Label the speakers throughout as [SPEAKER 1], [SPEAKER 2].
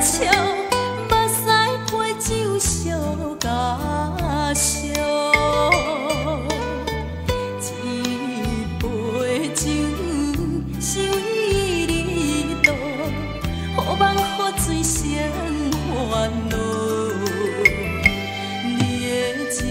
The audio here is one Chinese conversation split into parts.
[SPEAKER 1] 笑，目屎配酒烧甲烧。一杯酒是为你倒，好梦好醉生烦恼。你的情。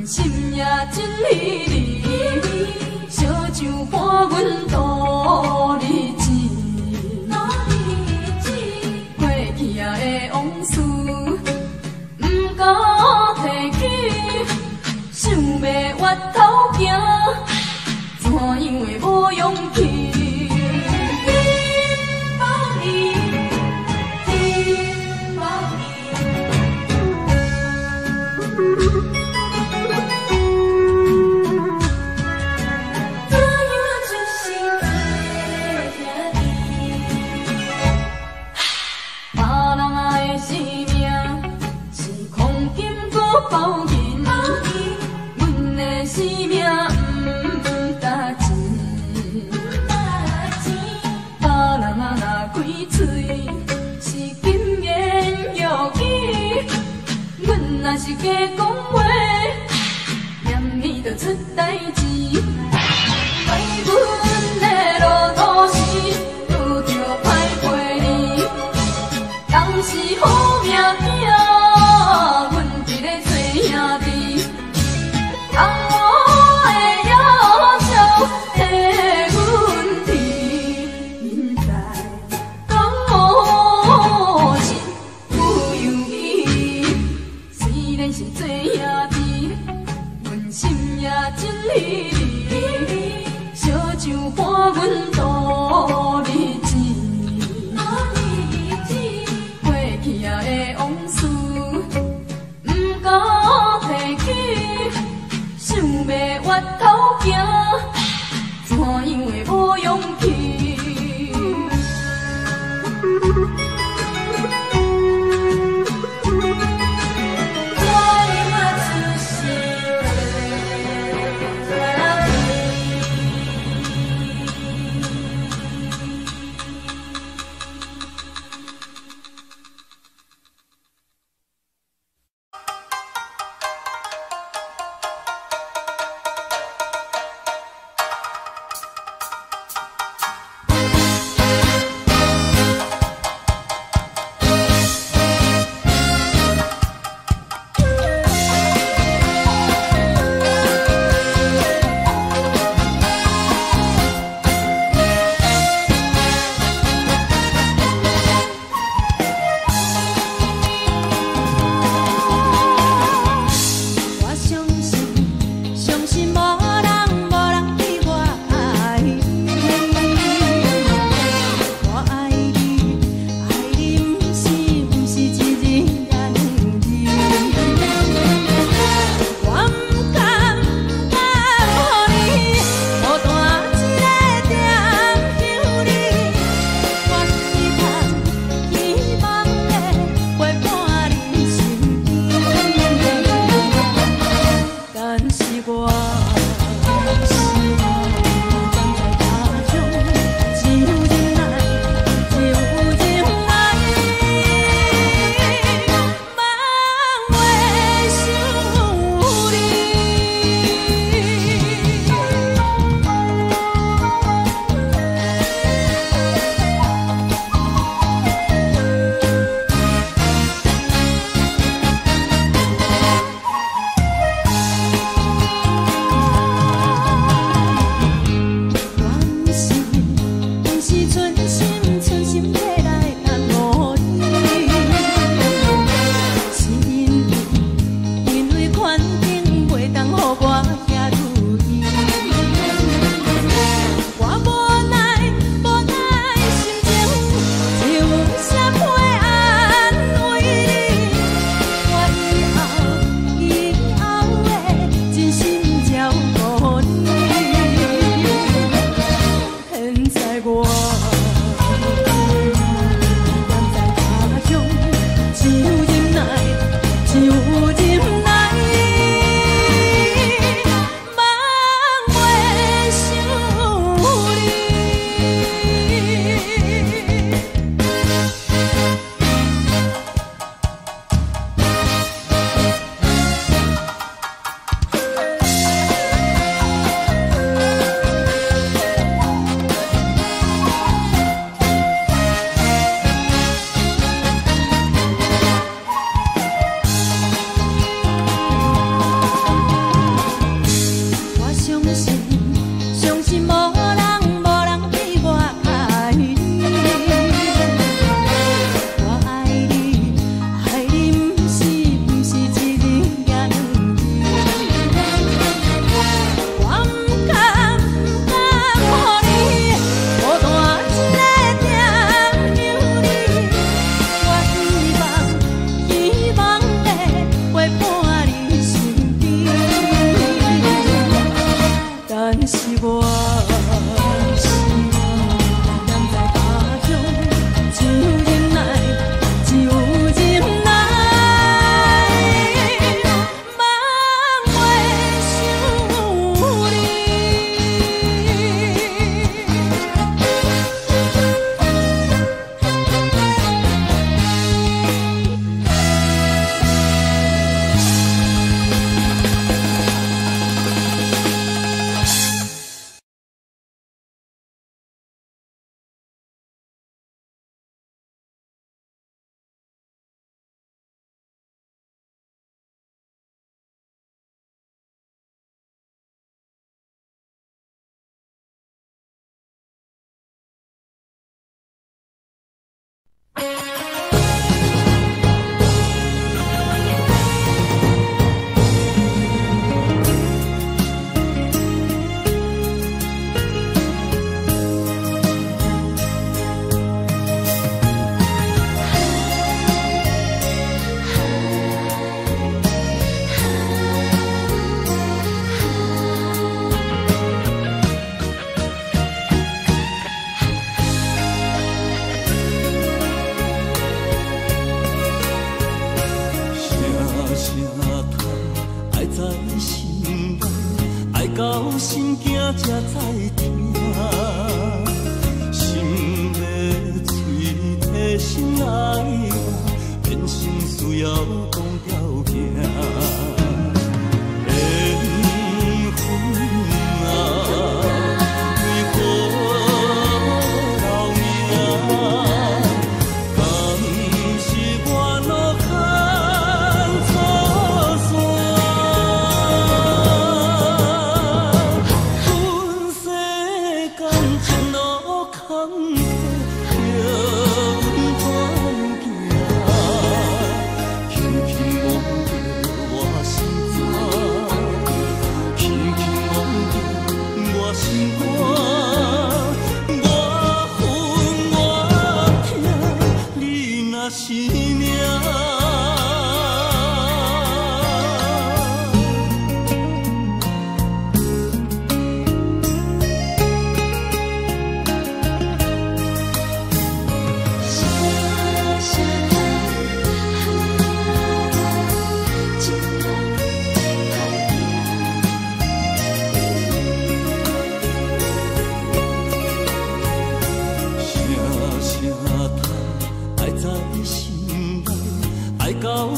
[SPEAKER 2] 心也真美丽，小酒伴阮。
[SPEAKER 1] 无勇气。若是假讲话，念你就出代志。怪阮的路途时，拄着歹陪你。当时好命囝，阮一个做兄弟。当我的要求替阮提，现在讲我是不容易。虽然是做兄弟，阮心也真稀离。烧酒伴阮度日子，过去啊的往事，不敢提起。想要越头行，怎样会无勇气？
[SPEAKER 2] 到心惊才知听，心要嘴提心爱我，变成需要讲条件。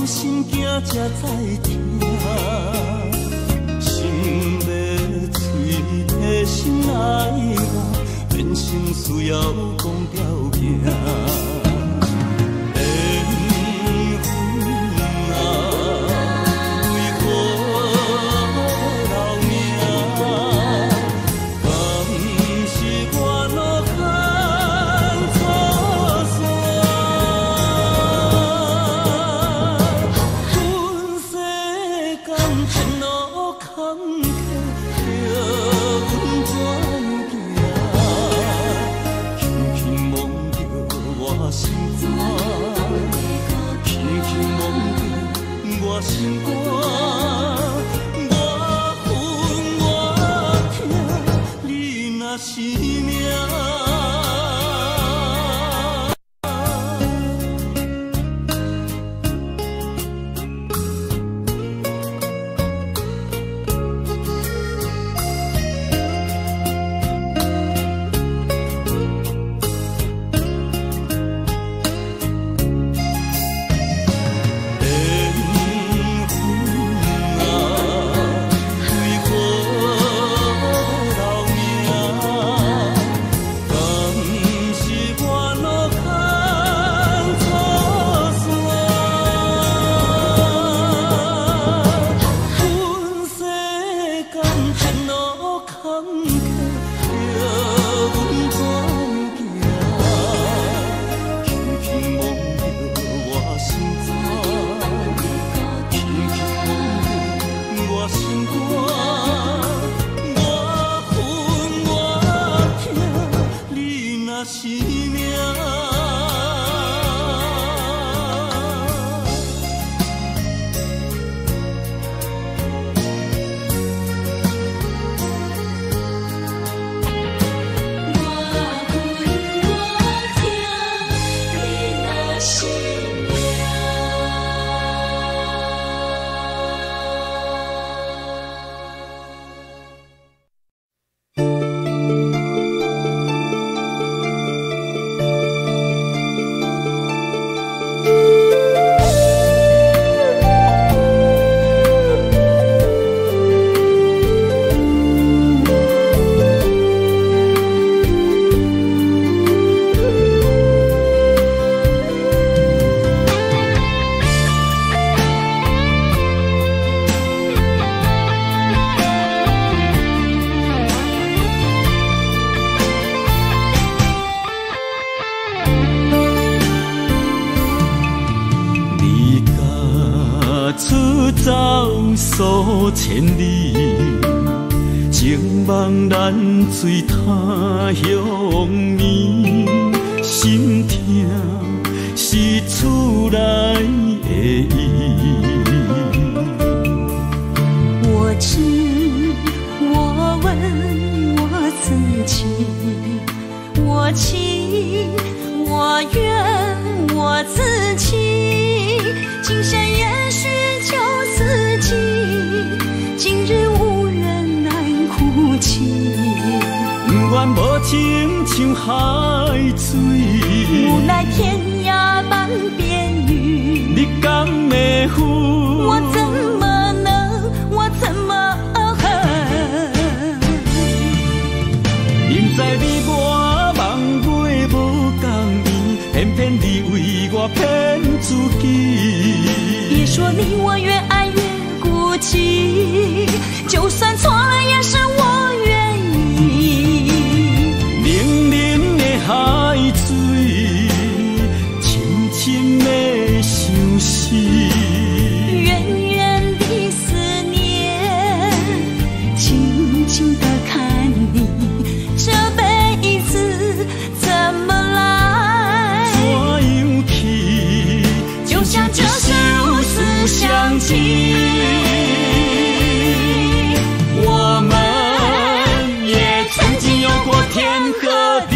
[SPEAKER 2] 心惊才知听，心要嘴提心爱我，变成需要讲条件。
[SPEAKER 3] 数千里，情望咱水他乡面，心痛是厝内的伊。
[SPEAKER 4] 我知，我问我自己，我情我愿我自欺，今生也许就此尽，今日无人难苦
[SPEAKER 3] 愿无情像海水，
[SPEAKER 4] 无奈天涯半边云。
[SPEAKER 3] 你敢会负？
[SPEAKER 4] 我怎么能？我怎么恨？
[SPEAKER 3] 明知你我梦袂无共伊，偏偏你为我骗自己。
[SPEAKER 4] 别说你我越爱越孤寂，就算错了也是我愿意。
[SPEAKER 3] 冷冷的海水，深深的相思，
[SPEAKER 4] 远远的思念，静静的看你，这辈子怎么来？
[SPEAKER 3] 怎样去？
[SPEAKER 4] 就像这是无私相契，我们也曾经有过天和地。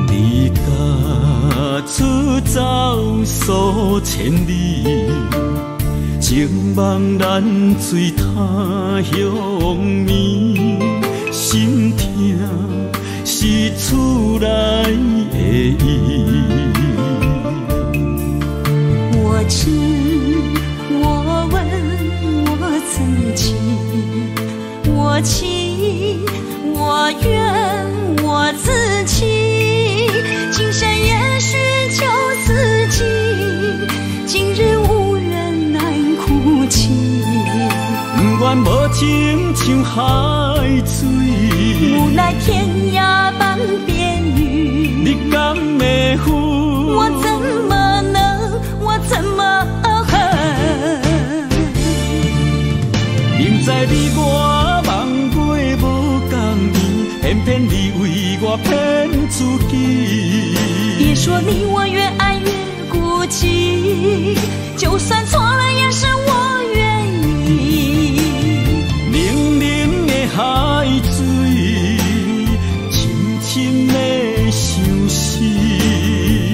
[SPEAKER 3] 你踏出走数千里，情茫然水他乡眠，心痛是厝内的伊。
[SPEAKER 4] 我痴，我问，我自己，我情，我怨，我自欺。今生也许就四季，今日无人难哭泣。
[SPEAKER 3] 不愿无情像海水，
[SPEAKER 4] 无奈天涯半边云。
[SPEAKER 3] 你敢会负？
[SPEAKER 4] 我怎么能？我怎么恨？
[SPEAKER 3] 明知你我梦袂无共伊，偏偏你为我骗自己。
[SPEAKER 4] 别说你我越爱越孤寂，就算错了也是我愿意。
[SPEAKER 3] 冷冷的海水，深深的相思，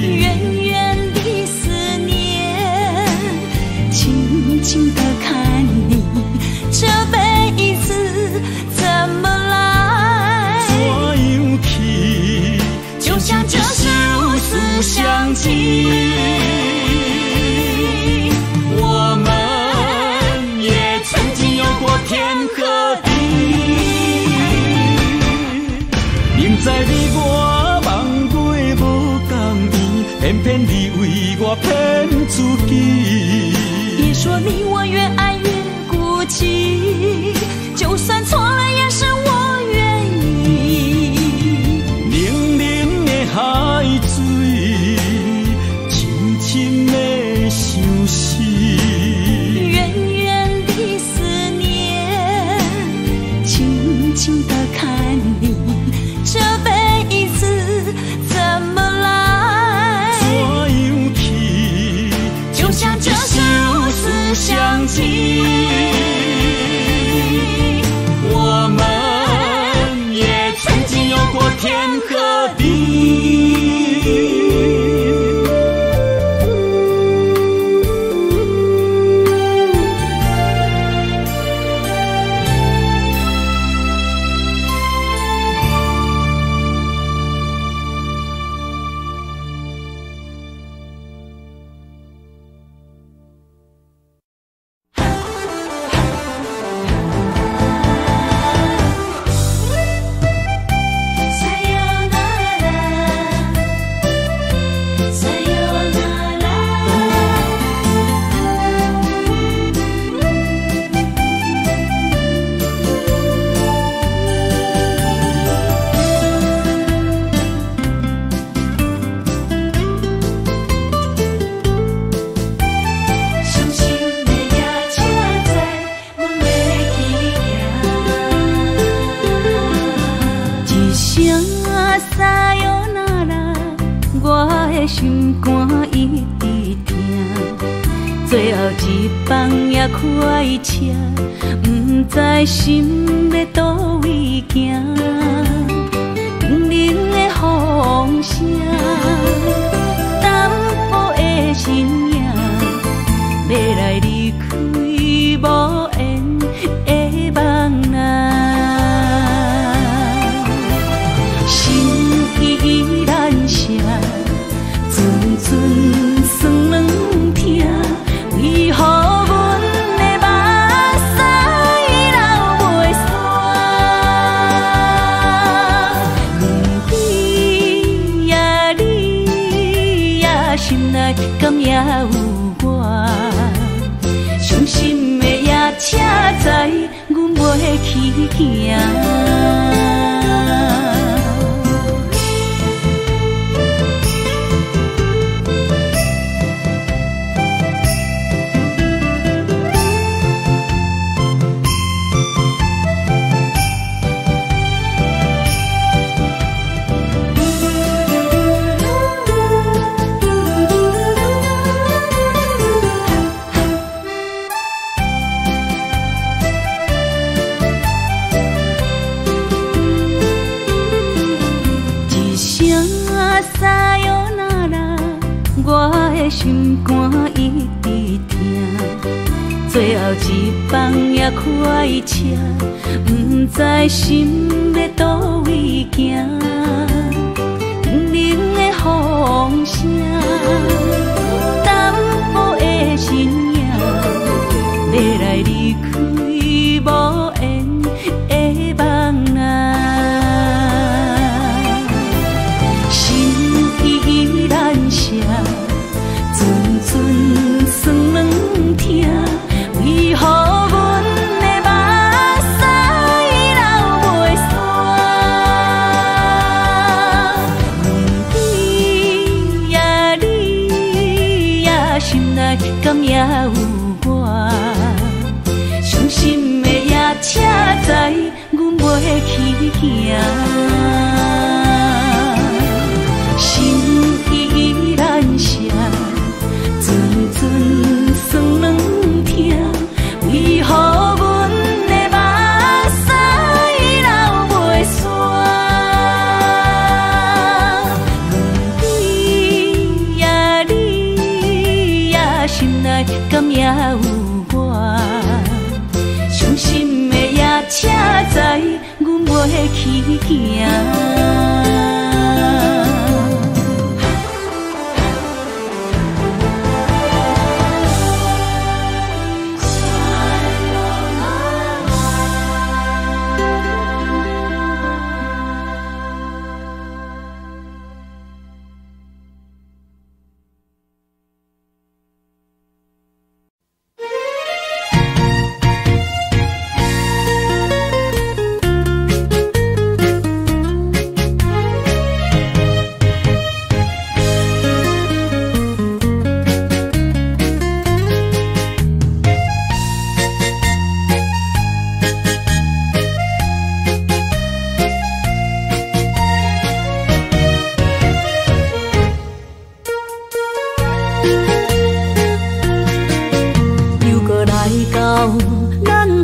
[SPEAKER 4] 远远的思念，静静的看你，这辈子怎么来？
[SPEAKER 3] 怎样去？
[SPEAKER 4] 就像这是无私相契，我们也曾经有过天和地。
[SPEAKER 3] 明知你我梦袂无共伊，偏偏你为我骗自己。
[SPEAKER 4] 别说你我越爱越孤寂，就算错了也是我愿意。
[SPEAKER 3] 冷冷的海水，深深的相思，
[SPEAKER 4] 远远的思念，静静的看你，这辈子怎么来？
[SPEAKER 3] 怎样去？
[SPEAKER 4] 就像这是无私相契，我们也曾经有过天和地。心肝一直疼，最后一班也开车，不知心要倒位行。冷冷的风声，淡薄的身影，要来离开无缘的梦啊。心依然舍，阵阵酸软痛。为何阮的目屎流袂煞？轮回呀，你呀，心内敢也有我？伤心的也车载，阮袂去行。心肝一直疼，最后一班也开车，不知心要倒位行。冷冷的风声，淡薄的身影，要来离开无缘的梦啊。心依然舍。阵阵酸软痛，为何阮的目屎流袂煞？轮回呀，你呀，心内敢也有我？伤心的也车载，阮袂去行。心依然舍。阵阵酸软痛，为何阮的目屎流袂煞？轮回呀，你呀，心内敢也有我？伤心的也车载，阮袂去行。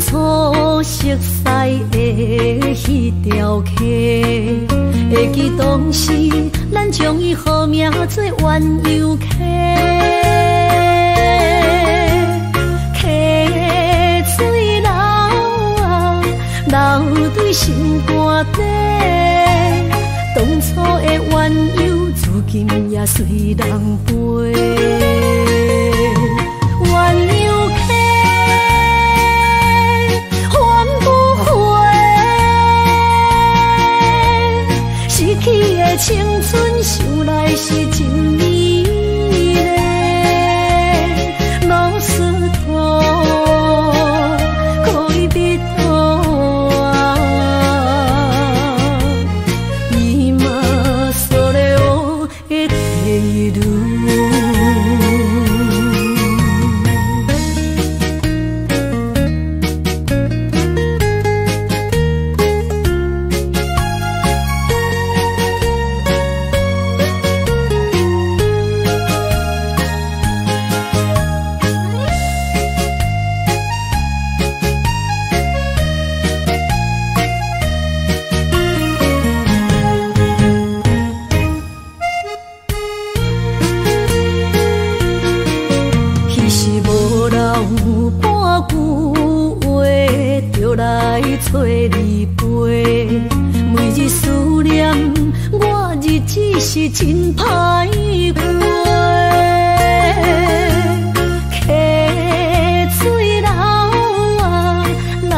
[SPEAKER 1] 初熟悉的迄条溪，会记当时咱将伊号名做鸳鸯溪。溪水流啊，流对心肝底。当初的鸳鸯，如今也随人飞。鸳鸯溪。青春想来是真美丽，老师徒可以比多啊，伊嘛所了的地路。
[SPEAKER 4] 只是真歹过。溪水流啊，流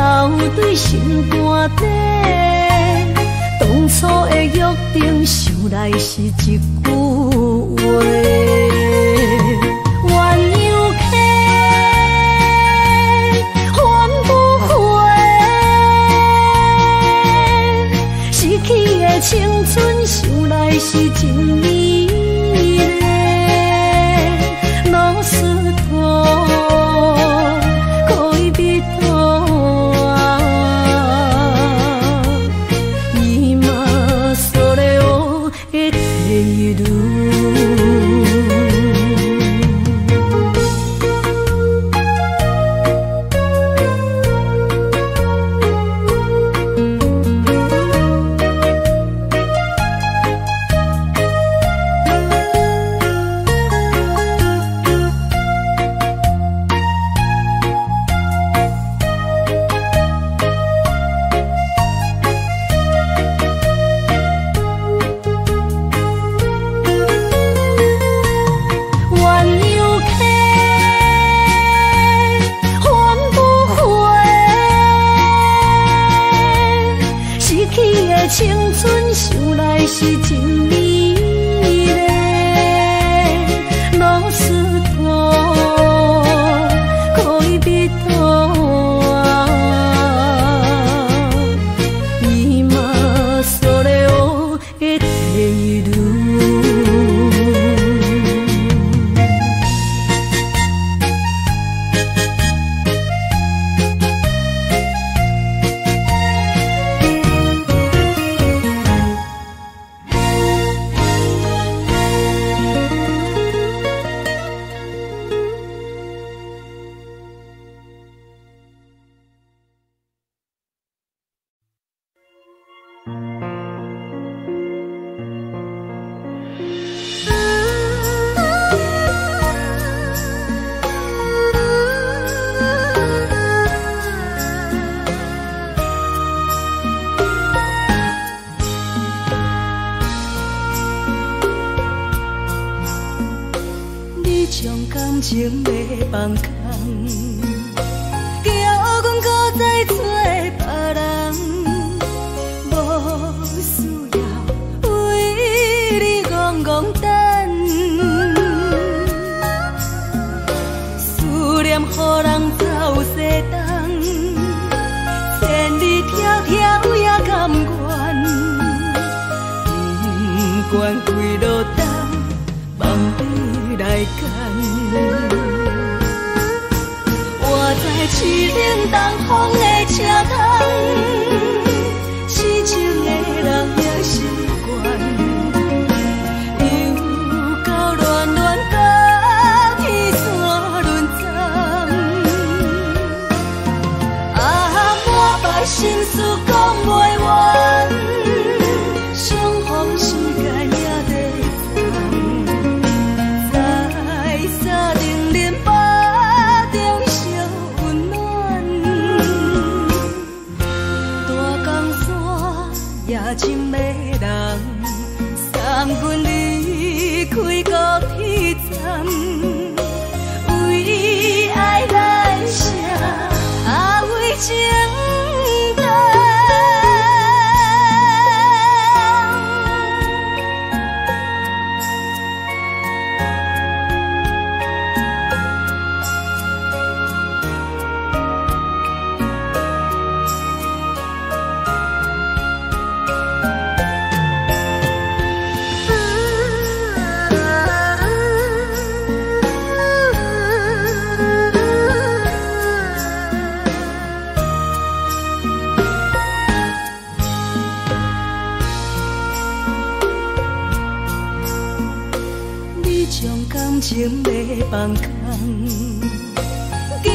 [SPEAKER 4] 对心肝底。当初的约定，想来是一句话。青春想来是真美丽，老师徒可以比拖啊，今それを得ている。青春想来是真美丽，老师徒可以比拖啊，今それを得ている。感情要放空，叫阮搁再找别人，无需要为你戆戆等。思念予人走西东，千里迢迢也甘愿，不管几路灯，望你来干。我在市顶东风的车窗，痴情的人也习惯，又到乱乱甲天山轮转。啊，满腹心事讲袂完，相逢时间也在藏，在沙定林巴中烧温暖。大江山也深的人，三军离开高铁站，为爱来写为情长。感情要放空，叫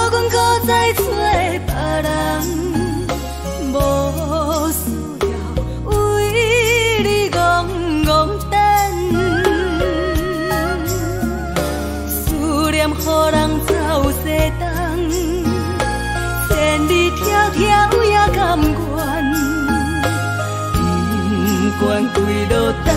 [SPEAKER 4] 阮搁再找别人，无需要为你戆戆等。思念予人走西东，千里迢迢也甘愿，不管几路灯。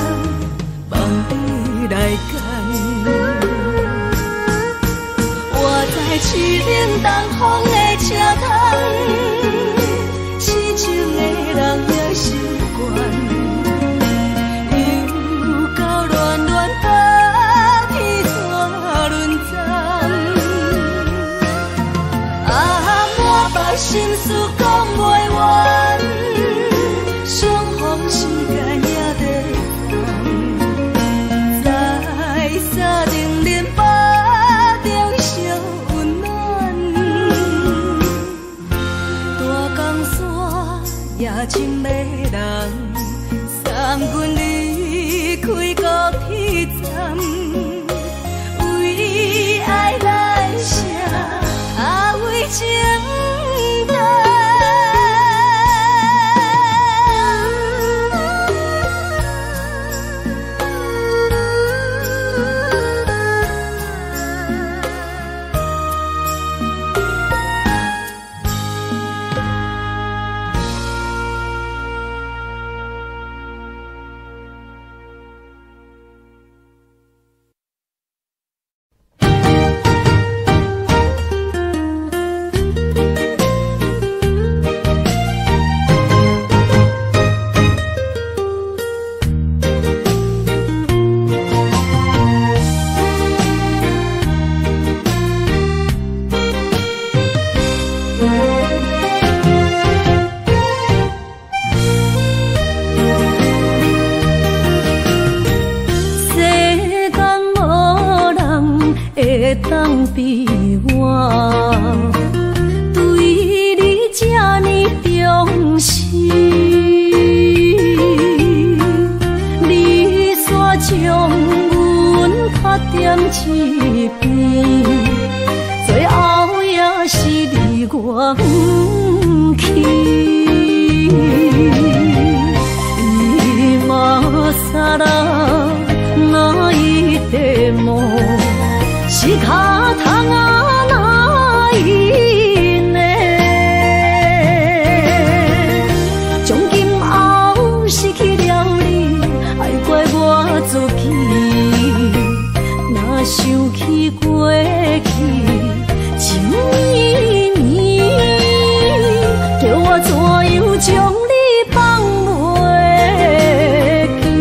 [SPEAKER 4] 人，三军离开高铁站，为爱来舍，为情担。当比我对你这呢重视，你煞将阮拍点一边，最后也是你我不去。今ら泣いても仕方がないね。从今后失去了你，爱怪我自己。若想起过去，情绵绵，叫我怎样将你放袂记？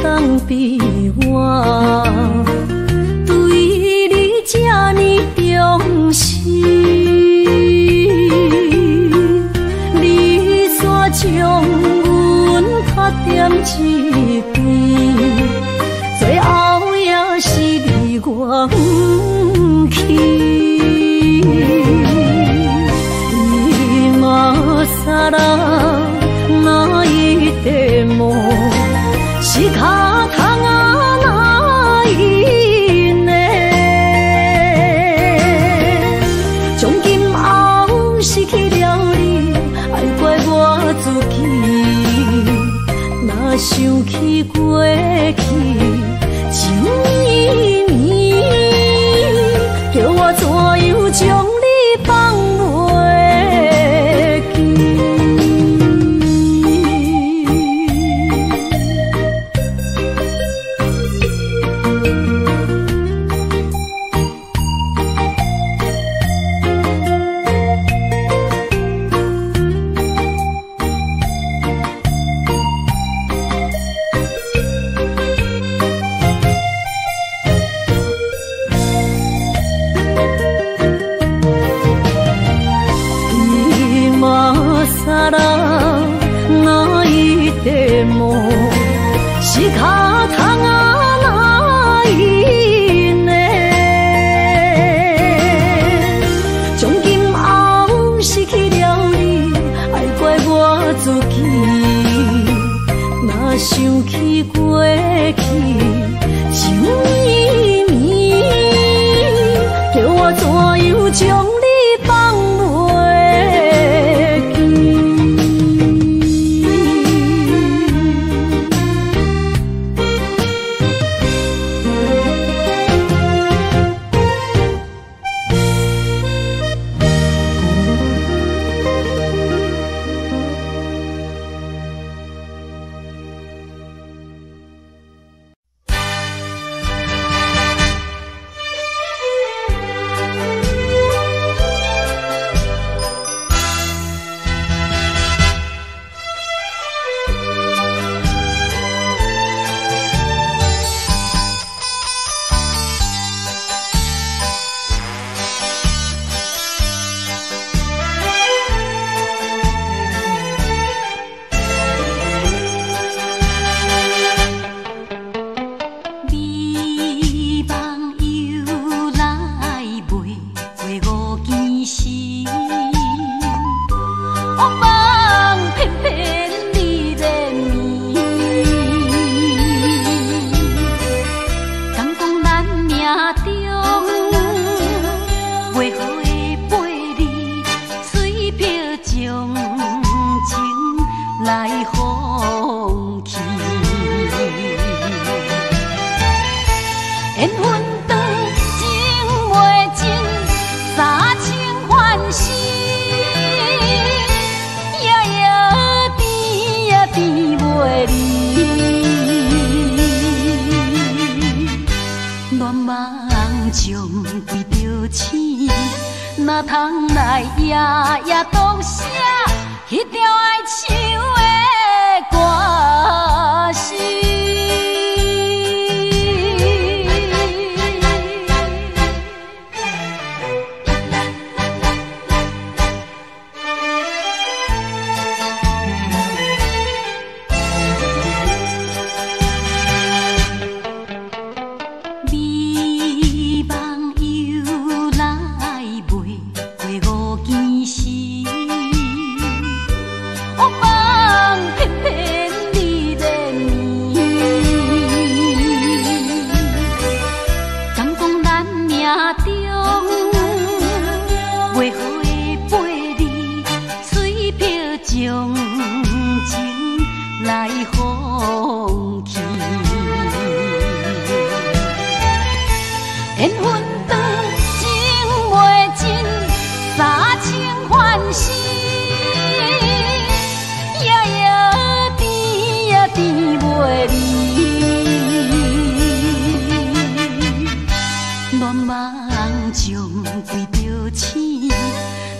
[SPEAKER 4] 当比我对你这呢重视，你煞将阮拍点一边，最后也是你我不去。今さら泣いても仕方がないね。从今后失去了你，爱怪我自己。若想起过去，情绵绵，叫我怎样将你放袂记？今さら泣いても仕方がないね。从今后失去了你，爱怪我自己。若想起过去，情绵绵，叫我怎样将你放袂记？来放弃。缘分长情袂尽，三情换死，夜夜甜也甜袂离。乱梦中为着醒，哪通来夜夜当写迄条爱唱的歌词。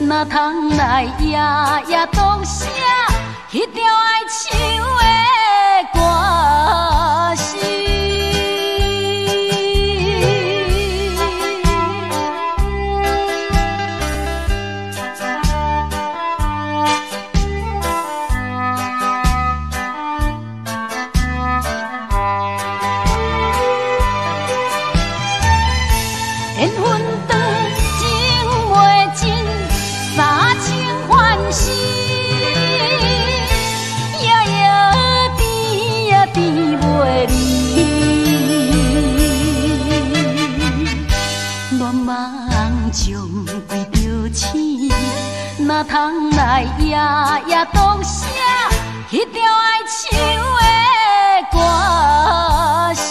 [SPEAKER 4] 哪通来夜夜当写迄条爱唱的歌词？缘分长情袂尽，三情换死，夜夜甜也甜袂离。乱梦中为着醒，哪通来夜夜当写迄条爱唱的歌词？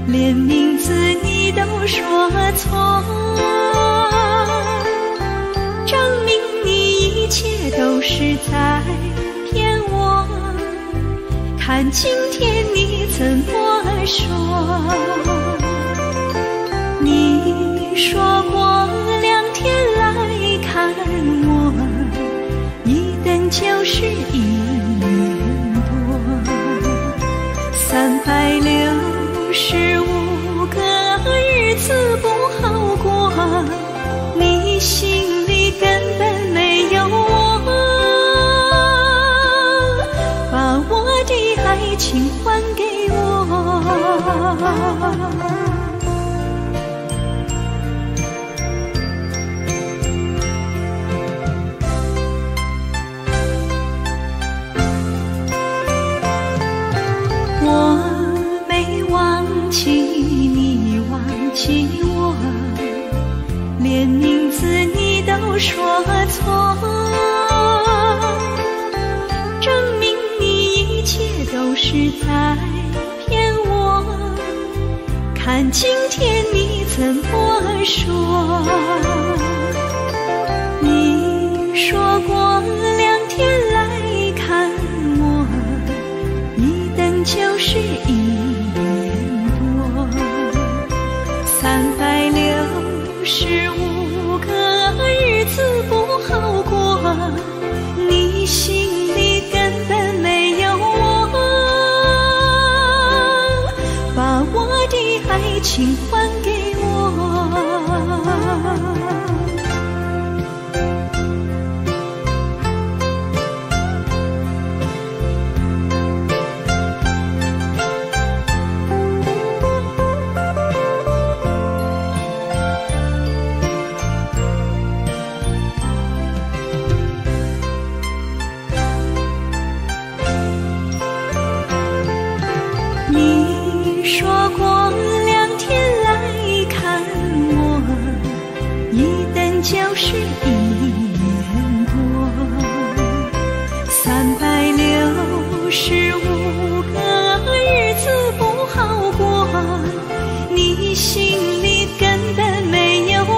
[SPEAKER 4] 连名字你都说错，证明你一切都是在骗我。看今天你怎么说？你说过2天来看我，一等就是1年多，365个日子不好过，你心里根本没有我，把我的爱情还给我。连名字你都说错，证明你一切都是在骗我。看今天你怎么说？你说过2天来看我，一等就是1年多365个日子不好过，你心里根本没有我，把我的爱情还给我。你说过2天来看我，一等就是1年多。365个日子不好过，你心里根本没有我，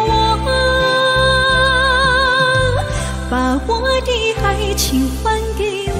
[SPEAKER 4] 把我的爱情还给我。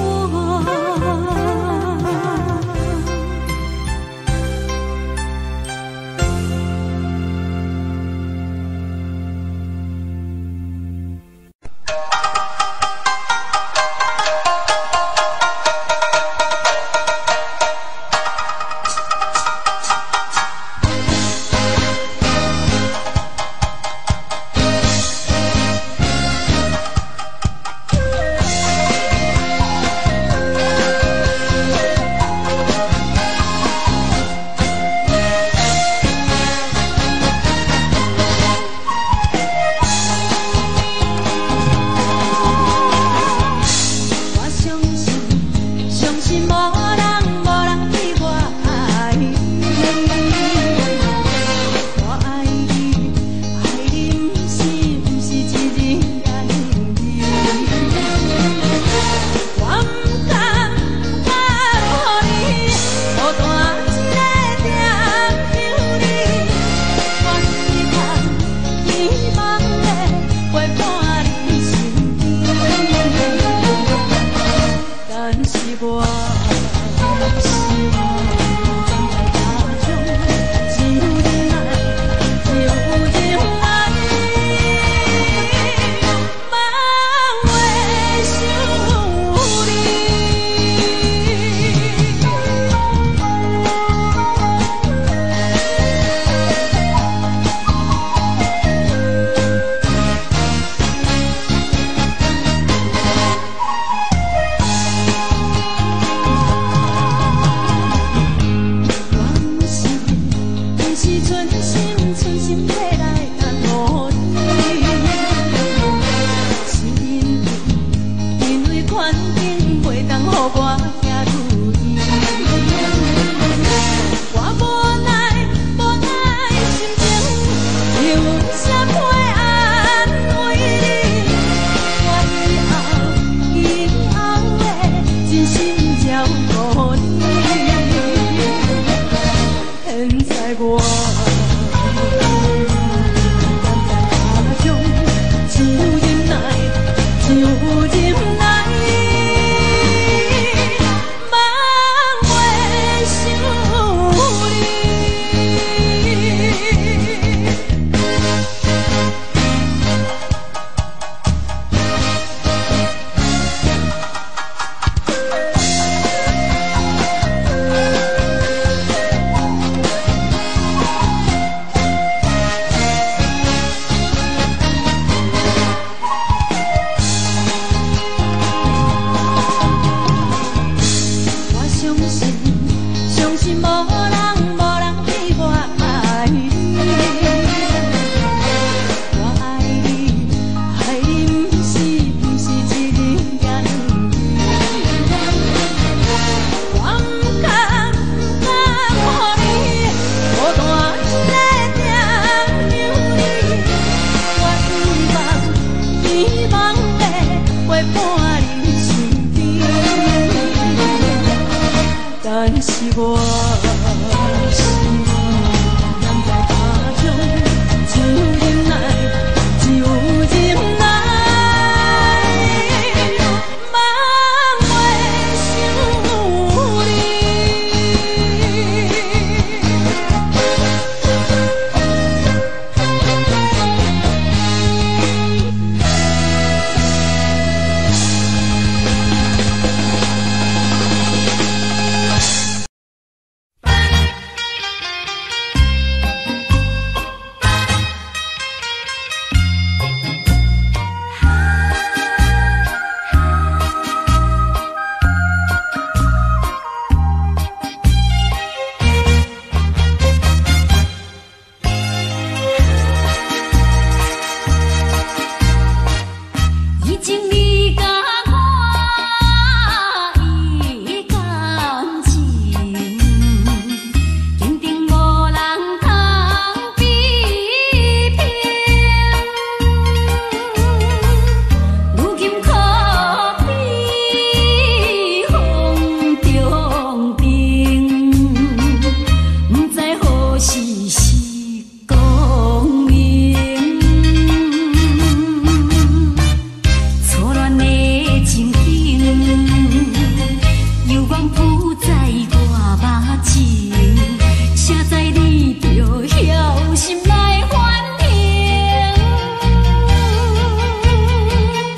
[SPEAKER 4] 晓心来欢迎。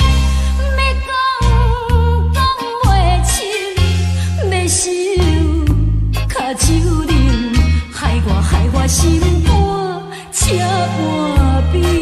[SPEAKER 4] 要讲袂清，要想脚手冷，害我心肝赤半边。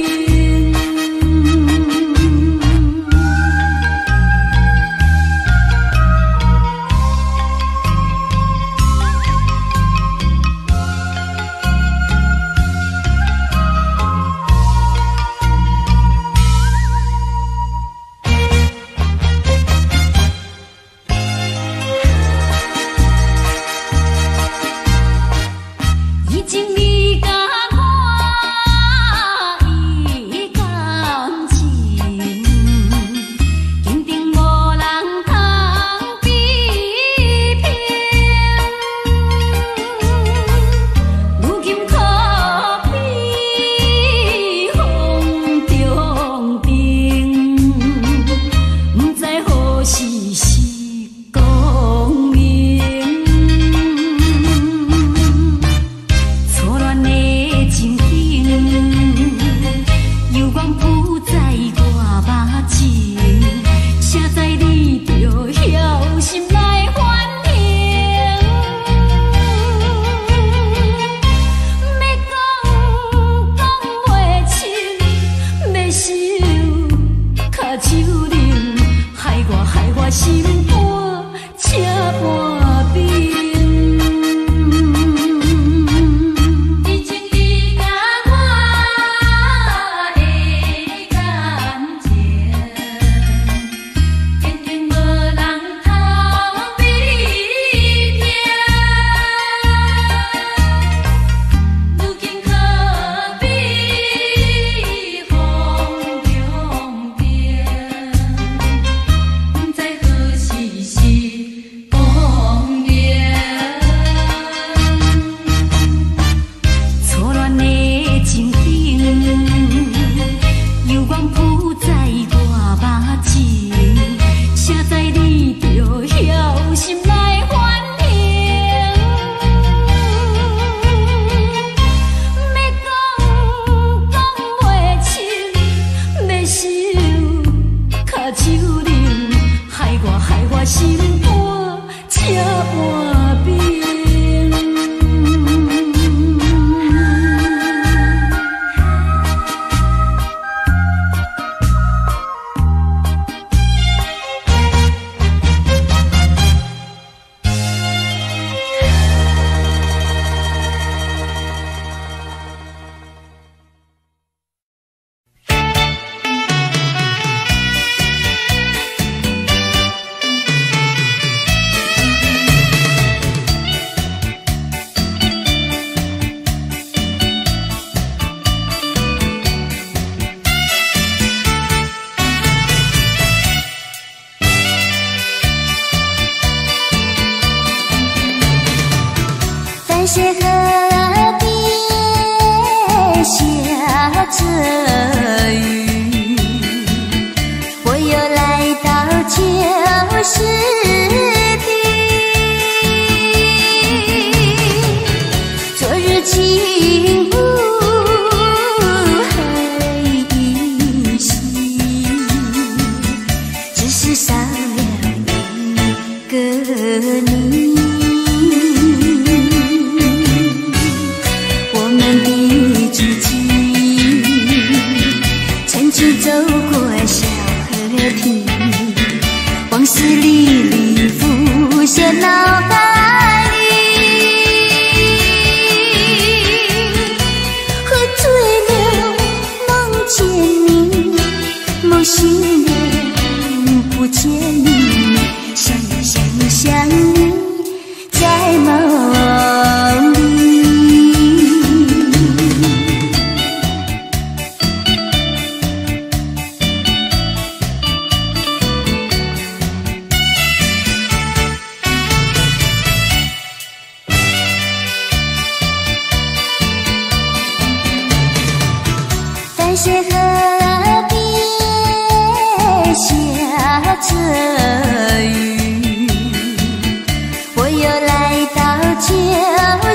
[SPEAKER 5] 我又来到旧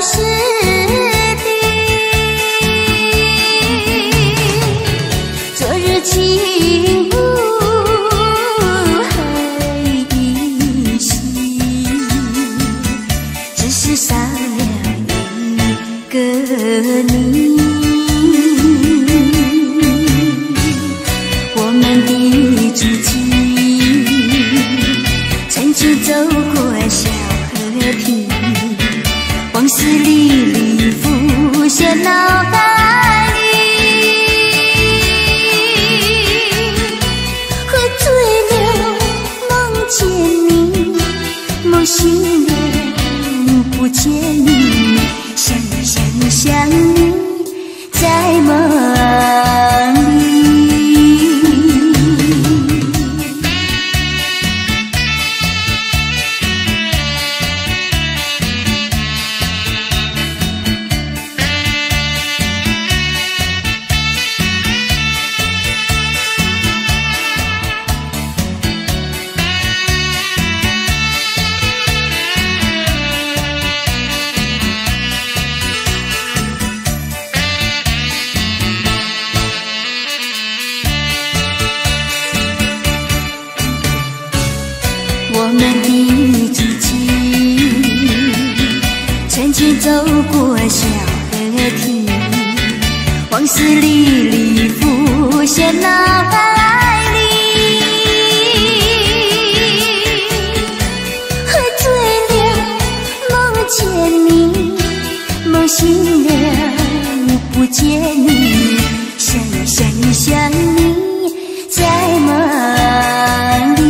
[SPEAKER 5] 时地。
[SPEAKER 4] 情无痕息，只是少了一个你。我们的足迹曾经走过小河堤，往事历历浮现脑海里，喝醉了梦见你，梦醒了不见你，想你在梦里。我们的足迹曾经走过小河堤，往事历历浮现脑海里，喝醉了梦见你，梦醒了不见你，想你在梦里。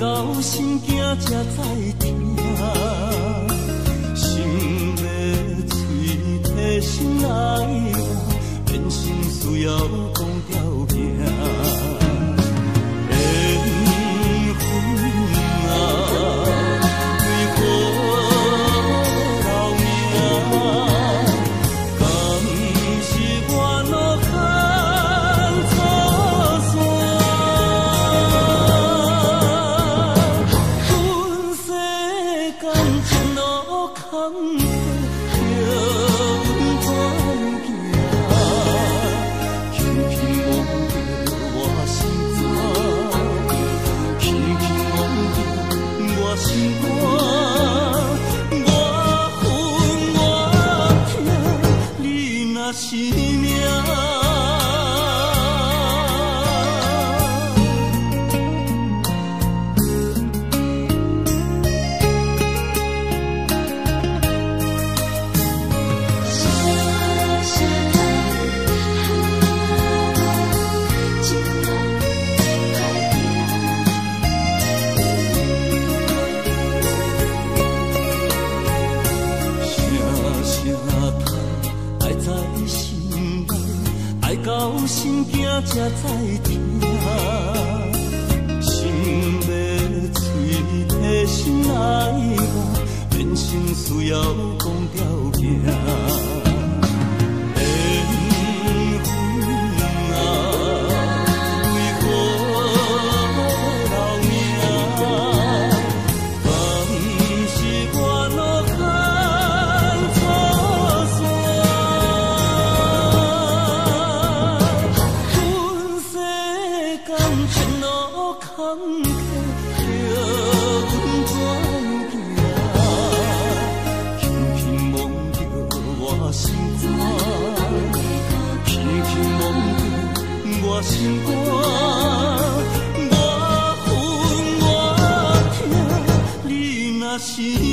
[SPEAKER 2] 到心惊才知听，心要嘴替心来话，变心需要讲条命。缘分啊，为何留名？敢是我路坎错线？阮世间前路坎坷，叫阮怎行？轻轻摸着我心肝，轻轻摸着我心肝，我恨我痛，你若是命。到心惊才知听，心要嘴替心来话，变心需要讲条命。缘分啊，为何留名？敢是我路坎错线？前路坎坷，叫阮怎行？轻轻摸着我心肝，轻轻摸着我心肝，我恨我痛，你若是命。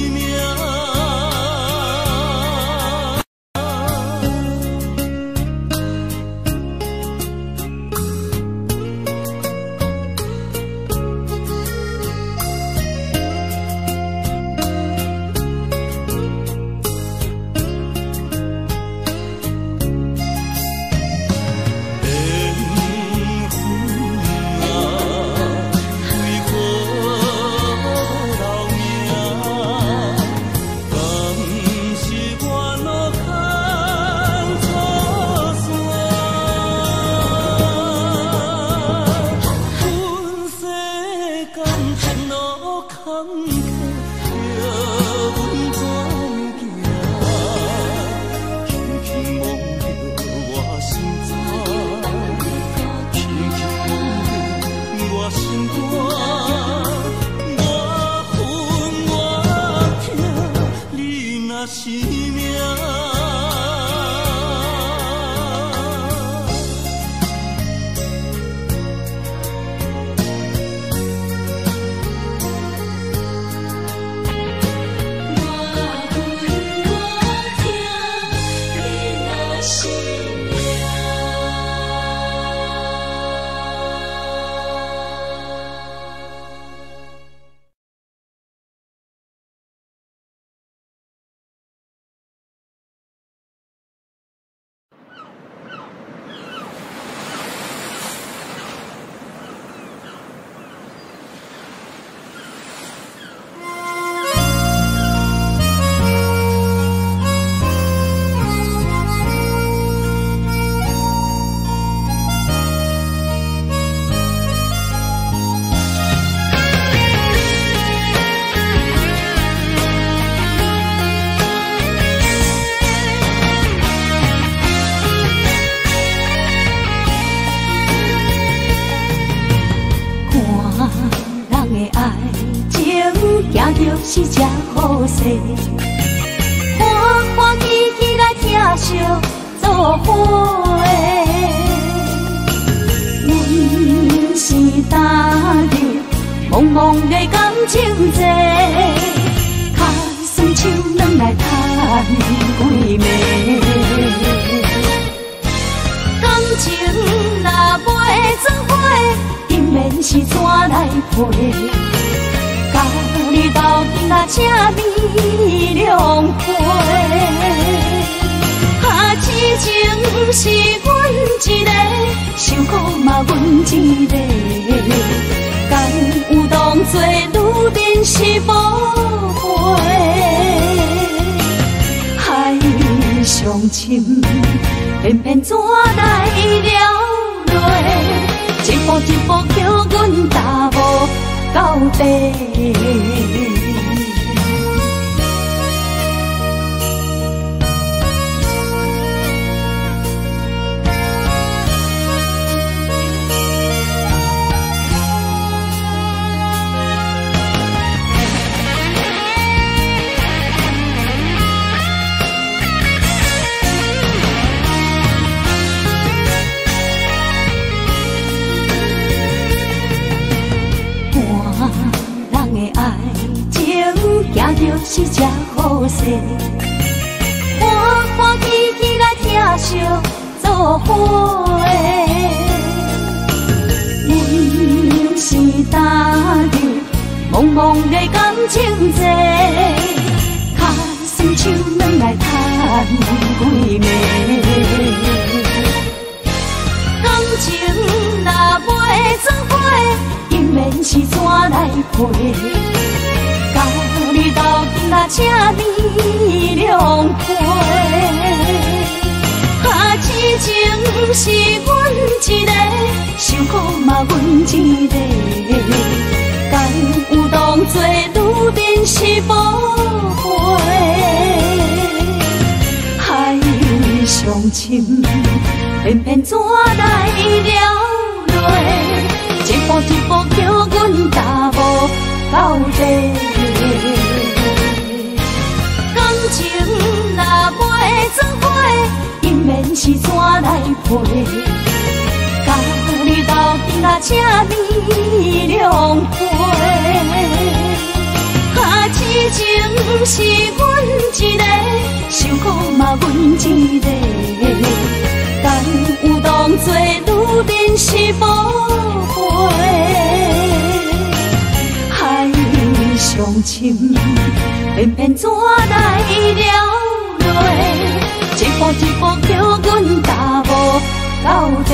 [SPEAKER 4] 是只好势，欢欢喜喜来听相做伙的。阮是踏入茫茫的感情债，脚酸手软来叹几暝。感情若袂做伙，定然是怎来陪？甲你斗阵啊，这美良花。啊，痴情是阮一个，受苦嘛阮一个，敢有当作女人是无悔？海上深，偏偏怎来了落？一步一步叫阮踏无到底。行就是这好势，欢欢喜喜来疼惜做伙。阮是踏入茫茫的感情债，脚酸手软来叹几暝。感情若袂做伙，因免是怎来陪？甲你斗阵啊，这美良花。啊，痴情是阮一个，受苦嘛阮一个，敢有当作女人是无悔？海上深，偏偏怎来了落？一步一步叫阮踏无到底。感情若袂做伙，因免是怎来陪？甲你斗阵啊，这美良花。啊，痴情是阮一个，受苦嘛阮一个，敢有当作女人是无悔？上深，偏偏怎来了落？一步一步叫阮踏无到底。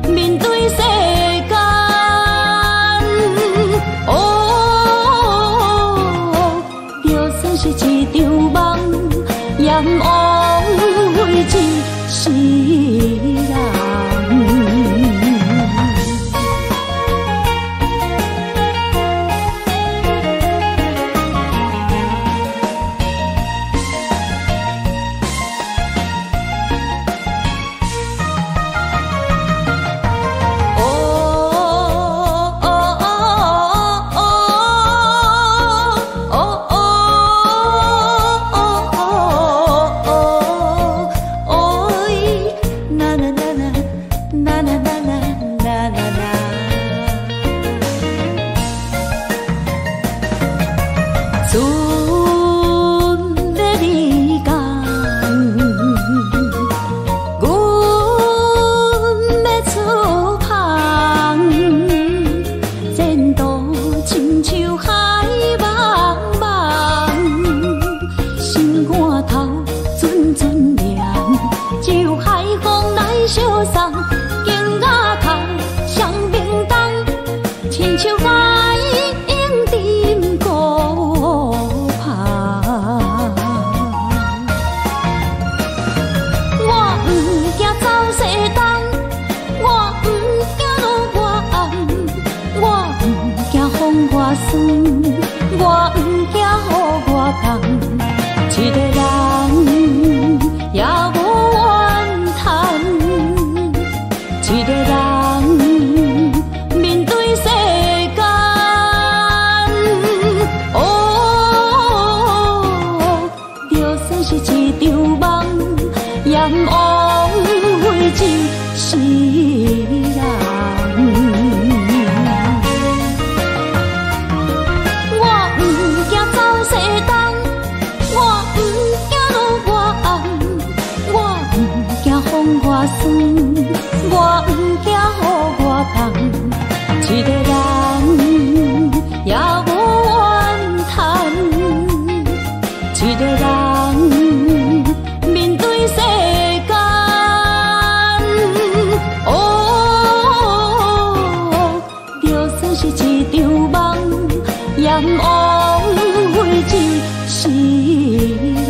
[SPEAKER 5] 面对世间，哦。
[SPEAKER 4] 是人。我不惊走西东，我不惊路外红，我不惊风外酸，我不惊雨外重。一个人也无怨叹，一个人面对世间，就算是一场梦，也不枉费一世人。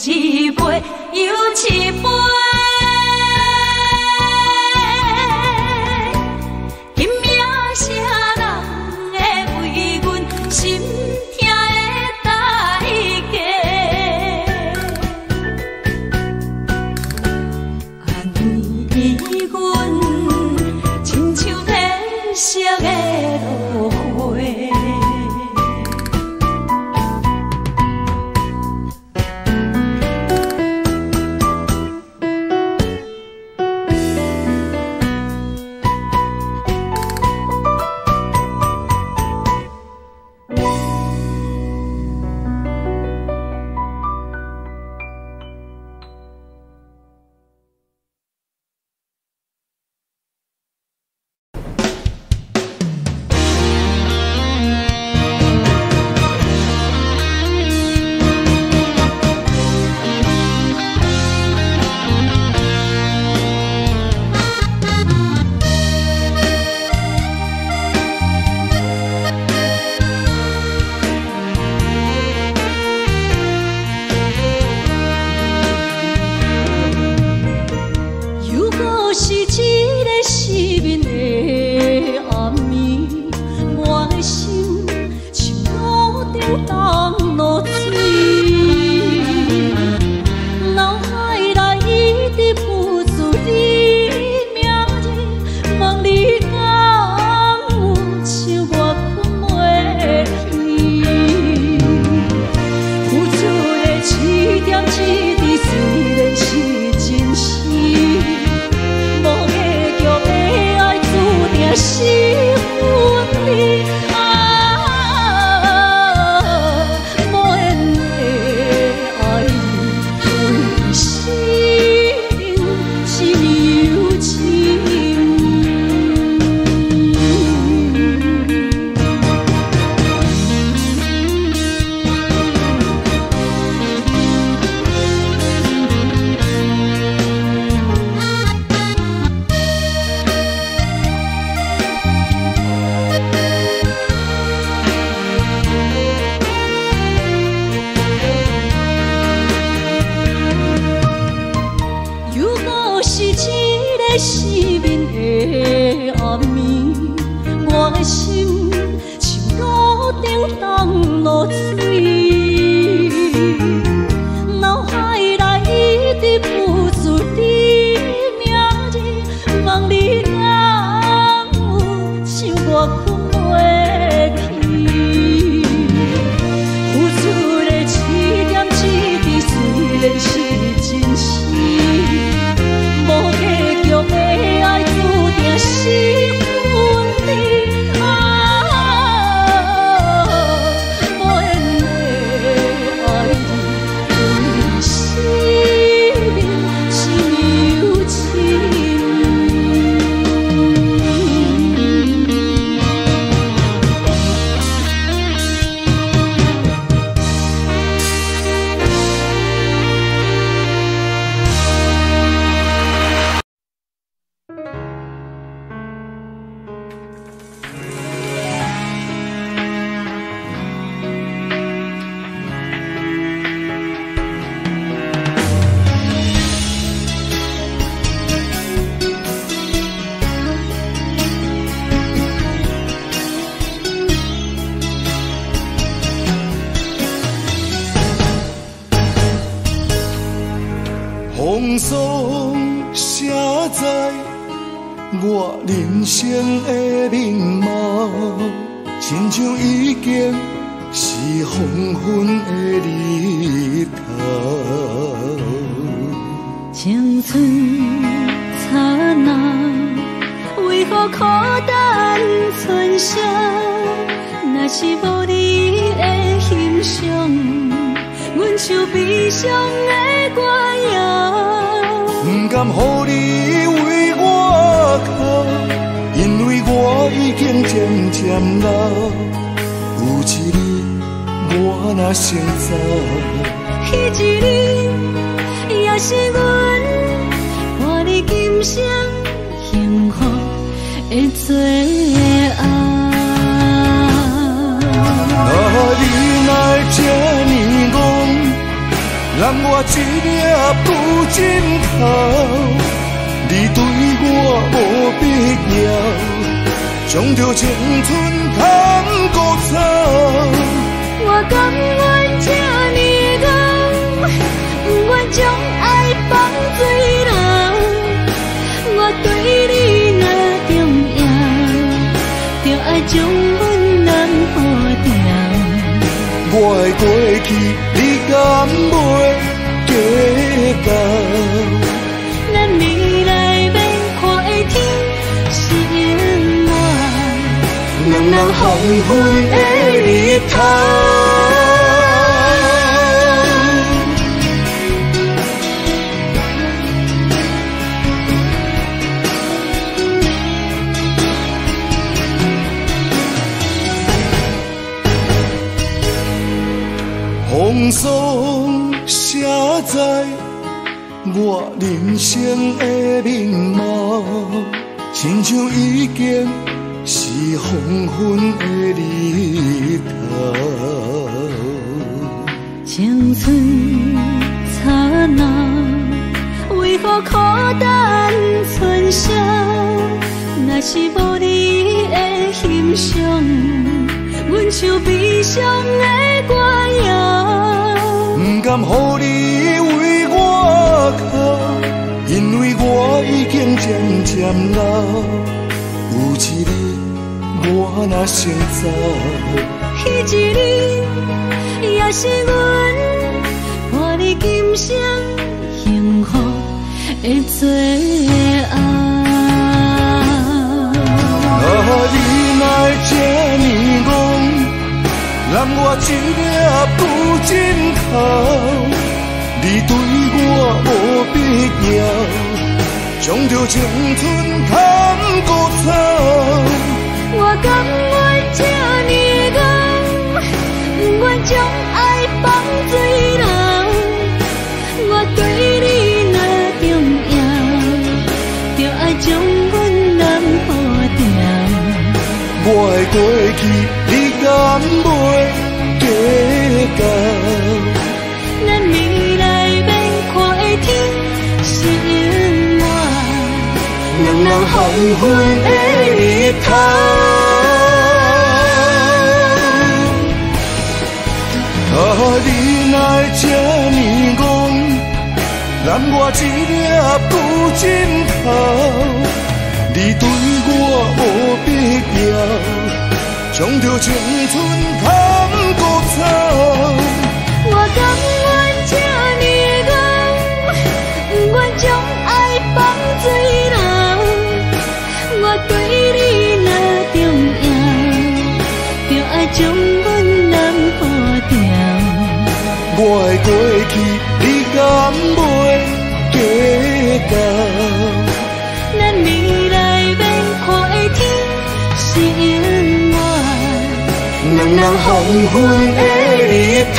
[SPEAKER 1] 一杯又一杯。
[SPEAKER 4] 个失眠的暗暝，我的心像路顶冻落水，脑海内一直浮出你名字，望你敢有想我困袂去，付出的一点一滴虽然是真实。无结局的爱，注定是分离啊！无缘的爱你，生命是有情。
[SPEAKER 2] 风霜写在我人生的面貌，亲像已经是黄昏的日头。
[SPEAKER 4] 青春刹那，为何孤单存剩？若是无你的欣赏，阮像悲伤的歌谣。
[SPEAKER 2] 不甘予你为我哭，因为我已经渐渐老。有一日我若先走，
[SPEAKER 4] 彼一日也是阮伴你今生幸福的最后。
[SPEAKER 2] 你哪这呢戆，让我一粒不尽头。你对我无必要，将着青春通孤草。
[SPEAKER 4] 我甘愿这呢戆，不愿将爱放水流。我对你若重要，就爱将阮人护掉。
[SPEAKER 2] 我的过去，你敢袂计较？
[SPEAKER 4] 咱未来免看的天是永远，人人黄昏的日头。
[SPEAKER 2] 风霜写在我人生的面貌，亲像已经是黄昏的日头。
[SPEAKER 4] 青春刹那，为何孤单存剩？若是无你的欣赏，阮像悲伤的歌谣。
[SPEAKER 2] 不甘予你为我哭，因为我已经渐渐老。有一日我若先走，
[SPEAKER 4] 彼一日也是阮伴你今生幸福的最后。
[SPEAKER 2] 你哪这呢戆，让我一粒不尽头。你对我无必要，将着青春通孤草。
[SPEAKER 4] 我甘愿这呢戆，不愿将爱放水流。我对你若重要，就爱将阮人护掉。
[SPEAKER 2] 我的过去，你敢袂计较？
[SPEAKER 4] 咱未来免看的天是永远，
[SPEAKER 2] 两人黄昏的日头。啊，你哪会这呢戆，揽我一粒布枕头？你对我无必要，将着青春通搁走。
[SPEAKER 4] 我甘愿这呢戆，不愿将爱放水流。我对你若重要，就爱将阮人保掉。
[SPEAKER 2] 我的过去，你敢袂记到？
[SPEAKER 4] 咱未来免看的天是永远。
[SPEAKER 2] 两人黄昏的日头。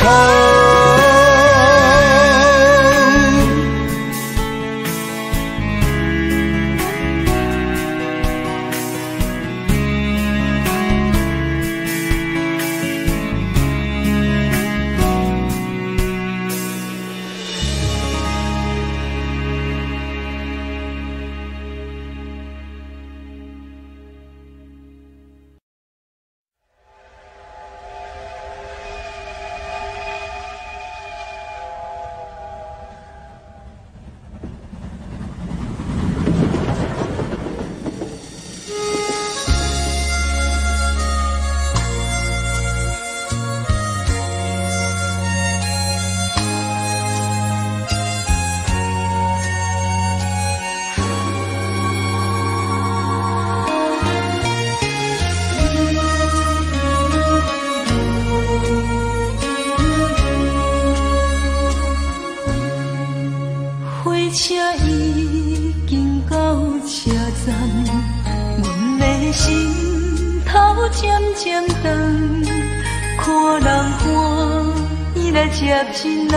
[SPEAKER 4] 接亲人，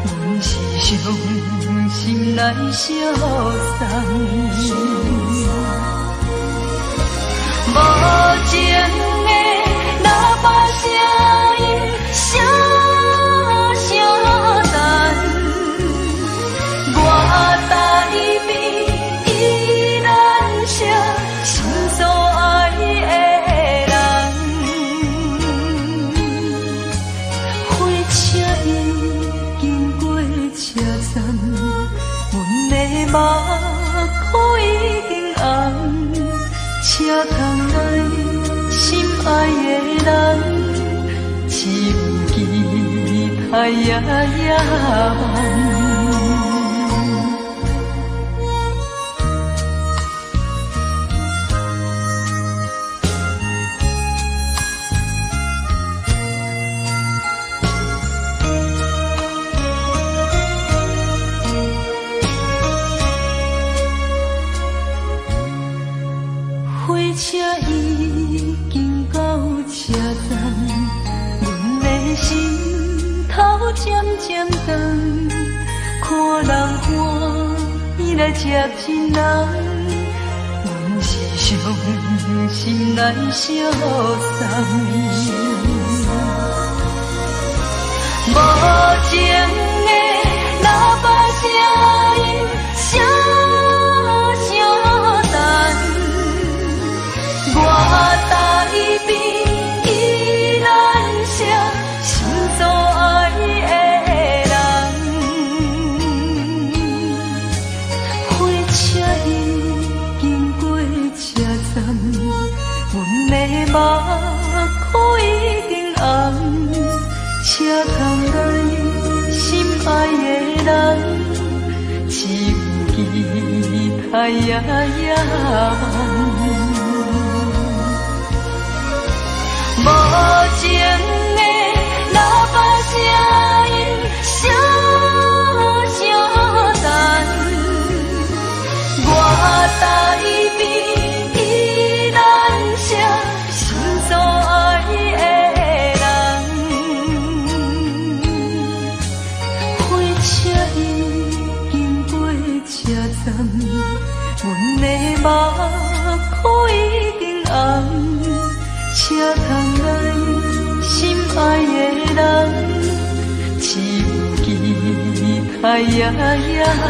[SPEAKER 4] 阮是伤心来相送。无情的喇叭声音，声声等。我台边依然写心所爱的人。火车已经过车站，阮的目眶已经红。车窗内心爱的人，只有期待夜夜梦。火车已经到车站，阮的心头渐渐长，看人欢喜来接亲人，阮是伤心来相送。无情的喇叭声音，声声等。我台边依然写心所爱的人，火车已经过车站，阮的目眶已经红，车窗内心爱的人，只有期待夜夜梦。无情的喇叭声音，声声等。我台边依然写心所爱的人，火车已经过车站，阮的目眶已经红。车窗内心爱的人，只有期待夜夜梦。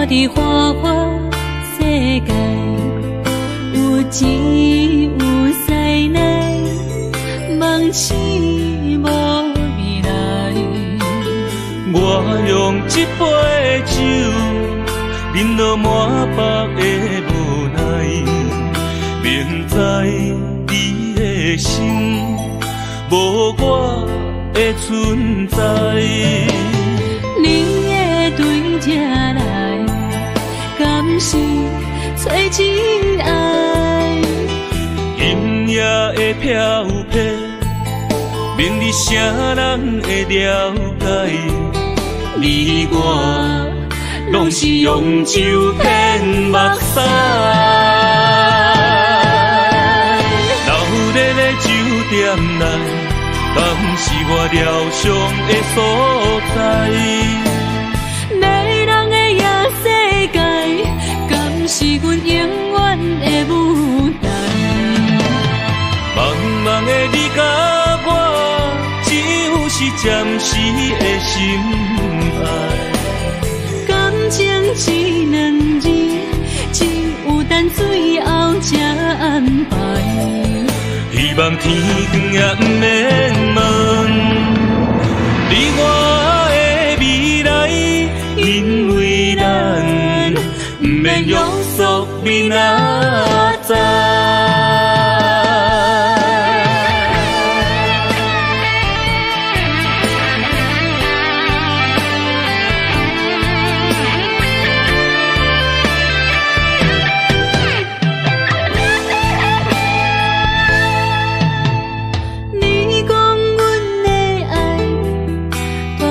[SPEAKER 4] 伫花花世界，有钱有势来，梦醒无未来。
[SPEAKER 3] 我用一杯酒，饮落满腹的无奈，明知你的心无我的存在。
[SPEAKER 4] 你的对这来，敢是找真爱？
[SPEAKER 3] 音乐的飘飘，明日啥人会了解？你我拢是用酒骗目屎，流热的酒店内，敢是我疗伤的所在？
[SPEAKER 4] 迷人的夜世界，敢是阮永远的舞台？
[SPEAKER 3] 茫茫的你甲我，只有是暂时的心爱。
[SPEAKER 4] 感情只两字，只有等最后才安排。
[SPEAKER 3] 希望天光也不免问你我的未来，因为咱不免约束明仔载。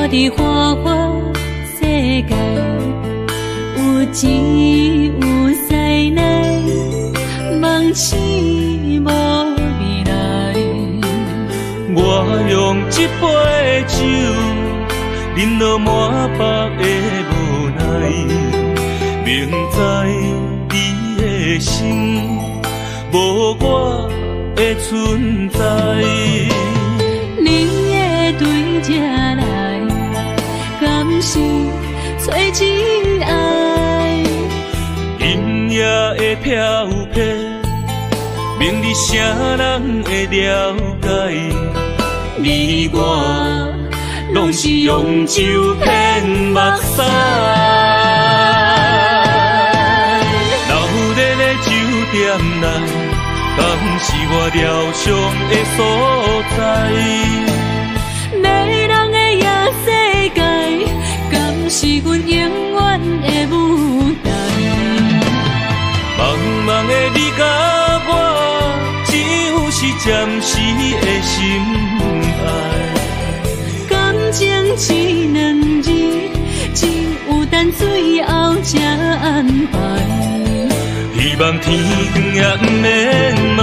[SPEAKER 3] 伫花花世界，有钱有势来，梦醒无未来。我用一杯酒，饮落满腹的无奈，明知你的心无我的存在。
[SPEAKER 4] 你的对这来，敢是找真爱？
[SPEAKER 3] 音乐的飘飘，明日啥人会了解？你我拢是用酒骗目屎，流热的酒店内，敢是我疗伤的所在？
[SPEAKER 4] 迷人的夜世界，敢是阮永远的舞台？
[SPEAKER 3] 茫茫的你甲我，只有是暂时的心爱。
[SPEAKER 4] 感情只两字，只有等最后才安排。
[SPEAKER 3] 希望天光也不免问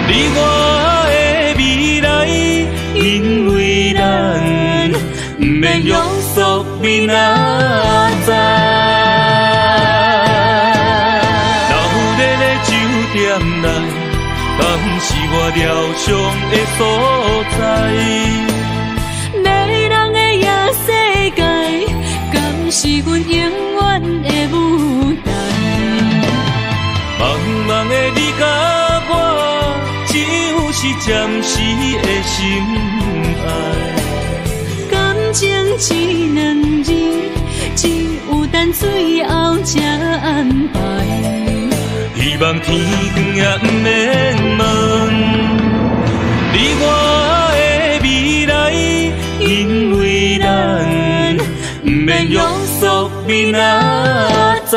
[SPEAKER 3] 你我的未来，因为咱不免约束明仔载。流热的酒店内，敢是我疗伤的所在？
[SPEAKER 4] 迷人的夜世界，敢是阮永远的舞台？
[SPEAKER 3] 茫茫的你甲我，只有是暂时的心爱。
[SPEAKER 4] 感情只两字，只有等最后才安排。
[SPEAKER 3] 希望天光也不免问你我的未来，因为咱不免约束明仔载。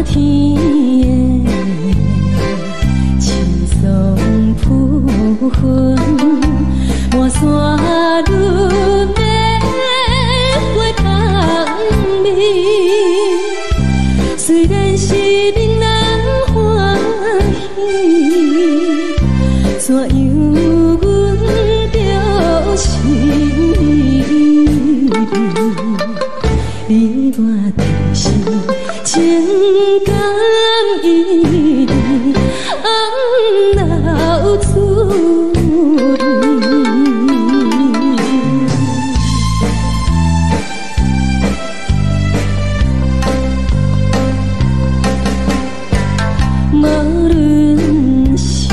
[SPEAKER 4] 天的青松铺云，满山轮的花香味。虽然是令人欢喜，怎样阮着心你我就是情感一直流出泪。无论是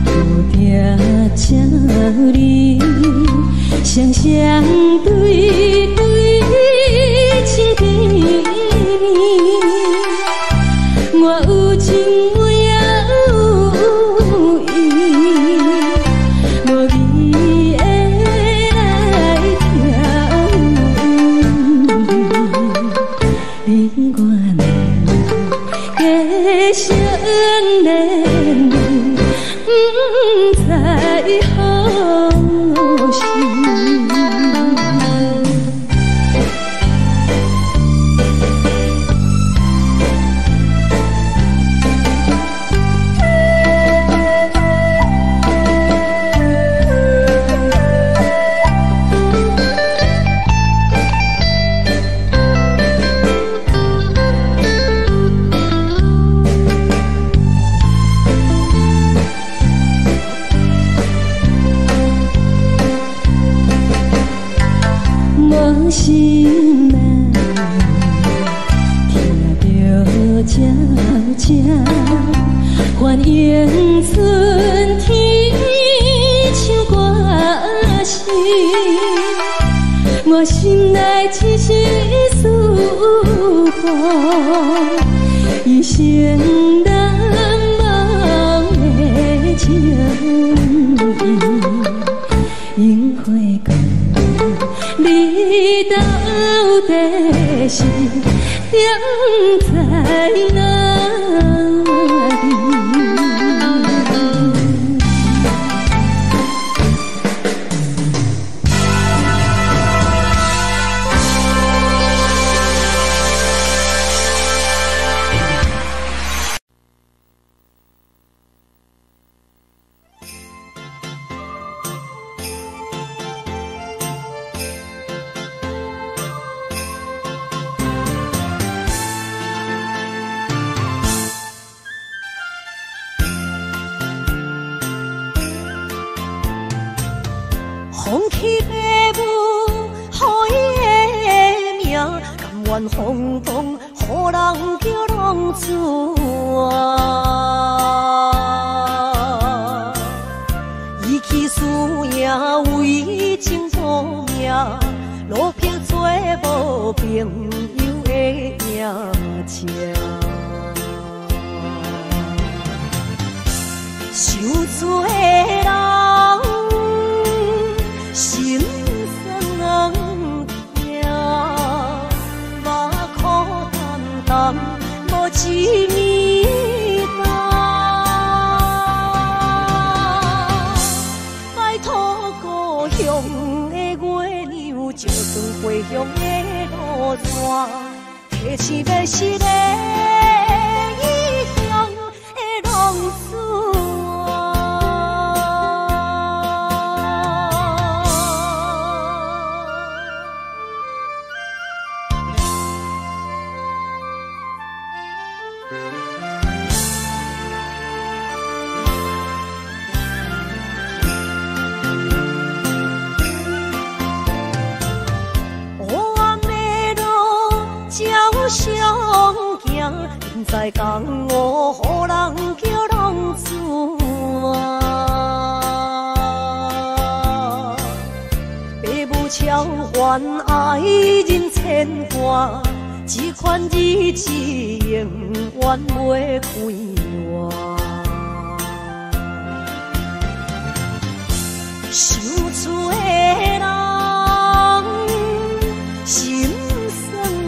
[SPEAKER 4] 有定这里，双双对对情甜蜜，我有情我也有意，无味的来调你我加上恋人，不知何时。无心难，听着悄悄反映春天唱歌声，我心内只是思念，一生难忘的情谊，樱花讲。你到底是踮在哪里？风起飞舞，予伊的名，甘愿风风，予人叫浪子啊。伊去输赢为情做命，路偏做无朋友的命情。受罪的人。心酸痛，目苦淡淡，无一年淡。拜托故乡的月亮，照转回乡的路线，提醒要是个异乡的浪子。相行，现在讲我，予人叫浪子啊。父母超还爱人牵挂，这款日子永远袂开换。想出的人，心酸人。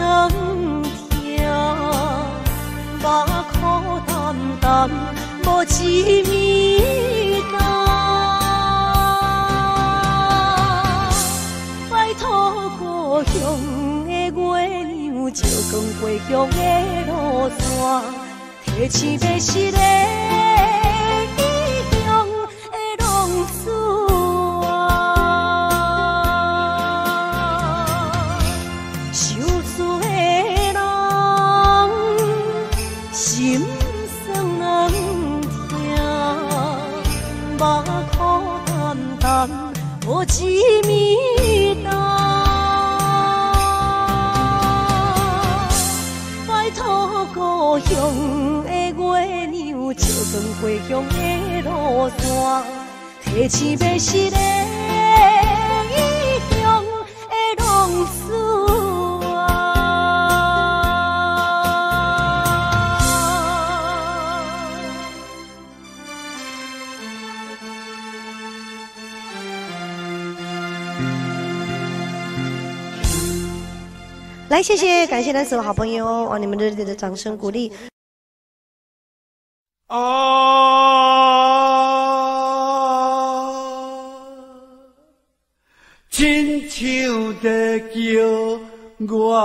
[SPEAKER 4] 淡，无一面淡。拜托故乡的月亮，照光回乡的路线，提醒要失的异乡的浪子啊，受罪的人心酸人听，目眶淡淡无一面淡。故乡的月亮，照光回乡的路线，提醒要失的异乡的浪子啊。
[SPEAKER 5] 来，谢谢，感谢咱所有好朋友哦，你们热烈的掌声鼓励。
[SPEAKER 2] 亲像在叫我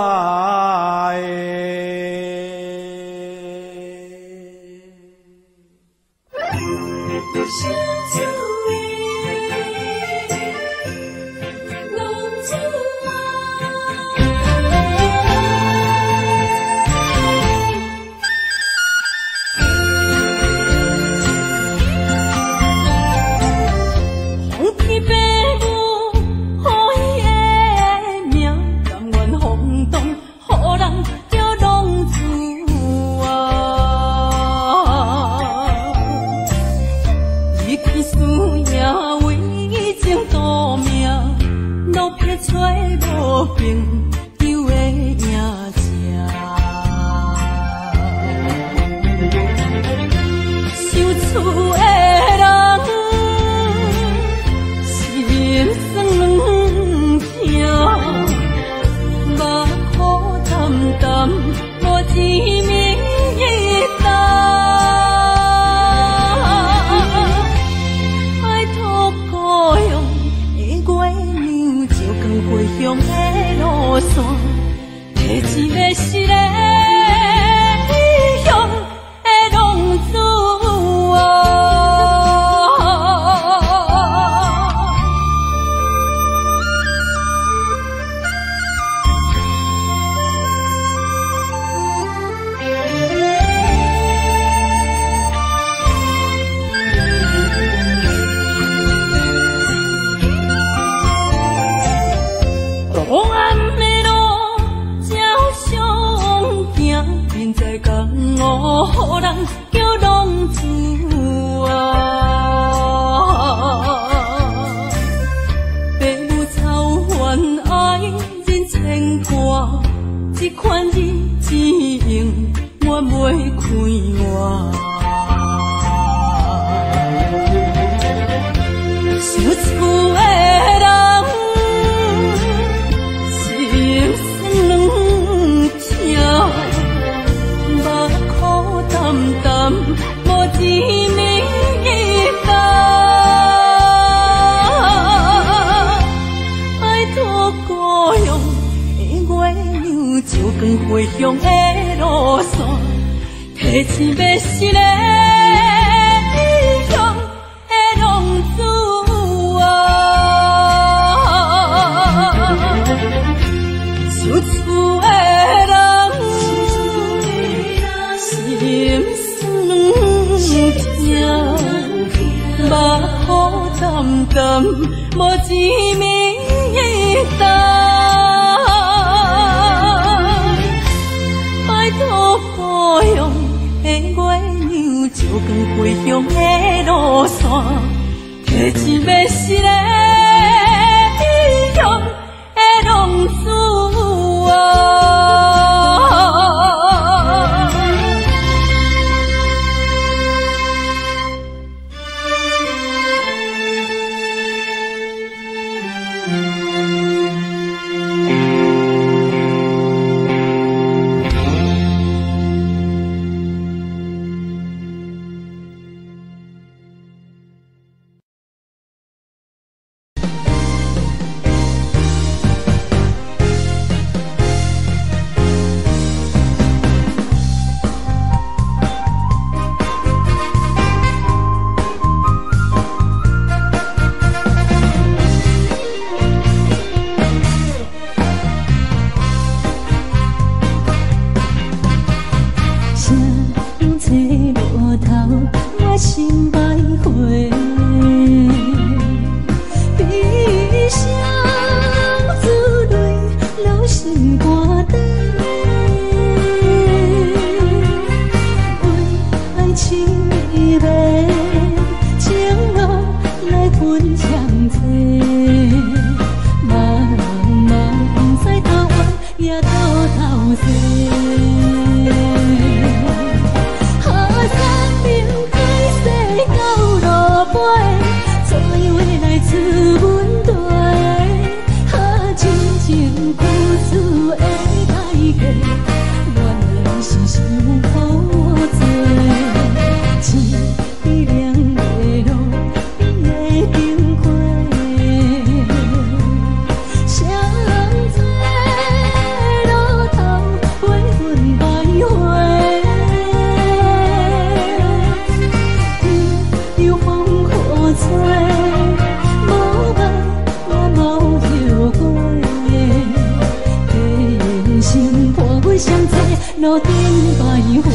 [SPEAKER 4] 路顶徘徊。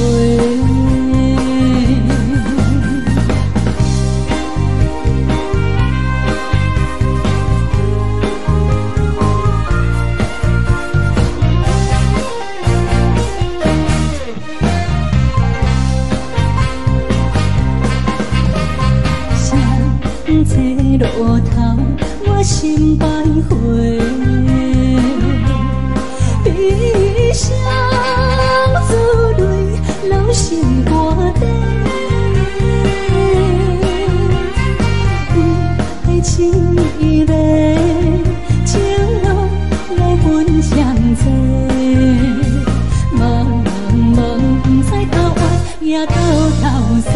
[SPEAKER 4] 车路头，我心徘徊，悲伤珠泪流成歌底，爱情依恋，情路来分相济，茫茫不知到爱也到头西。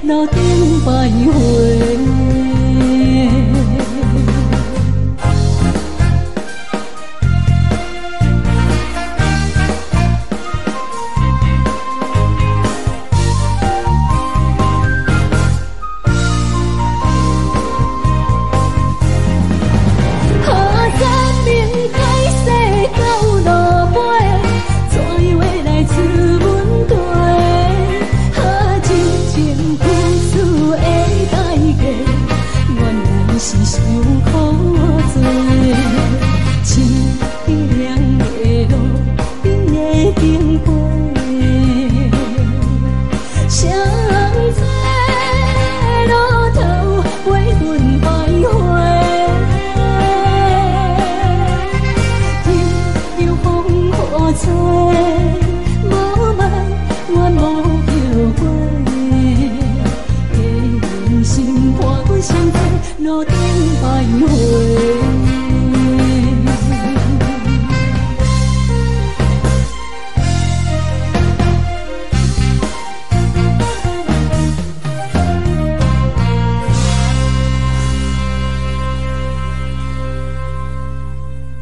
[SPEAKER 4] 路顶徘徊。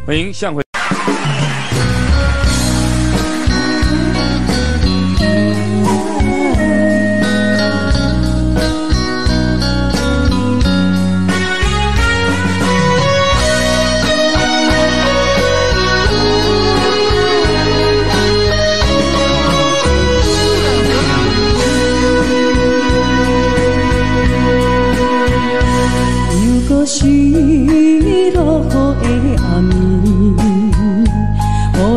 [SPEAKER 3] 欢迎向回。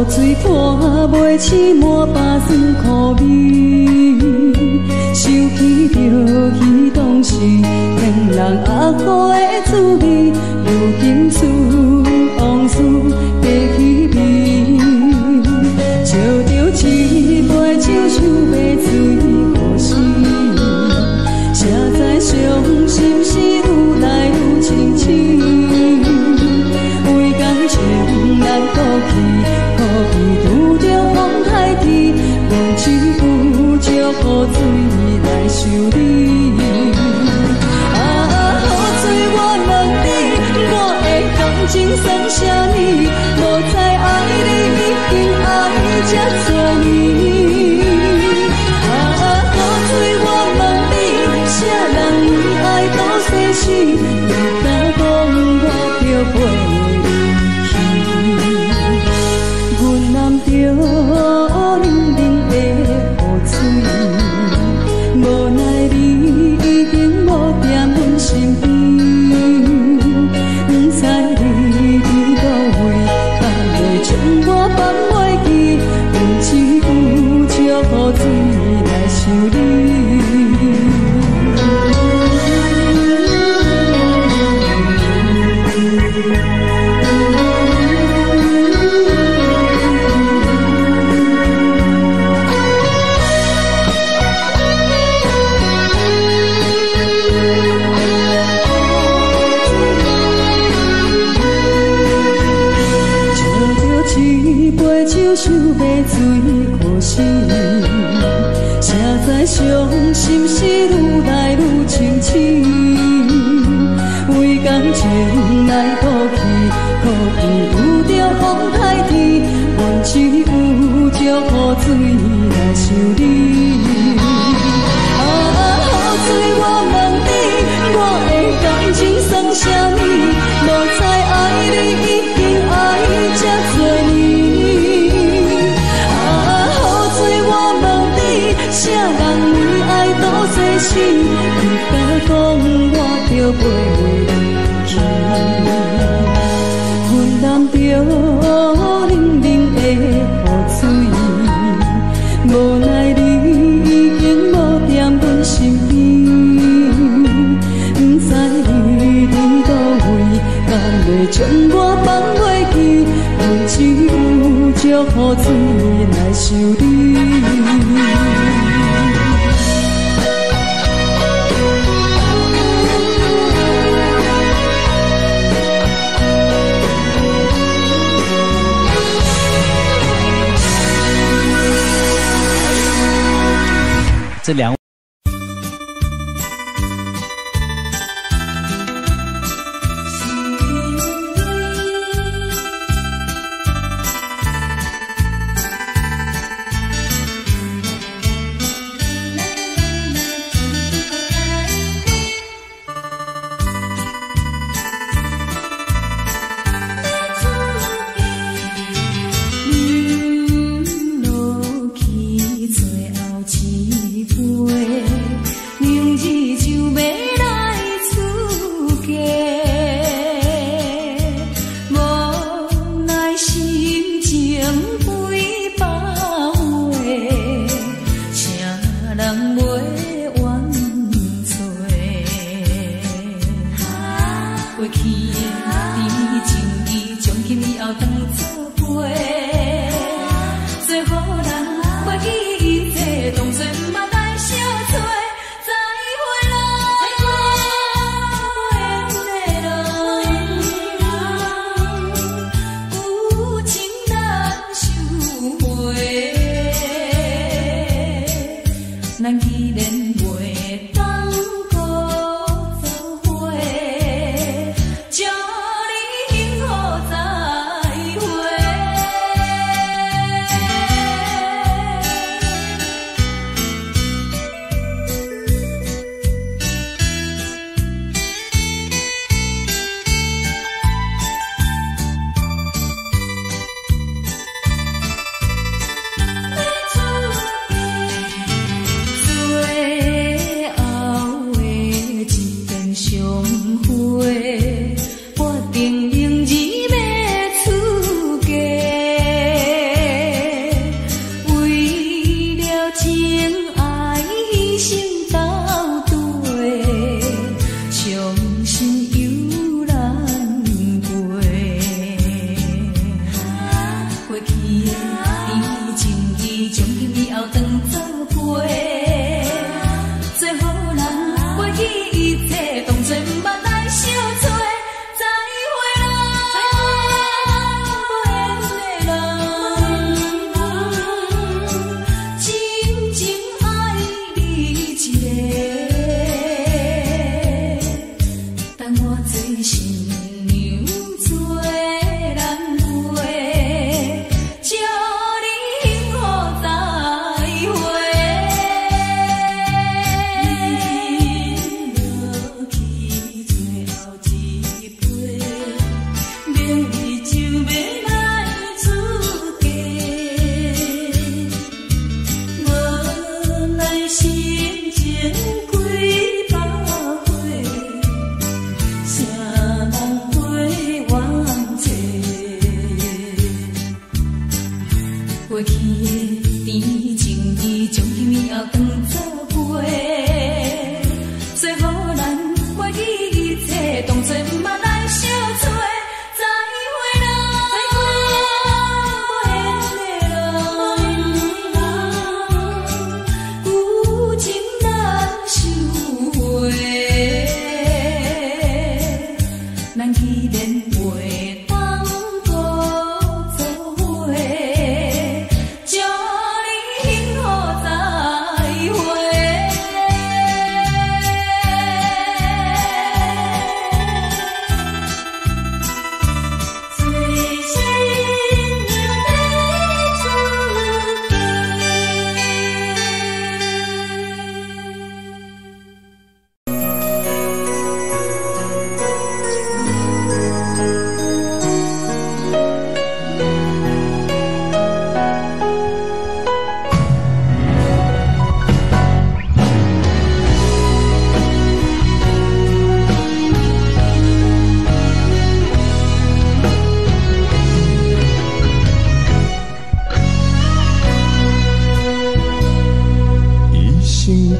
[SPEAKER 3] 水拖袂起满巴酸苦味，想起着彼当时天人压苦的滋味，如今思往事白起味，笑着一杯酒想要醉互死，谁知伤心事愈来愈清醒，为感情难过去。拄着风台天，望只有借雨水来修理。雨水我问你，我的感情算啥呢？无知爱你已经爱这多年。雨水我问你，啥人为爱到生死？你敢讲我着陪？着冷冷的雨水，无奈你。
[SPEAKER 6] 才知伤心是愈来愈清醒。为感情来哭泣，可能有着风台天，阮只有祝雨水来想你。雨水我问你，我的感情算啥物？无知爱你已经爱这多年。雨水我问你，啥人为爱多细心？你敢讲我着袂离去？阮淋着冷冷的雨水，无奈你已经无踮阮身边，不知你伫倒位，敢会将我放袂记？阮只有祝雨水来想你。
[SPEAKER 7] 这两位。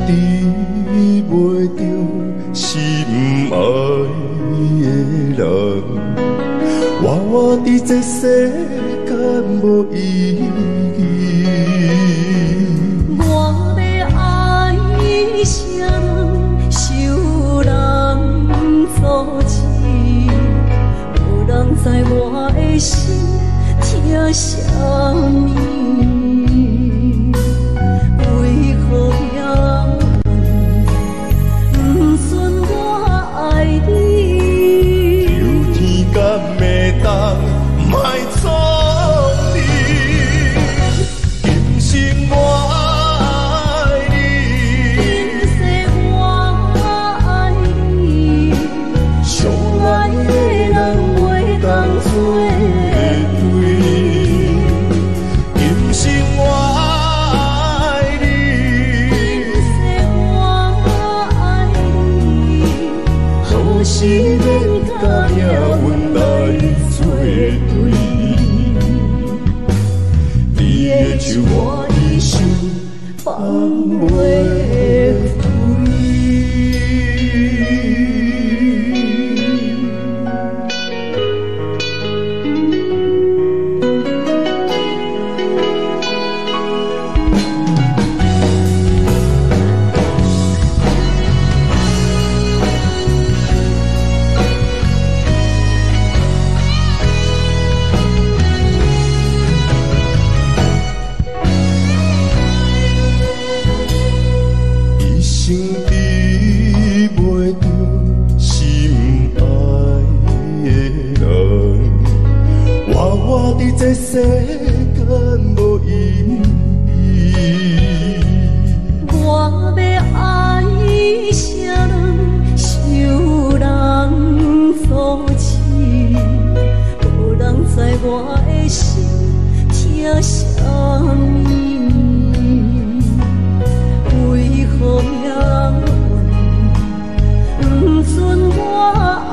[SPEAKER 2] 治袂着心爱的人，活伫这世间无意义。
[SPEAKER 6] 我要爱啥人，受人阻止，无人知我的心疼啥物。我的手放袂开。这世间无意义，我要爱啥人，受人阻止，无人知我的心疼啥物，为何命运不准我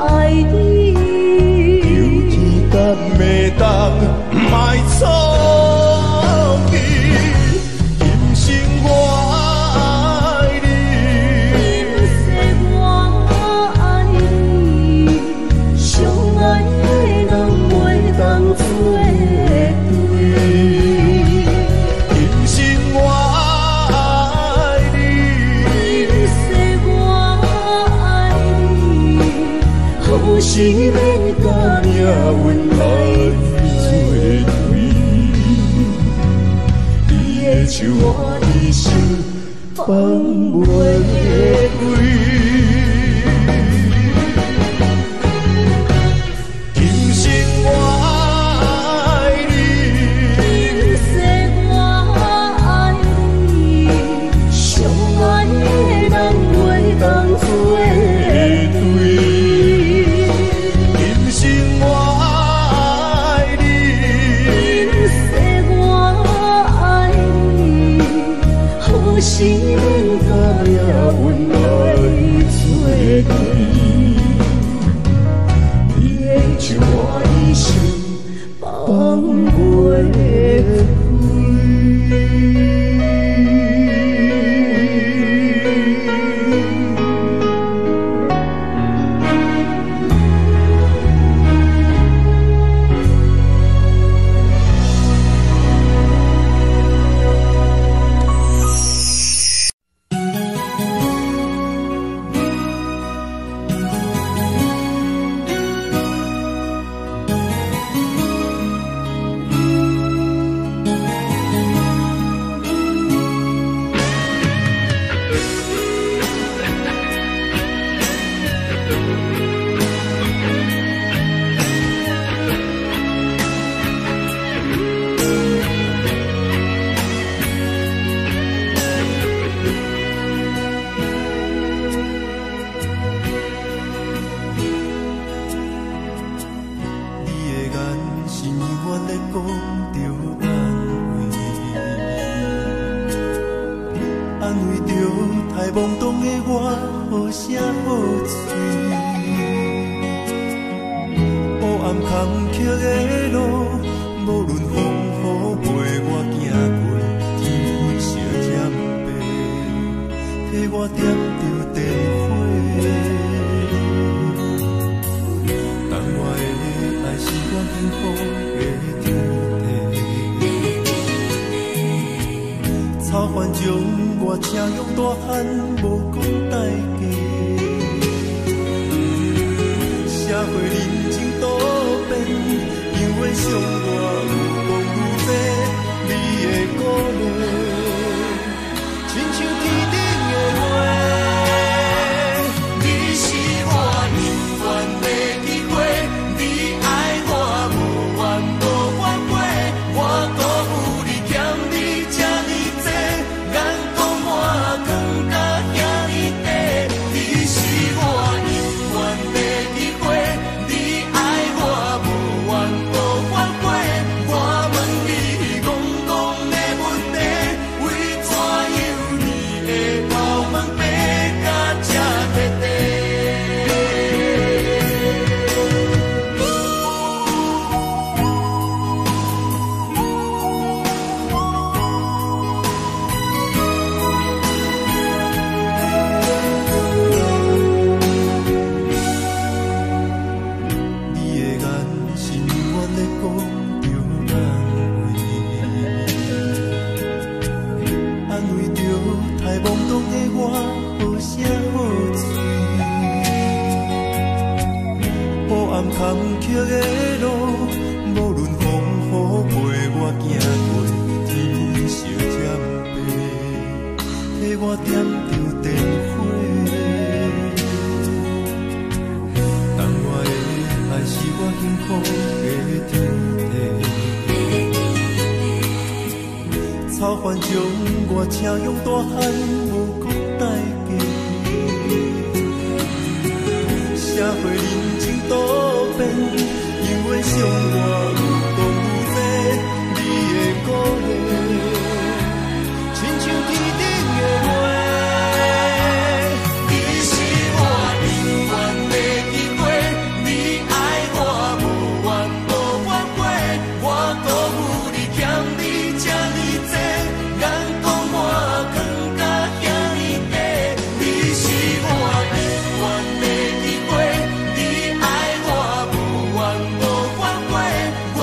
[SPEAKER 6] 爱你？有天敢会当？卖错去，今生我爱你，今世我爱你，相爱的人袂当做对。今生我爱你，今世我爱你，好心免甲命运来。手我的心放袂开，今生我爱你，今世我爱你，相爱的人袂当做对。今生我爱你，今世我爱你。是免甲命运来作对，你的手我的心放袂开。
[SPEAKER 2] 我点着电火，等我的爱是我幸福的土地。草原将我车用大汉，无讲代价。社会人情多变，因为伤我愈讲愈多，你的鼓励，亲像天顶的花。你是我永远的机会，你爱我无怨无反悔，我辜负你欠你这呢多，眼光我更加遐呢多。你是我永远的机会，你爱我无怨无反悔，我问你戆戆的问题，为怎样你的头毛白甲这彻底？你的眼是永远在讲着安慰，安慰着太懵懂的我，好声好嘴。黑暗坎坷的路，无论风雨陪我行过，天烧添白，替我点着电火。等我的爱是我幸福的土地。草原将我车用大汉，无讲代价。社会人情多变，因为伤我愈讲愈多，你的鼓励，亲像天顶的花。你是我永远的机会，你爱我无怨无反悔，我辜负你欠你这呢多，眼光我更加遐呢多。你是我永远的机会，你爱我无怨无反悔，我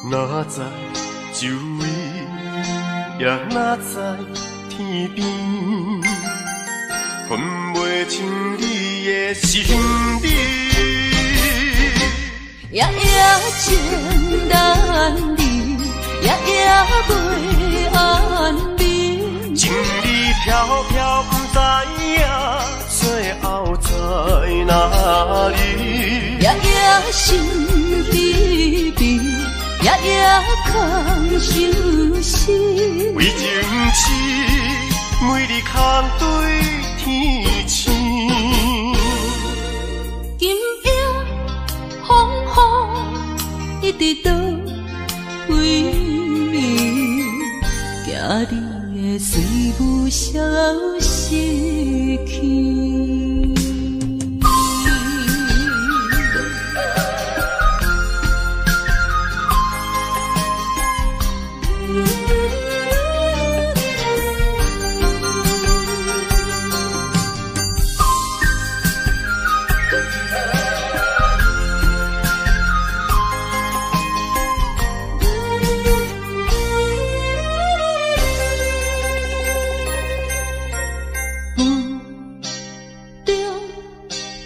[SPEAKER 2] 哪知周围，也哪知天边，分袂清你的心理。
[SPEAKER 6] 夜夜情难离，夜夜袂安眠。
[SPEAKER 2] 情理飘飘，不知影最后在哪里。
[SPEAKER 6] 夜夜心离别，夜夜空相思。
[SPEAKER 2] 为情痴，每日空对天星。
[SPEAKER 6] 今夜风雨一直到为暝，惊你的随无消息去。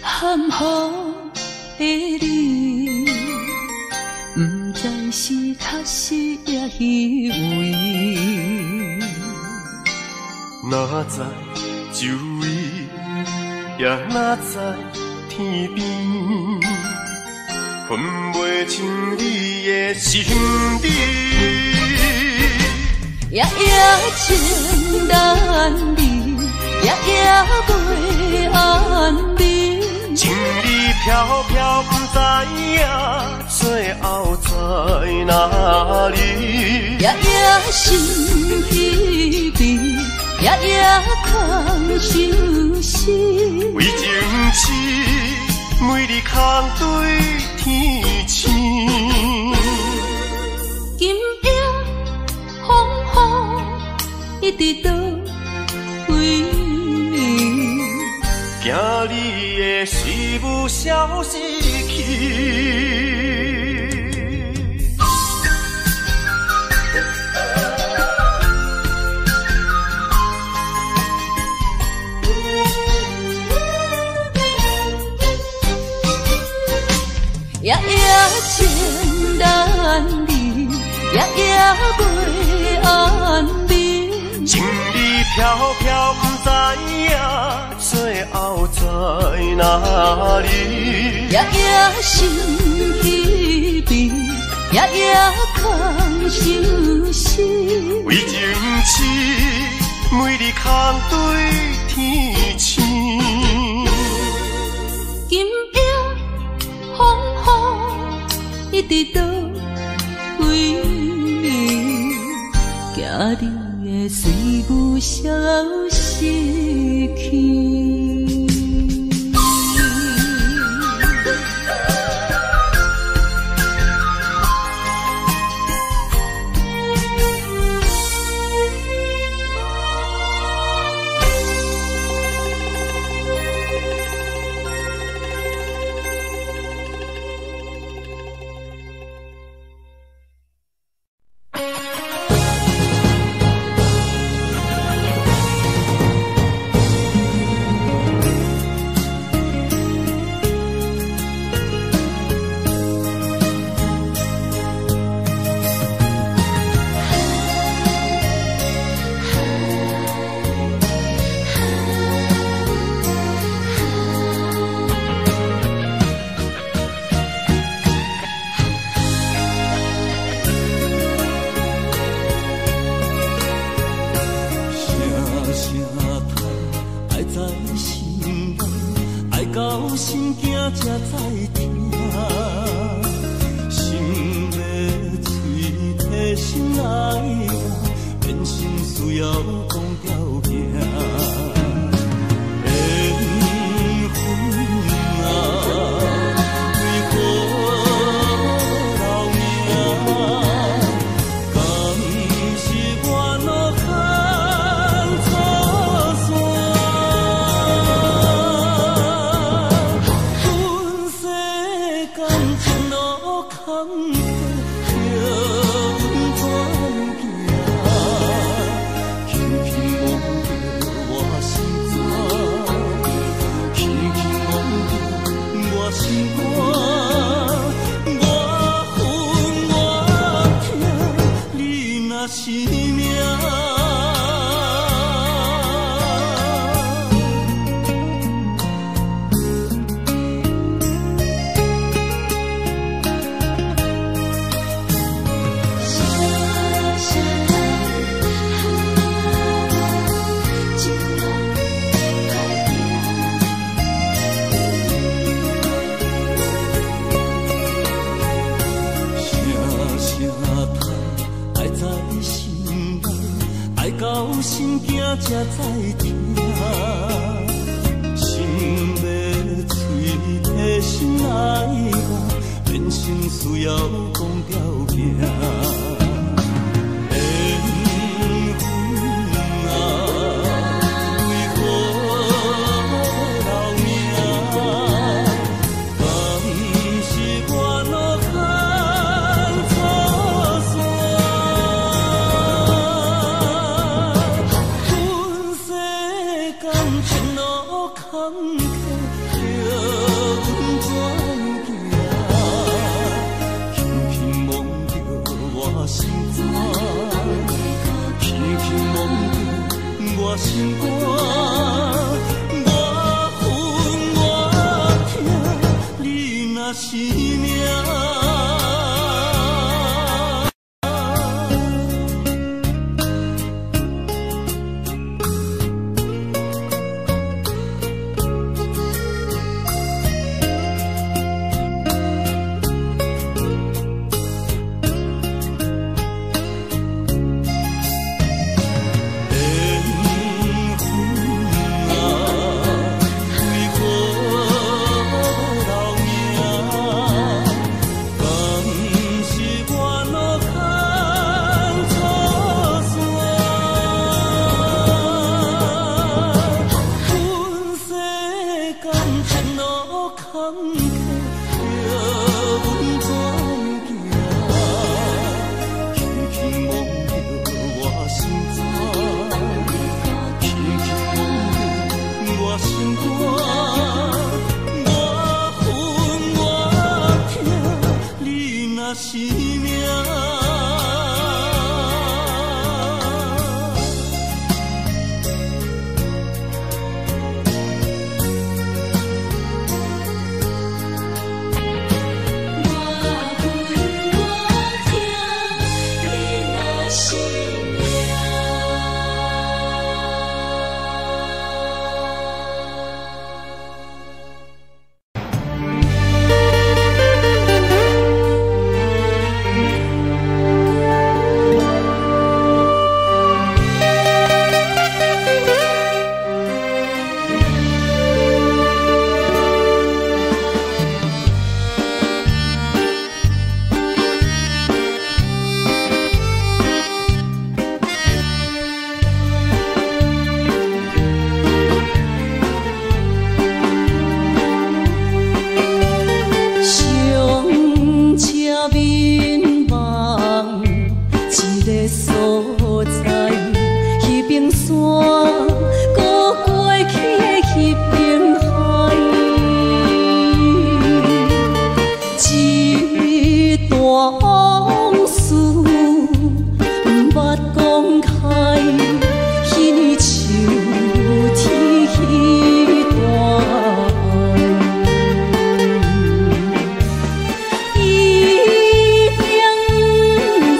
[SPEAKER 6] 含糊的你，不知是确实也虚伪。
[SPEAKER 2] 哪知周围，也哪知天边，分袂清你的心理。
[SPEAKER 6] 夜夜情难离，夜夜袂安眠。
[SPEAKER 2] 情理飘飘，不知影最后在哪里？
[SPEAKER 6] 夜夜心稀微，夜夜空相思。
[SPEAKER 2] 为情痴，每日空对天星。
[SPEAKER 6] 今夜风雨一直倒位，
[SPEAKER 2] 惊你的事物消失去。
[SPEAKER 6] 夜夜情难离，夜夜袂安眠。
[SPEAKER 2] 情意飘飘，不知影最后在哪里？
[SPEAKER 6] 夜夜心稀微，夜夜空相思。
[SPEAKER 2] 为情痴，每日空对天星。
[SPEAKER 6] 今夜风雨一直倒位，惊你的随物消失去。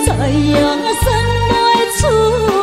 [SPEAKER 6] 在阳山外出。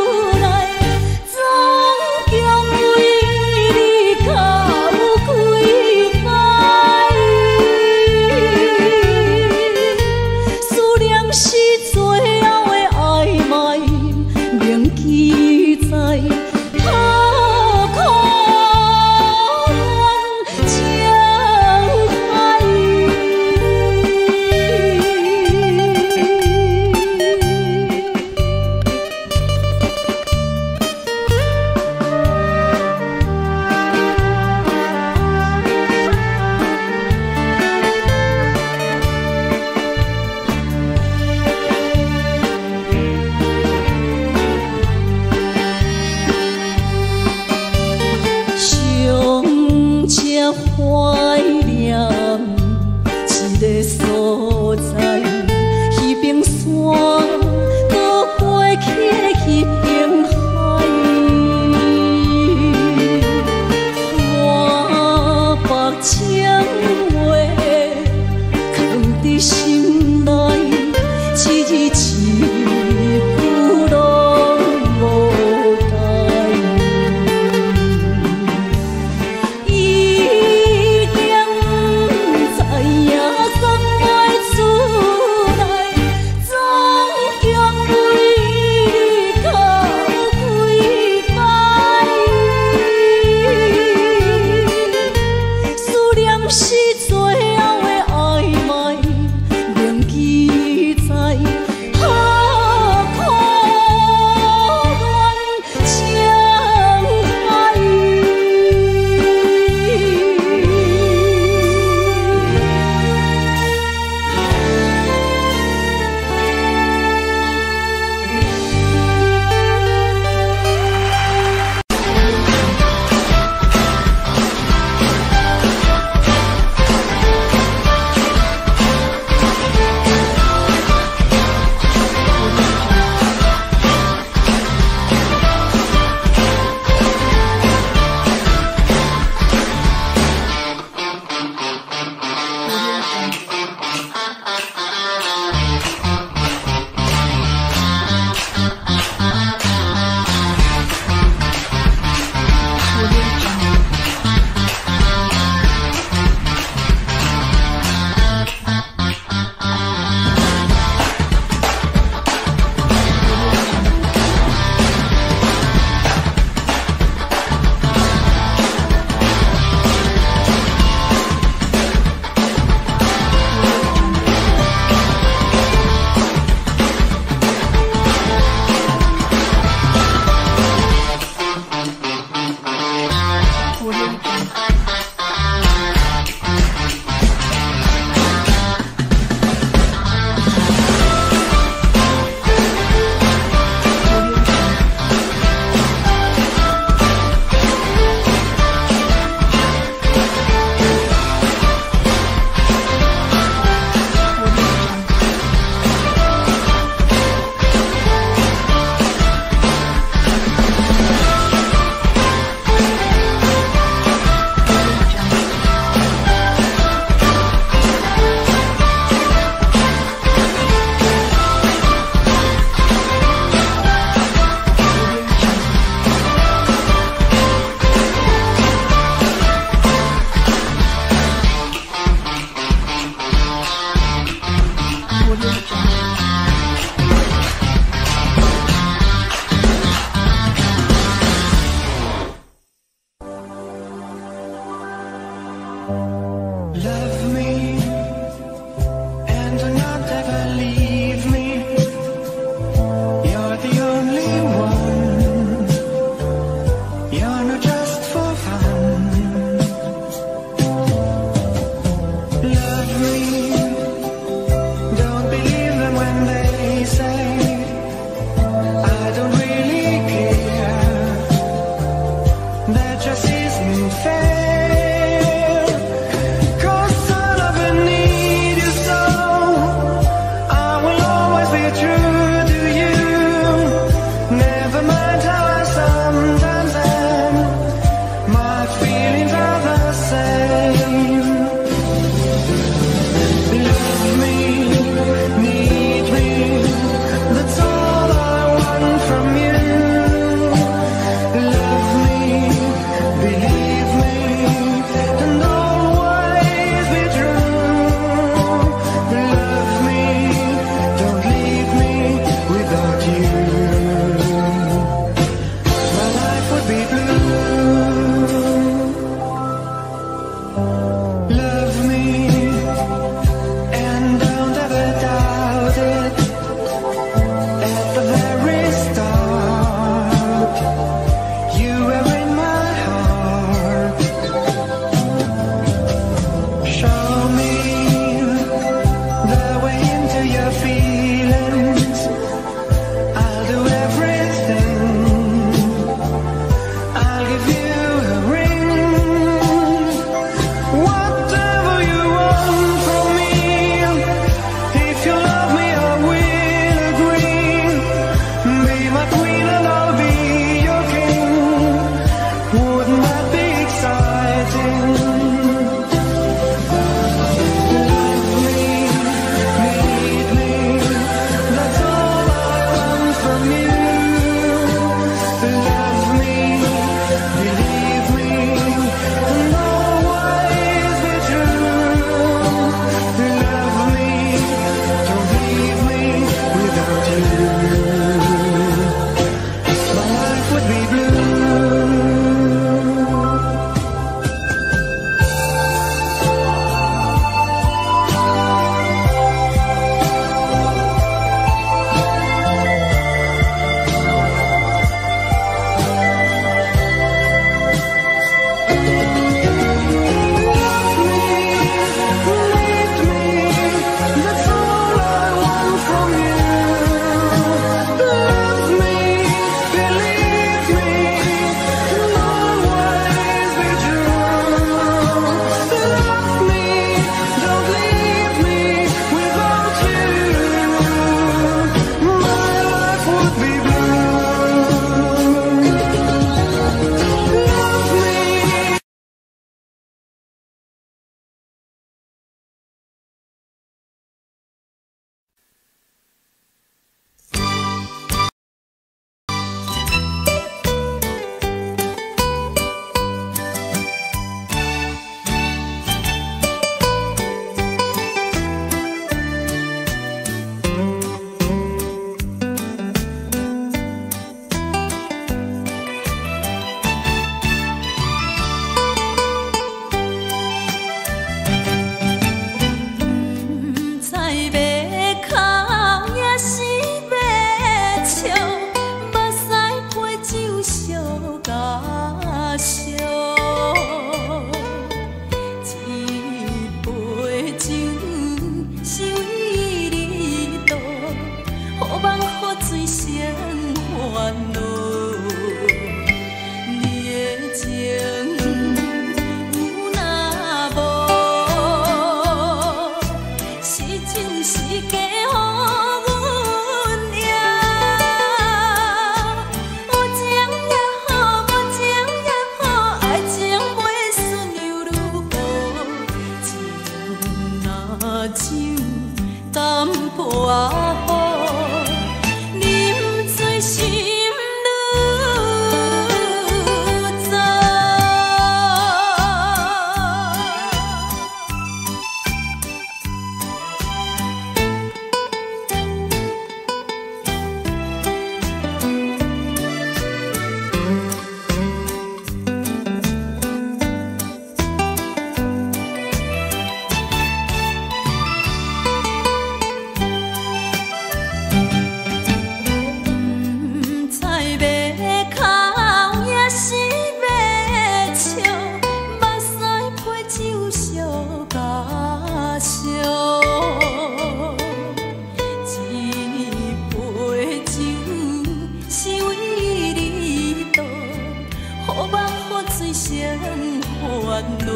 [SPEAKER 4] 烦恼。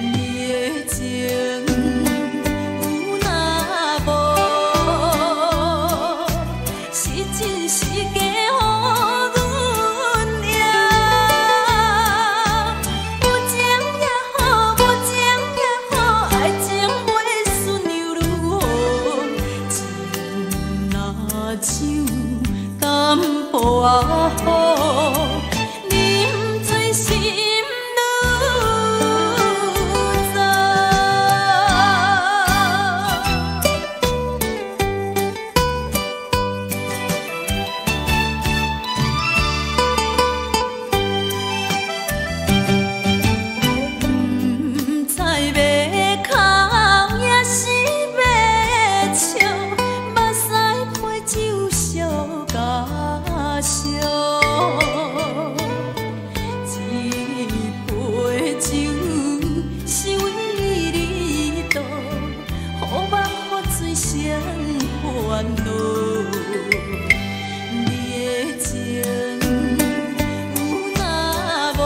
[SPEAKER 4] 你的情有若无，是真是假？ 啊好，啉醉心愈糟。不知要哭也是要笑，目屎配酒烧甲。 烧一杯酒，是阮为你倒，好梦好醉谁烦恼？你的情有若无，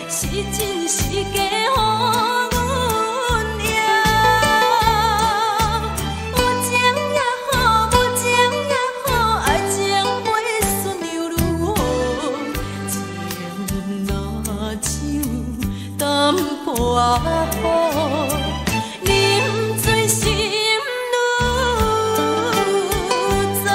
[SPEAKER 4] 是真是假？ 啊好，啉醉心愈糟。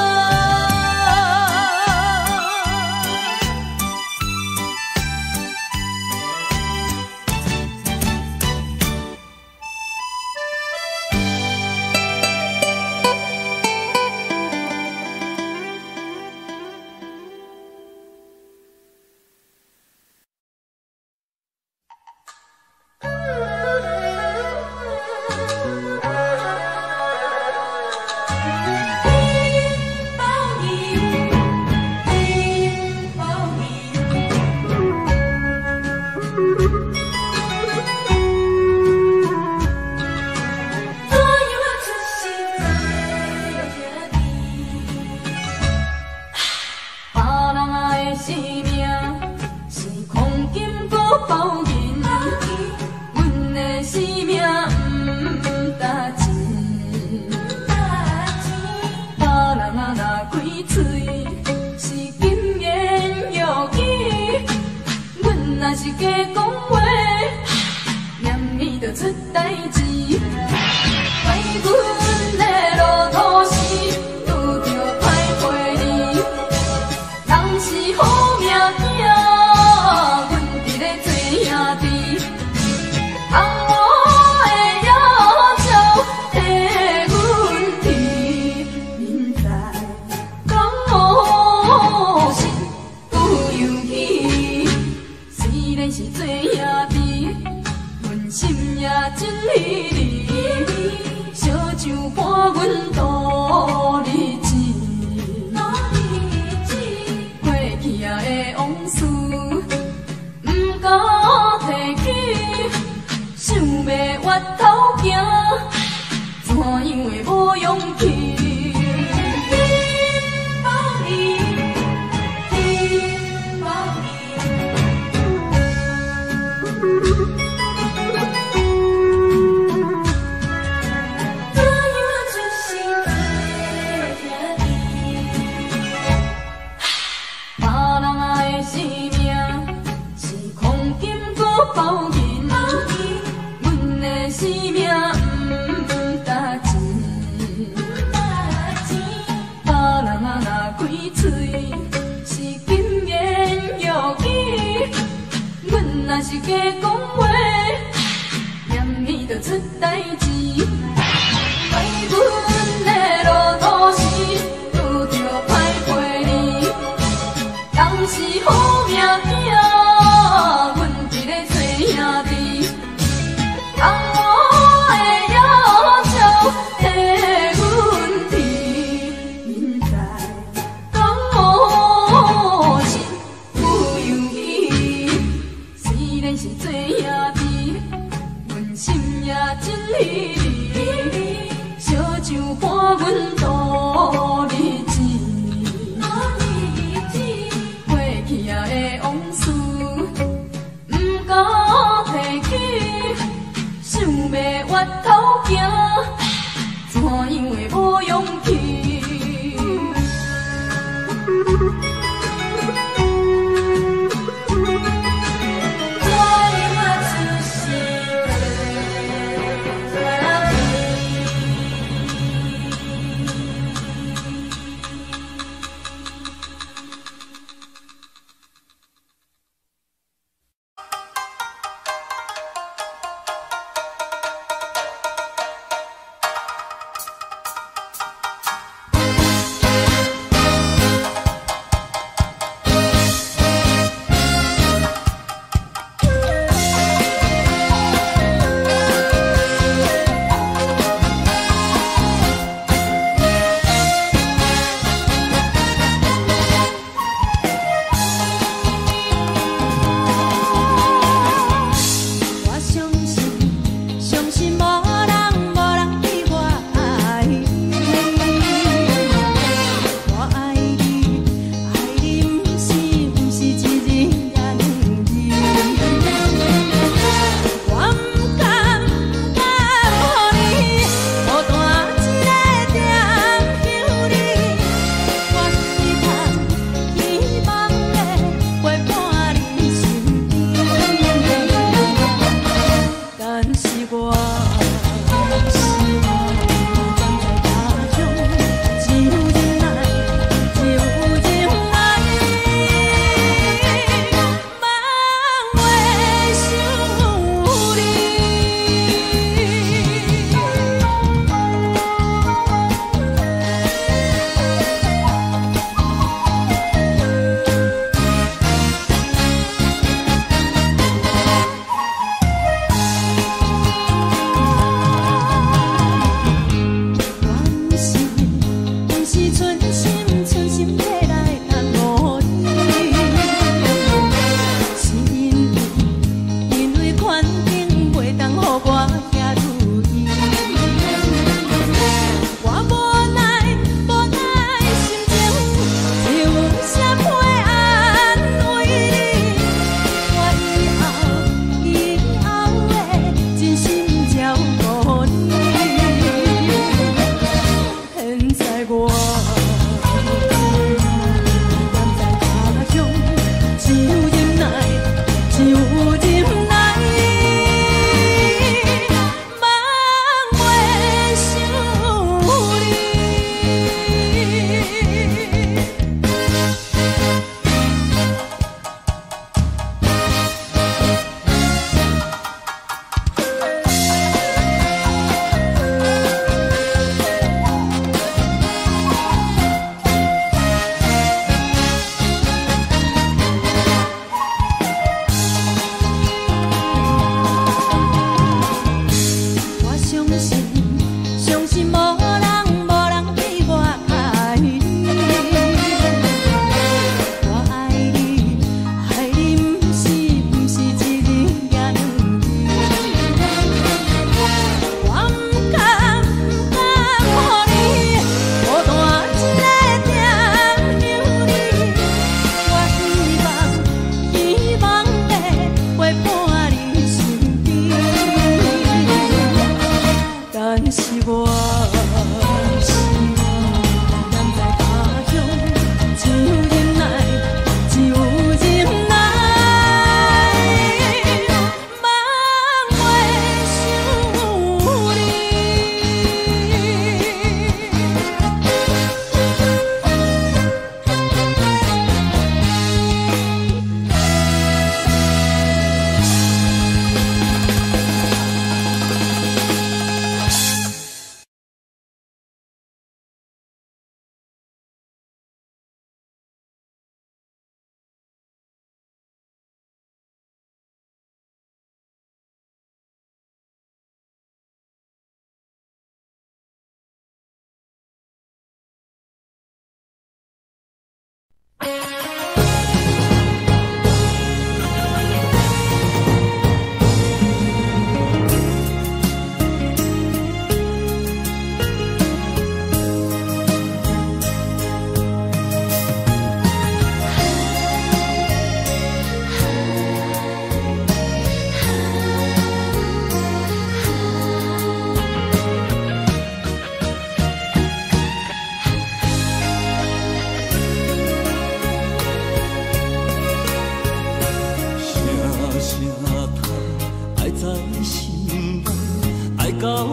[SPEAKER 1] 若是假讲话，念你就出代志。怪阮的路途时，拄着歹陪你。人是好命囝，阮伫咧做兄弟。红我的要求替阮提，明白讲好心有勇气。 虽然是做兄弟，阮心也真稀离，烧酒伴阮度日子，过去啊的往事，毋敢提起，想要回头行，怎样会无勇气？ 包银，阮的生命毋值钱。别人啊若开嘴是金言玉语，阮若是假讲话，念你就出代志。怪阮的路途时，拄着歹陪你，人是好命囝。 兄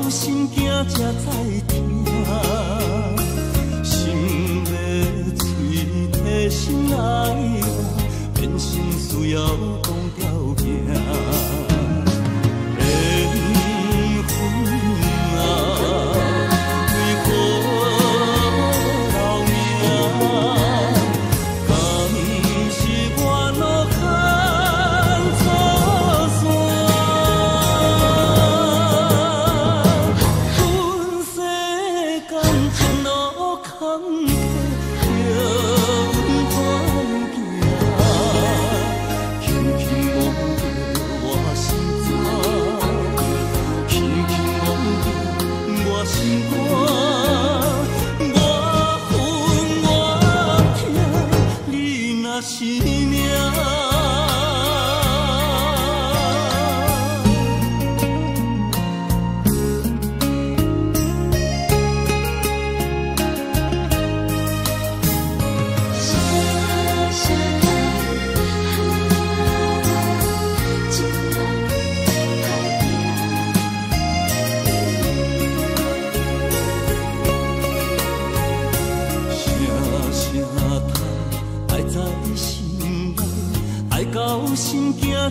[SPEAKER 2] 心惊才知听，心要嘴提心来话，变成需要讲条件。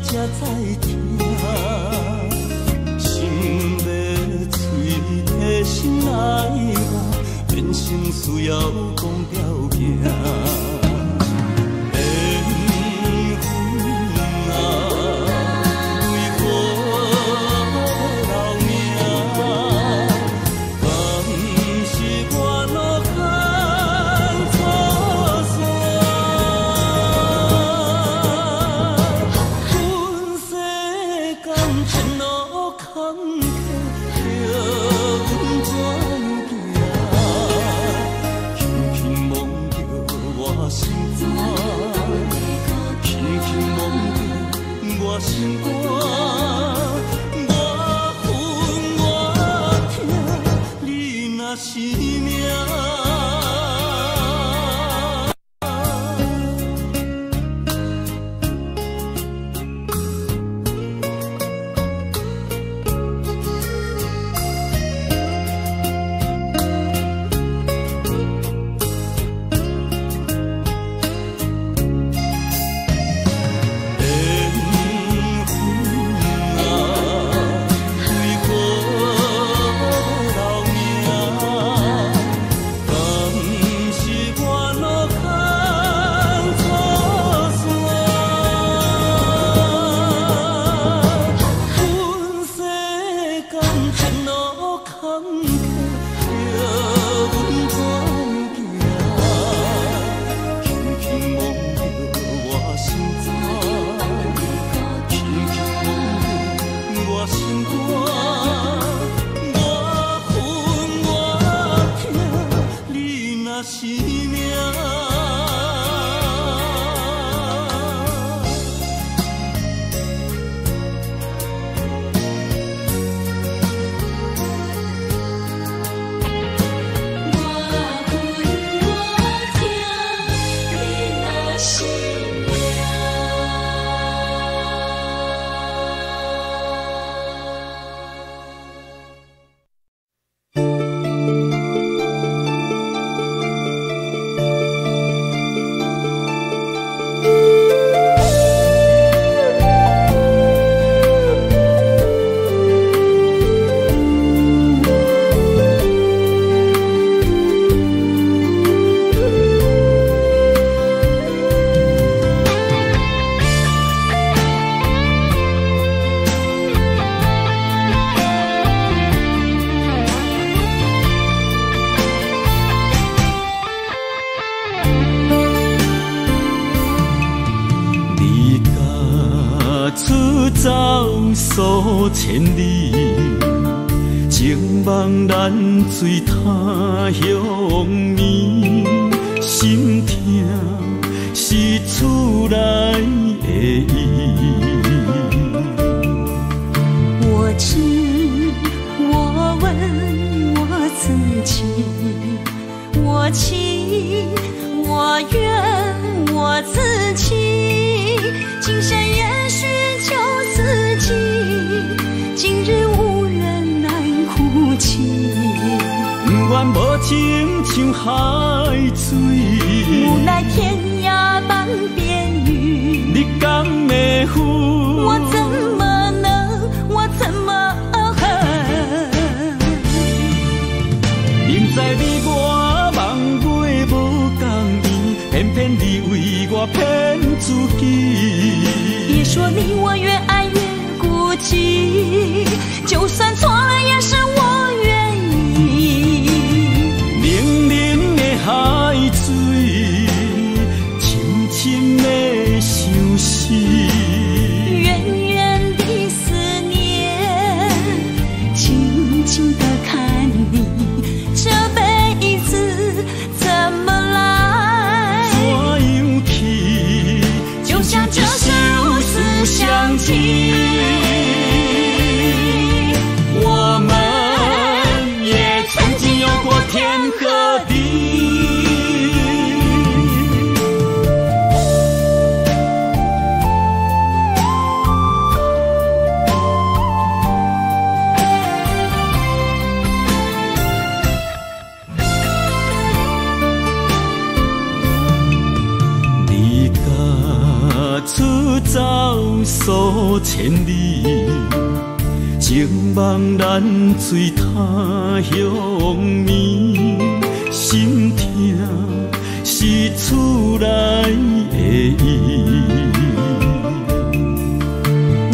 [SPEAKER 2] 才知听，心要嘴提心来话，变成需要讲条件。
[SPEAKER 3] 数千里，情望咱水他乡面，心痛是厝内的伊。
[SPEAKER 4] 我知，我问我自己，我情，我怨，我自欺，今生也许就此际，今日无人难苦
[SPEAKER 3] 愿无情像海水，
[SPEAKER 4] 无奈天涯望边雨。
[SPEAKER 3] 你敢会负？
[SPEAKER 4] 我怎么能？我怎么恨？
[SPEAKER 3] 明知你我梦袂无共意，偏偏你为我骗自己。
[SPEAKER 4] 别说你我越爱越孤寂，就算错了也是我愿意。
[SPEAKER 3] 冷冷的海水，深深的相思，
[SPEAKER 4] 远远的思念，静静的看你，这辈子怎么来？
[SPEAKER 3] 怎样去？
[SPEAKER 4] 就像这是如此相契。我们也曾经有过天和地。
[SPEAKER 3] 离家出走数千里，情茫然随他乡眠，心痛是厝内的伊。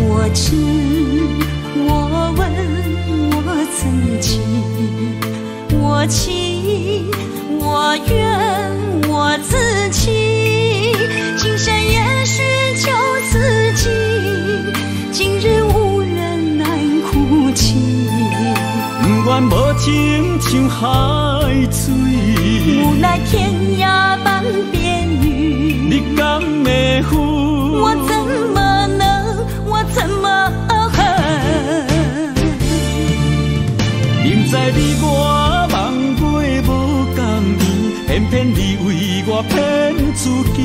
[SPEAKER 4] 我知，我问，我自己，我情，我愿，我自欺。情深也许就自己，今日无人难哭泣。
[SPEAKER 3] 不愿无情像海水，
[SPEAKER 4] 无奈天涯望边雨。
[SPEAKER 3] 你敢会负？
[SPEAKER 4] 我怎么能？我怎么恨？
[SPEAKER 3] 明知你我梦袂无共意，偏偏你为我骗自己。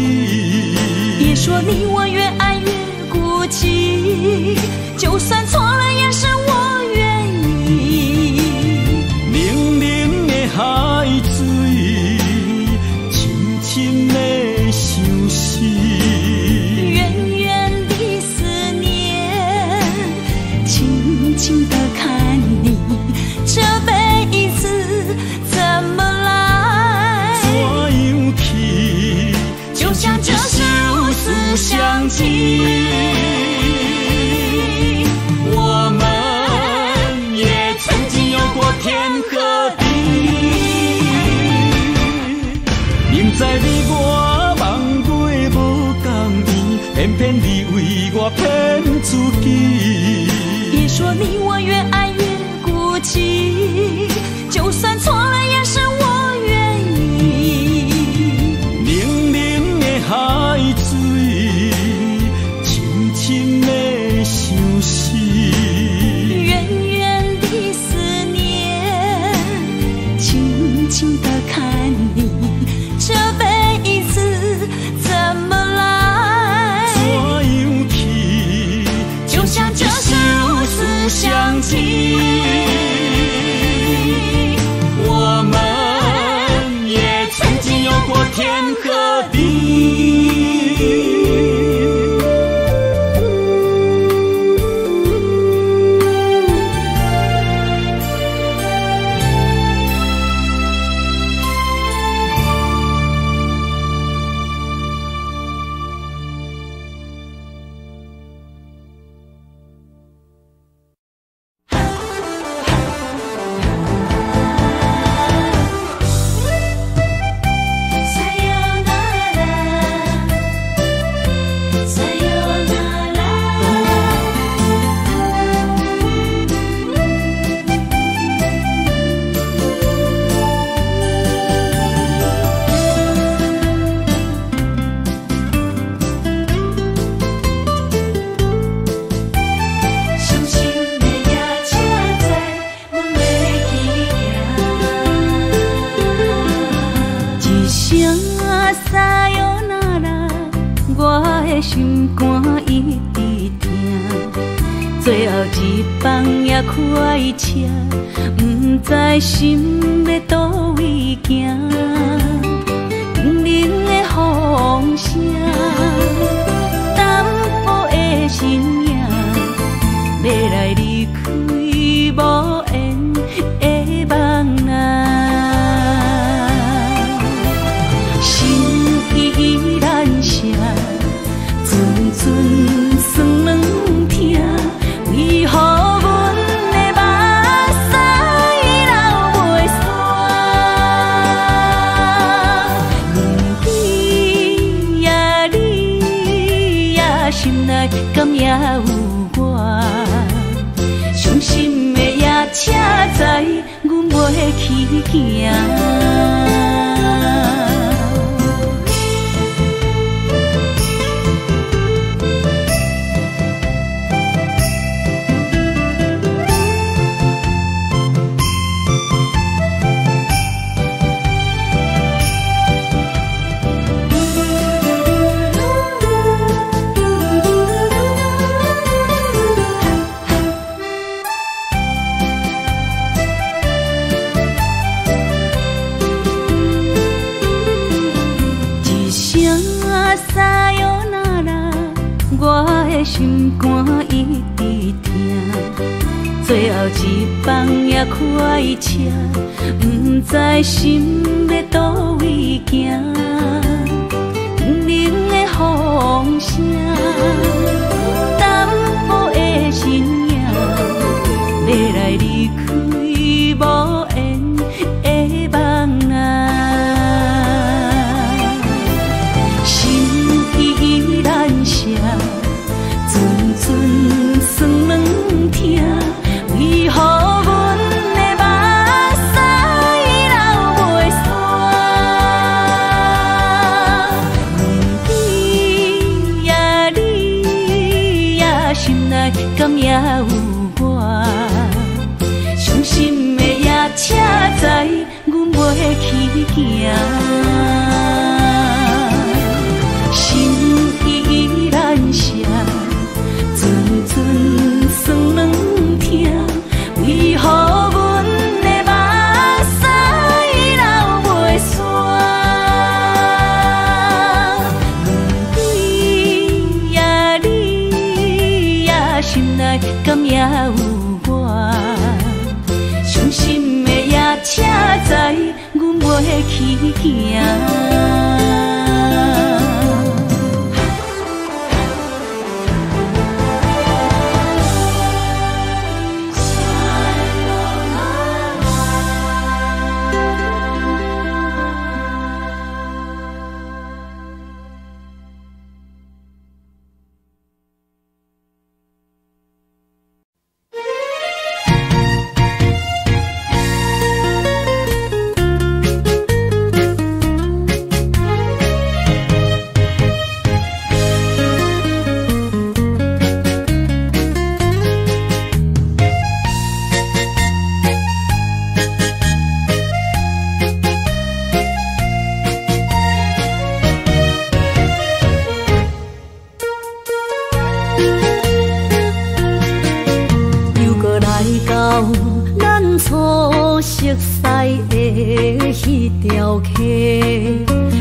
[SPEAKER 4] 别说你我越爱越孤寂，就算错了也是我愿意。
[SPEAKER 3] 冷冷的海水，深深的相思，
[SPEAKER 4] 远远的思念，静静的看你，这辈子怎么来？
[SPEAKER 3] 怎样去？
[SPEAKER 4] 就像这是如此相契。我们也曾经有过天和地。
[SPEAKER 3] 明知你我梦袂无共意，偏偏你为我骗自己。
[SPEAKER 4] 别说你我越爱越孤寂，就算错了也是我愿意。
[SPEAKER 3] 冷冷的海水，深深的相思，
[SPEAKER 4] 远远的思念，静静的看你，这辈子怎么来？
[SPEAKER 3] 怎样去？
[SPEAKER 4] 就像这是如此相契。我们也曾经有过天和地。心肝一直疼，最后一棒也快车，知心要倒位行，冷冷的风声，淡薄的身影，要来离开无缘的梦啊。心依然舍，阵阵酸软痛，为何？敢也有我，伤心的夜车载，阮袂去行。心肝一直疼，最后一放也开车，不知心要倒位行。冷冷的风声，淡薄的身影，要来离开无缘的梦啊。心依然舍。阵酸软痛，为何阮的目屎流袂煞？问你呀，你呀，心内敢也有我？伤心的夜车载，阮袂去行。心依然舍。阵阵酸软痛，为何阮的目屎流袂煞？问你呀，你呀，心内敢也有我？伤心的夜车载，阮袂去行。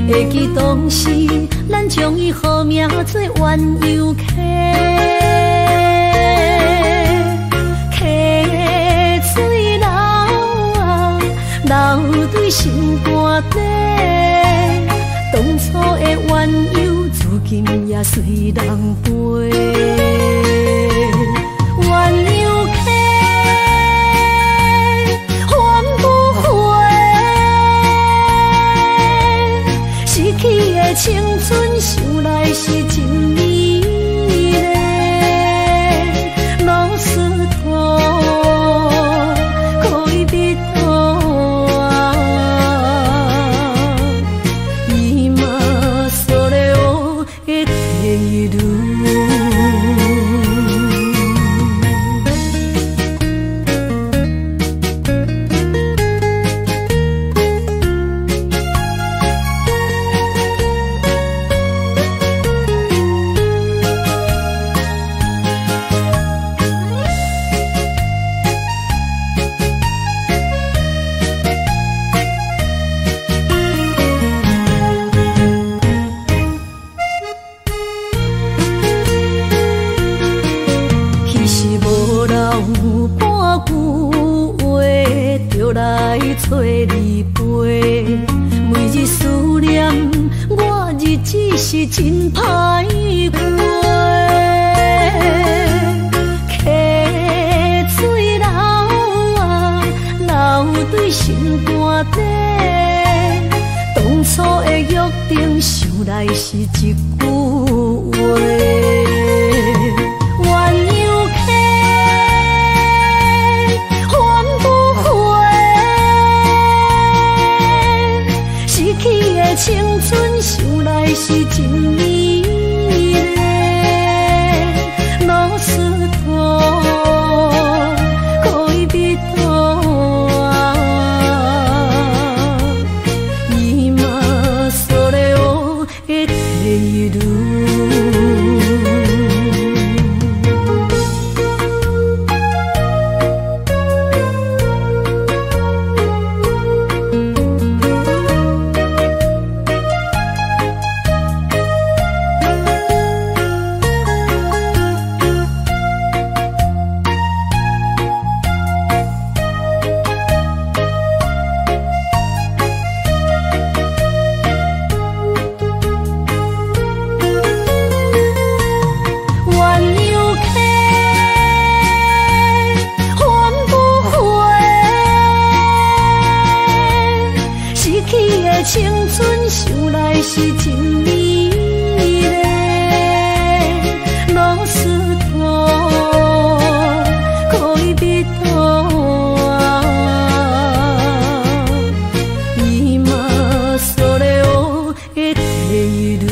[SPEAKER 4] 会记当时，咱将伊号名做鸳鸯溪，溪水流啊，流对心肝底。当初的鸳鸯，至今也随人陪。鸳鸯溪。去的青春想来是真美丽，老师徒可以别多，伊嘛所了的地路。是真歹过。溪水流啊，流对心肝底。当初的约定，想来是一句话。鸳鸯溪，换不回。失去的青春，想来是真美丽。老师徒，恋人啊，今それを得ている。青春想来是真美丽，老师徒，恋人啊，今それを得ている。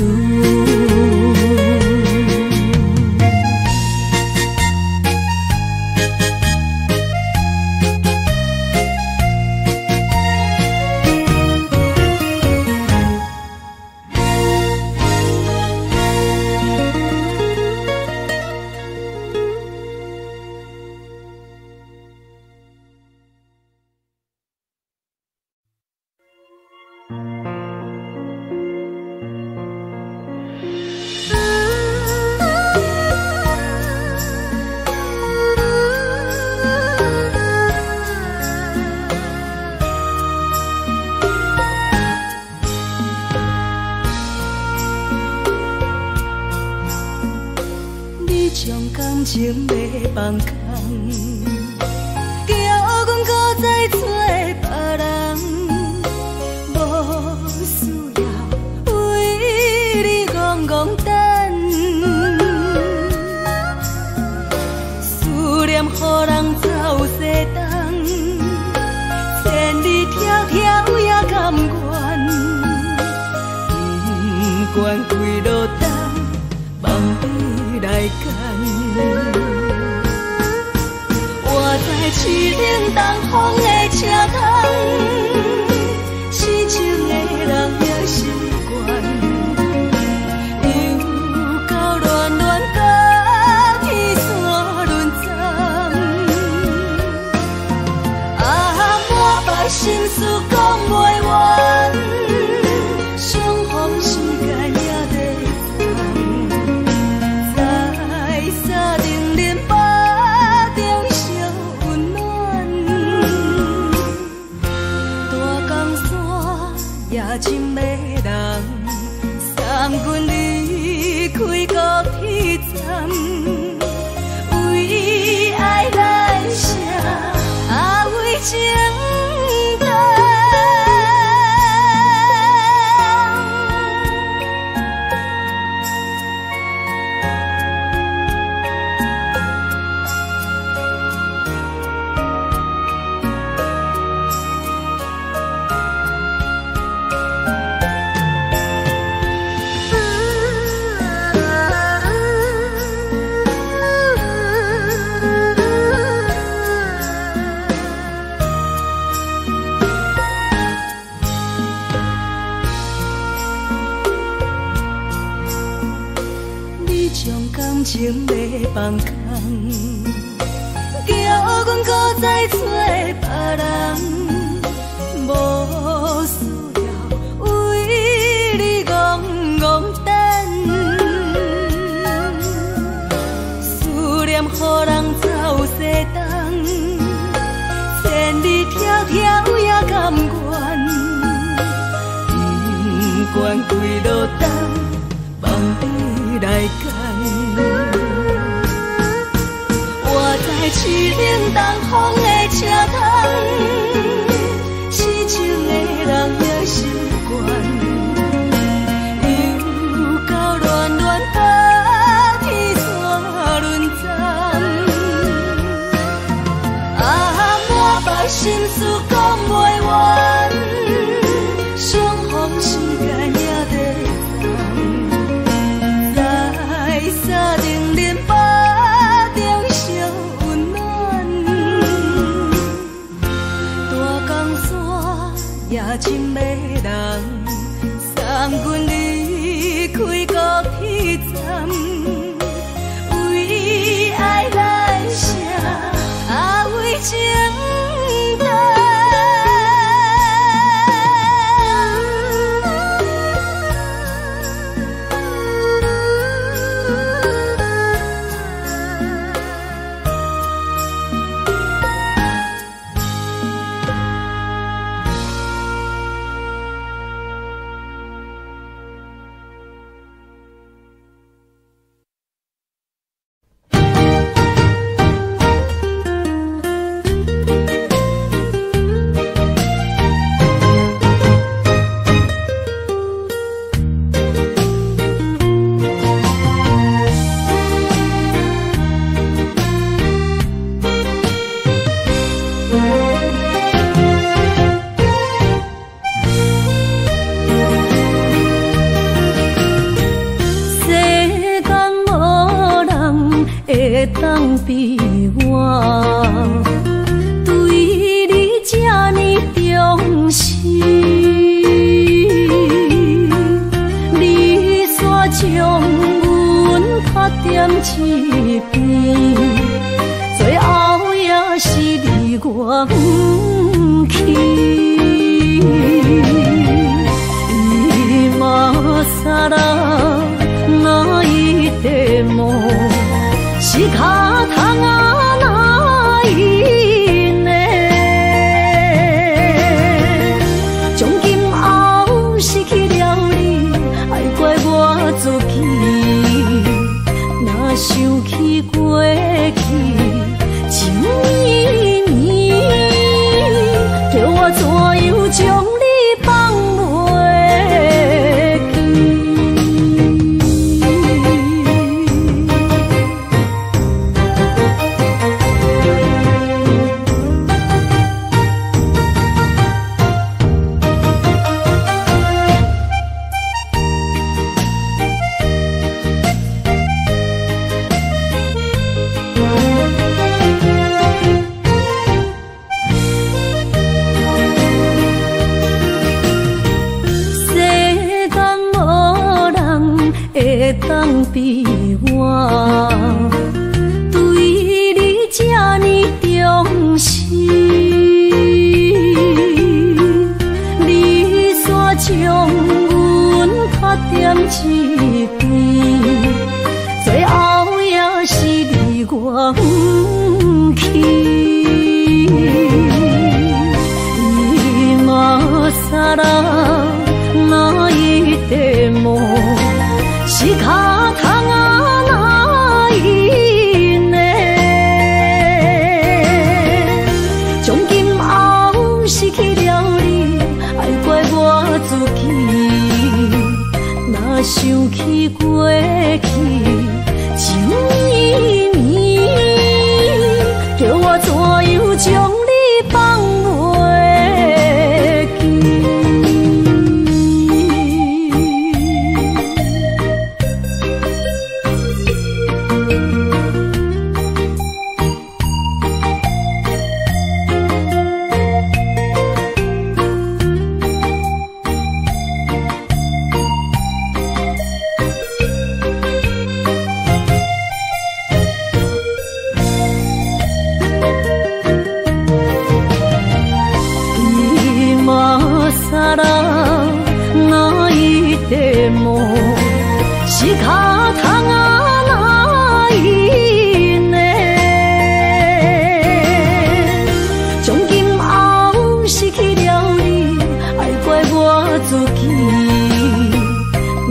[SPEAKER 4] 将感情要放空，叫阮搁再找别人，无需要为你戆戆等。思念予人走西东，千里迢迢也甘愿，不管几路灯，望你来干。我在市顶东风的车窗，痴情的人也习惯，又到乱乱甲天山轮站。啊，满腹心事讲袂完，相逢时间也在在定连巴中烧温暖，大江山也真迷人，送阮离开高铁站，为爱来写为情长。感情要放空，叫阮搁再找别人，无需要为你戆戆等。思念予人走西东，千里迢迢也甘愿，不管几路灯。东风的车窗，痴情的人也心倦，又到恋恋把天山沦陷。满腹心事讲袂完，相逢时间也在等，在沙定林巴中相温暖。大江山也真迷人，送阮离开高铁站，为爱来城，为情。当比我对你这呢重视，你煞将阮拍点一边，最后也是离我不去。今ら泣いても仕方がないね。从今后失去了你，爱怪我自己。若想起过去情绵绵，叫我怎样将你放袂记？当比我对你这呢重视，你煞将阮拍点一边，最后也是离我不去。今ら泣いても仕方がないね。从今后失去了你，爱怪我自己。若想起过去情绵绵，叫我怎样将你放袂记？泣いても仕方がないね。从今后失去了你，爱怪我自己。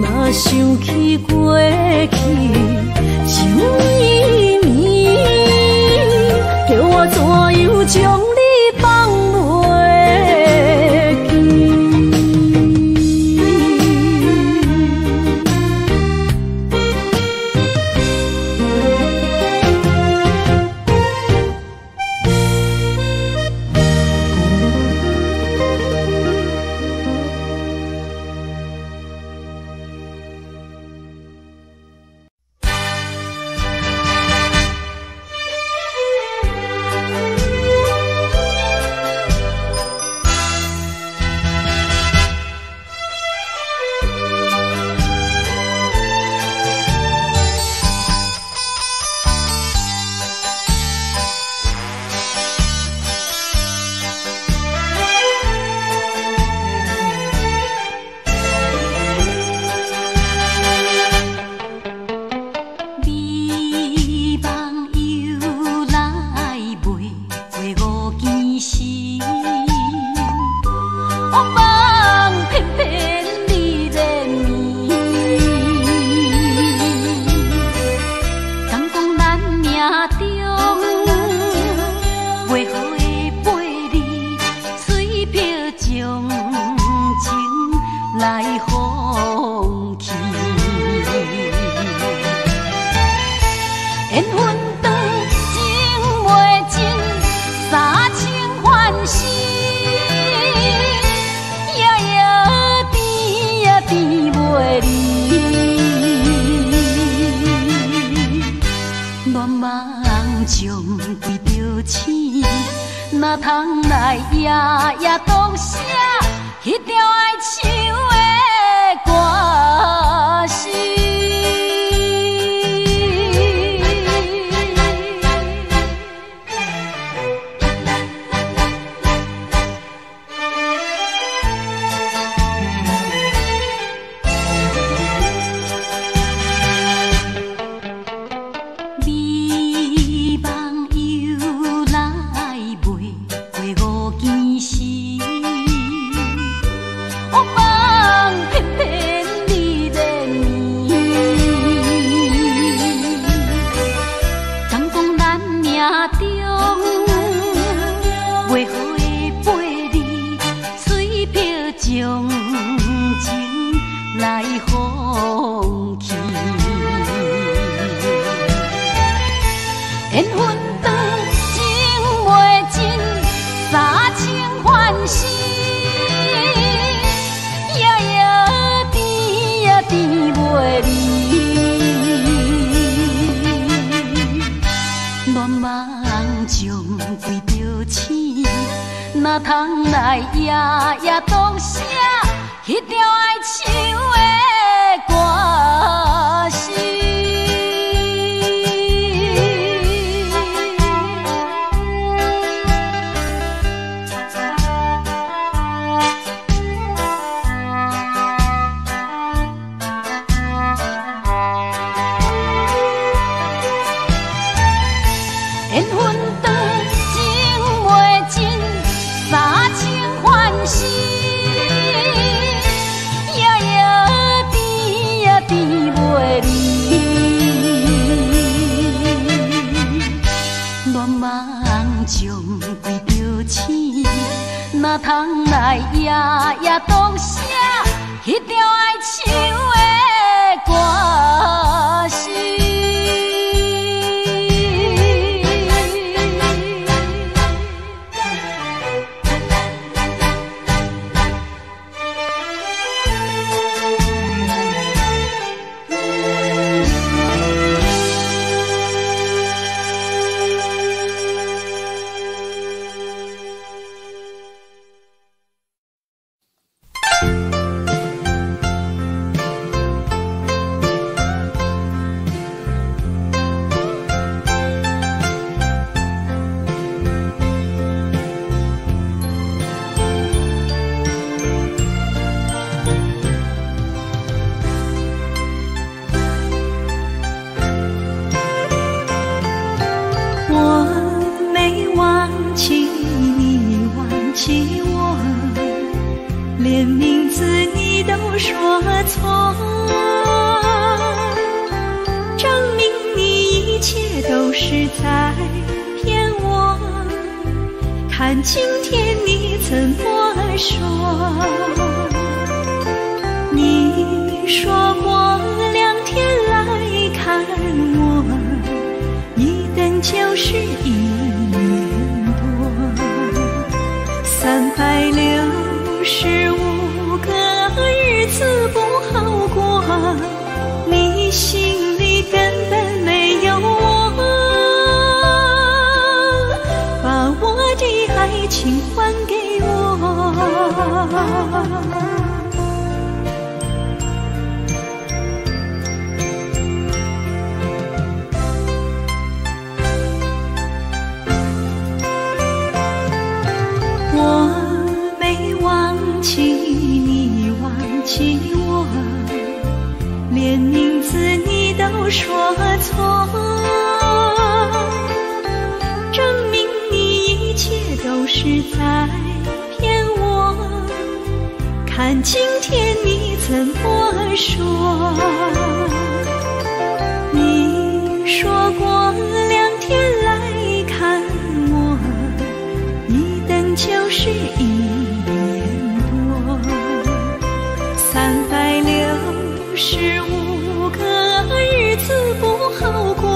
[SPEAKER 4] 若想起过去情绵绵，叫我怎乱梦将规着醒，哪通来夜夜读写迄条爱唱的歌词。哪通来夜夜读写迄条爱唱的歌词？缘分长情袂尽。三情欢喜，夜夜甜呀甜袂离。乱梦将规着醒，哪通来夜夜读写迄条爱唱的歌词？连名字你都说错，证明你一切都是在骗我。看今天你怎么说？你说过2天来看我，一等就是1年多，365个日子不好过，你心里根本没有我，把我的爱情还给我。连名字你都说错，证明你一切都是在骗我。看今天你怎么说？你说过2天来看我，一等就是1年多，365个日子不好过，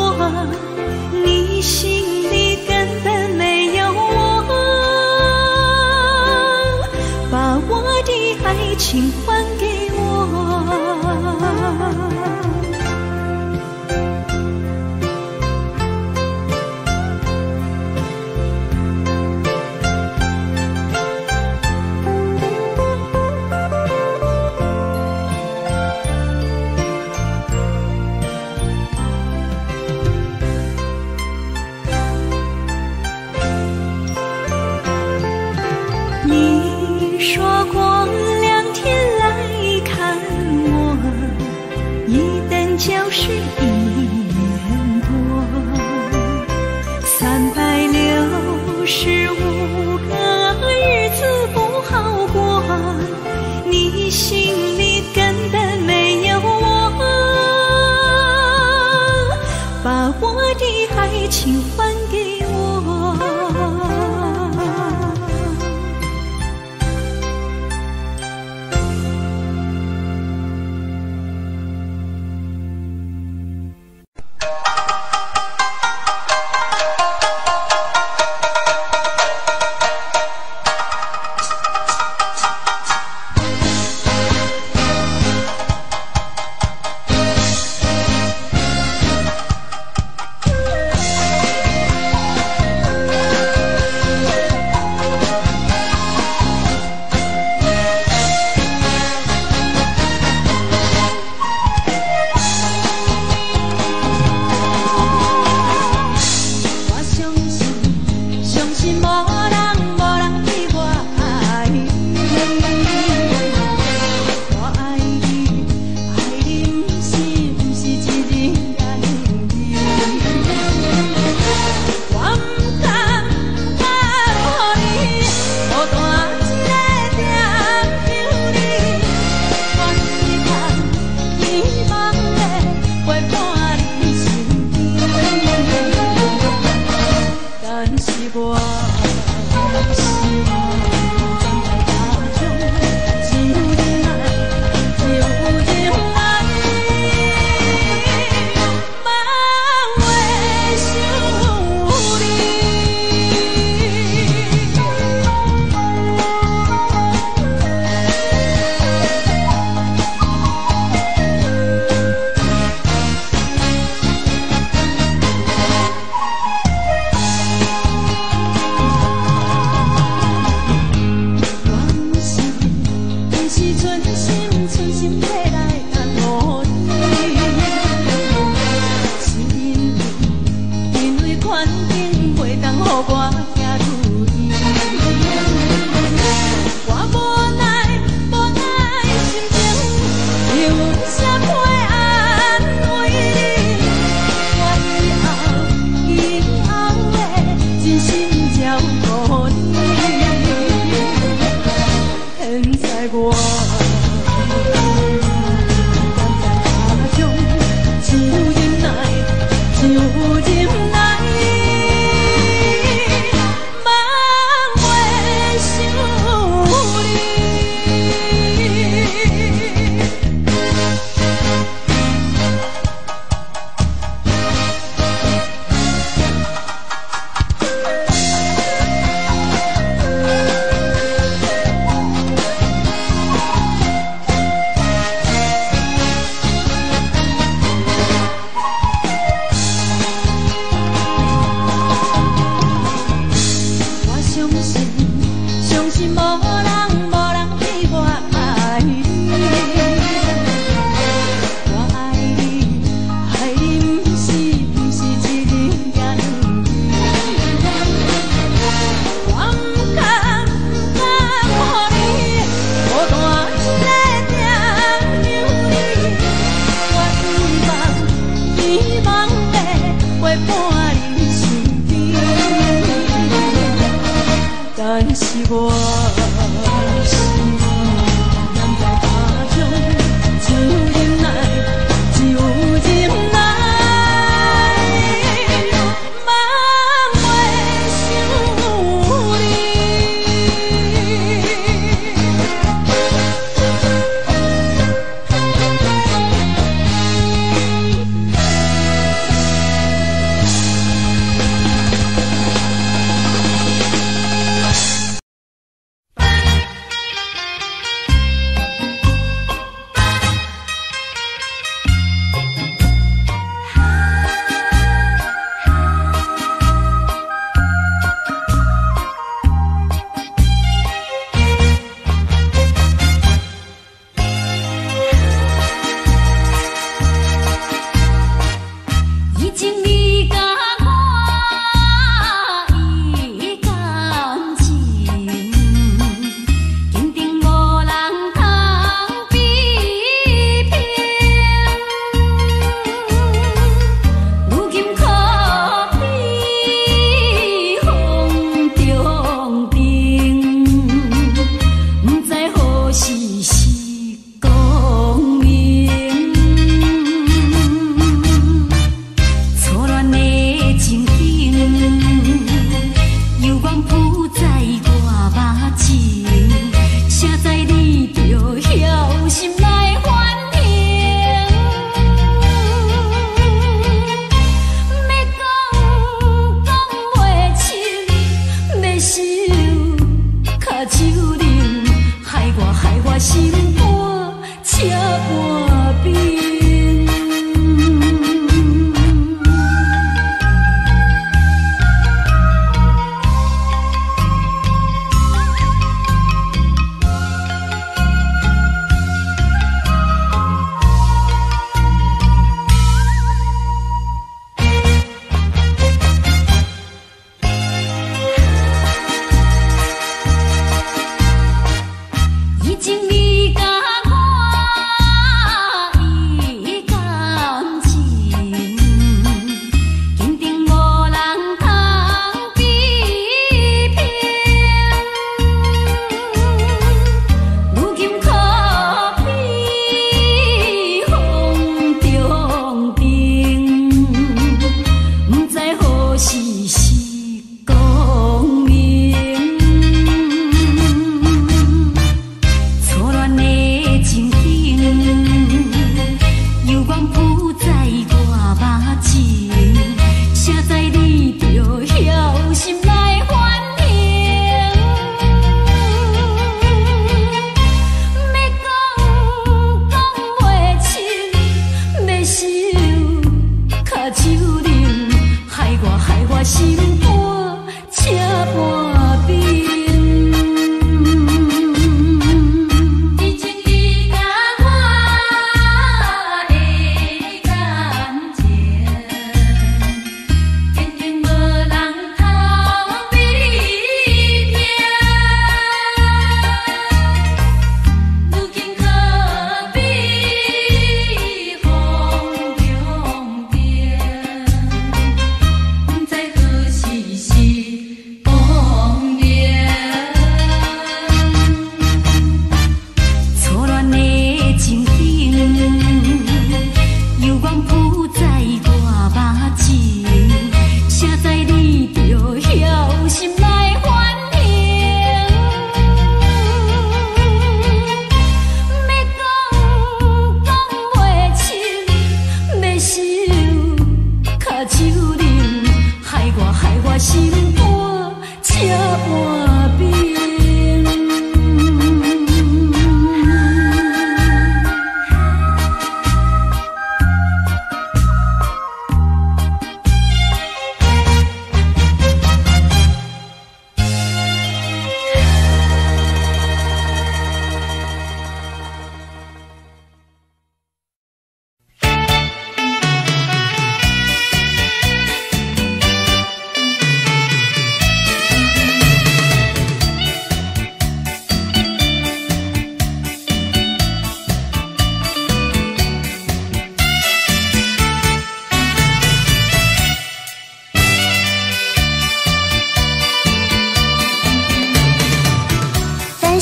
[SPEAKER 4] 你心里根本没有我，把我的爱情还给我。就是一年多，365个日子不好过，你心里根本没有我，把我的爱情还给我。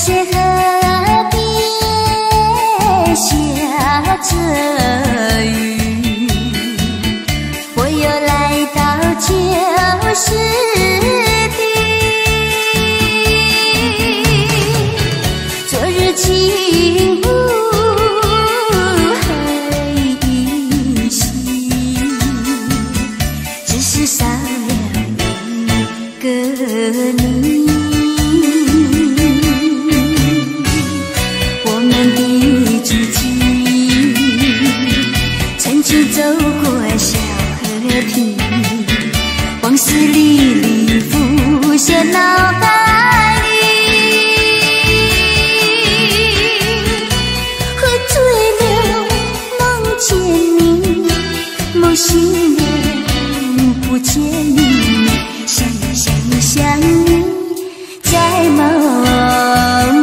[SPEAKER 8] 谢河边下着雨，我又来到旧时地。昨日情无何依稀，只是少了一个你。走过小河堤，往事历历浮现脑海里。喝醉了，梦见你，梦醒了，不见你，想你，在梦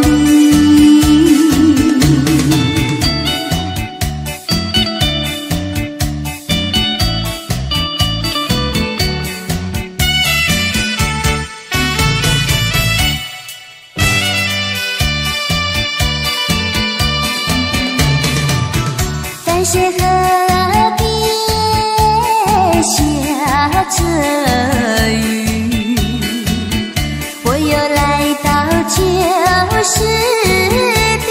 [SPEAKER 8] 里。淡水河边下着雨，我又来到旧时地。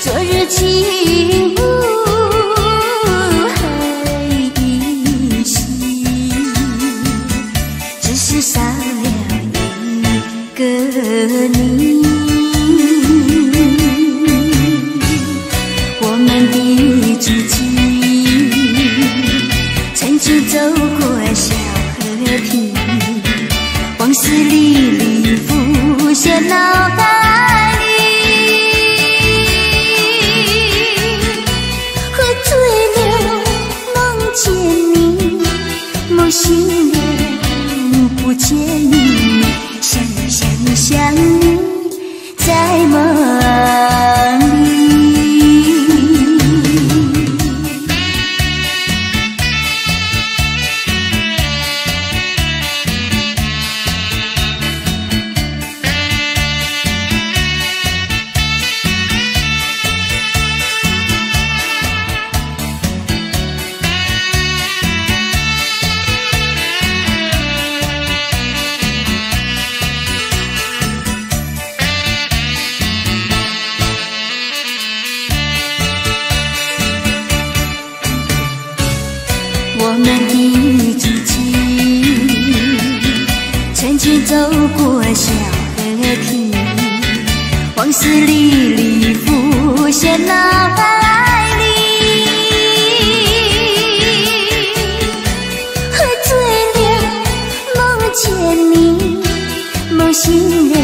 [SPEAKER 8] 昨日情无何依稀，只是少了一个你。足迹曾经走过小河堤，往事历历浮现脑海里。喝醉了，梦见你，梦醒了，不见你，想你，在梦里。我们的足迹曾经走过小河堤，往事历历浮现脑海里。喝醉了，梦见你，梦醒了，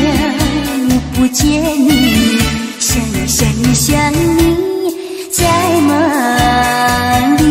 [SPEAKER 8] 不见你，想你，在梦里。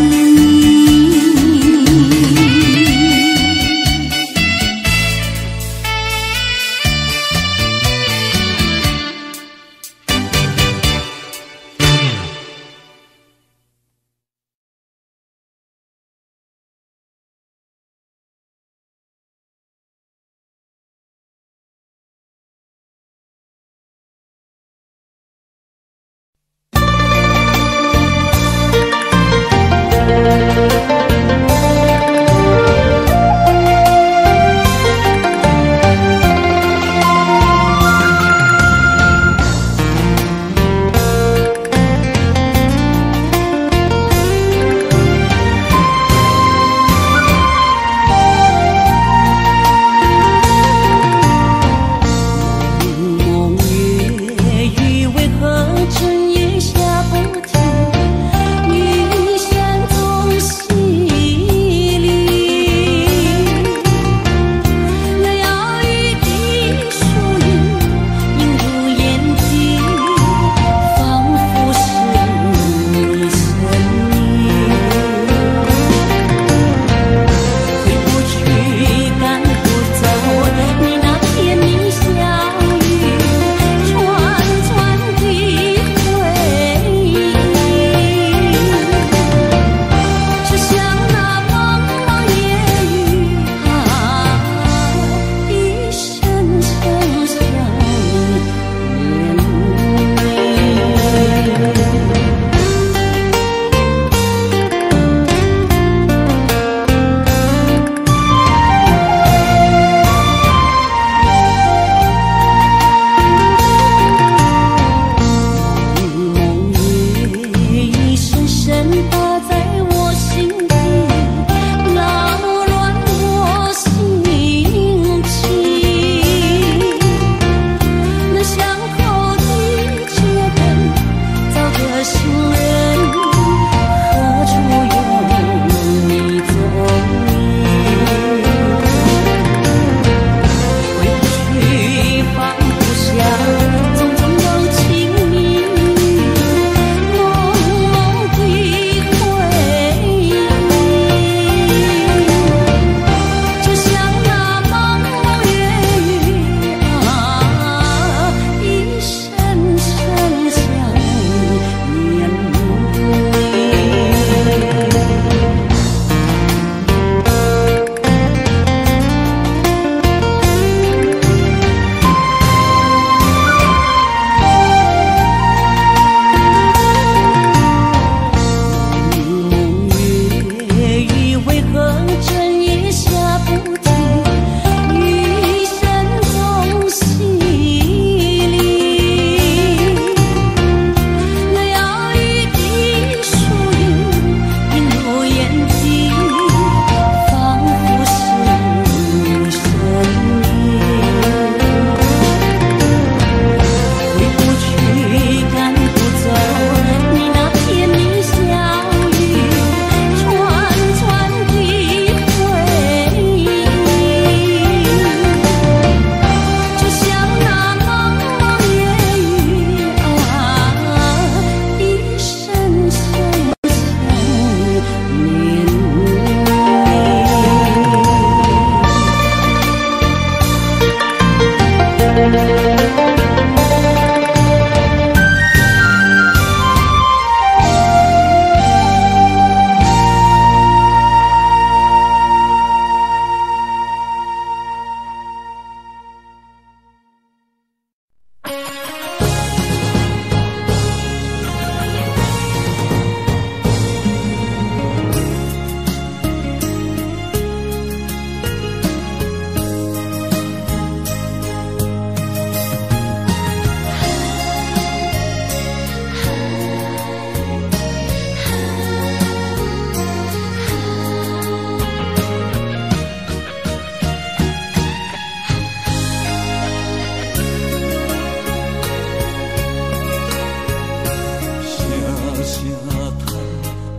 [SPEAKER 2] 叹，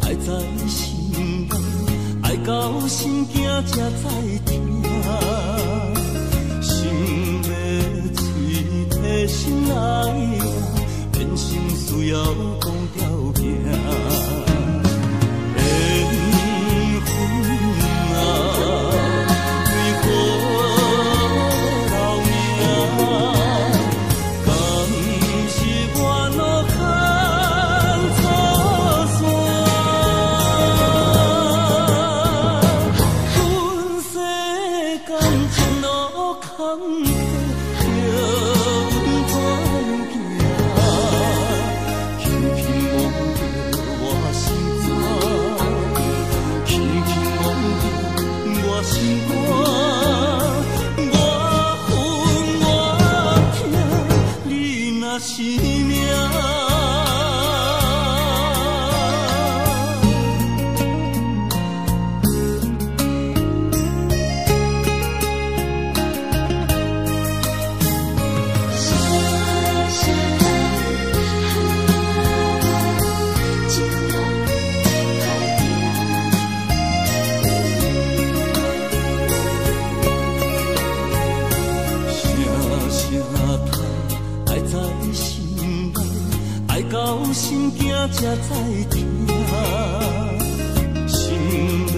[SPEAKER 2] 爱在心内，爱到心惊才知听。心要嘴提心爱我，变心需要讲条件。缘分啊！是命。到心惊才知听，心要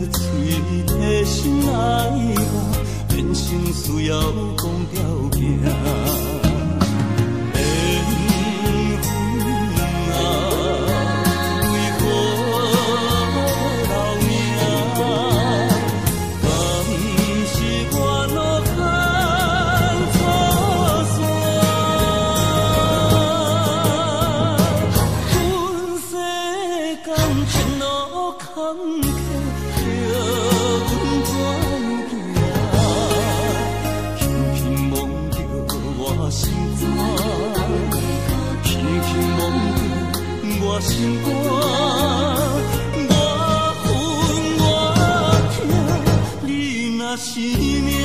[SPEAKER 2] 嘴提心爱我，变成需要讲条件。心肝，我恨我痛，你若是命。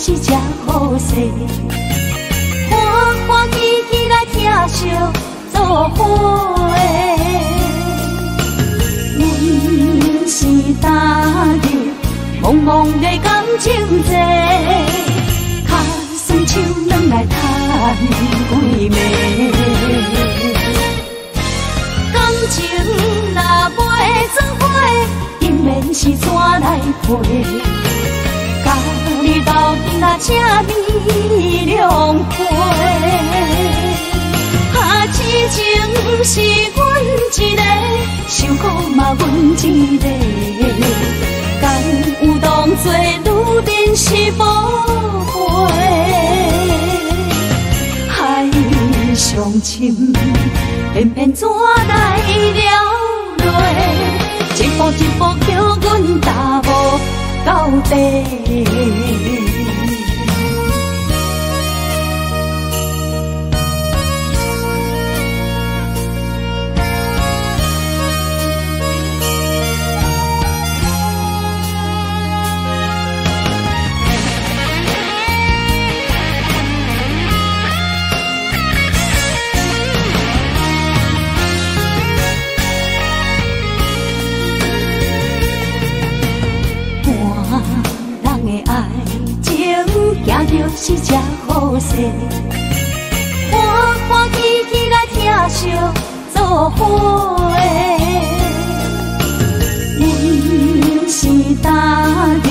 [SPEAKER 2] 是只好势，欢欢喜喜来疼惜做伙的。阮是今日茫茫的感情债，卡算手软来赚几暝。感情若袂
[SPEAKER 8] 免是怎来陪？甲你斗阵啊，这美良陪。啊，痴情是阮一个，受苦嘛阮一个。敢有当作女人是无悔？海上深，偏偏怎来了落？一步一步叫阮踏无到底。行着是只好势，欢欢喜喜来疼惜做伙的。阮是踏入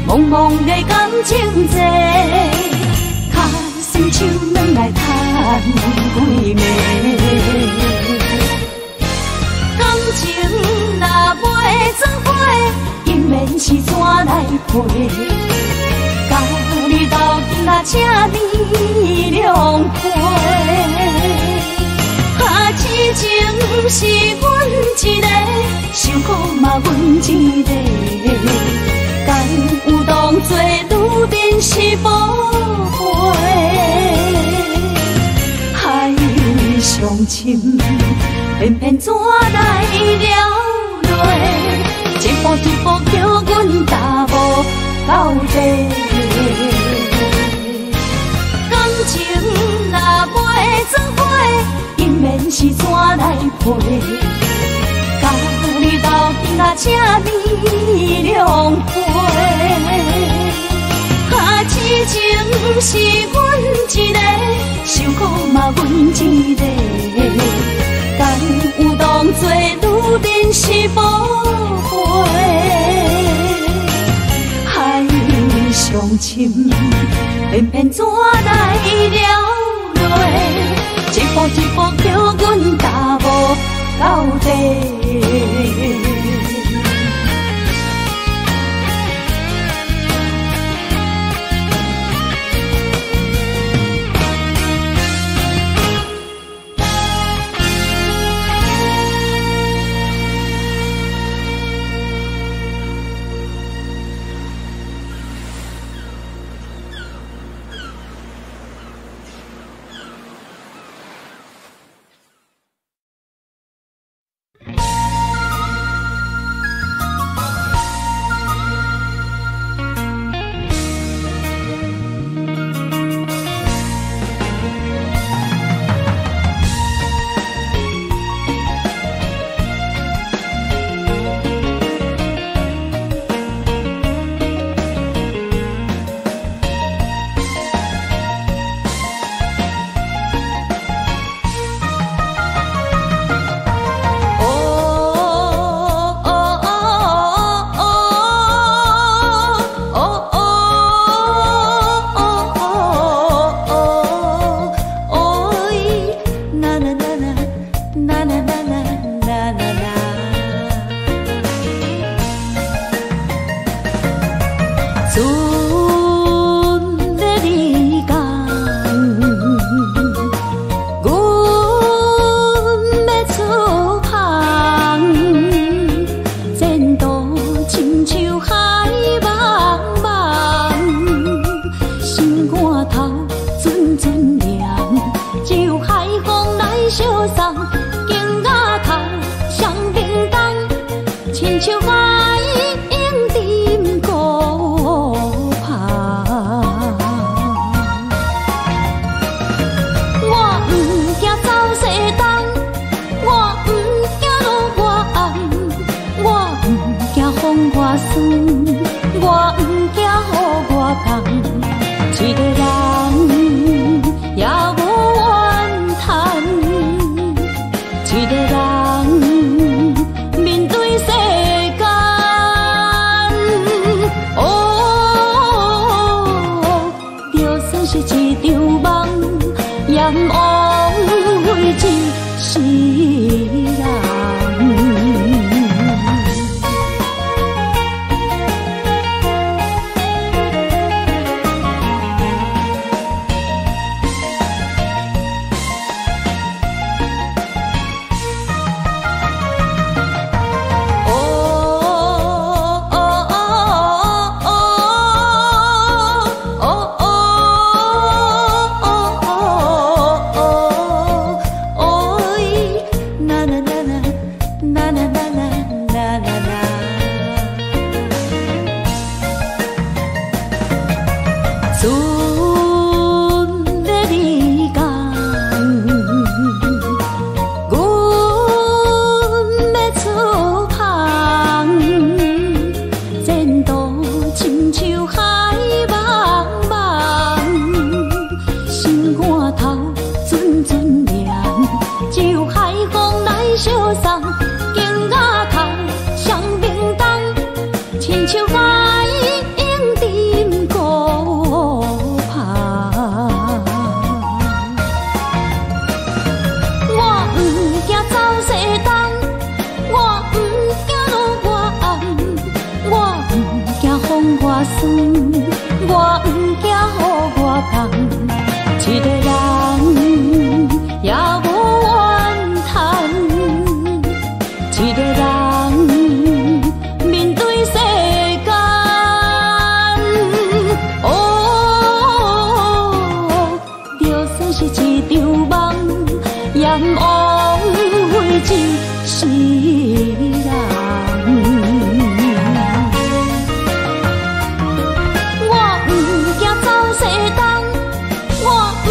[SPEAKER 8] 茫茫的感情债，脚酸手软来叹几暝。感情若袂转花，因免是怎来陪？甲你斗阵啊，这美良陪。啊，痴情是阮一个，受苦嘛阮一个。敢有当作女人是无悔？海上深，偏偏怎来了落？一步一步叫阮踏无到底。感情若袂转花，因免是怎来陪？甲你斗阵啊，这美良陪。啊，痴情是阮一个，受苦嘛阮一个。敢有当作女人是无悔？上深，偏偏怎来了落？一步一步叫阮踏无到底。
[SPEAKER 6] 一个人面对世间。
[SPEAKER 4] 酸，我不惊予我放，一个人也无怨叹，一个人面对世间。哦，就算是一场梦，也枉费一世人。我不惊走西东，我不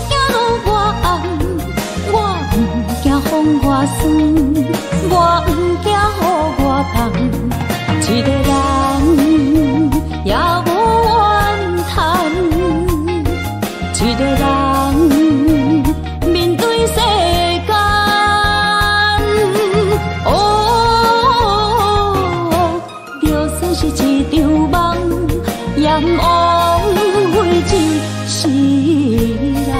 [SPEAKER 4] 惊路外暗，我不惊风外酸，我不惊雨外放，一个人也无怨叹，一个人面对世间。哦，就算是一场梦，也枉费一世人。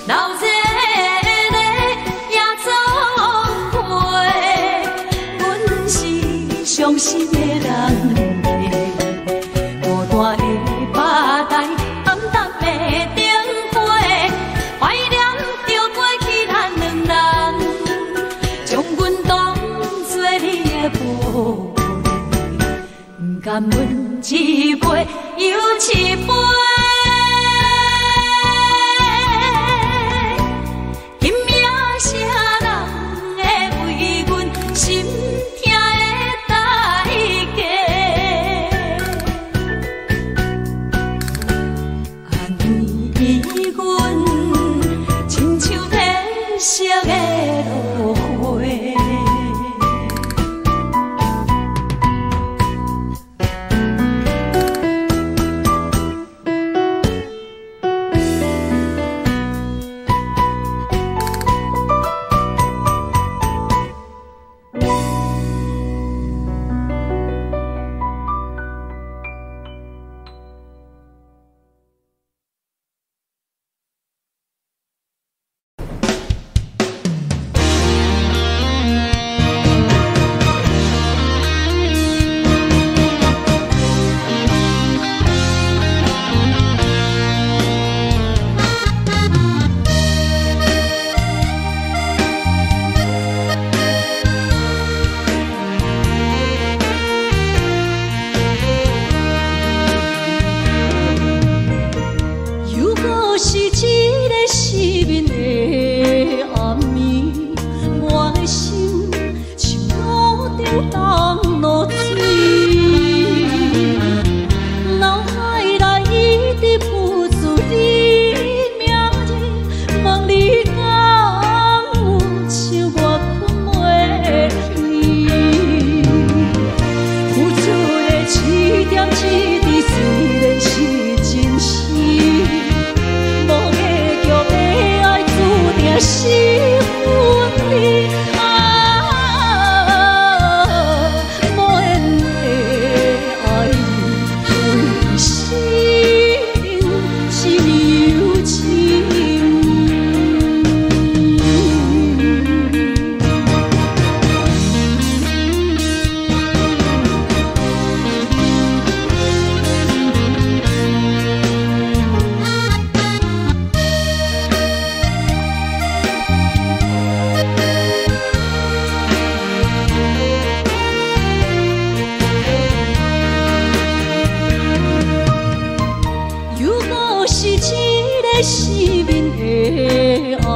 [SPEAKER 1] 老热热也走。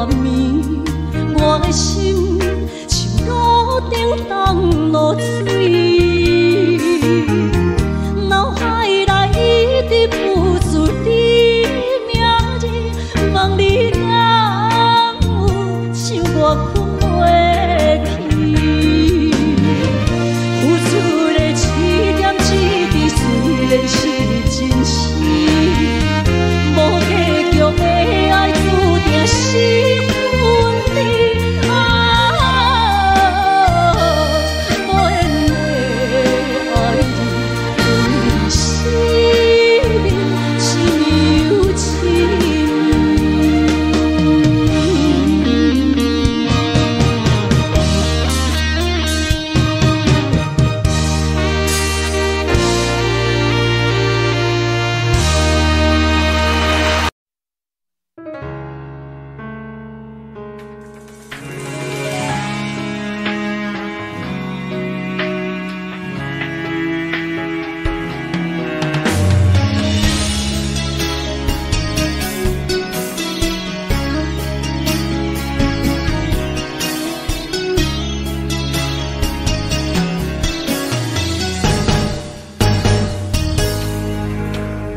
[SPEAKER 6] 暝，我的心像路顶冻落水，脑海内一直浮出你名字，望你敢有想我困袂去，付出的一点一滴虽然是真实。无结局的爱，注定是分离无言的爱你，生命是有情。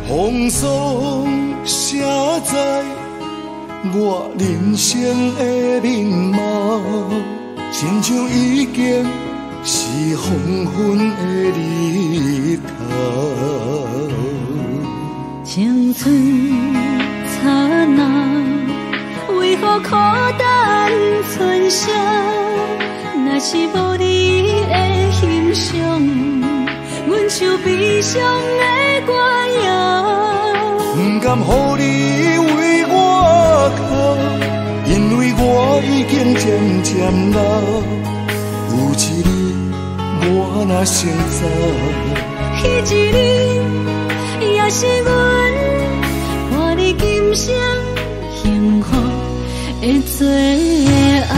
[SPEAKER 2] 风霜写在我人生的面貌，亲像已经是黄昏的日头。
[SPEAKER 6] 青春刹那，为何孤单存剩？若是无你的欣赏，阮像悲伤的歌谣。
[SPEAKER 2] 不甘予你为我哭，因为我已经渐渐老。有一日我若先走，
[SPEAKER 6] 彼一日也是阮伴你今生幸福的最后。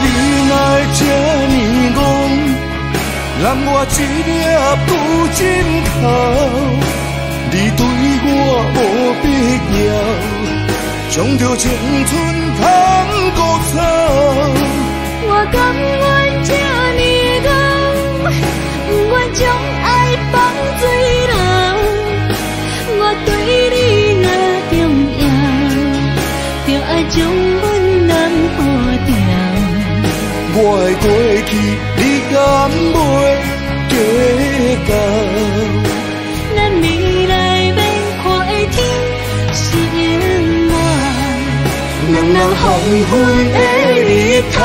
[SPEAKER 2] 你若这呢戆，揽我一粒不尽头，你对我无必要，将着青春通孤草。
[SPEAKER 6] 我甘愿这呢戆，不愿将爱放水流。我对你若重要，就爱将阮人保掉。
[SPEAKER 2] 我的过去，你敢袂计较？
[SPEAKER 6] 咱未来要看的天是永远，人人黄昏的日头。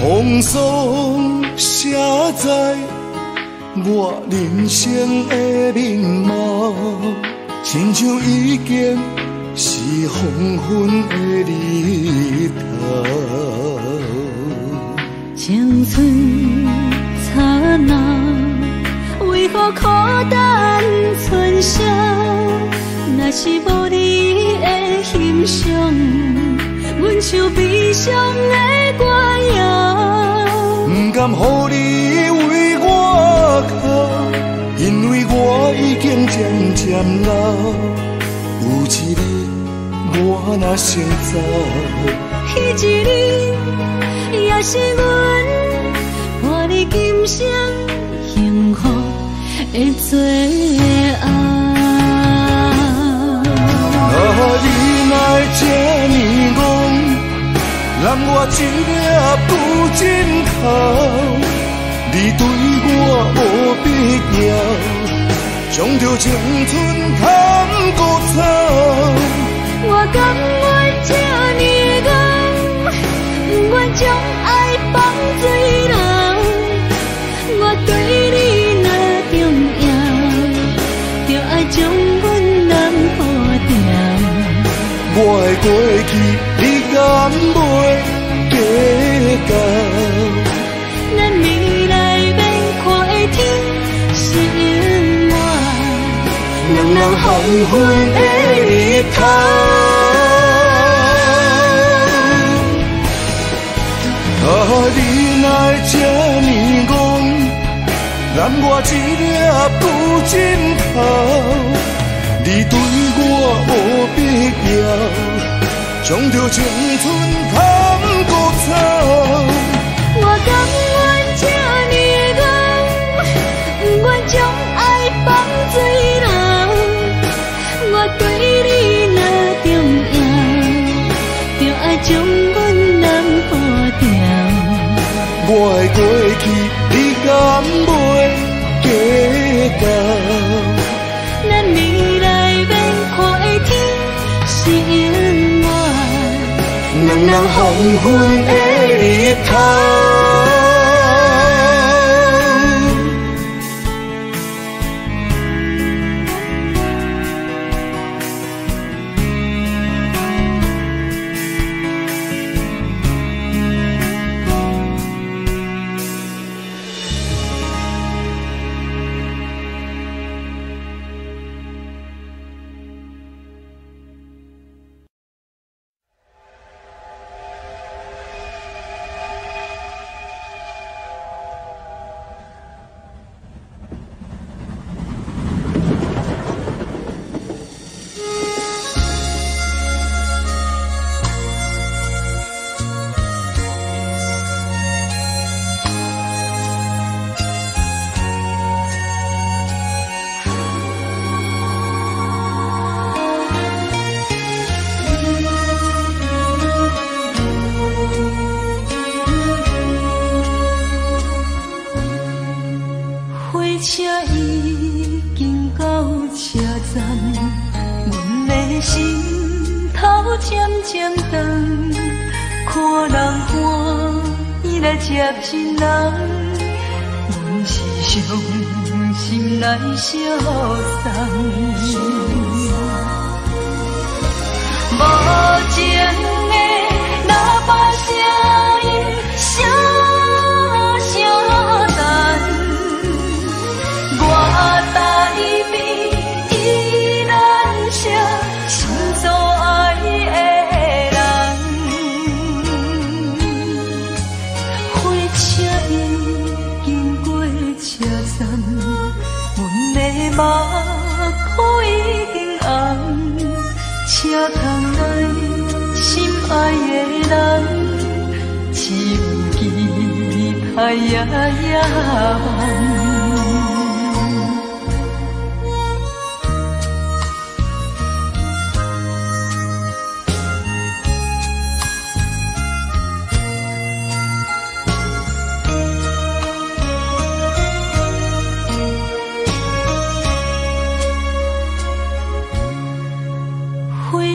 [SPEAKER 2] 风霜写在我人生的面貌，亲像已经是黄昏的日头。
[SPEAKER 6] 青春刹那，为何孤单存剩？若是无你的欣赏，阮像悲伤的歌谣。
[SPEAKER 2] 不甘予你为我哭，因为我已经渐渐老。有一日我若先走，
[SPEAKER 6] 彼一日也是阮伴你今生幸福的最后。
[SPEAKER 2] 你若这呢戆，揽我一粒不尽头，你对我无必要，将着青春通孤草。
[SPEAKER 6] 我甘愿这呢戆，不愿将爱放水流。我对你若重要，就爱将阮人保掉。
[SPEAKER 2] 我的过去，你敢袂计较？
[SPEAKER 6] 咱未来要看的天是永远，人人黄昏的日
[SPEAKER 2] 我一粒不真头，你对我无必要，将着青春通孤草。
[SPEAKER 4] 我甘愿这呢戆，不愿将爱放水流。我对你若重要，就爱将阮人保掉。
[SPEAKER 2] 我的过去，你敢袂记得？
[SPEAKER 4] 咱未来免看的天是永远，
[SPEAKER 2] 两人黄昏的日头。
[SPEAKER 4] 车已经到车站，阮的心头渐渐长，看人欢喜来接亲人，阮是伤心来消送。无情的喇叭声音声声淡。我台边依然写心所爱的人，火车已经过车站，阮的目眶已经红，车窗内心爱的人，只有期待夜夜梦。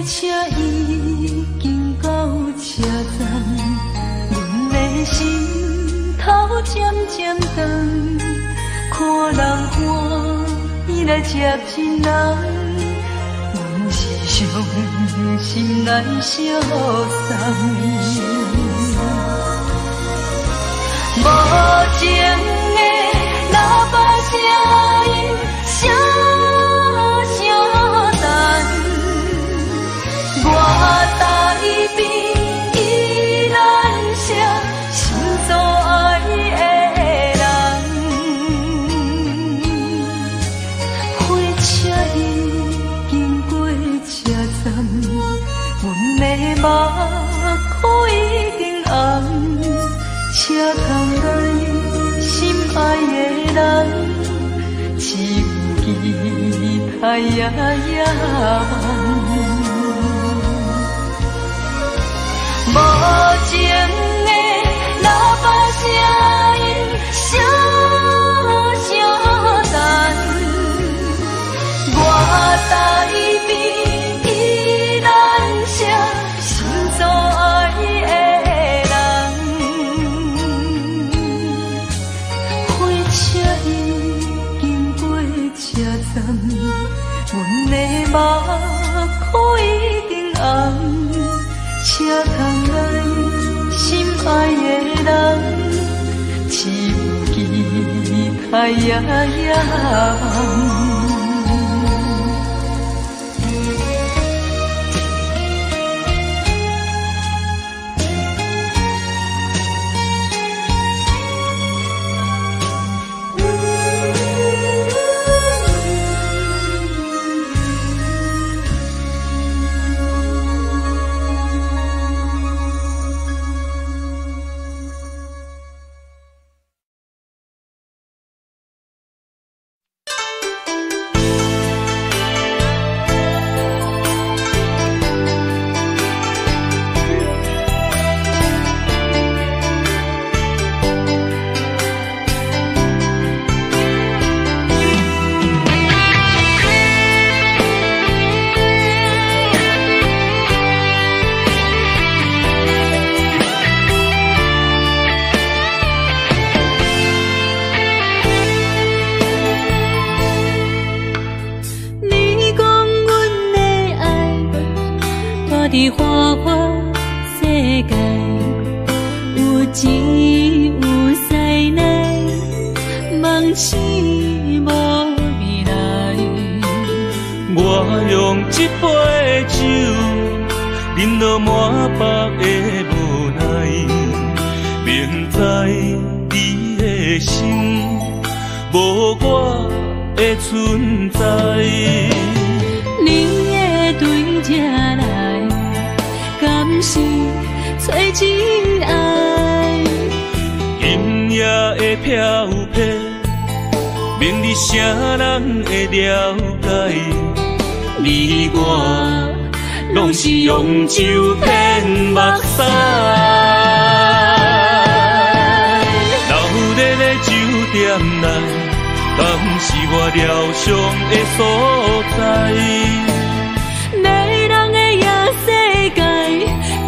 [SPEAKER 4] 车已经到车站，阮的心头渐渐长，看人欢喜来接亲人，阮是伤心来消送。无情的喇叭声音声声淡。我台边依然写心所爱的人，火车已经过车站，阮的目眶已经红，车窗内心爱的人，只有期待夜夜梦。无情的喇叭声音声声淡，我台边依然写心所爱的人，火车已经过车站，阮的目眶已经红。车窗内心爱的人，只有期待夜夜梦。
[SPEAKER 6] 伫花花世界，有钱有势来，梦醒无未来。
[SPEAKER 3] 我用一杯酒，饮落满腹的无奈，明知你的心无我的存在。
[SPEAKER 6] 你的对这来，敢是找真爱？
[SPEAKER 3] 音乐的飘飘，明日谁人会了解？你我拢是用酒骗目屎，留在咧酒店内，敢是我疗伤的所在？
[SPEAKER 6] 迷人的夜世界，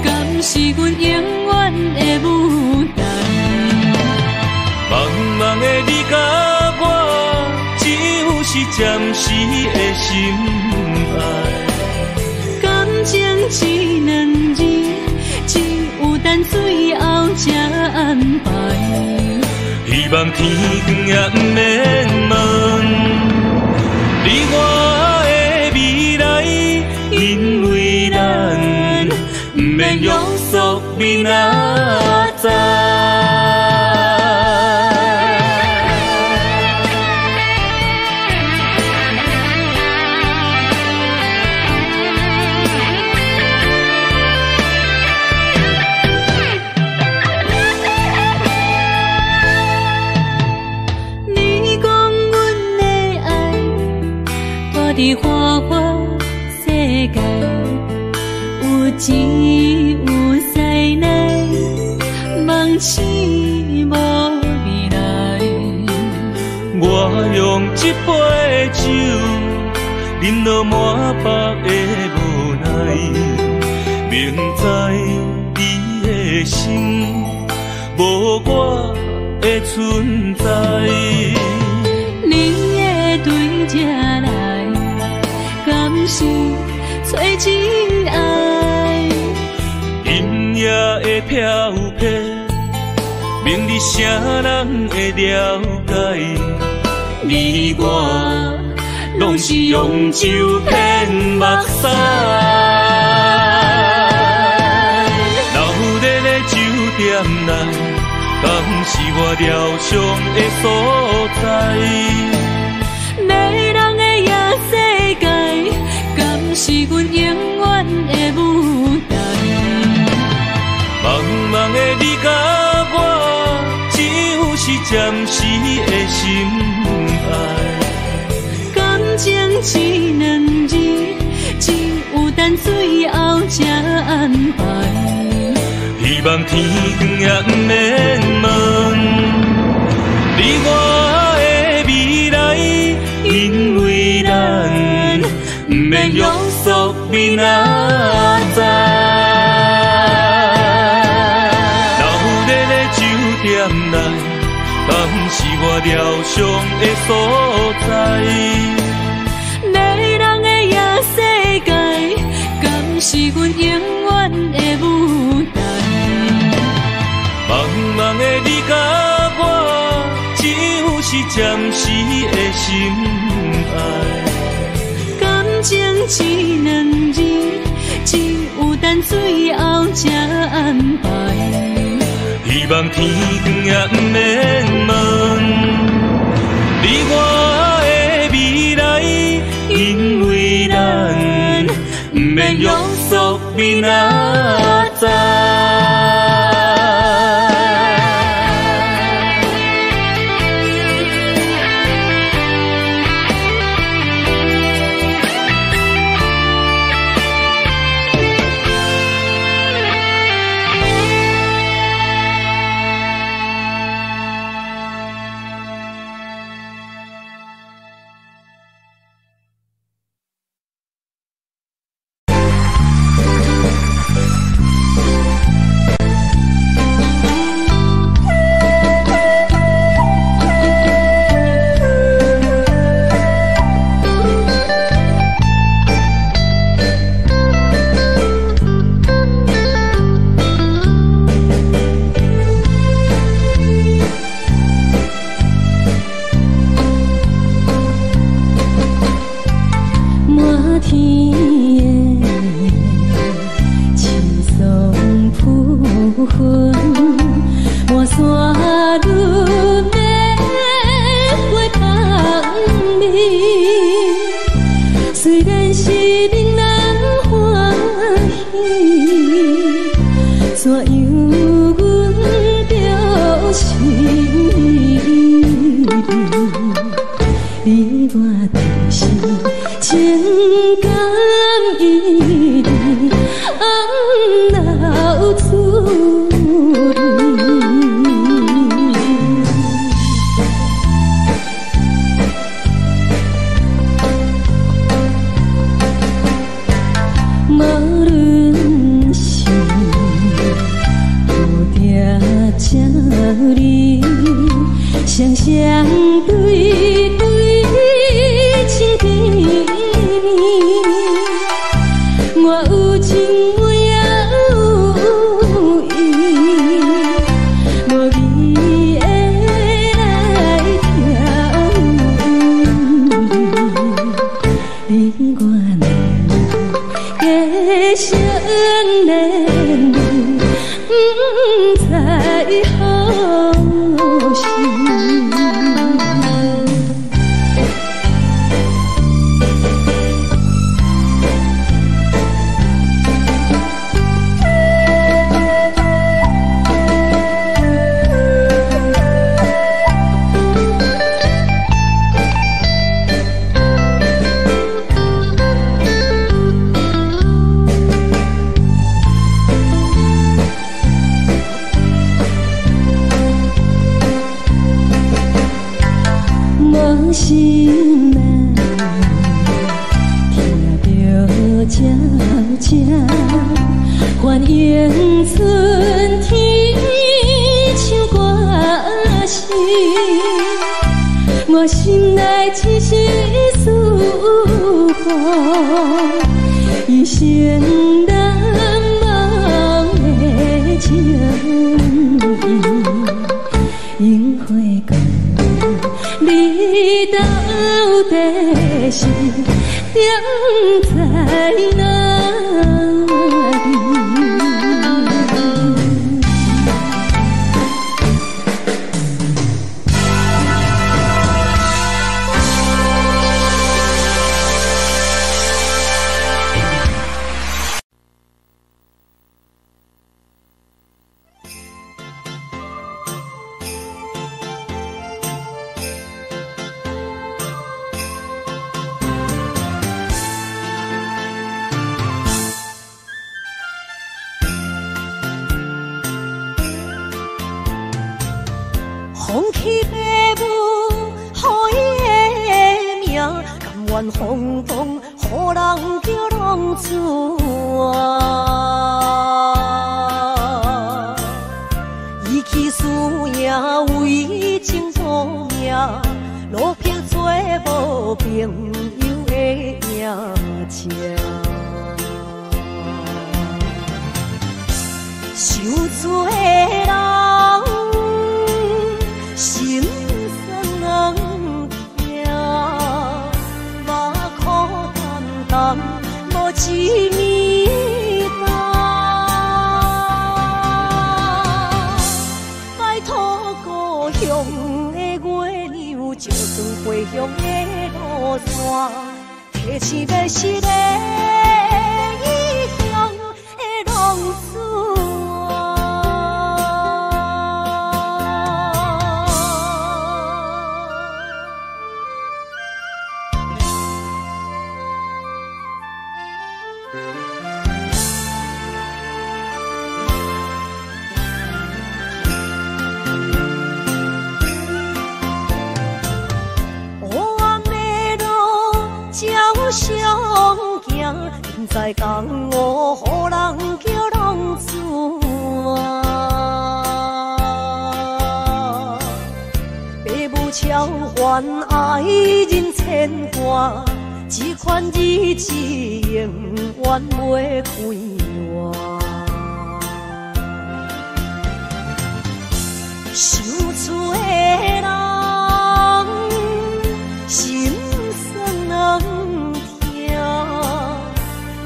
[SPEAKER 6] 敢是阮永远的舞台？
[SPEAKER 3] 茫茫的你甲我，只有是暂时的心爱。
[SPEAKER 6] 感情只两字，只有等最后才安排。
[SPEAKER 3] 希望天光也不免问，你我的未来，因为咱不免约束明仔载。伫花花世界，有钱有势来，梦醒无未来。我用一杯酒，饮落满腹的无奈，明知你的心无我的存在。
[SPEAKER 6] 你的对这来，敢是找真爱？
[SPEAKER 3] 音乐的飘飘，明日谁人会了解？你我拢是用酒骗目屎，留在咧酒店内，敢是我疗伤的所在？
[SPEAKER 6] 迷人的夜世界，敢是阮永远的舞台？
[SPEAKER 3] 茫茫的你甲我，只有是暂时的心爱。
[SPEAKER 6] 感情只两字，只有等最后才安排。
[SPEAKER 3] 希望天光也不免问，你我的未来，因为咱不免约束明仔载。留在咧酒店内，敢是我疗伤的所在？
[SPEAKER 6] 迷人的夜世界，敢是阮永远的舞台？
[SPEAKER 3] 茫茫的你甲我，只有是暂时的心爱。
[SPEAKER 6] 感情只两字，只有等最后才安排。
[SPEAKER 3] 希望天光也不免问，你我的未来，因为咱不免约束明仔载。
[SPEAKER 6] 怎样阮着心意？你我就是情感意义，老处理。无论是有定这里，双双对对情甜蜜，我有情我也有意，无味的来调理，你我假想恋人，不知何时。无心难，听着悄悄，欢迎春天唱歌声，我心内只是思念，一生难忘的情谊，樱花讲。你到底是踮在哪里？
[SPEAKER 5] 放弃父母，予伊的名，甘愿风风，予人叫浪子啊！伊去输赢为情赌命，路撇做无朋友的赢情。受罪的人。心酸人听，目眶淡淡，无一面干。拜托故乡的月亮，照光回乡的路线，提醒要是个异乡的浪子。相行，现在江湖，予人叫浪子啊！父母超还爱人千万，这款日子永远袂开完。受罪的人，心酸人。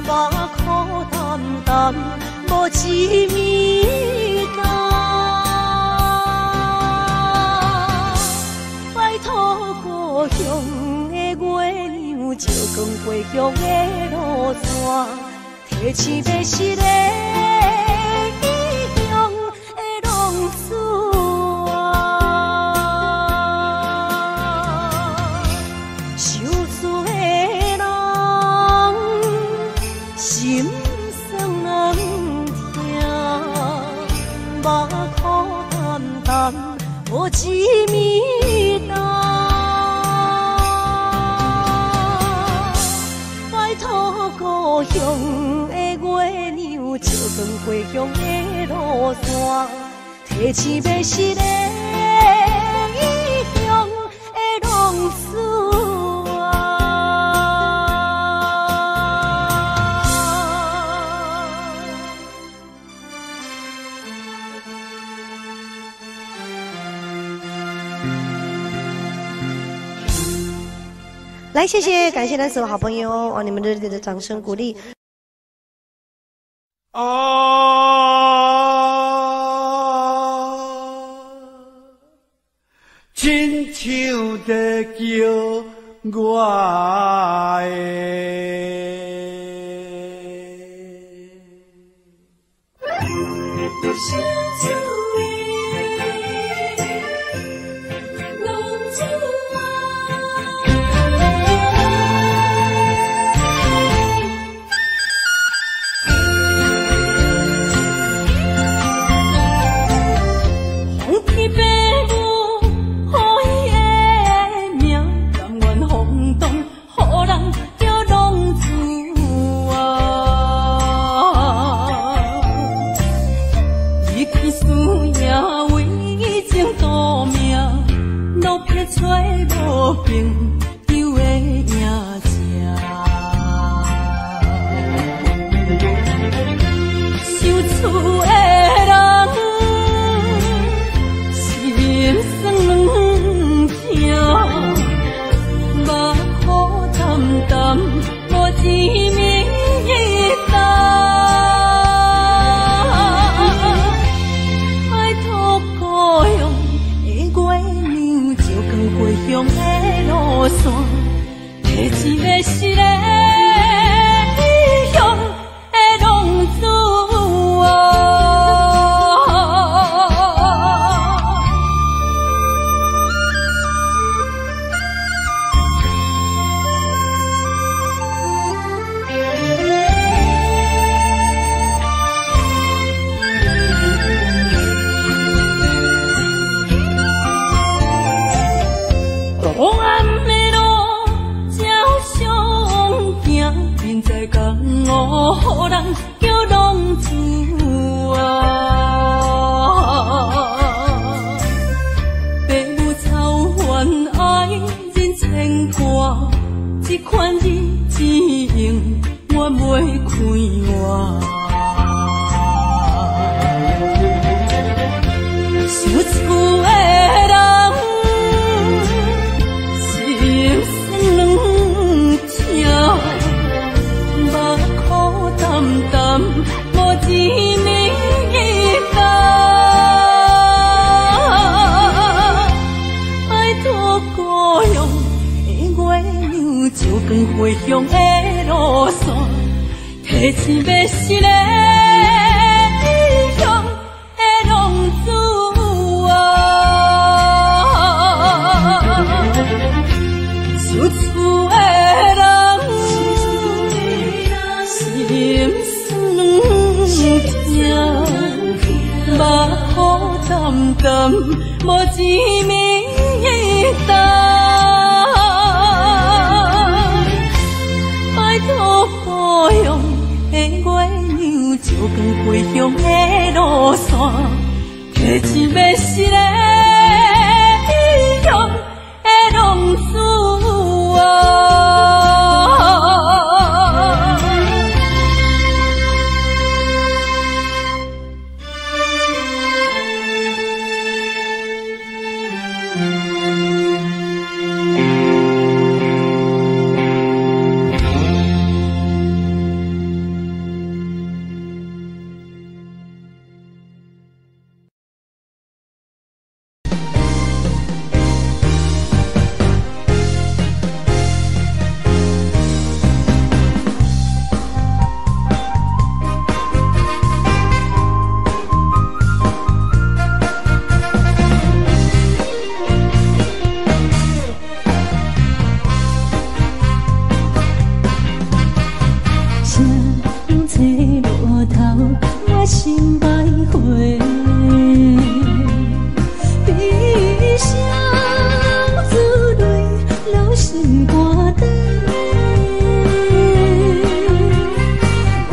[SPEAKER 5] 目眶淡淡，无一面干。拜托故乡的月亮，照光回乡的路线，提醒要是个异酸软疼，目眶淡淡无一面重。拜托故乡的月亮，照光回乡的路线，提醒要是个异乡的浪子啊。来，谢谢，感谢咱所有好朋友哦，你们热烈的掌声鼓励。
[SPEAKER 2] 亲像在叫我
[SPEAKER 1] 回乡的路线，提醒要是个异乡的浪子啊，想厝的人心酸痛，目眶淡淡无一面重。故乡的月亮照光回乡的路线，提醒要是个异乡的浪子啊。
[SPEAKER 6] 我心徘徊。悲伤自泪流心肝底，为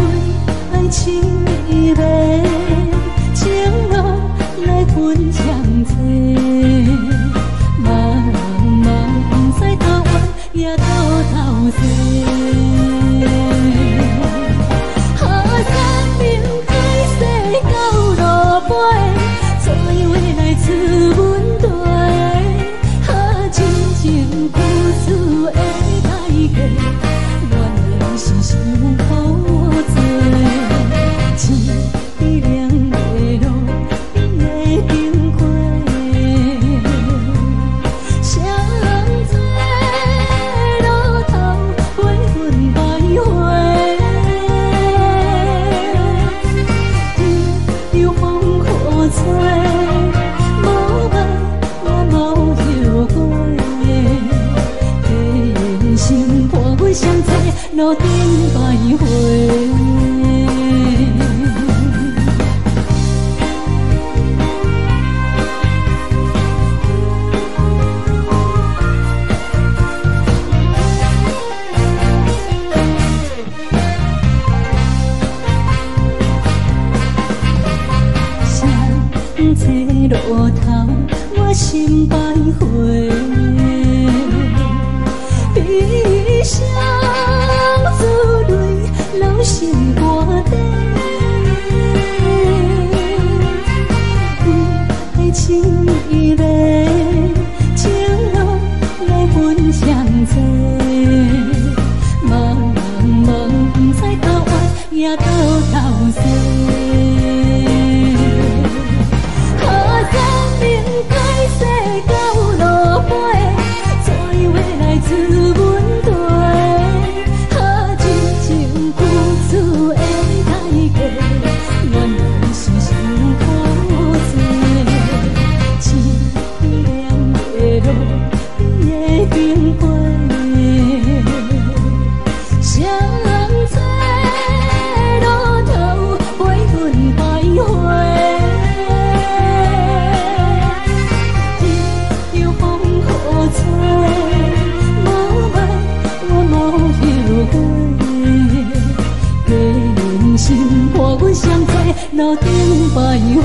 [SPEAKER 6] 爱情依恋，情路来分强济。也到头西，生命开始到落尾，怎样来滋阮地？真情付出的代价，原来是伤苦多。天亮的路，你的经过。路顶徘徊。相册路头，我心徘徊，悲伤。流心肝底，爱情依恋，情路来分强济。茫茫不知到弯也到头西。生命开始到落尾，怎样来滋阮地？路顶徘徊。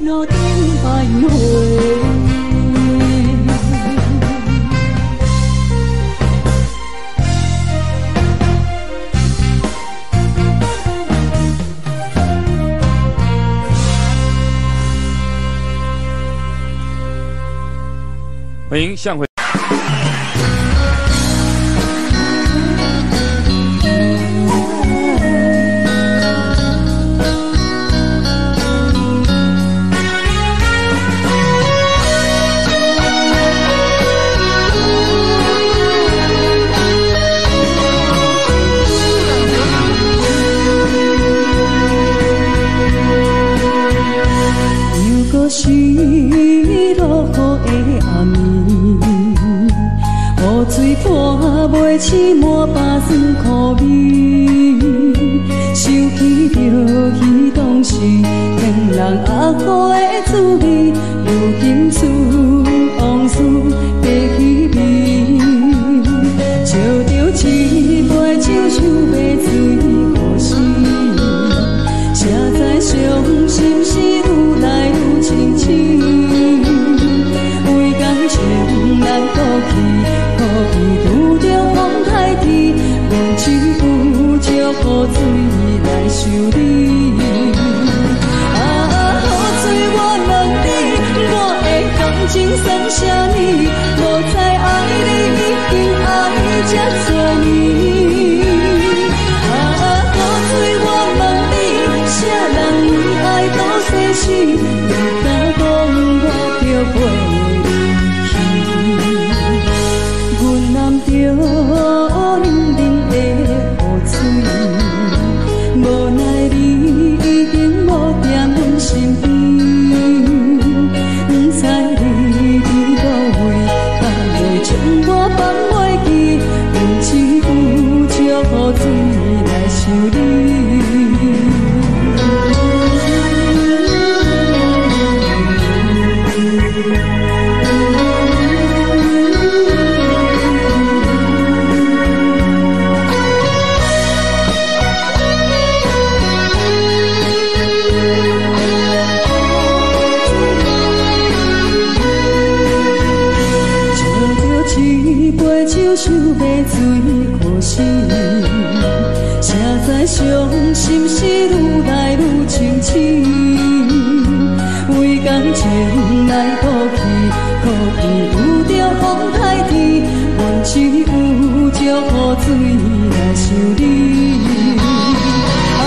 [SPEAKER 6] 路顶徘徊。
[SPEAKER 3] 欢迎向回。
[SPEAKER 6] 是落雨的暗暝。想你。雨水我问你，我的感情算啥呢？无知爱你已经爱这多年。雨水我问你，啥人为爱到生死？你敢讲我着陪？着冷冷的雨水，无奈你已经无在阮身边，不知你伫倒位，敢会将我放袂记？阮只有借雨水来想你。想要水可惜，谁知伤心事愈来愈清醒。为感情来赌气，可能有着风太甜，阮只有借雨水来想你。雨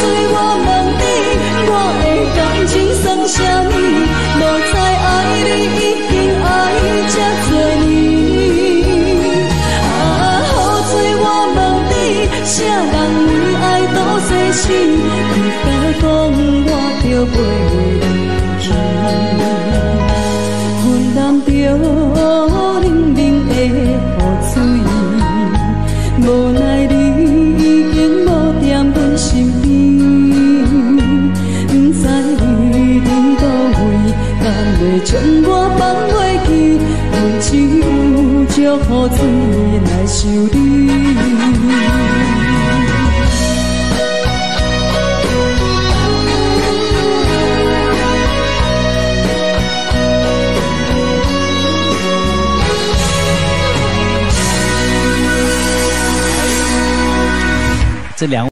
[SPEAKER 6] 水我问你，我的感情算啥呢？无知爱你已经爱这多年。啥人为爱到生死？你敢讲我着陪你去？阮淋着冷冷的雨水，无奈你已经无在阮身边，不知你伫倒位，敢会将我放袂记？阮只有借雨水来想你。
[SPEAKER 7] 这两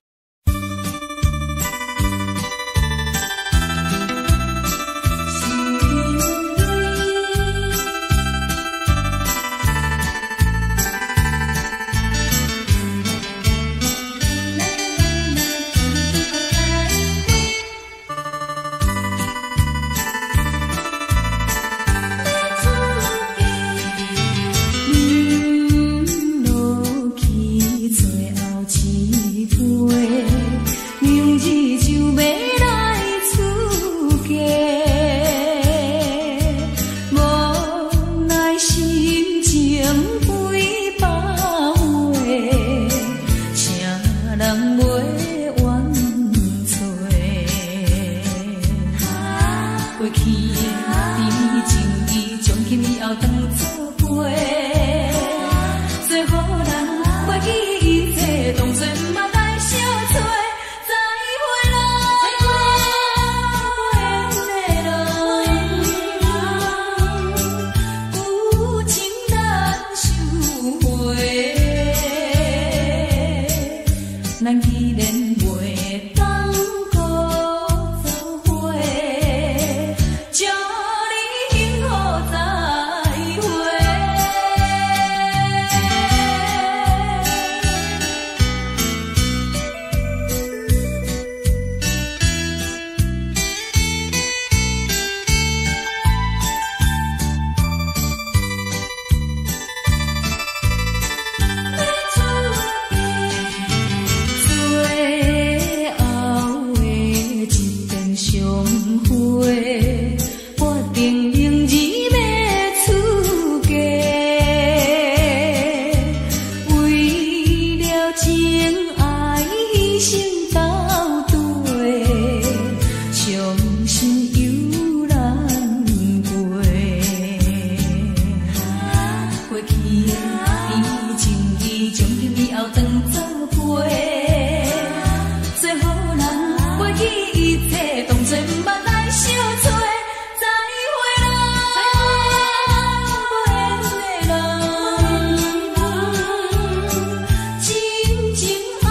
[SPEAKER 8] 情爱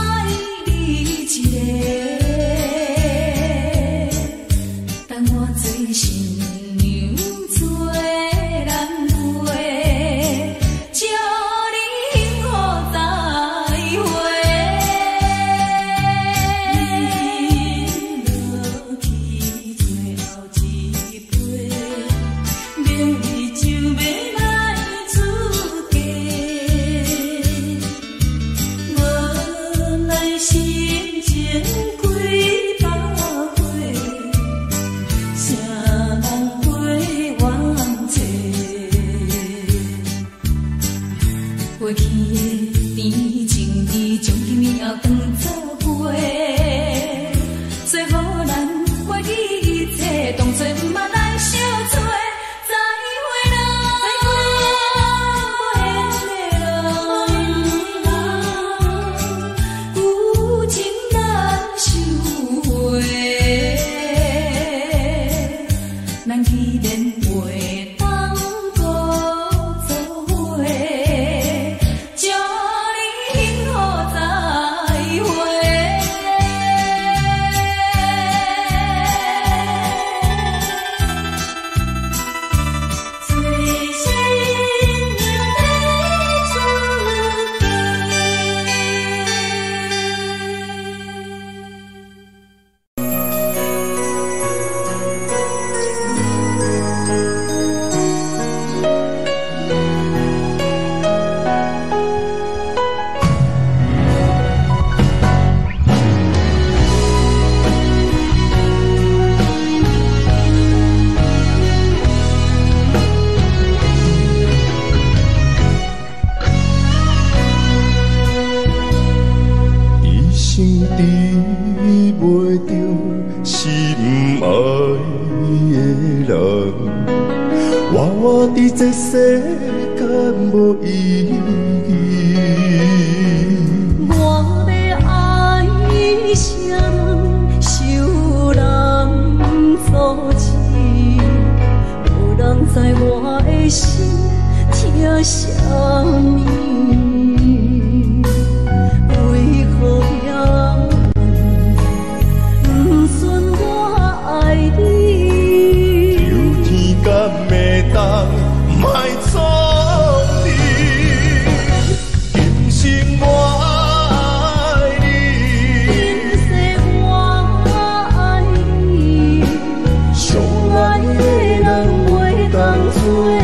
[SPEAKER 8] 你情。
[SPEAKER 2] 袂着心爱的人，活伫这世间无意义。
[SPEAKER 6] 我要爱啥人，受人阻止，无人知我的心疼啥物。
[SPEAKER 2] 莫错你，今生我爱你，
[SPEAKER 6] 今世我爱你，
[SPEAKER 2] 相爱的人袂当做对。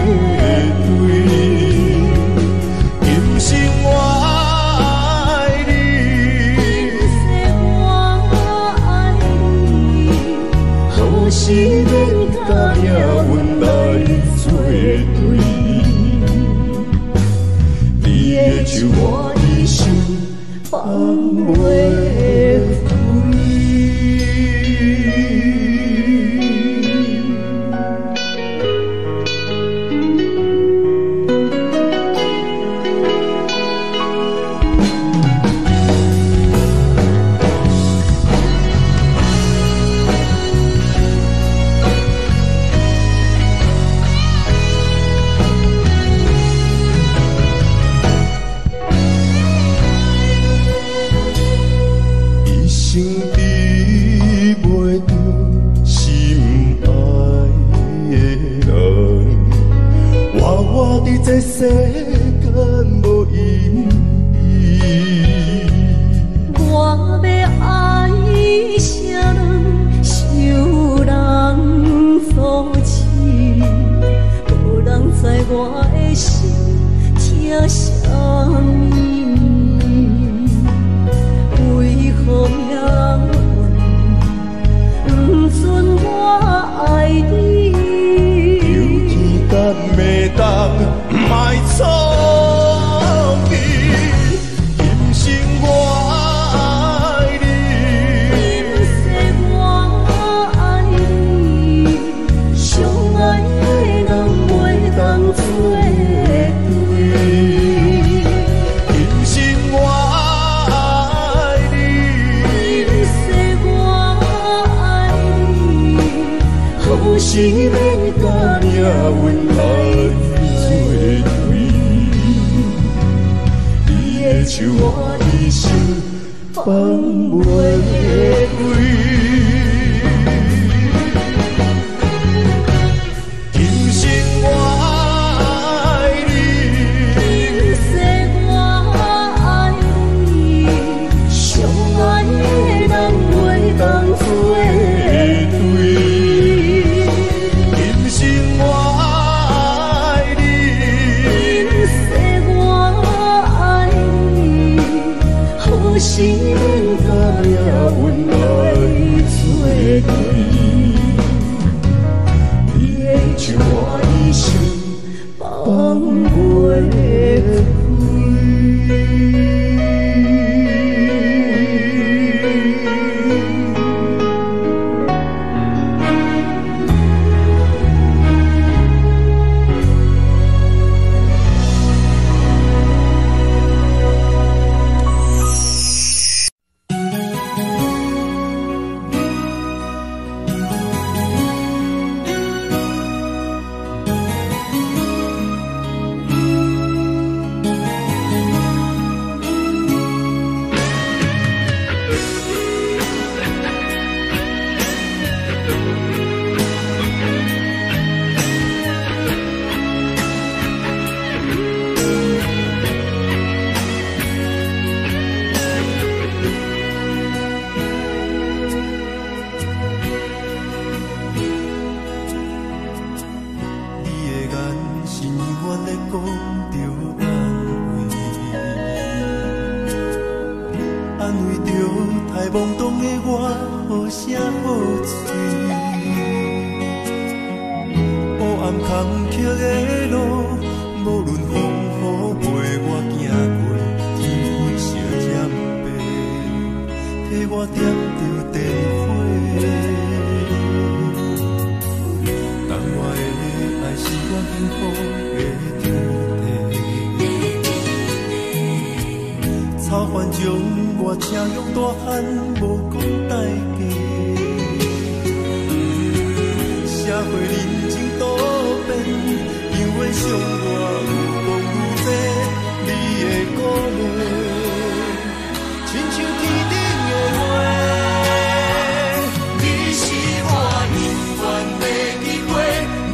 [SPEAKER 2] 今生我爱你，
[SPEAKER 6] 今世我爱你，好是免甲命运来。
[SPEAKER 2] 你的手我的手放袂开。这世间无意义，
[SPEAKER 6] 我要爱啥人，受人阻止，无人知我的心疼啥物。为何命运不准我爱你？
[SPEAKER 2] 有天敢会当？莫错你，今生我爱你，
[SPEAKER 6] 今世我爱你，相爱的人袂当做对。
[SPEAKER 2] 今生我爱你，
[SPEAKER 6] 今世我爱你，好是免甲命运来。
[SPEAKER 2] 手我的手放袂开，今生我爱你，
[SPEAKER 6] 今世我爱你，相爱的人袂当做对。
[SPEAKER 2] 今生我爱你，
[SPEAKER 6] 今世我爱你。好是免甲命运来作对，
[SPEAKER 2] 你的手我的手
[SPEAKER 6] 放袂开。
[SPEAKER 2] 替我我点着电火，等我的爱是我幸福的土地。草原将我车用大汉，无讲代价。社会人情多变，因为伤我有讲有多，你的鼓励，亲像天顶的花。你是我永远的机会，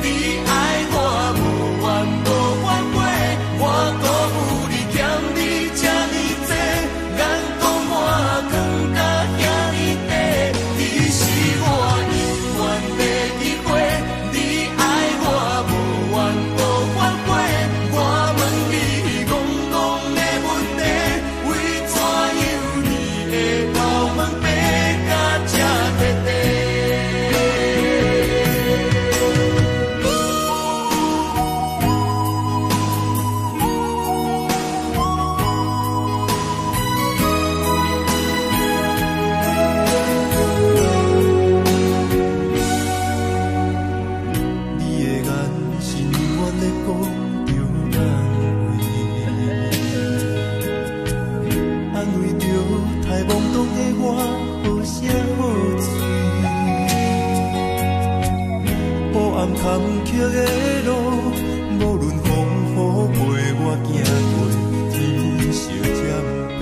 [SPEAKER 2] 你爱我无怨无反悔，我辜负你欠你这呢多，眼光满更加遐呢多。你是我永远的机会，你爱我无怨无反悔，我问你戆戆的问题，为怎样你的头毛白甲这地地？你的眼是永远在讲着安慰着太懵懂的我，好声好嘴。黑暗坎坷的路，无论风雨陪我行过，天烧渐白，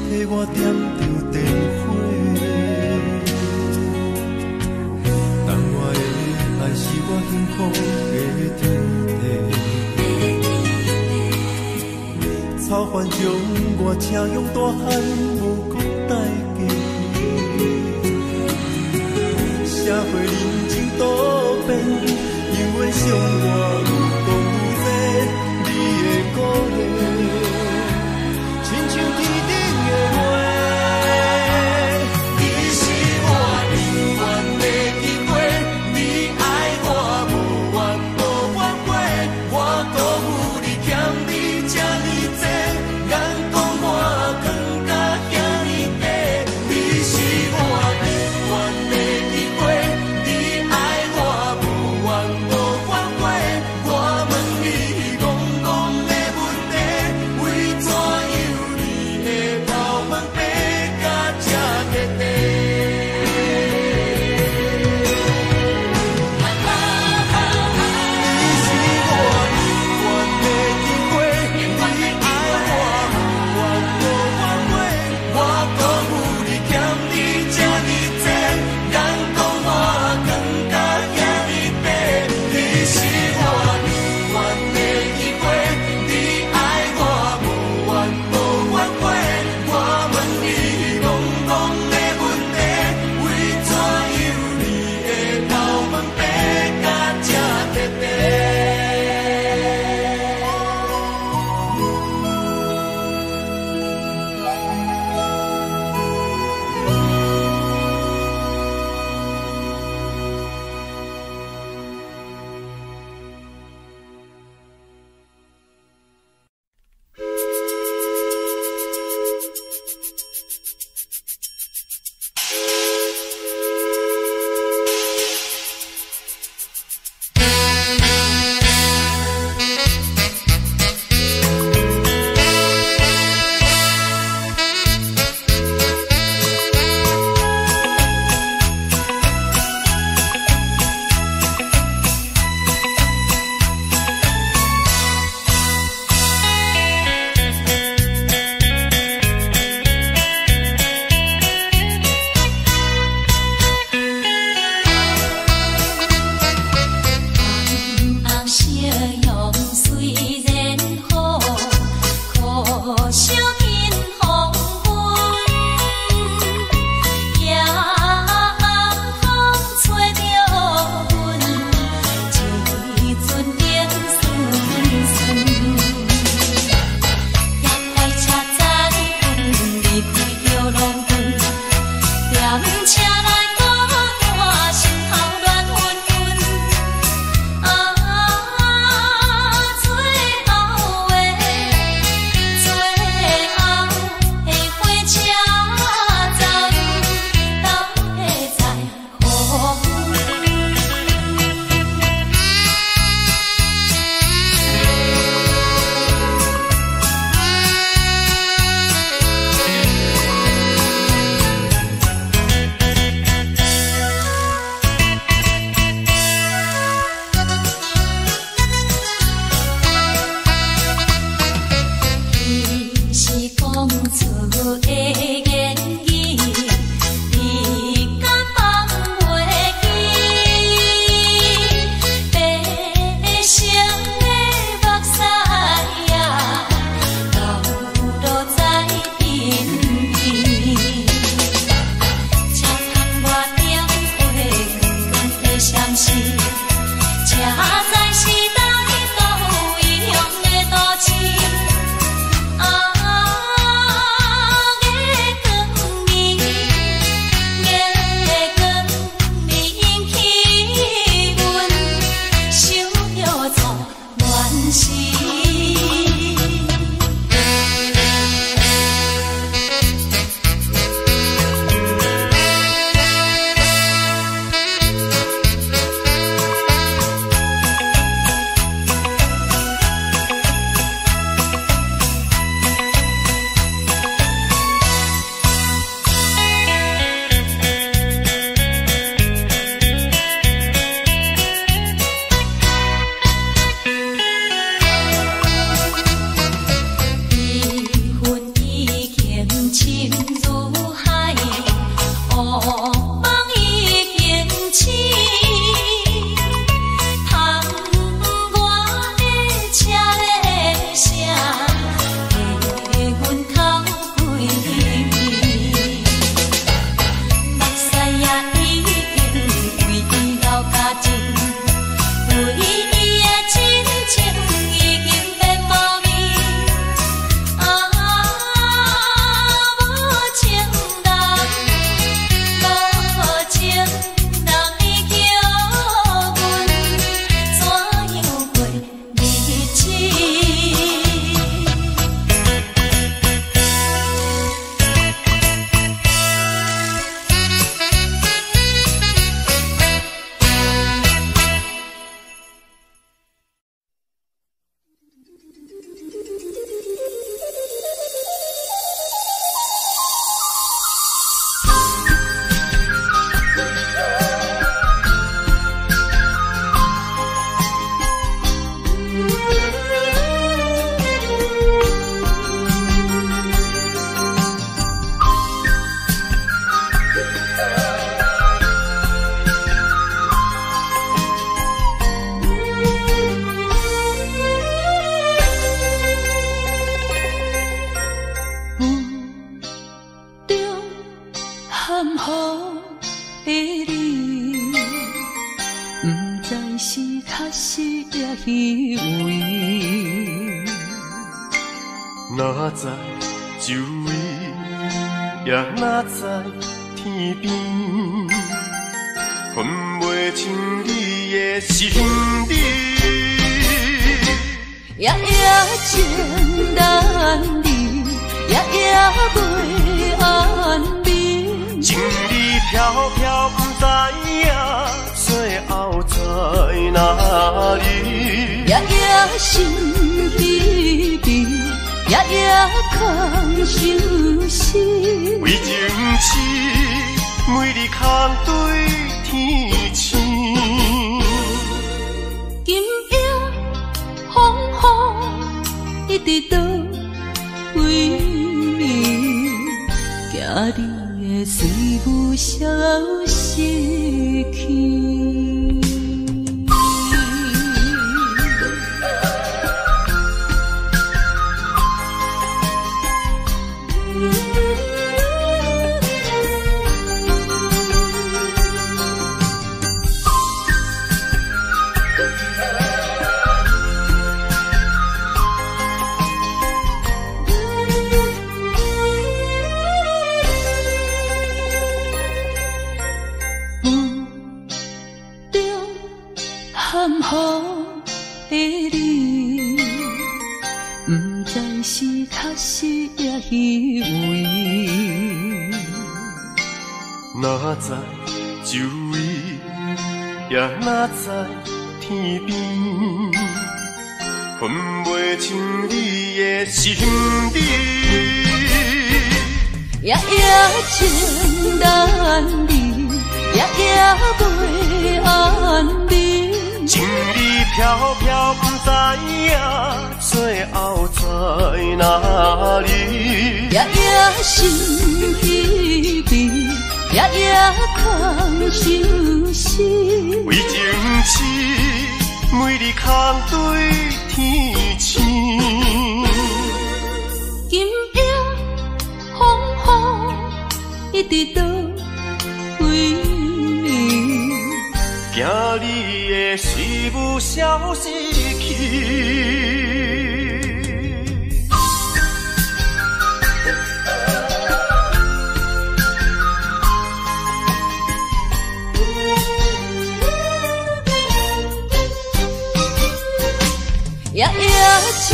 [SPEAKER 2] 替我点着电火。等我的爱是我幸福的土地。草原将我车用大汉，无讲代价。社会人情多变，因为伤我有讲有多，你的鼓励，亲像天顶的花。你是我永远的机会，你爱我无怨无反悔，我辜负你欠你这呢多，眼光满更加遐呢
[SPEAKER 6] 含糊的你，不知是确实也虚伪。
[SPEAKER 2] 哪知周围，也哪知天边，分袂清你的心理。
[SPEAKER 6] 夜夜情难离，夜夜袂安眠。
[SPEAKER 2] 情意飘飘，不知影最后在哪里。
[SPEAKER 6] 夜夜心稀微，夜夜空相思。
[SPEAKER 2] 为情痴，每日空对天星。
[SPEAKER 6] 今夜风雨一直倒为你，惊你的随舞消失去。含糊的你，不知是确实也虚伪。
[SPEAKER 2] 哪知周围，也哪知天边，分袂清你的心理。
[SPEAKER 6] 夜夜情难离，夜夜袂安眠。
[SPEAKER 2] 情意飘飘，不知影最后在哪里。
[SPEAKER 6] 夜夜心稀微，夜夜空相思。
[SPEAKER 2] 为情痴，每日空对天星。
[SPEAKER 6] 今夜风雨一直倒为你，
[SPEAKER 2] 惊你的随舞消失去。
[SPEAKER 6] 夜夜情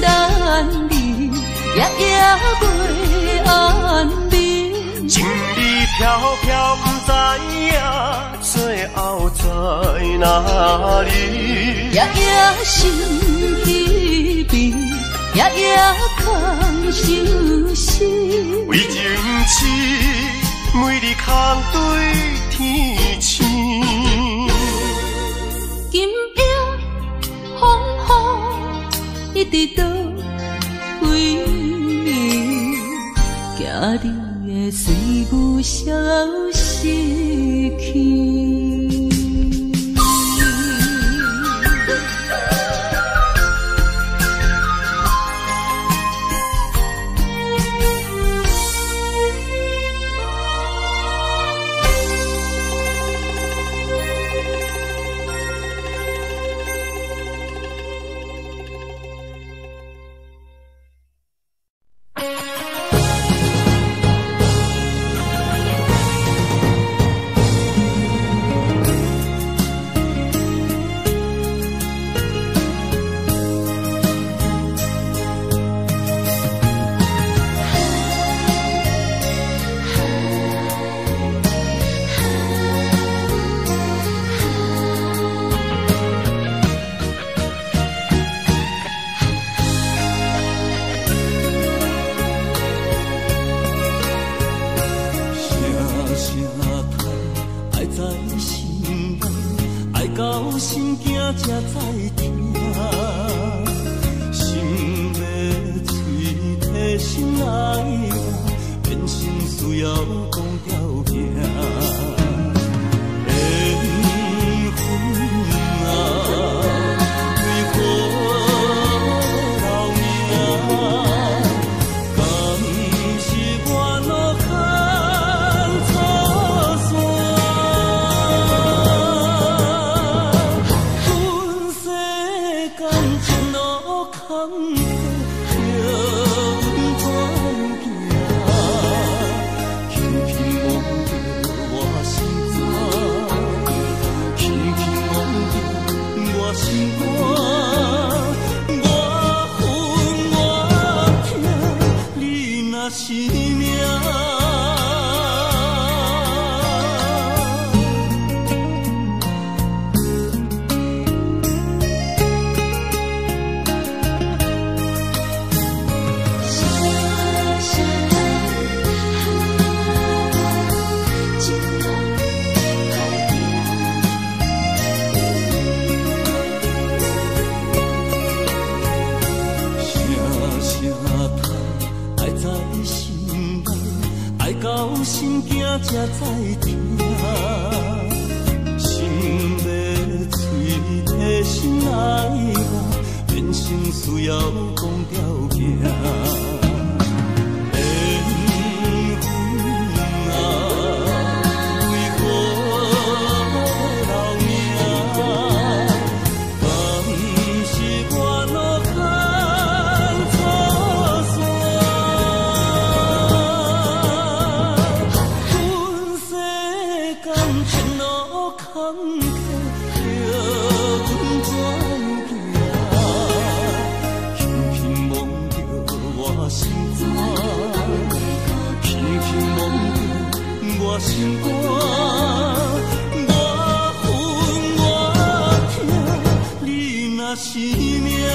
[SPEAKER 6] 难离，夜夜袂安眠。
[SPEAKER 2] 情意飘飘，不知影最后在哪里。
[SPEAKER 6] 夜夜心稀微，夜夜空相思。
[SPEAKER 2] 为情痴，每日空对天星。
[SPEAKER 6] 今夜风雨一直倒为你，惊你的随舞消失去。
[SPEAKER 2] 心惊才知听，心要嘴提心爱我，人生需要讲条件。心肝，我恨我痛，你若是命。
[SPEAKER 6] 呀，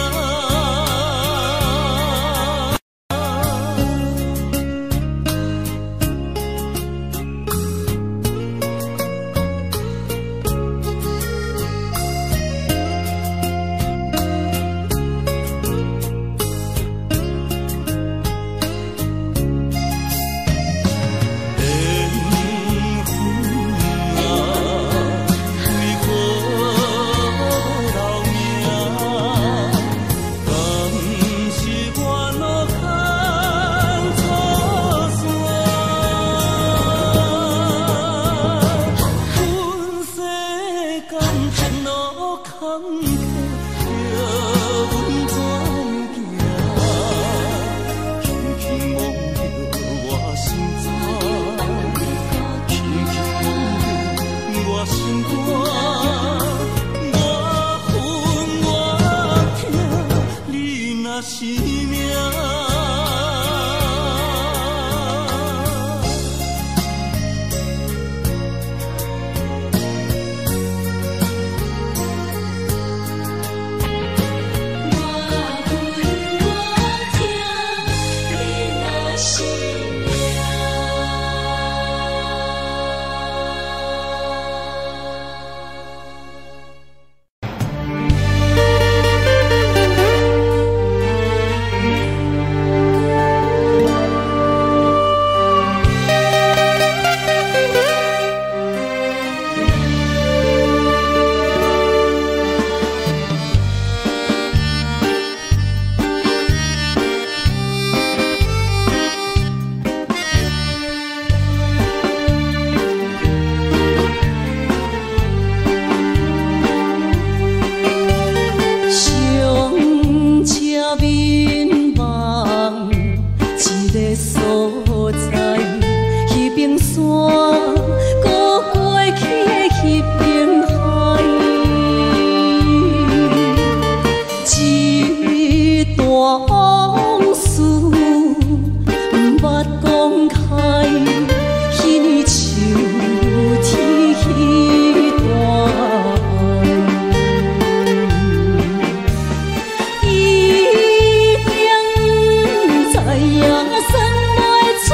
[SPEAKER 6] 生袂出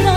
[SPEAKER 6] 来，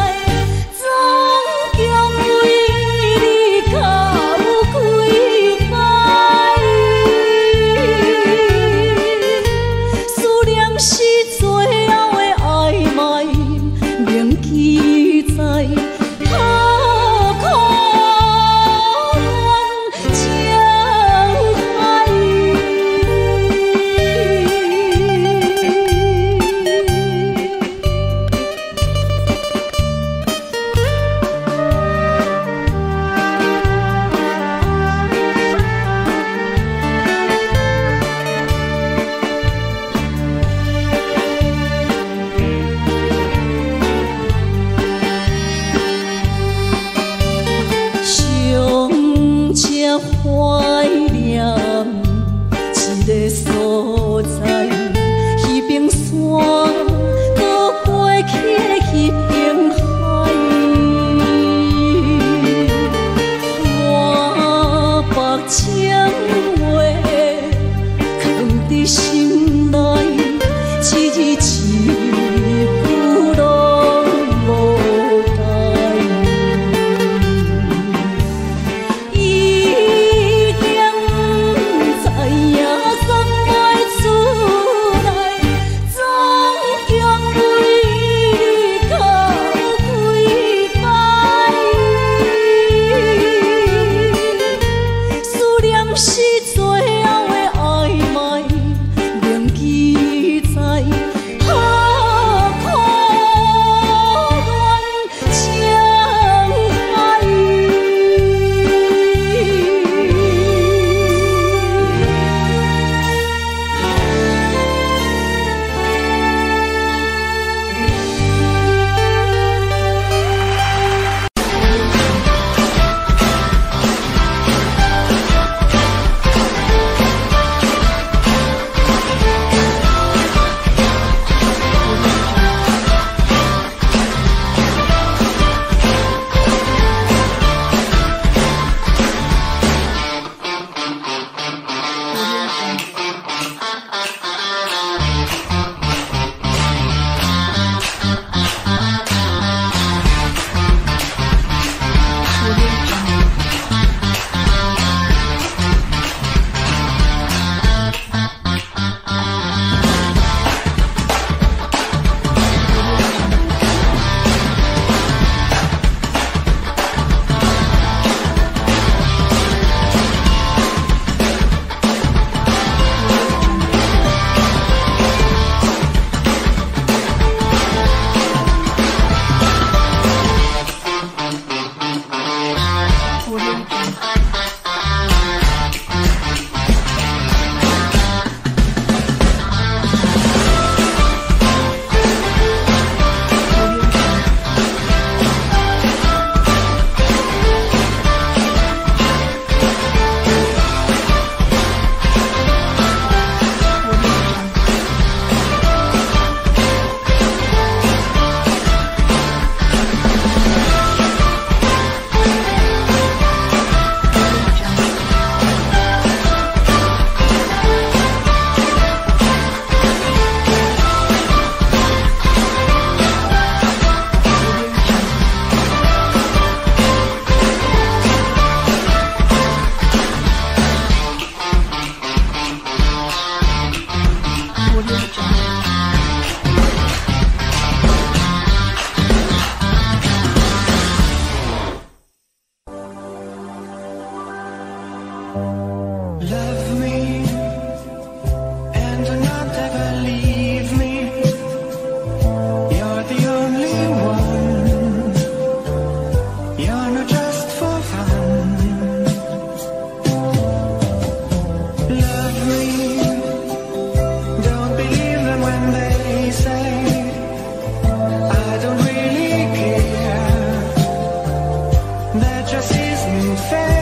[SPEAKER 9] That just isn't fair.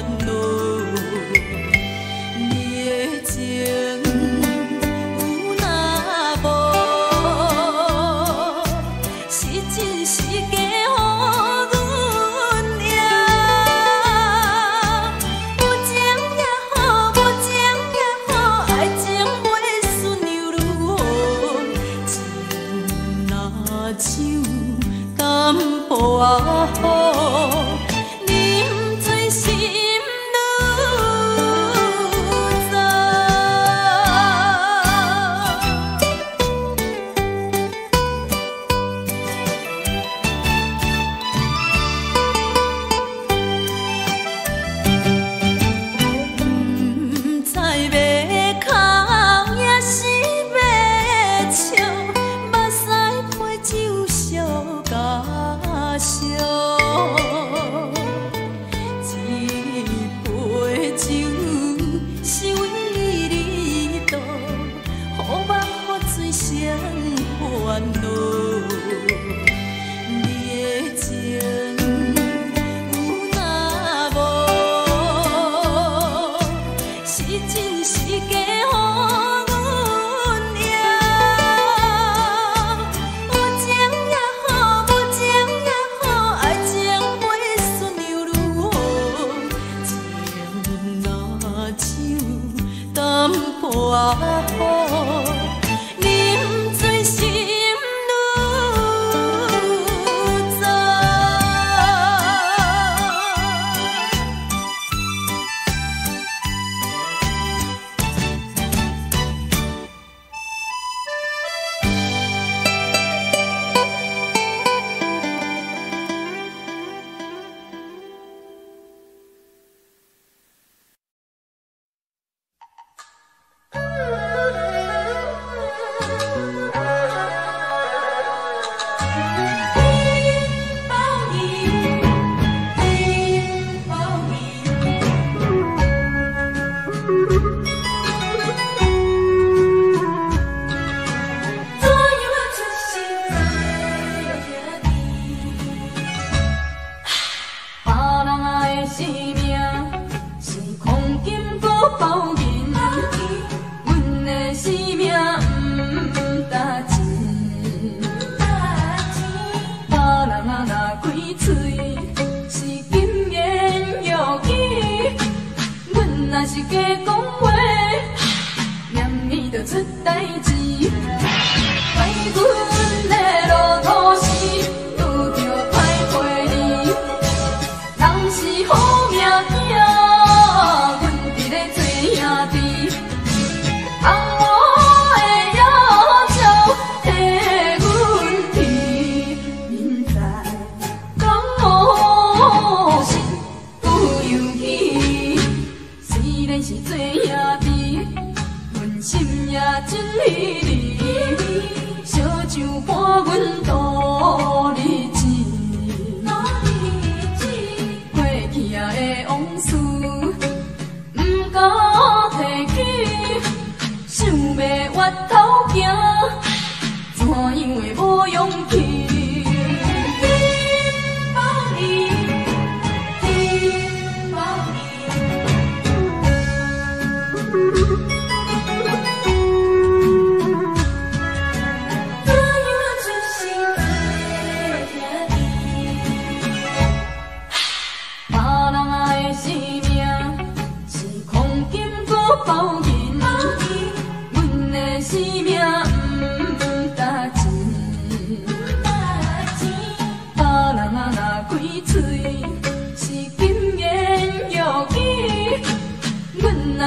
[SPEAKER 4] 恼。你的情有若无，是真是假予阮赢。有情也好，无情也好，爱情袂顺流如风，情若酒敢破啊好。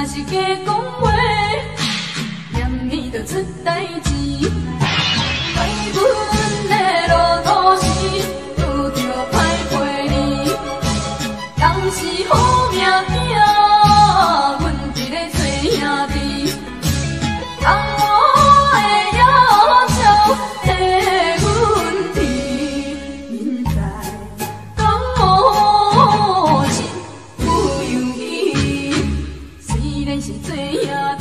[SPEAKER 1] 若是假讲话，念你就出代志。怪阮的路途是拄着歹陪你，当时好命囝，阮伫咧做兄弟，红我的要求替阮提，现在讲无情不由伊，虽然是做兄弟。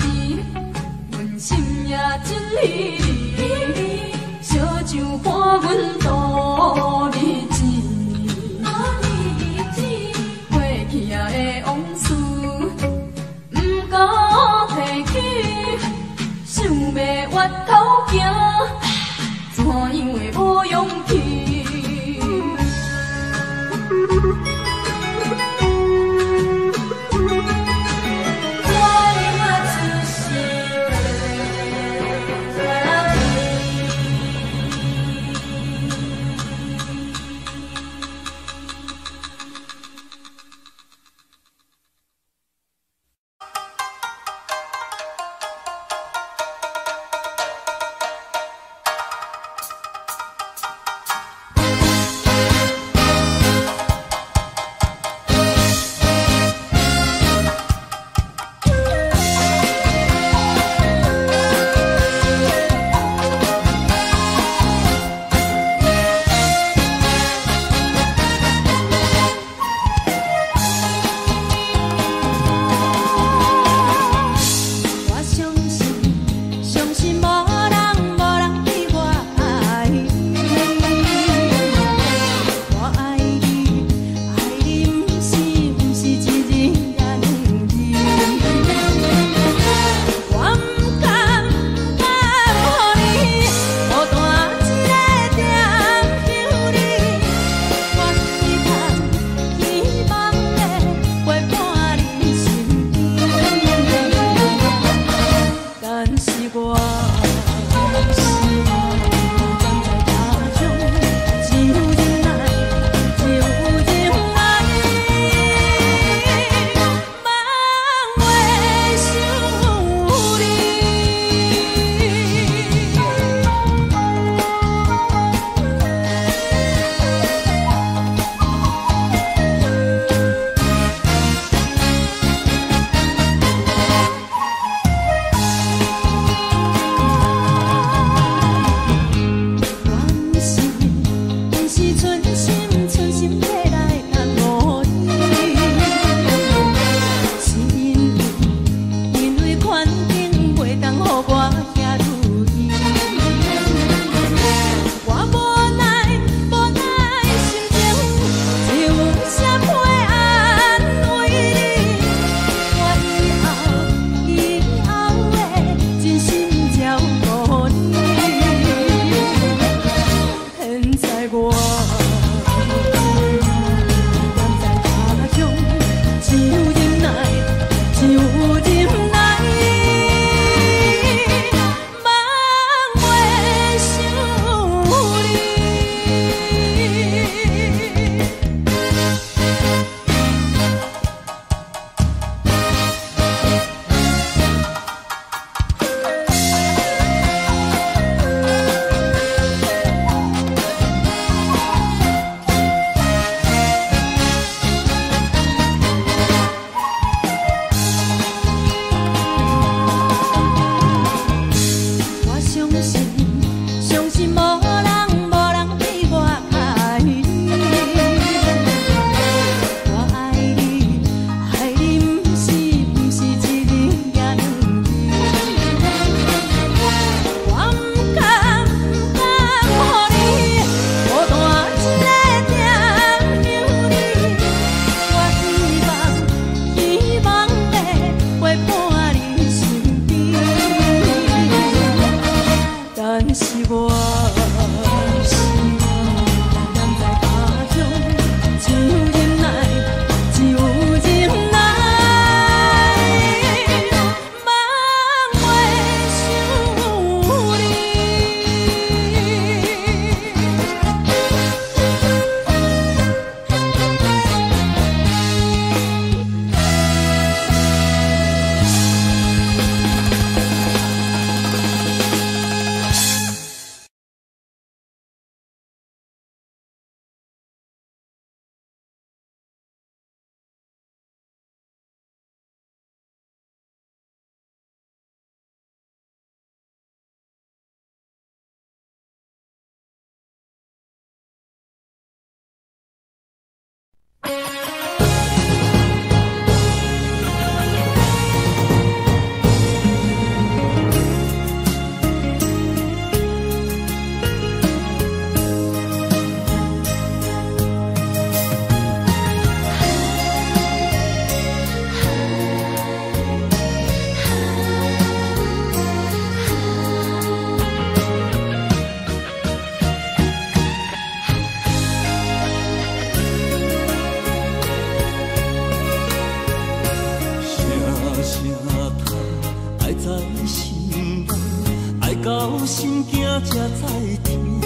[SPEAKER 2] 心惊才知听，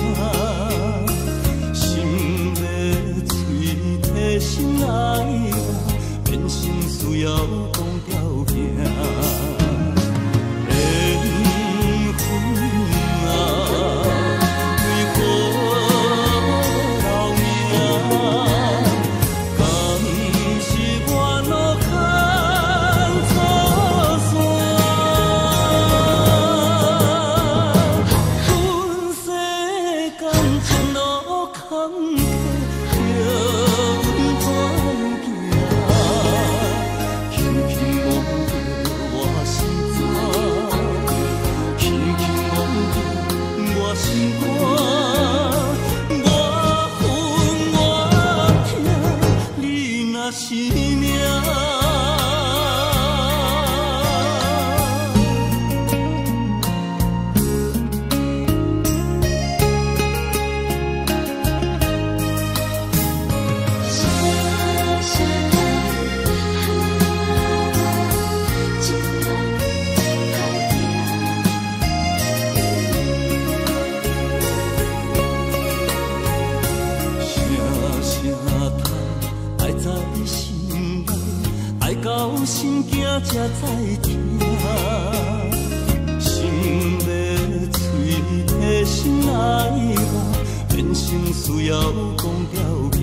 [SPEAKER 2] 心要嘴替心爱我，变成需要讲条件。缘分啊，为何留名？敢是我路空错线？阮世间前路坎坷，叫阮怎行？轻轻摸着我心肝，轻轻摸着我心肝，我恨我痛，你若是命。到心惊才知听，心要嘴替心爱我，变成需要讲条件。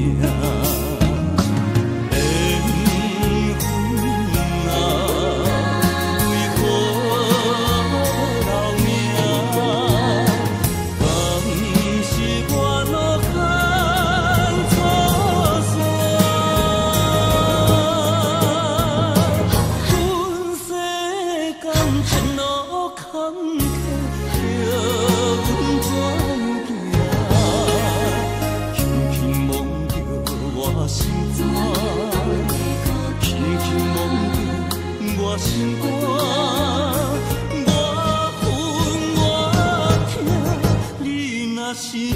[SPEAKER 2] 心肝，我恨我痛，你若是命。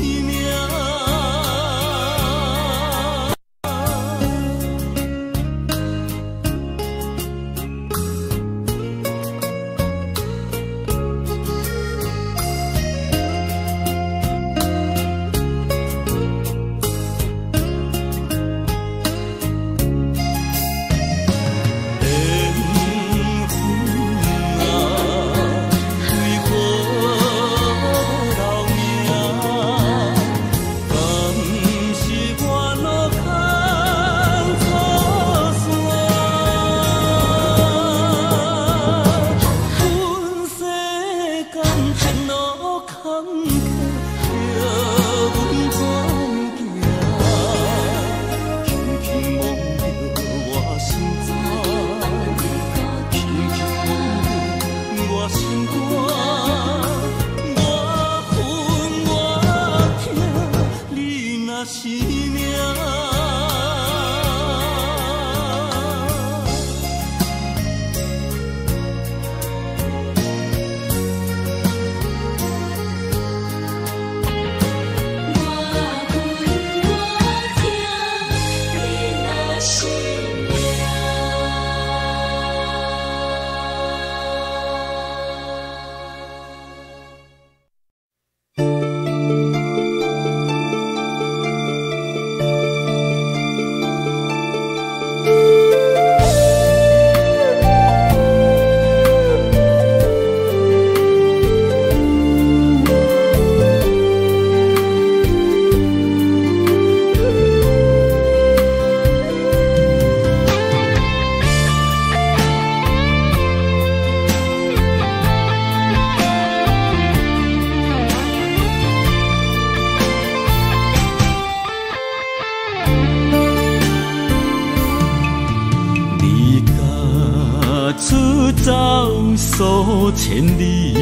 [SPEAKER 3] 数千里，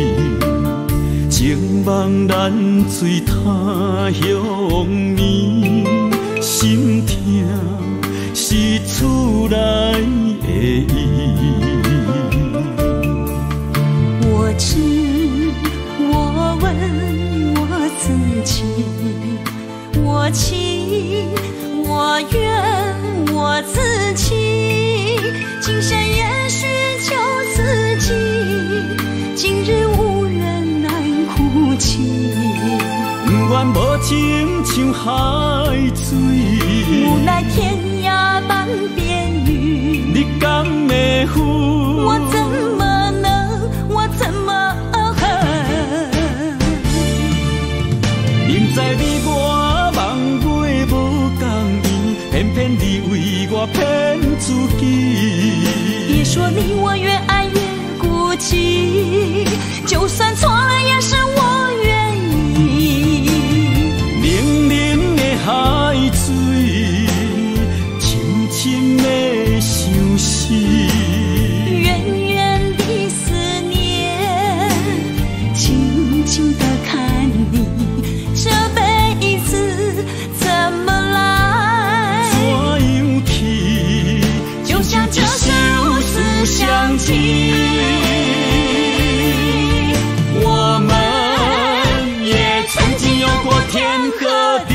[SPEAKER 3] 情望咱水他乡面，心痛是厝内的伊。
[SPEAKER 4] 我知，我问我自己，我情，我怨，我自欺，今生也许就自己。今日无人难苦
[SPEAKER 3] 情像海水，
[SPEAKER 4] 无奈天涯半边云，
[SPEAKER 3] 你敢会负？
[SPEAKER 4] 我怎么能，我怎么恨？
[SPEAKER 3] 明知你我梦袂无共意，偏偏你为我骗自己。
[SPEAKER 4] 别说你我越爱越孤寂，就算错了也是我愿意。
[SPEAKER 3] 冷冷的海水，深深的相思。
[SPEAKER 4] 远远的思念，静静地看你，这辈子怎么来？
[SPEAKER 3] 怎样去？
[SPEAKER 4] 就像这是无私相情。我们也曾经有过天和地。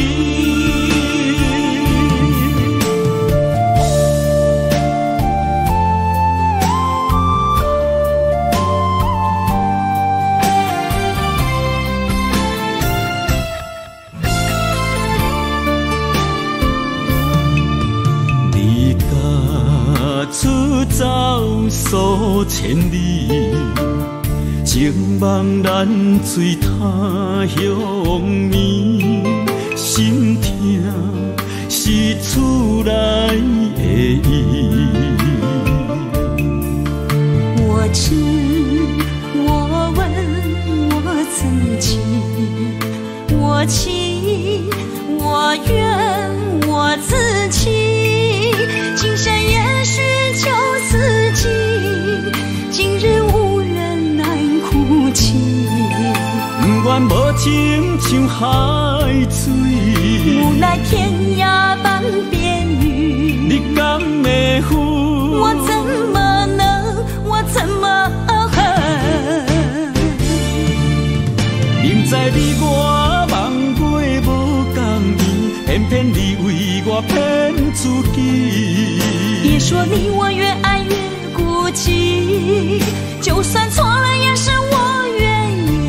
[SPEAKER 4] 离家出走数千里，情茫然随他乡眠，心痛是厝内的伊。我知，我问，我自己，我情，我愿，我自欺。今生也许求自己，今日无缘难哭泣。
[SPEAKER 3] 不愿无情像海水，
[SPEAKER 4] 无奈天涯半边云，
[SPEAKER 3] 你敢会负？
[SPEAKER 4] 我怎么能，我怎么恨？
[SPEAKER 3] 明知你我梦袂无共意，偏偏你为我骗自己。
[SPEAKER 4] 别说你我越爱越孤寂，就算错了也是我愿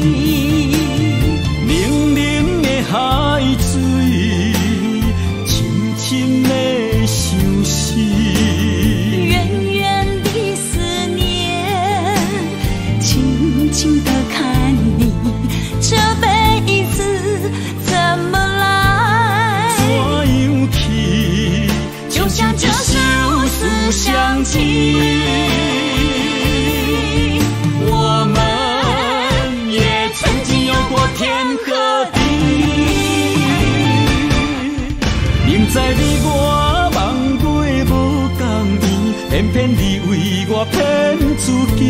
[SPEAKER 4] 意。
[SPEAKER 3] 冷冷的海水，深深的相思。
[SPEAKER 4] 远远的思念，静静地看你，这辈子怎么来？
[SPEAKER 3] 怎样去？
[SPEAKER 4] 就像这是无私相情。我们也曾经有过天和地。
[SPEAKER 3] 明知你我梦袂无共意，偏偏你为我骗自己。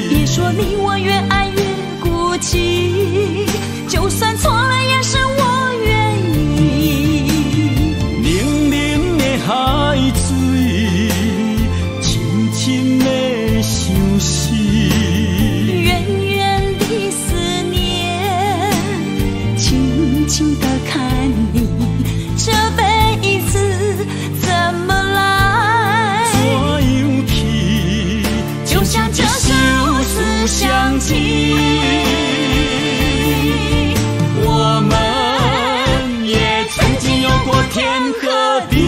[SPEAKER 4] 别说你我越爱越孤寂，就算错了也是我愿意。
[SPEAKER 3] 冷冷的海水，深深的相思。
[SPEAKER 4] 远远的思念，静静地看你，这辈子怎么来？
[SPEAKER 3] 怎样去？
[SPEAKER 4] 就像这是无私相情。我们也曾经有过天和地。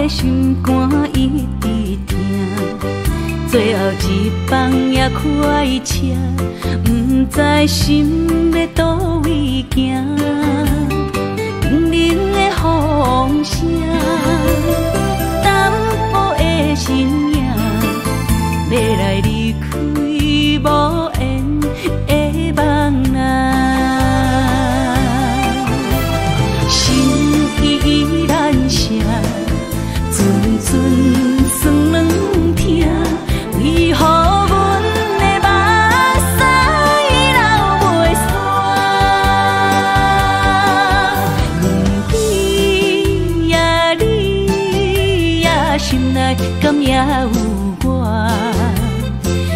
[SPEAKER 6] 心肝一直疼，最后一放也
[SPEAKER 4] 快车，不知心要倒位行。叮铃的风声，淡薄的身影，要来离开无缘的梦啊。心依然舍，阵阵酸软疼，为何阮的目屎流袂煞？问你呀，你呀，心内敢也有我？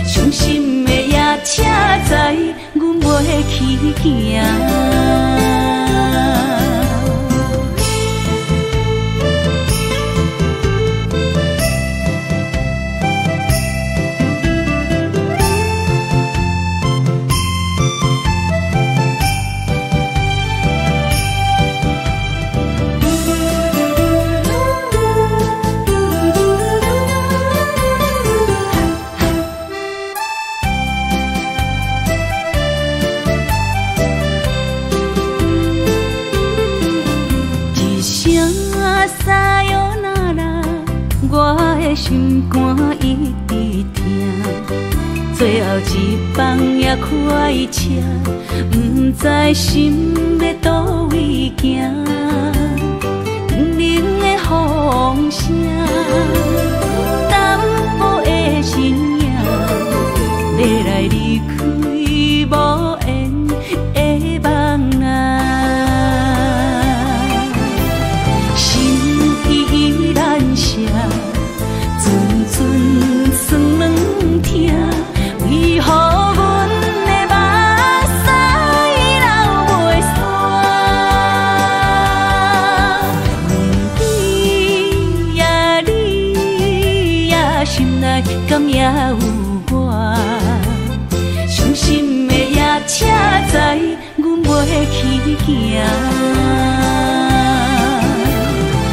[SPEAKER 4] 伤心的夜车载，阮袂去行。心肝一直疼，最后一班也快车，不知心要倒位行。叮铃的风声，淡薄的身影，要来离开无缘的梦啊。心依然舍。阵阵酸软疼，为何阮的目屎流袂煞？问你呀，你呀，心内敢也有我？伤心的夜车载，阮袂去行。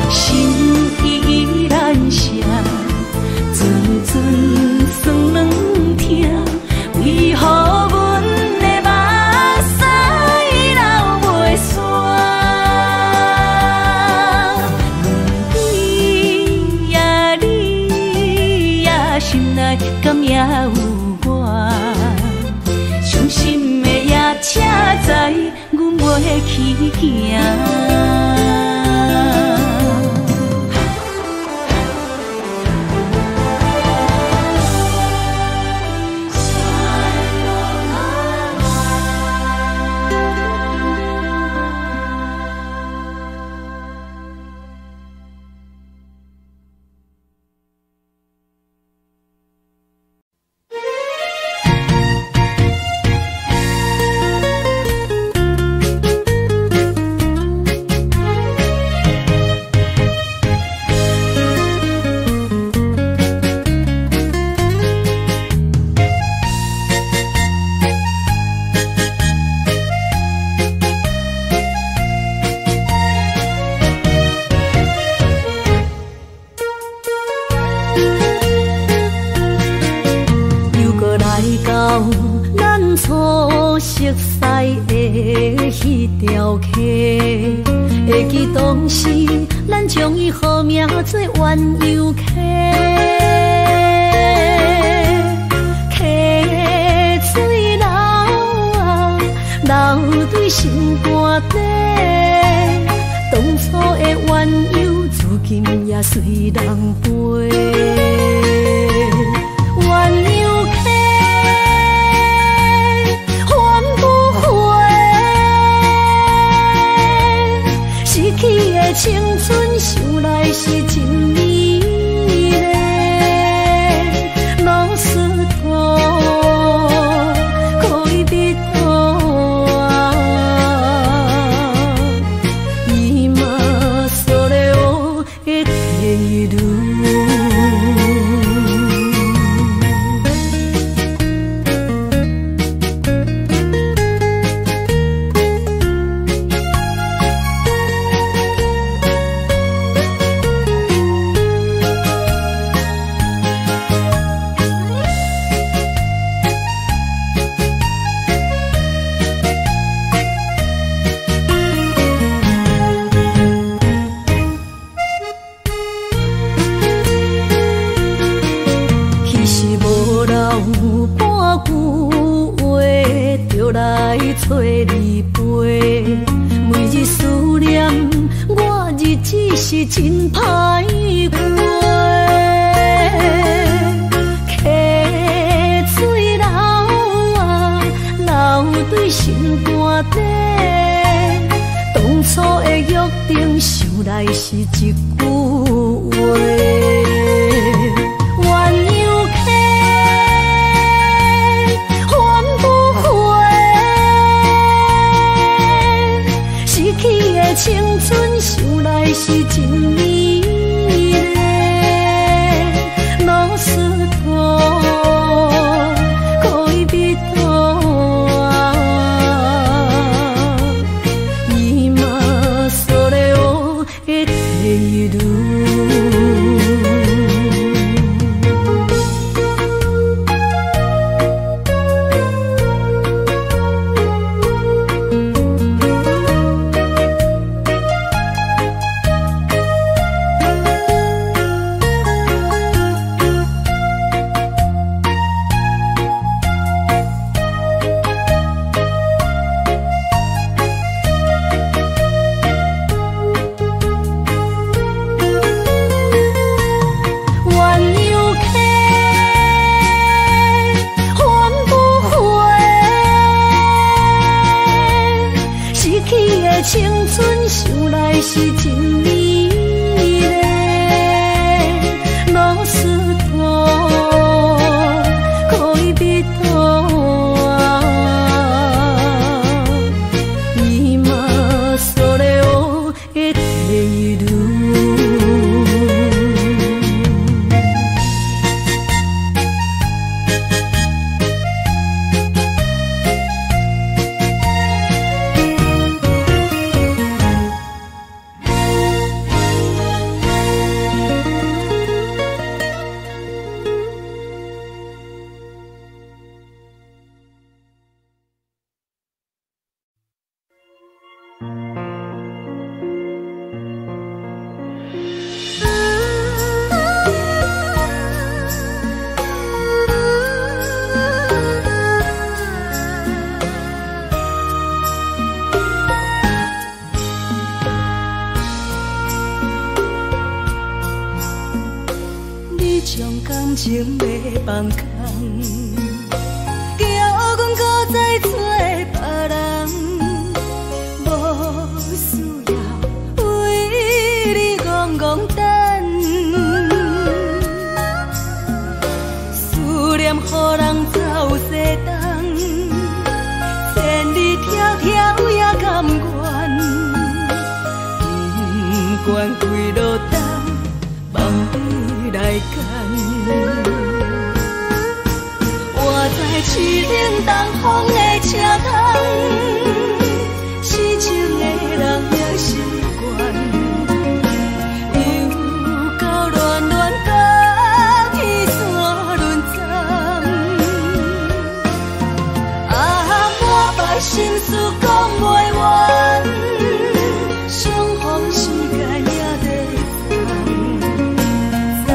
[SPEAKER 4] 心依然舍。阵阵酸软疼，为何阮的目屎流袂煞？问你呀，你呀，心内敢也有我？伤心的夜车载，阮袂去行。会记当时，咱将伊号名做鸳鸯溪，溪水流啊，流对心肝底。当初的鸳鸯，至今也随人陪。鸳鸯溪。青春想来是真美丽，老师徒可以别途啊，伊嘛所了的地路。
[SPEAKER 5] 礼，当初的约定想来是一句话。鸳鸯客，还不回，失去的青春想来是真美丽。老师徒，可以比多，今それを得ている。青春想来是真美丽，老师徒，可以比多，今それを得ている。感情要放空，叫阮搁再找别人，无需要为你戆戆等，思念予人走西东，千里迢迢也甘愿，不管几落冬，望你来干。我在市顶东风的车窗，痴情的人也习惯，又到乱乱甲去山轮站。我把心事讲袂完，相逢时间也在等，在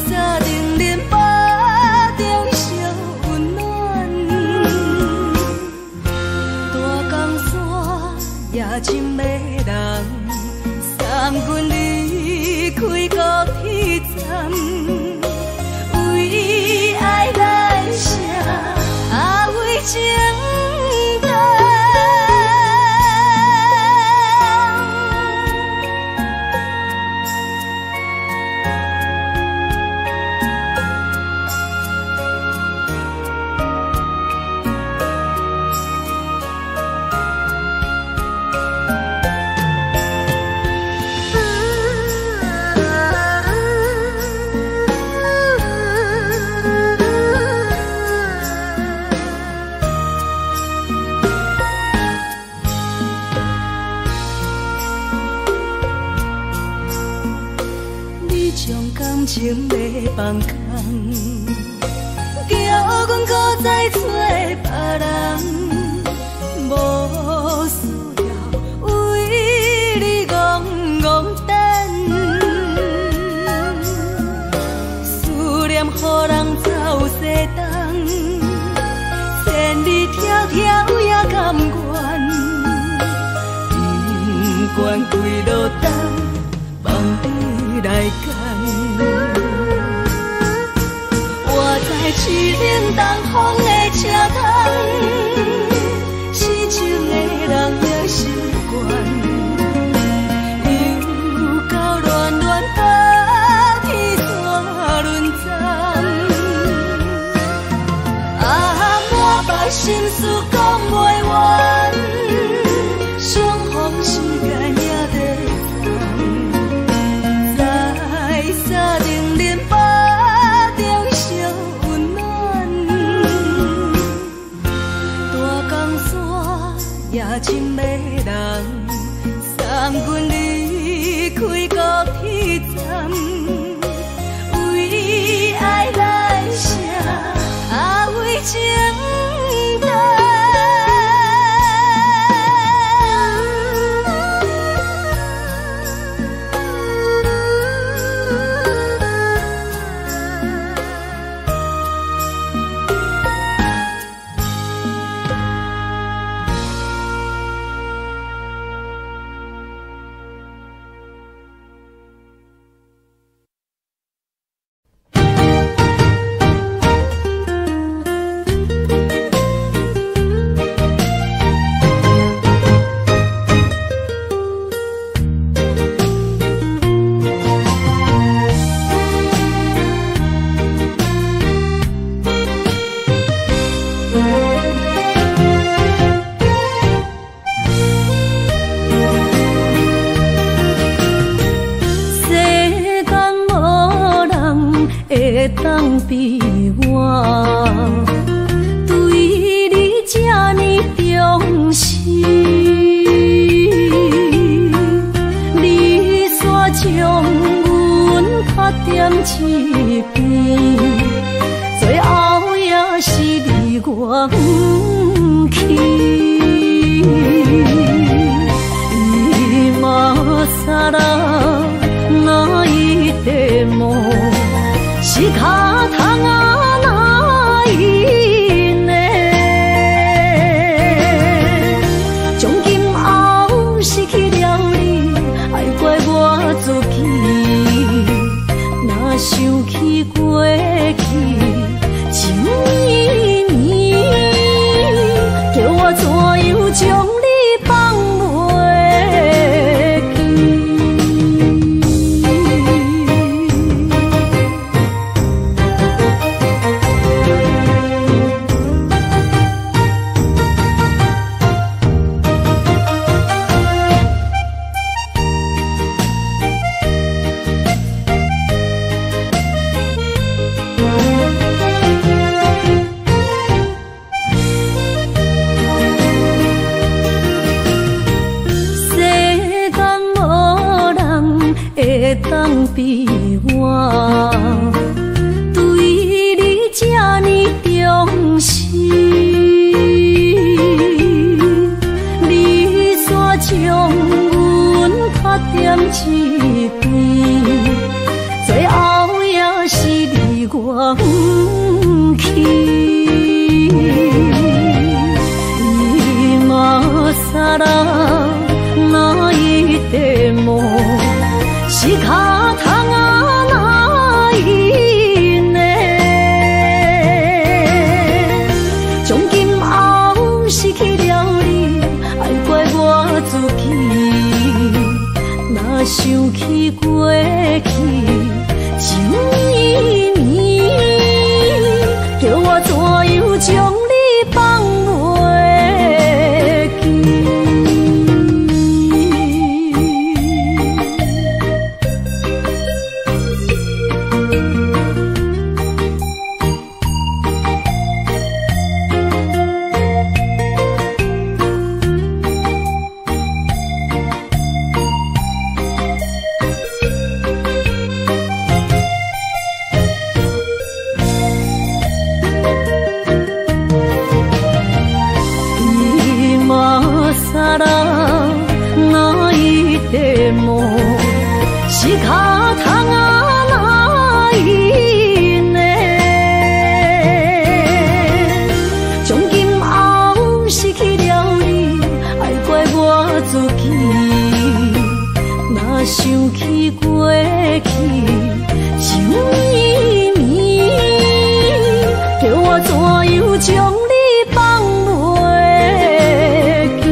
[SPEAKER 5] 沙丁林巴中烧温暖，大江山夜深的人，送阮离开高铁站，为爱来写为情。感情要放空，叫阮搁再找别人，无需要为你戆戆等，思念予人走西东，千里迢迢也甘愿，不管几落冬，望你来干。我在市顶东风的车窗，痴情的事讲袂完，相逢时间也在等，在沙丁林巴中相温暖，大江山也真迷人，送阮离开高铁站。为爱来写，为情等。当比我对你这呢重视，你煞将阮较点一边，最后也是离我不去。今さら泣いても仕方がないね，从今后失去了你，爱怪我自己，若想起过去情绵绵，叫我怎样将你放袂记？当比我对你这呢重视，你煞将阮较点一边，最后也是离我不去。今さら泣いても仕方がないね，从今后失去了你，爱怪我自己，若想起过去情绵绵，叫我怎样将你放袂记？さら泣いても仕方がないね，从今后失去了你，爱怪我自己，若想起过去情绵绵，叫我怎样将你放袂记？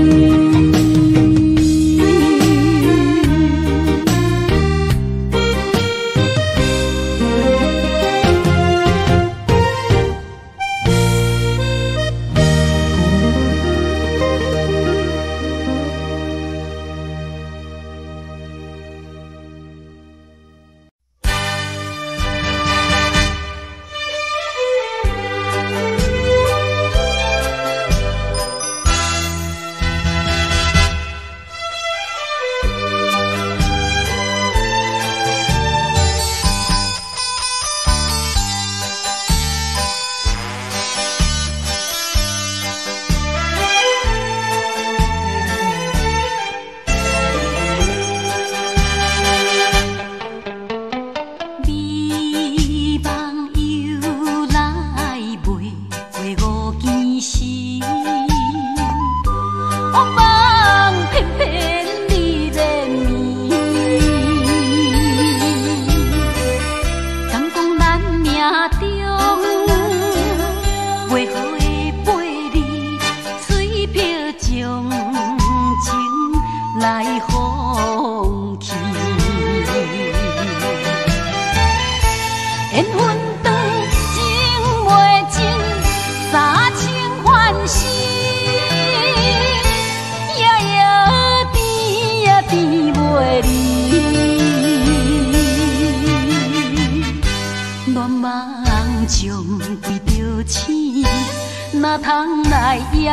[SPEAKER 1] 哪通来夜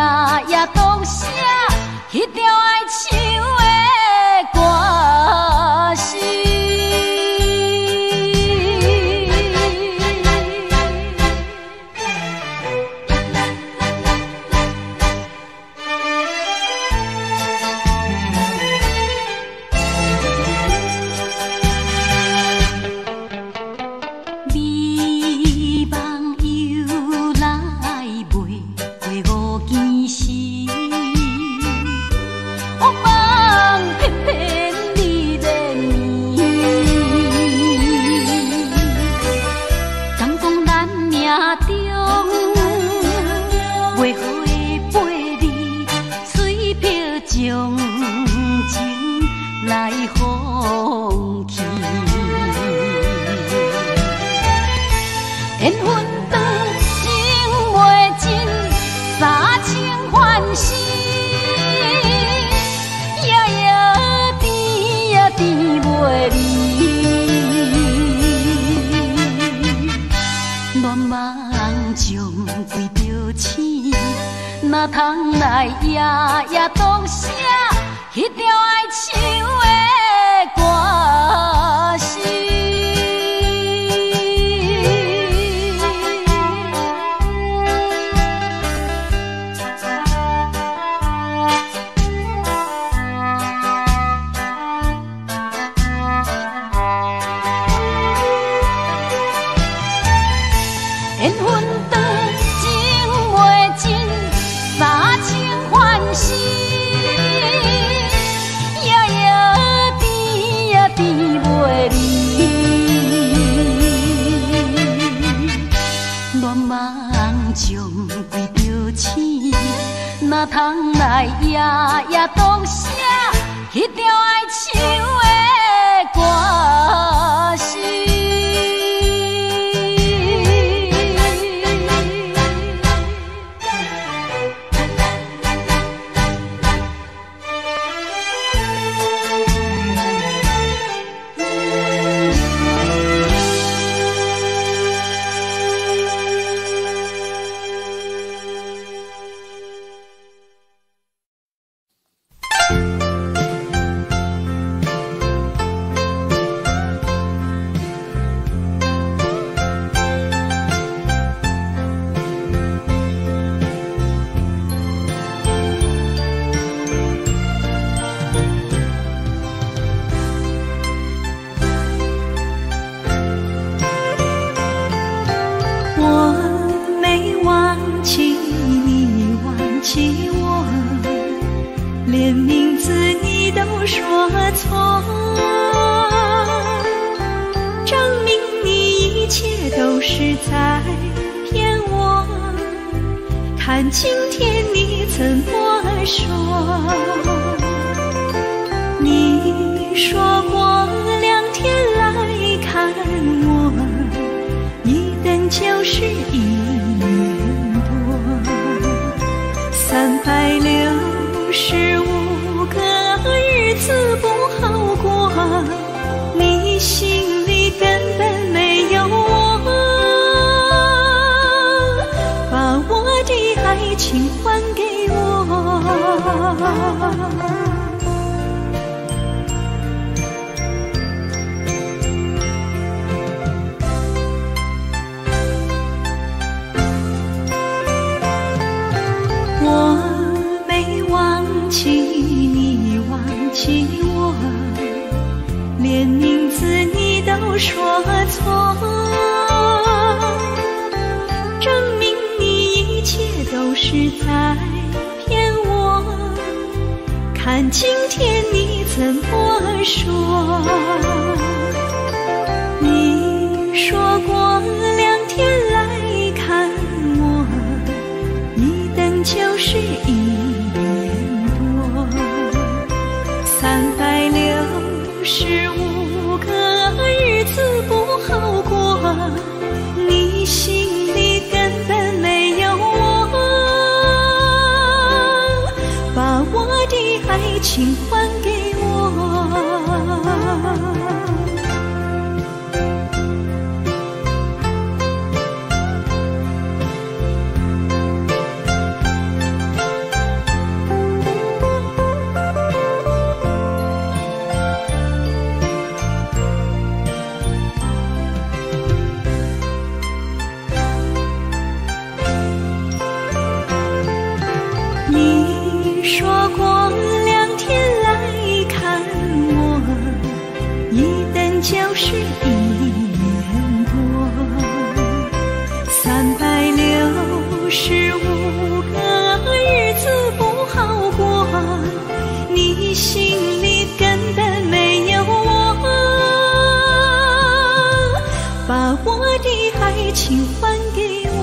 [SPEAKER 1] 夜读写迄条爱唱的歌词？哪通来夜夜读写迄条爱唱的歌词？缘分长情袂尽。三情欢喜，夜夜甜呀甜袂离。乱梦将规条星，哪通来夜夜读写迄条爱唱的歌词？
[SPEAKER 4] 连名字你都说错，证明你一切都是在骗我。看今天你怎么说？你说过2天来看我，一等就是1年多，365个日子不好过，你心里根本没有我，把我的爱情还给我。我没忘记你忘记我，连名字你都说错，证明你一切都是在骗我。看今天你怎么说？你说过2天来看我，一等就是1年多，365个日子不好过，你心里根本没有我，把我的爱情还给我。是一年多，365个日子不好过，你心里根本没有我，把我的爱情还给我。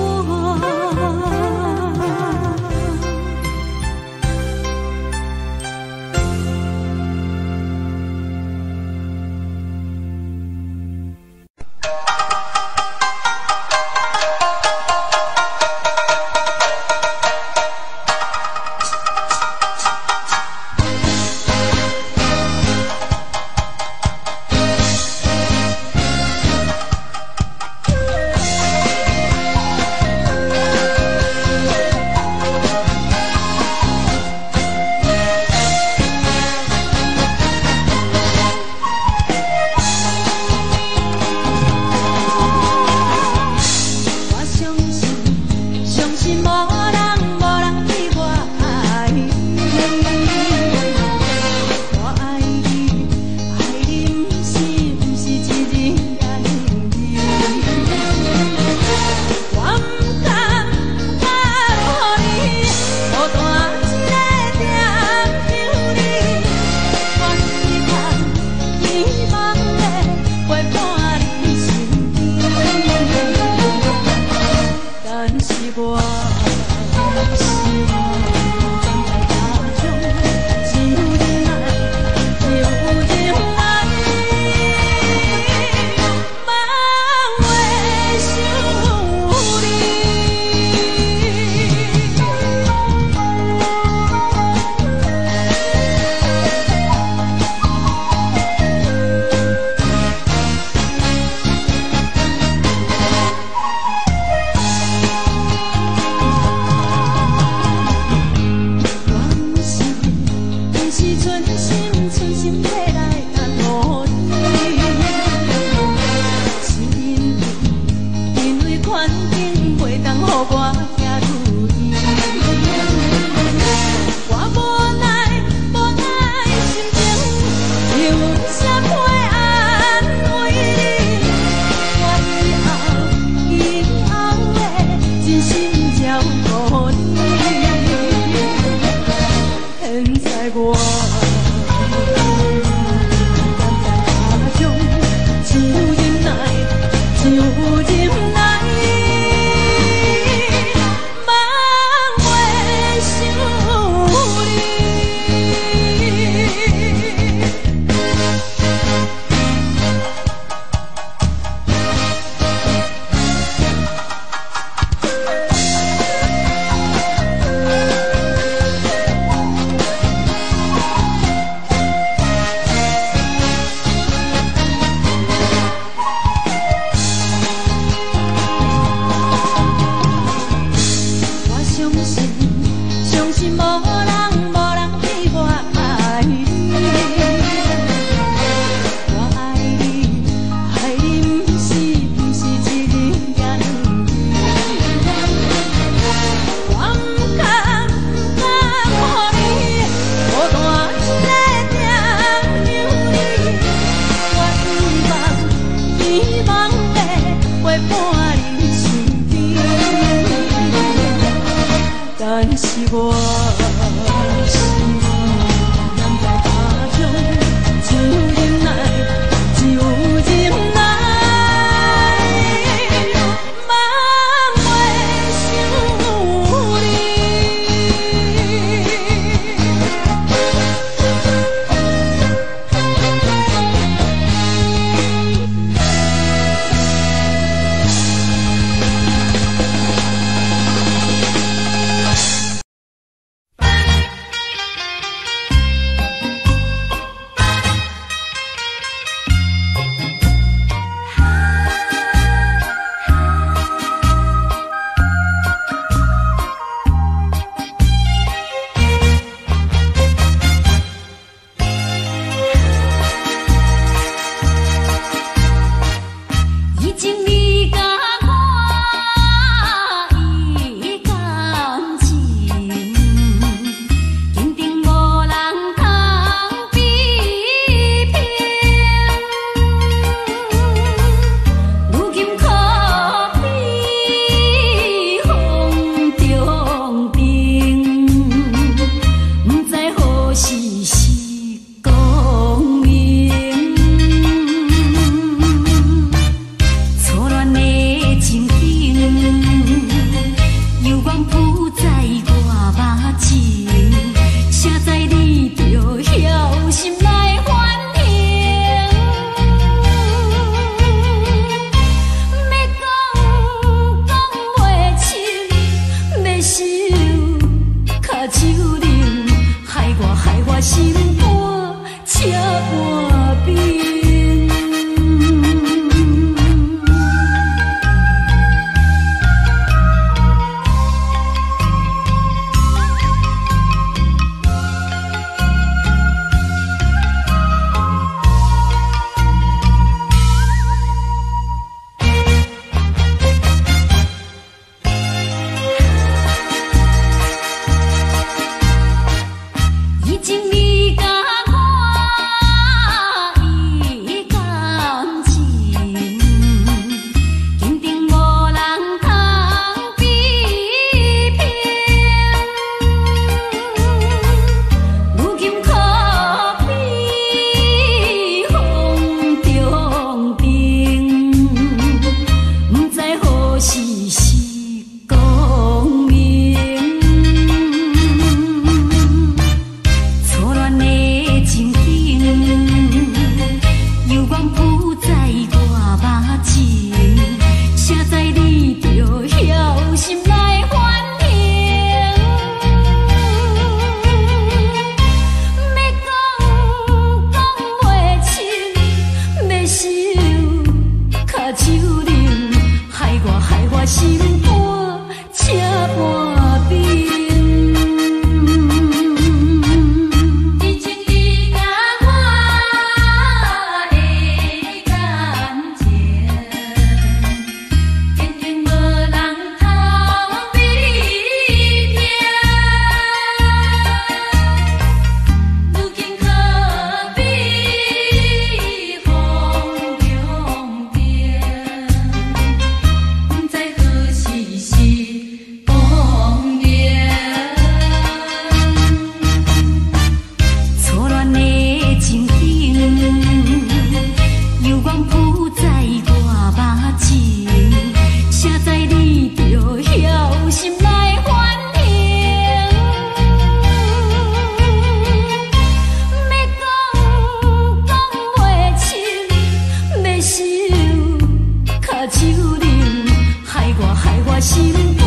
[SPEAKER 6] 心肝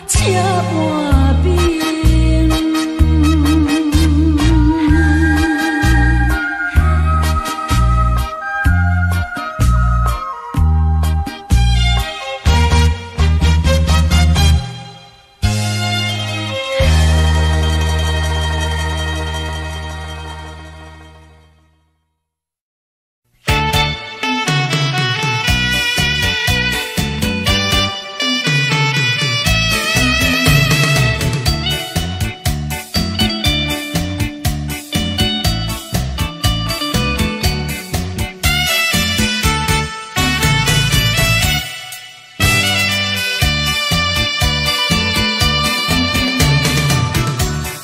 [SPEAKER 6] 才换面。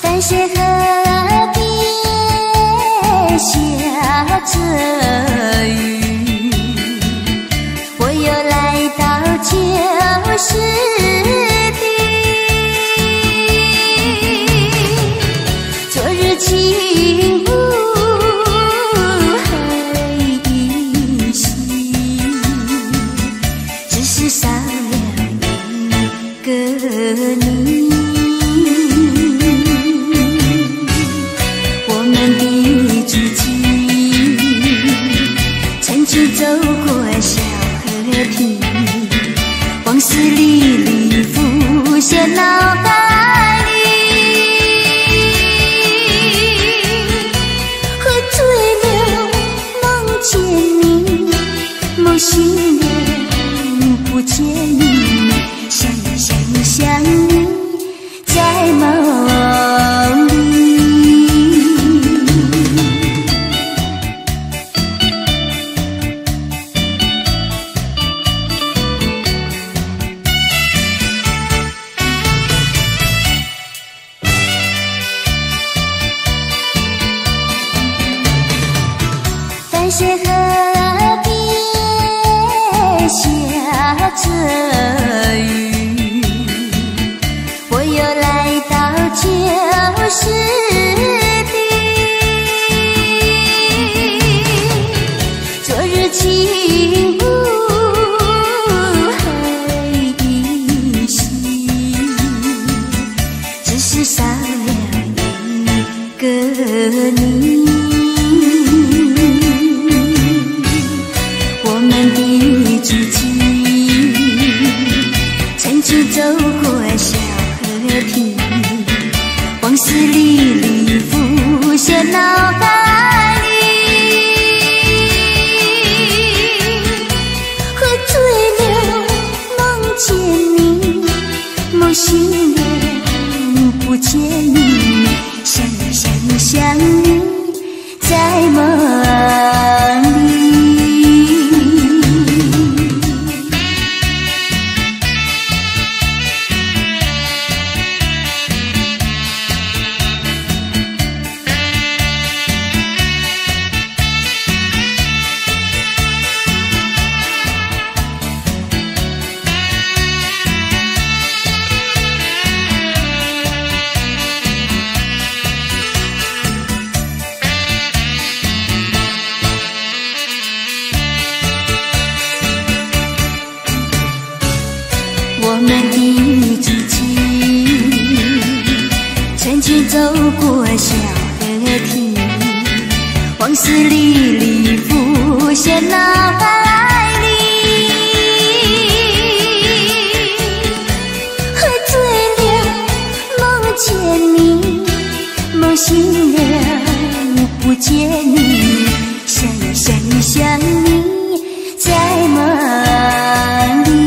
[SPEAKER 8] 淡水河边下着雨，我又来到旧时地。昨日情物还依稀，只是少了一个你。走过小河堤，往事历历浮现脑海里。喝醉了，梦见你，梦醒了，不见你，想你，在梦里。淡水河边下着雨，我又来到旧时地。昨日情物还依稀，只是少了一个你。曾经走过小河堤，往事历历浮现脑海里。喝醉了，梦见你，梦醒了，不见你，想你，在梦里。我们的足迹，曾经走过小河堤，往事历历浮现脑海里。喝醉了，梦见你，梦醒了，不见你，想你，在梦里。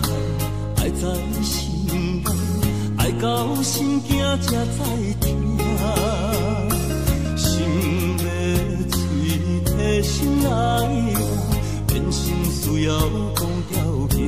[SPEAKER 2] 叹，爱在心内，爱到心惊才知听。心要嘴提心爱我，变心需要讲条件。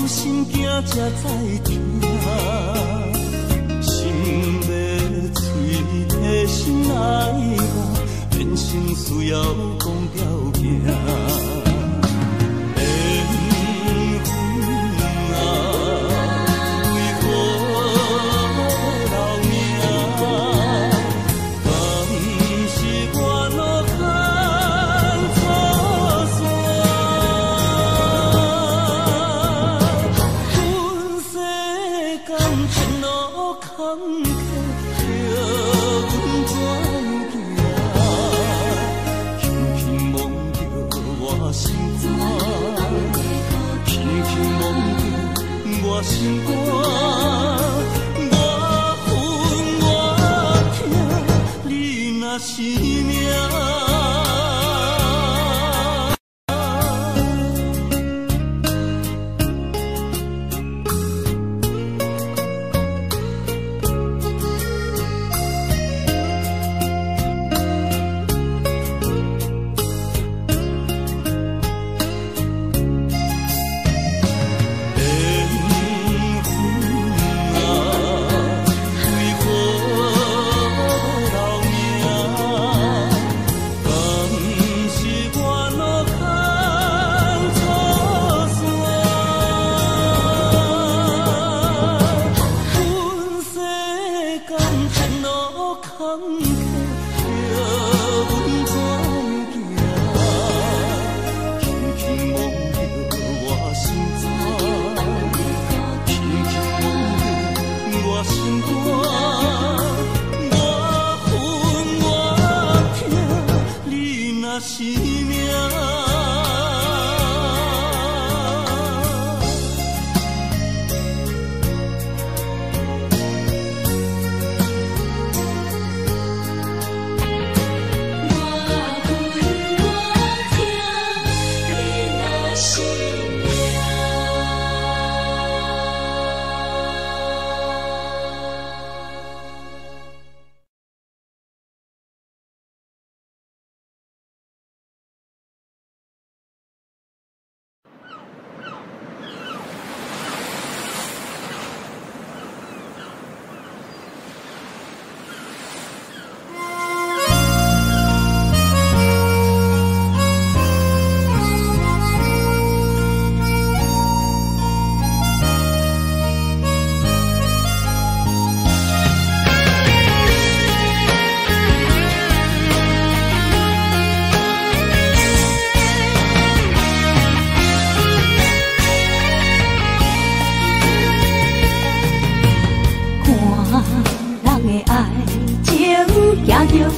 [SPEAKER 2] 心惊才知听，心要嘴提心爱我，变成需要讲条件。心肝，我恨我痛，你若是命。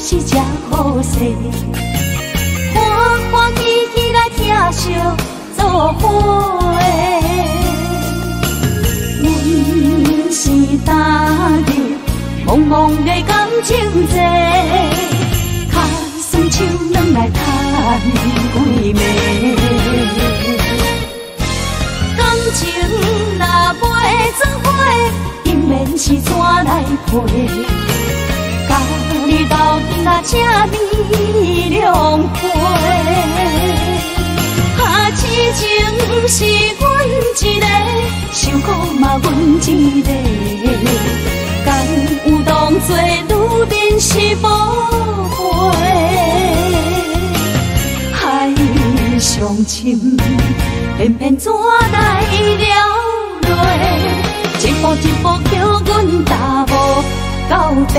[SPEAKER 4] 是只好势，欢欢喜喜来疼惜做伙的。阮是今日茫茫的感情债，卡算手软来赚几暝。感情若袂
[SPEAKER 5] 做伙，因免是怎来陪？甲你斗阵啊，这美良陪。啊，痴情是阮一个，受苦嘛阮一个。敢有当作女人是无悔？海上深，偏偏怎来了落？一步一步叫阮踏无到底。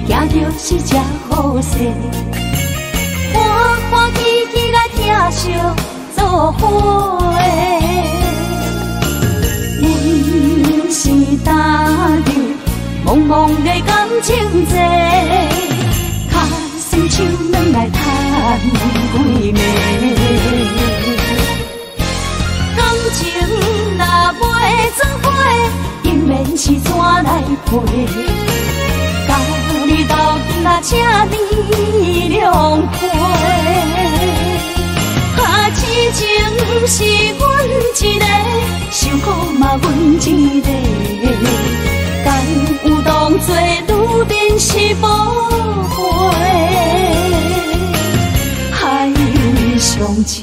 [SPEAKER 5] 行就是这好势，欢欢喜喜来疼惜做伙的。阮是担着茫茫的感情债，脚酸手软来叹几暝。感情若袂做伙，因免是怎来陪？甲你斗阵啊，这美良陪。啊，痴情是阮一个，受苦嘛阮一个。敢有当作女人是无悔？海上深，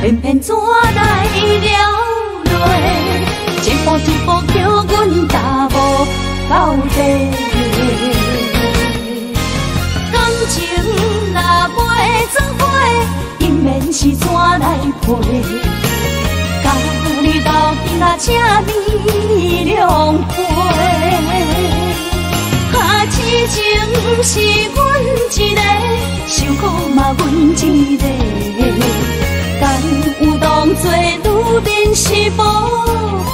[SPEAKER 5] 偏偏怎来了落？一步一步叫阮踏无到底。感情若袂做伙，因免是怎来陪？甲你斗阵啊，这美良陪。啊，痴情是阮一个，受苦嘛阮一个。敢有当作女人是无悔？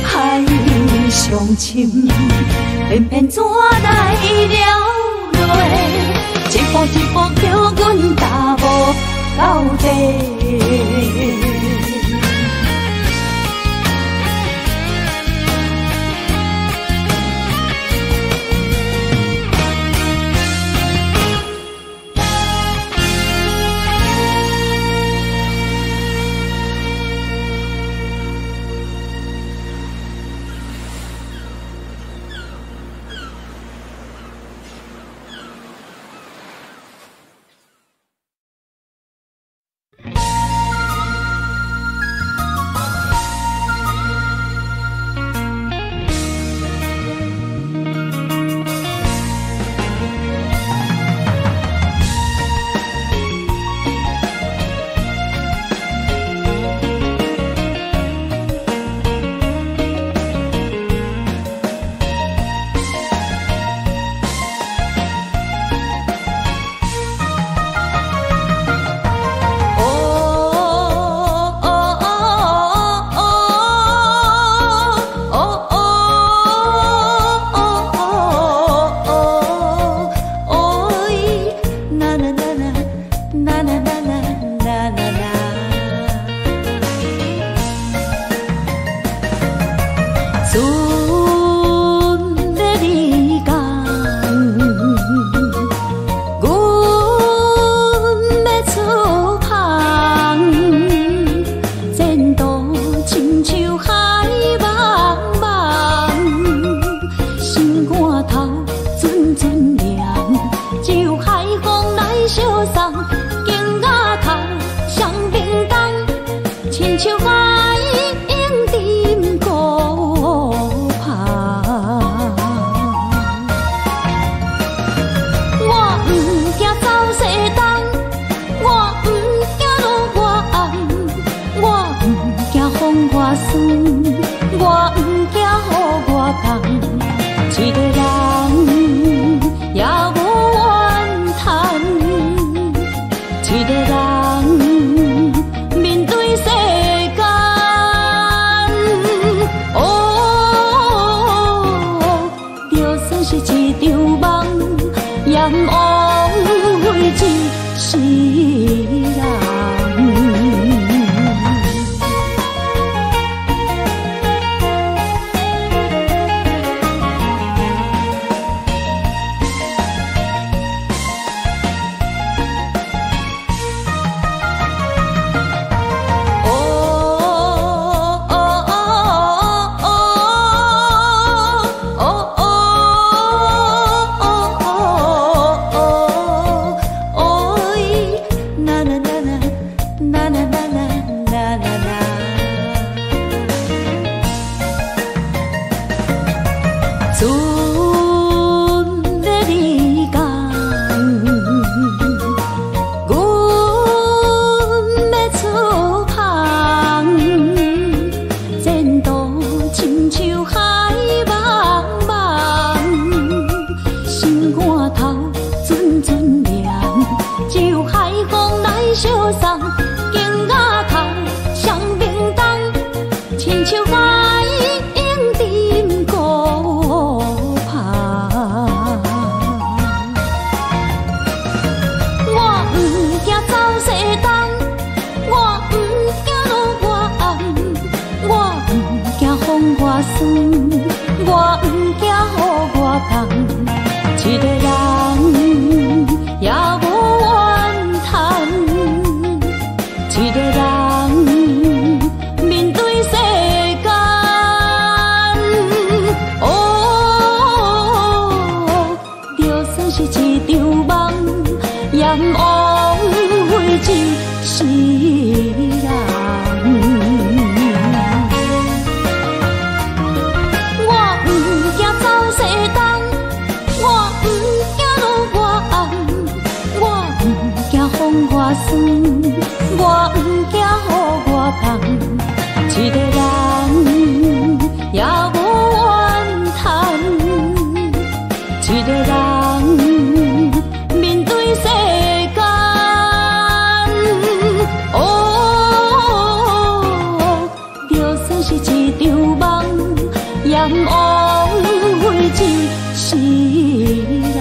[SPEAKER 5] 海上深，偏偏怎来了落？一步一步叫阮踏无到底。一个人面对生
[SPEAKER 6] 酸我酸，我不惊予我讲，一个人也无怨叹，一个人面对世间，就算是一场梦，也不枉费一世人。我酸，我不惊予我讲，一个人也无怨叹，一个人面对世间，就算是一场梦，也不枉费一世人。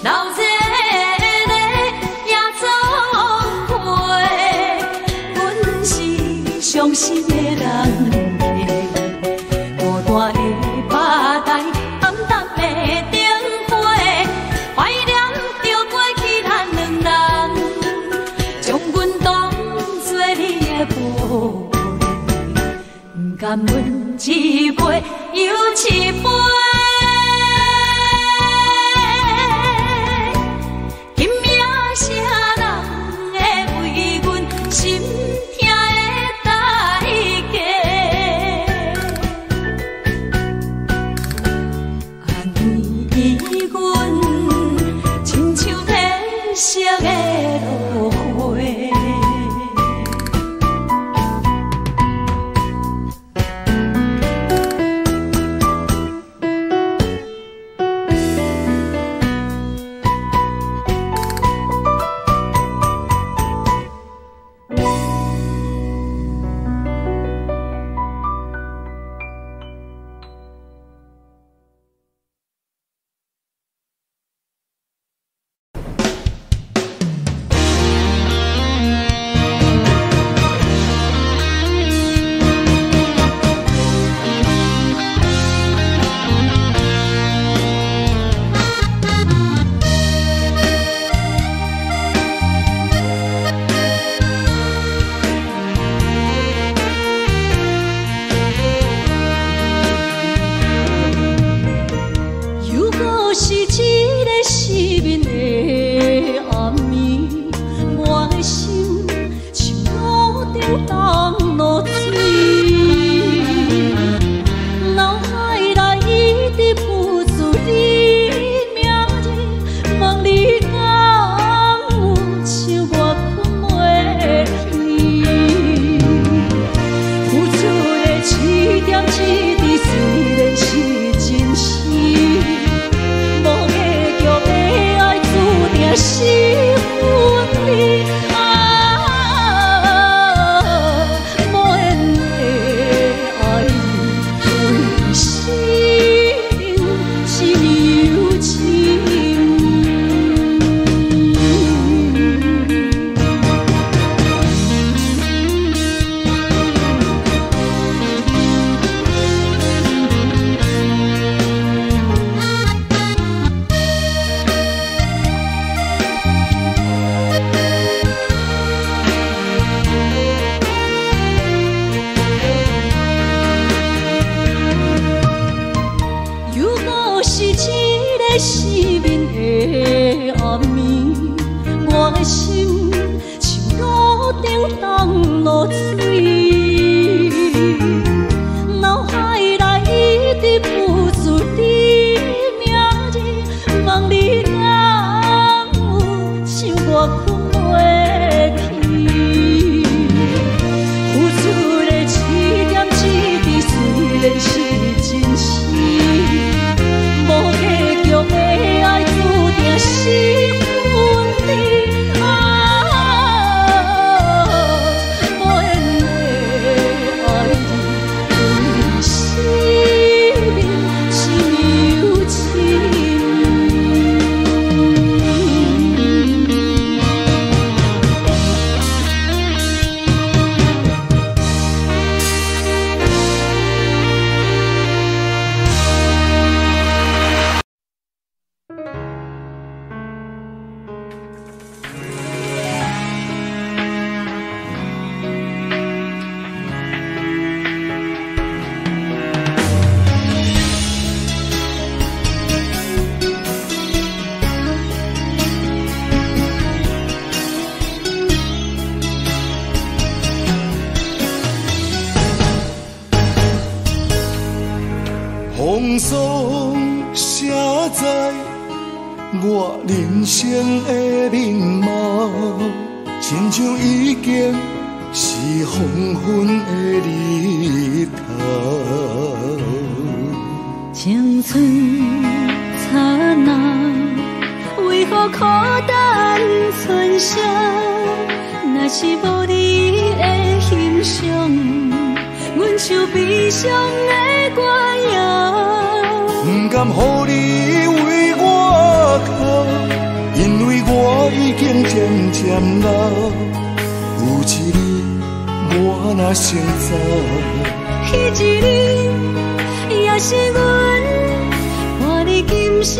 [SPEAKER 1] 老热的夜总会。
[SPEAKER 5] 伤心的人客，孤单的巴台，暗淡的灯花，怀念着过去咱两人，将阮当作你的宝贝，不甘阮一杯又一杯。
[SPEAKER 2] 风霜写在我人生的面貌，亲像已经是黄昏的日头。
[SPEAKER 6] 青春刹那，为何孤单存剩？若是无你的欣赏，阮像悲伤的歌谣。
[SPEAKER 2] 不甘予你为我哭，因为我已经渐渐老。有一日我若先走，
[SPEAKER 4] 彼一日也是阮伴你今生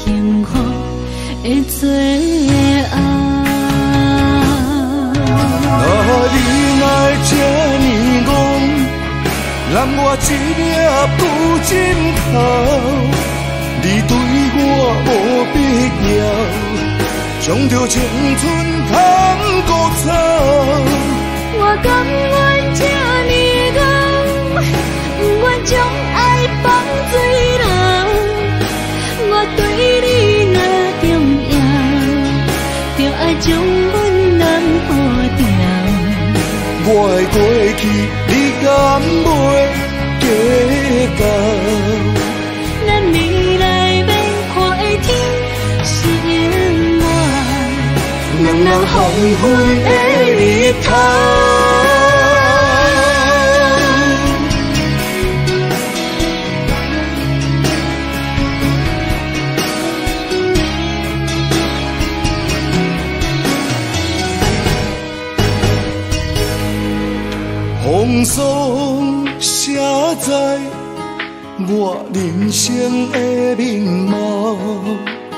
[SPEAKER 4] 幸福的最后。
[SPEAKER 2] 你若这呢戆，揽我一粒不尽头，你对我无必要，将着青春通孤草。
[SPEAKER 4] 我甘愿这呢戆，不愿将爱放水流。我对你若重要，就爱将阮人保掉。
[SPEAKER 2] 我的过去，你敢袂计较？
[SPEAKER 4] 咱未来免看的天是永远，两人黄昏的日头。
[SPEAKER 2] 风霜写在我人生的面貌，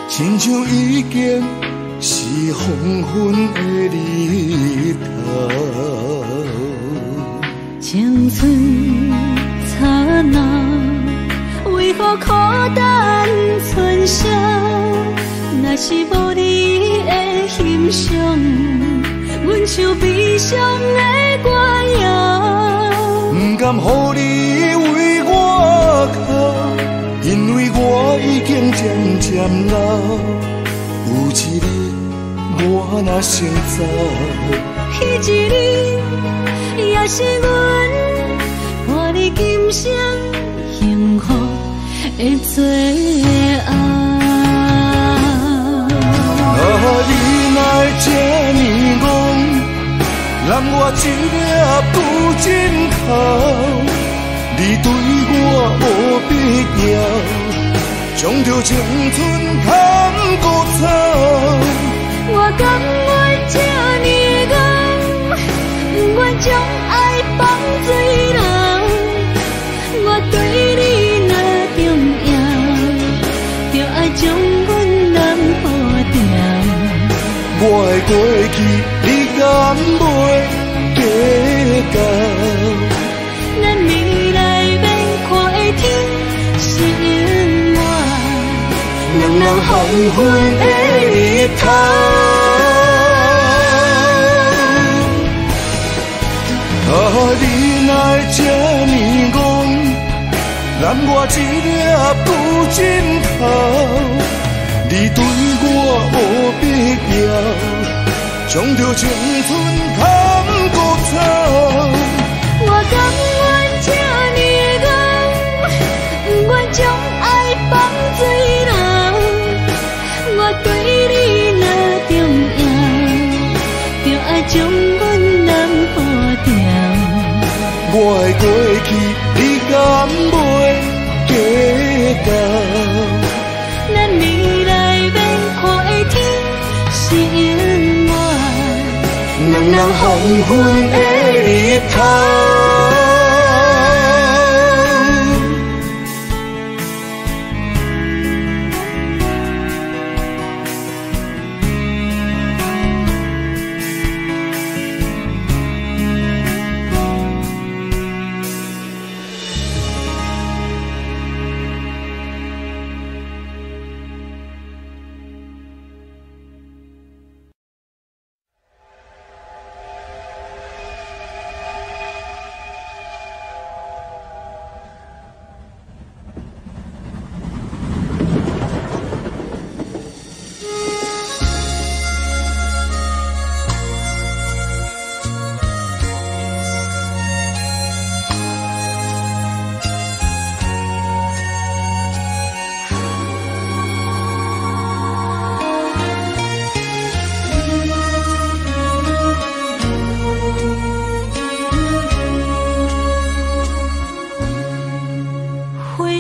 [SPEAKER 2] 亲像已经是黄昏的日头。
[SPEAKER 4] 青春刹那，为何孤单春宵？若是无你的欣赏，阮像悲伤的歌谣。
[SPEAKER 2] 不甘予你为我哭，因为我已经渐渐老。有一日我若先走，
[SPEAKER 4] 彼一日也是阮伴你今生幸福的最后。
[SPEAKER 2] 你若这呢戆，揽我一粒不尽头，你对我无必要，将着青春通孤草。
[SPEAKER 4] 我甘愿这呢戆，不愿将爱放水流。我对你若重要，就爱将阮人保掉。
[SPEAKER 2] 我的过去，你敢袂计较？
[SPEAKER 4] 咱未来免看的天是永远，两人黄昏的日头。
[SPEAKER 2] 你若这呢戆，揽我一粒不尽头。你对我无必要，将着青春通孤草。
[SPEAKER 4] 我甘愿这呢戆，不愿将爱放水流。我对你若重要，就爱将阮人保掉。
[SPEAKER 2] 我的过去，你敢袂计较？
[SPEAKER 4] 咱未来免看的天是永远，两人黄昏的日头。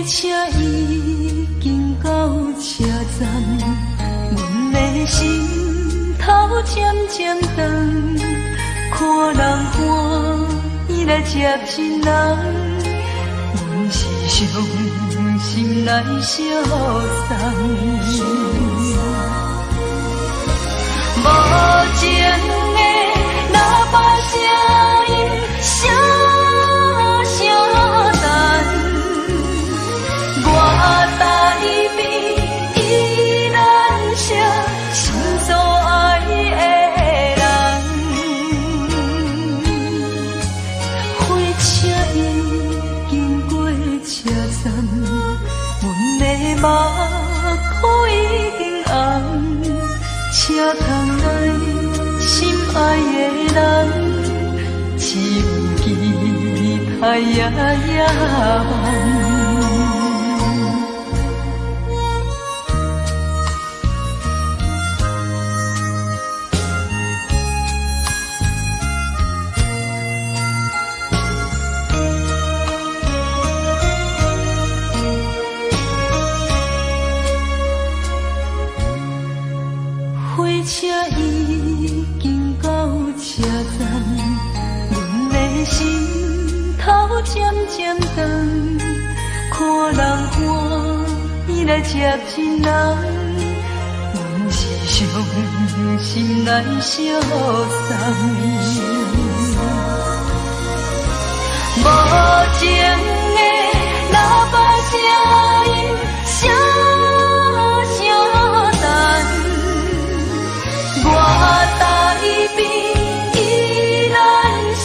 [SPEAKER 4] 车已经到车站，阮的心头渐渐长，看人欢来接亲人，阮是伤心来相送。无情的喇叭声音，声声等，我台边依然写心所爱的人。火车已经过车站，阮的目眶已经红。车窗内心爱的人，只有期待夜夜梦。火车已经到车站，阮的心头渐渐长，看人欢喜来接亲人，阮是伤心来相送。无情的喇叭声音，声声等。我台边依然写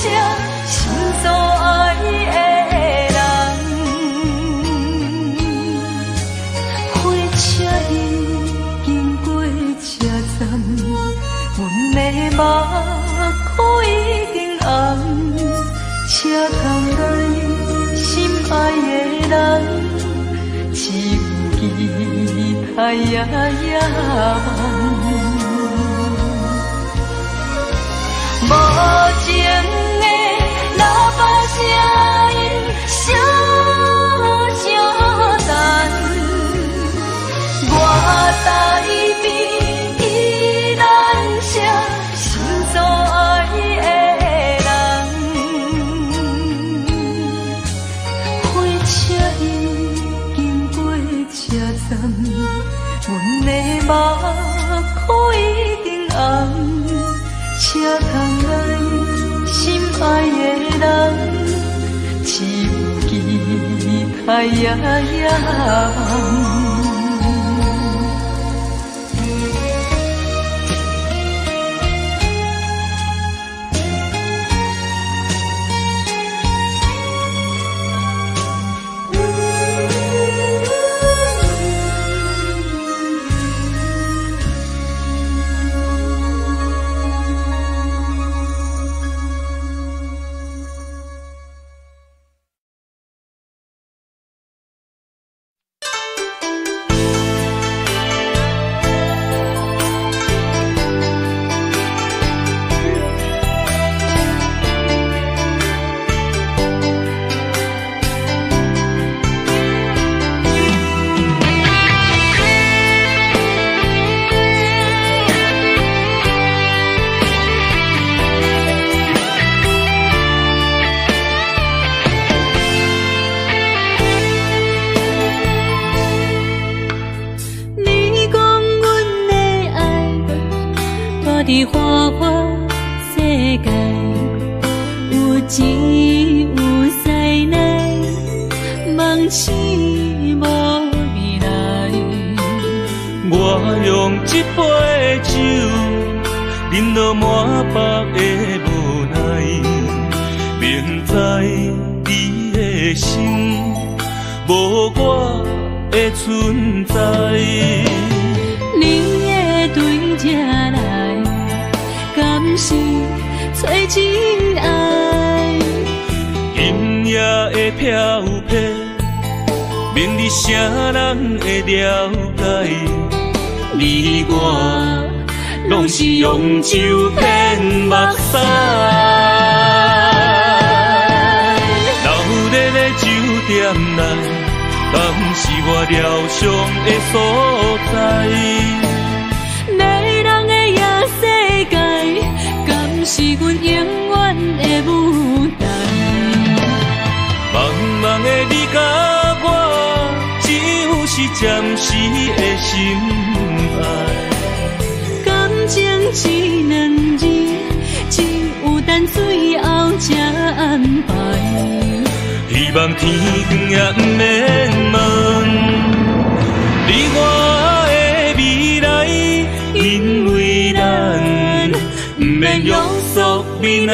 [SPEAKER 4] 心所爱的人，火车已经过车站，阮的目眶已经红，车窗内心爱的人，只有期待夜夜梦。无情的喇叭声音，声声等，我台边依然写心所爱的人。火车已经过车站，阮的目眶已经红。车窗内心爱的人，只有期待夜夜梦。
[SPEAKER 6] 伫花花世界，有钱有势来，梦醒无未来。
[SPEAKER 3] 我用一杯酒，饮落满腹的无奈，明知你的心无我的存在。
[SPEAKER 6] 你的对这来，敢是找真爱？
[SPEAKER 3] 今夜的飘泊，明日谁人会了解？你我拢是用酒骗目屎，流热的酒店内，敢是我疗伤的所在？
[SPEAKER 6] 迷人的夜世界，敢是阮永远的舞台？
[SPEAKER 3] 甲我，只有是暂时的心爱。
[SPEAKER 4] 感情只两字，只有等最后才安排。
[SPEAKER 3] 希望天光也不免问，你我的未来，因为咱不免约束明仔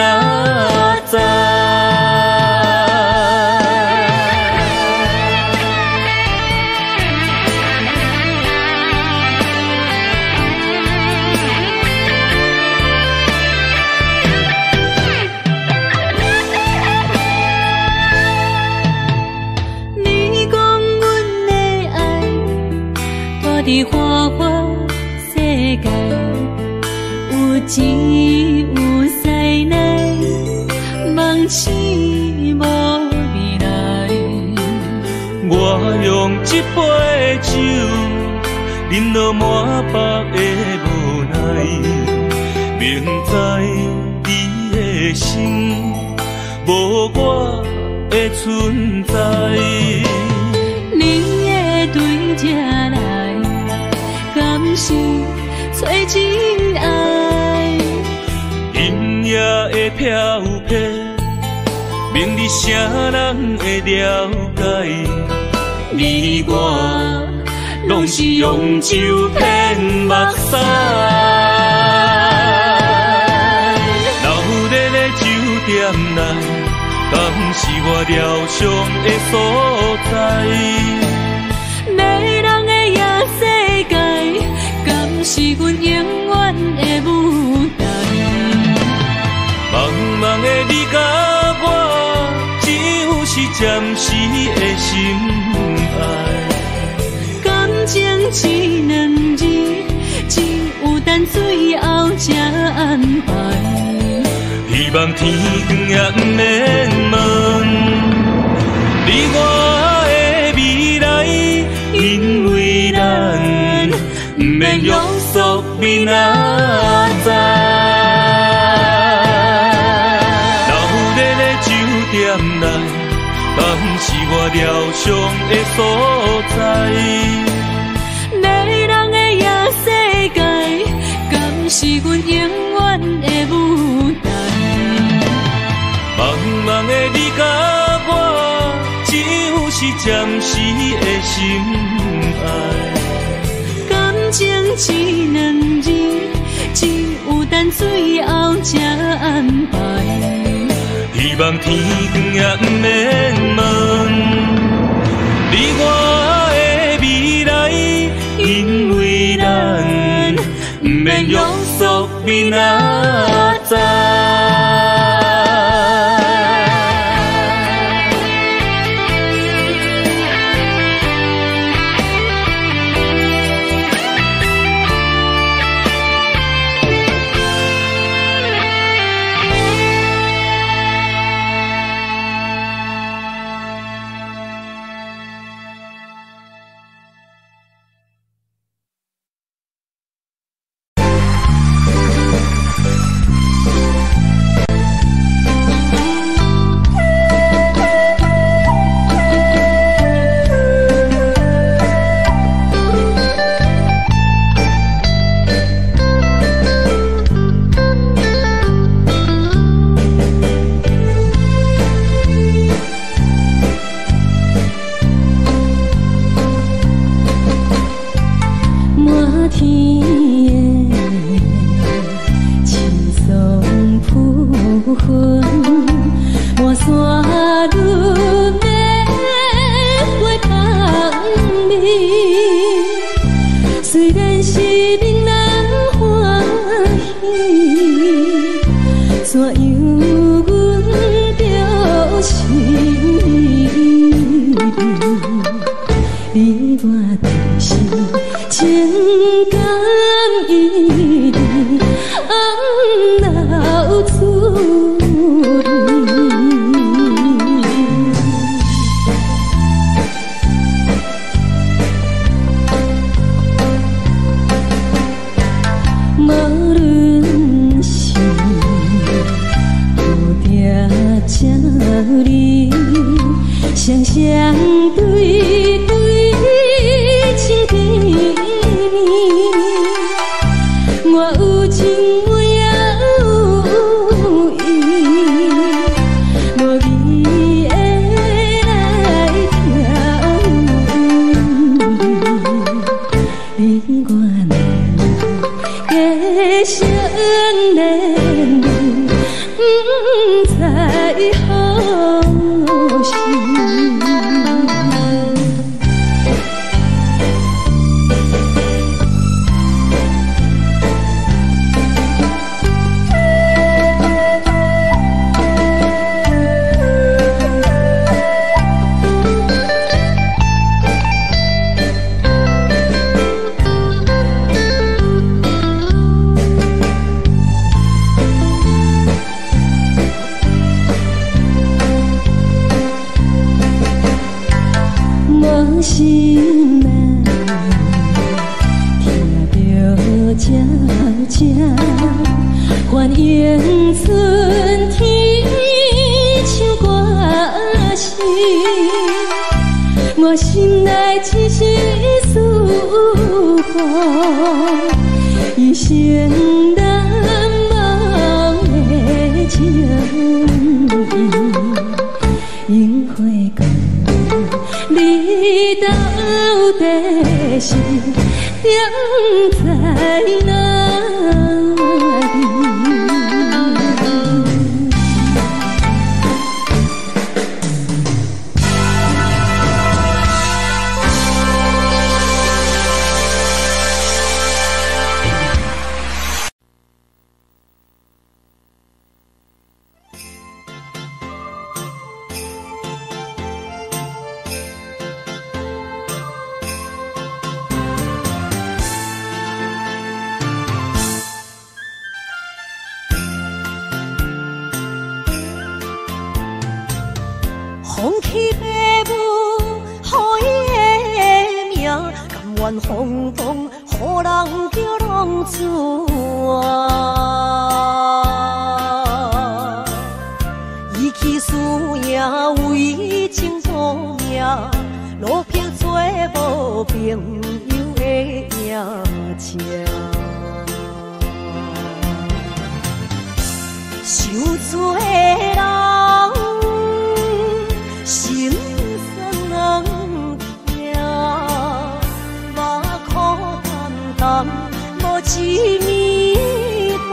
[SPEAKER 3] 载。在花花世界，有钱有势来，梦醒无未来。我用一杯酒，饮落满腹的无奈，明知你的心无我的存在。
[SPEAKER 4] 你的对这来。敢是找真爱？
[SPEAKER 3] 阴夜的飘泊，明日啥人会了解？你我拢是用酒骗目屎，流热的酒店内，敢是我疗伤的所在？是阮永远的舞台。茫茫的你甲我，只有是暂时的心爱。
[SPEAKER 4] 感情只两字，只有等最后才安排。
[SPEAKER 3] 希望天光也不免问，你我的未来，因为咱不免约束明仔载。流热的酒店内，敢是我疗伤的所在？
[SPEAKER 4] 迷人的夜世界，敢是阮永远的舞台？
[SPEAKER 3] 茫茫的你甲我，只有是暂时的心爱。
[SPEAKER 4] 感情只两字，只有等最后才安排。
[SPEAKER 3] 希望天光也不免问，你我的未来，因为咱不免约束明仔载。
[SPEAKER 6] 想想。你不知何时。心难听着渐渐还烟春天唱歌声，我心内只是思念一生难忘的情樱花港。你到底是踮在哪里？风起白雾，予伊的名，甘愿风风，予人叫浪子啊！伊去输赢为情赌命，路撇做无朋友的赢情。受罪的人。心酸人听，目眶淡淡，无一面红。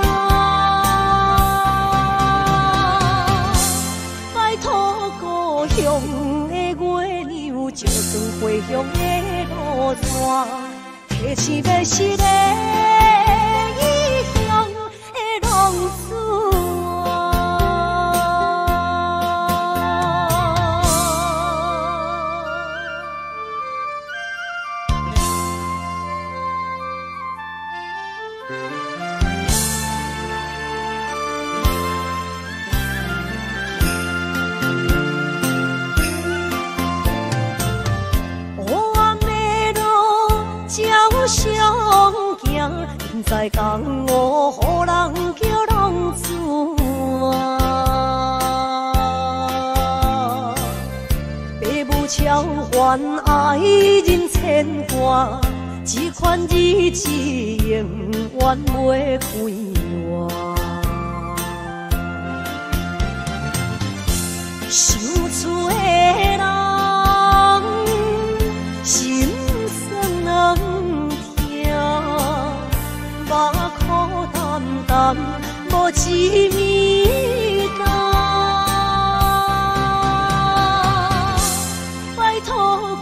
[SPEAKER 6] 拜托故乡的月亮，照光回乡的路线，提醒要是个异乡的浪子。在江湖，予人叫浪子啊！父母超还爱人千万，这款日子永远袂开完。受罪的人，心酸人听。目眶淡淡，无一面红。拜托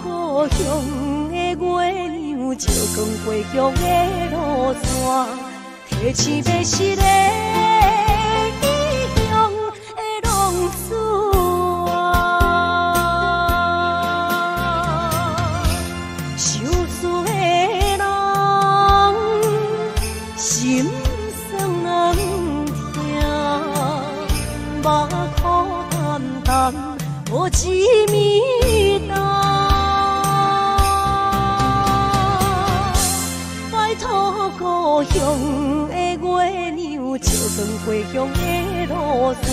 [SPEAKER 6] 故乡的月亮，照光回乡的路线，提醒要是个异乡的浪子啊！受罪的人。心酸人听，目眶淡淡，无一面红。拜托故乡的月亮，照光回乡的路线，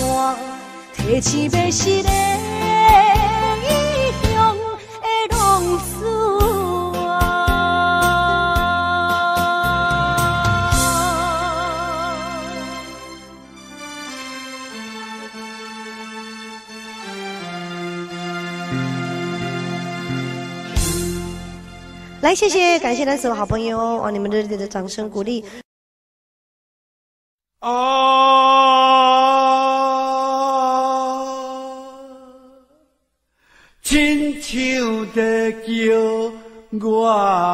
[SPEAKER 6] 提醒要是个异乡的浪子啊！
[SPEAKER 9] 来，谢谢，感谢来所有好朋友，你们热烈的掌声鼓励。
[SPEAKER 2] 啊。唱在叫我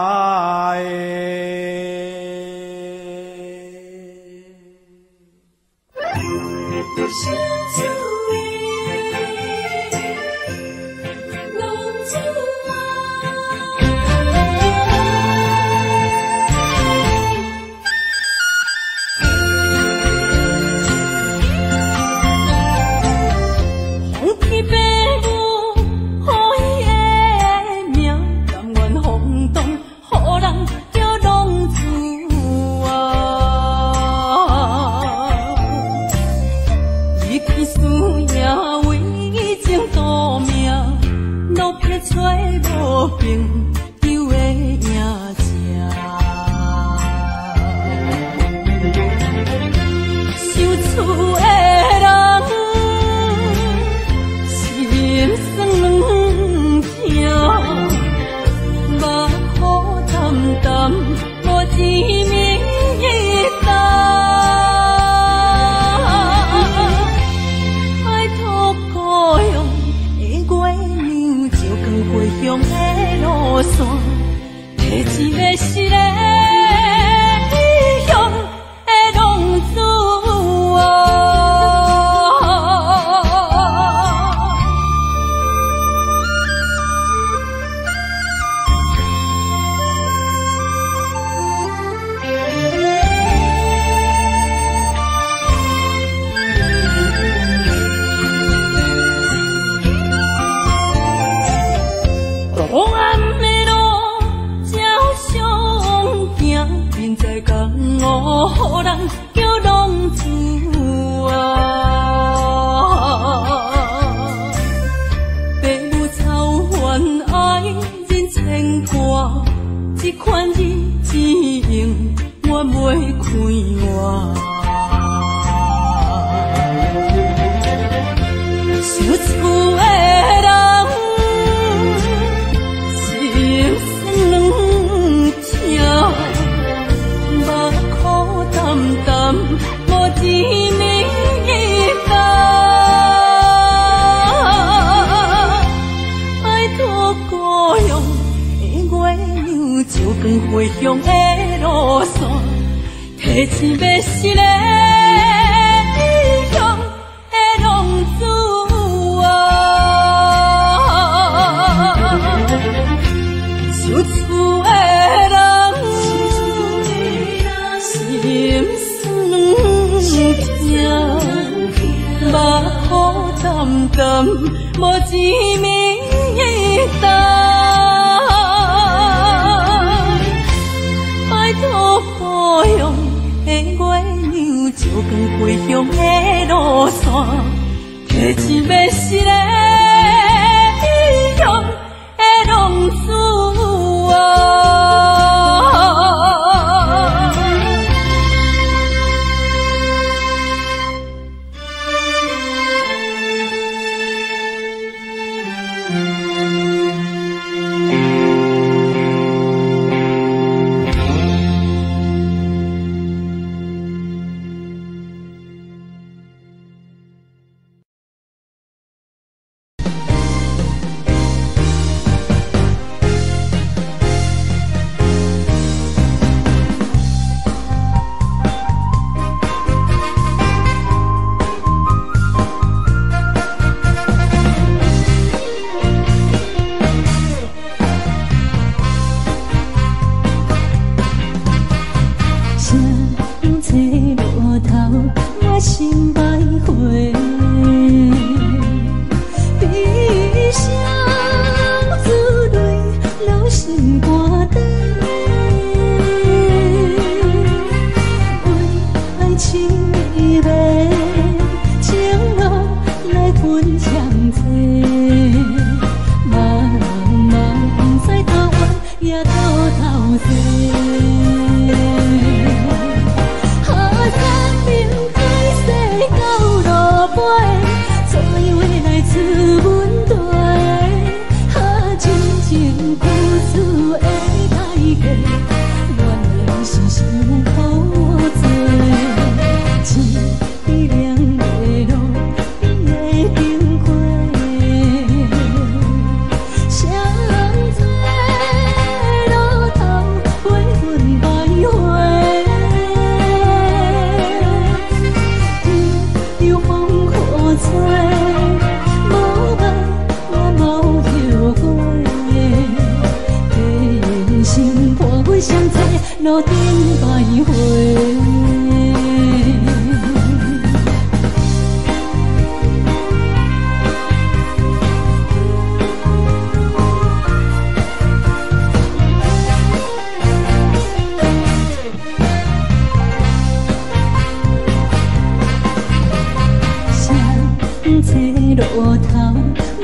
[SPEAKER 6] 坐路头，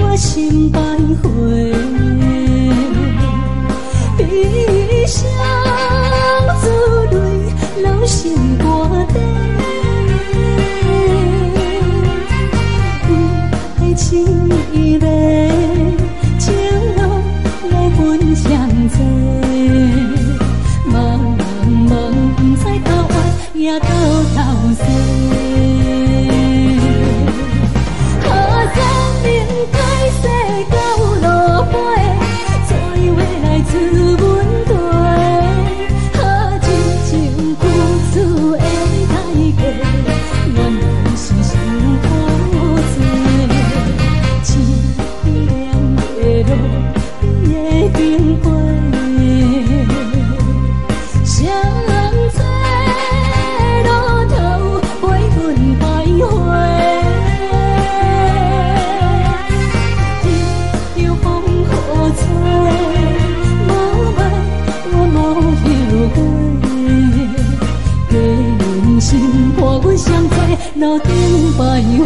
[SPEAKER 6] 我心徘徊。悲伤珠泪流心肝底，爱情伊个情路来分相济，茫茫不知头歪也头头西。路顶徘徊。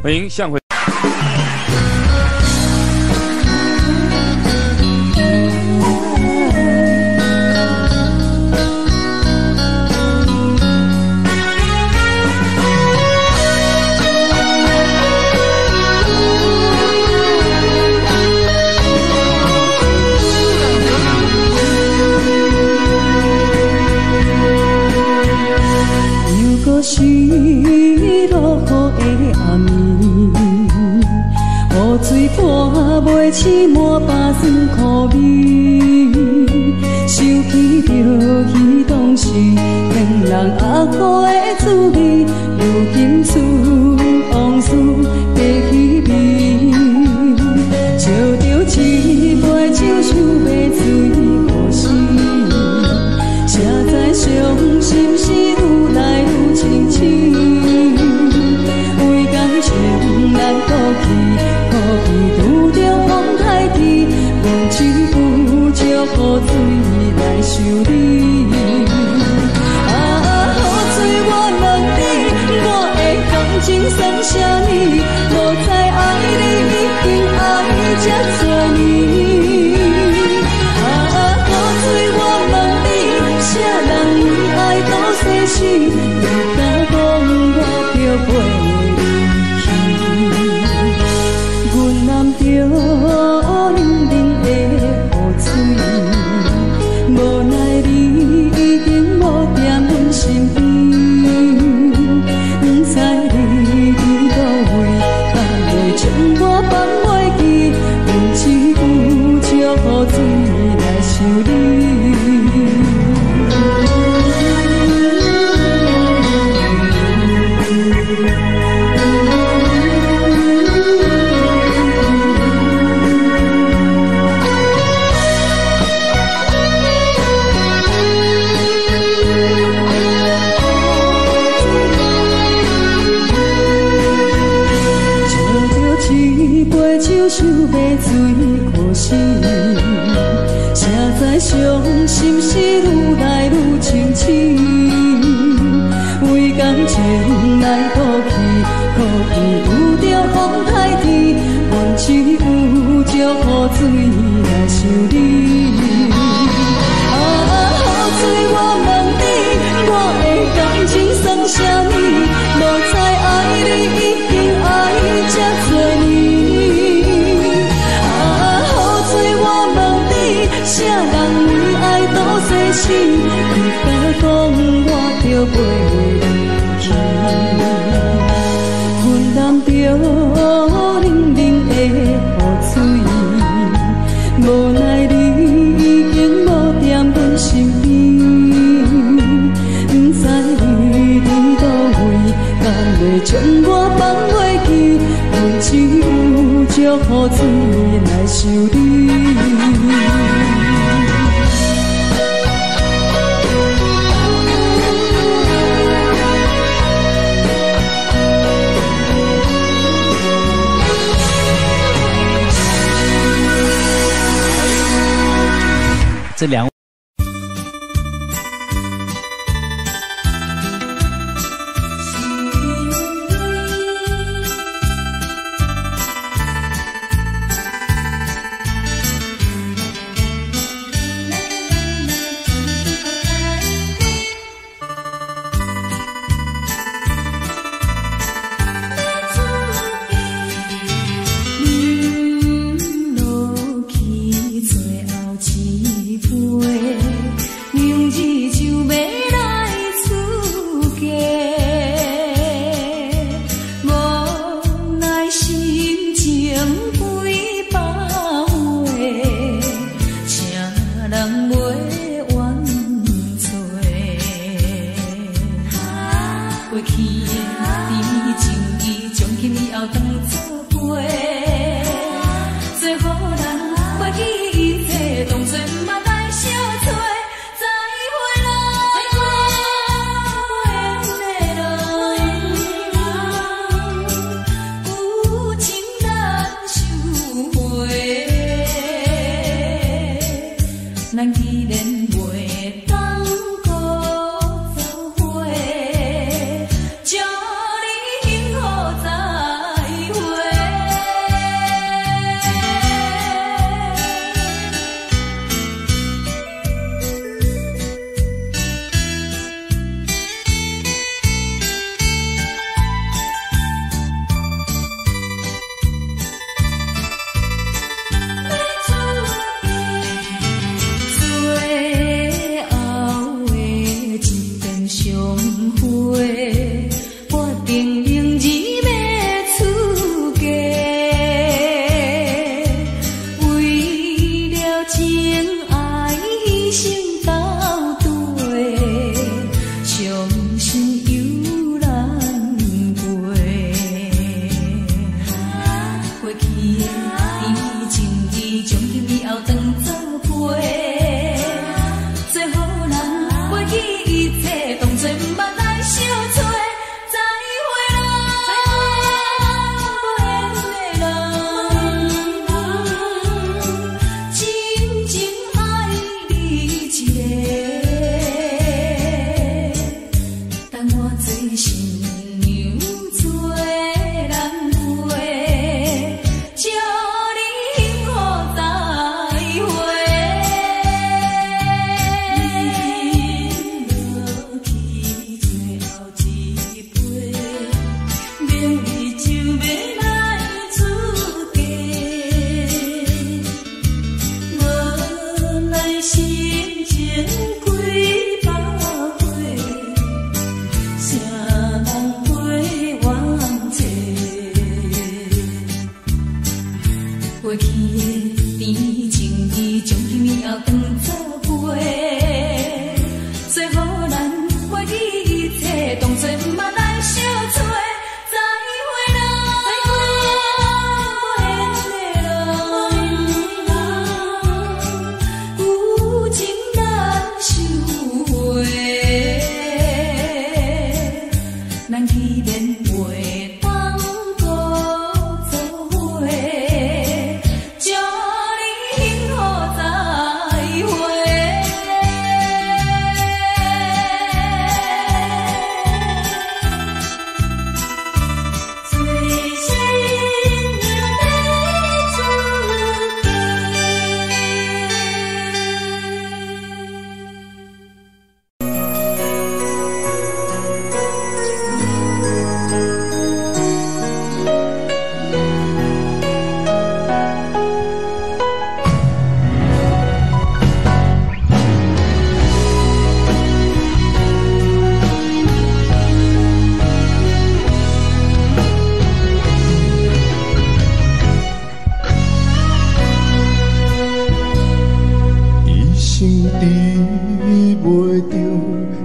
[SPEAKER 10] 欢迎向回。
[SPEAKER 6] 是落雨的暗暝，雨水泼袂起满巴酸苦味，想起着彼当时恋人阿苦的滋味，如今思往事白稀微，笑着一杯酒想要醉故事，谁知伤心事愈来愈清醒，为感情难过去，可悲拄着风台起，无知有借雨水来修理。啊，雨水我问你，我的感情算啥呢？无知爱你已经爱这多年。啊，雨水我问你，啥人为爱到生死？你敢讲我着陪？着冷冷的雨水，无奈你已经无在阮身边，不知你伫倒位，敢会将我放袂记？不知有借雨水来想你。想要醉可惜，谁知伤心事愈来愈清醒，不来倒去，可能有着风台天，阮只有祝雨水来想你。雨水我问你，我的感情算啥物？无知爱你已经爱这多年。雨水我问你，啥人为爱赌生死？你敢讲我着袂离去？阮淋着冷冷的雨水，无奈你已经无踮阮身边，不知你伫倒位，敢会将我放袂记？阮只有祝雨水来想你。
[SPEAKER 7] 这两。
[SPEAKER 1] 就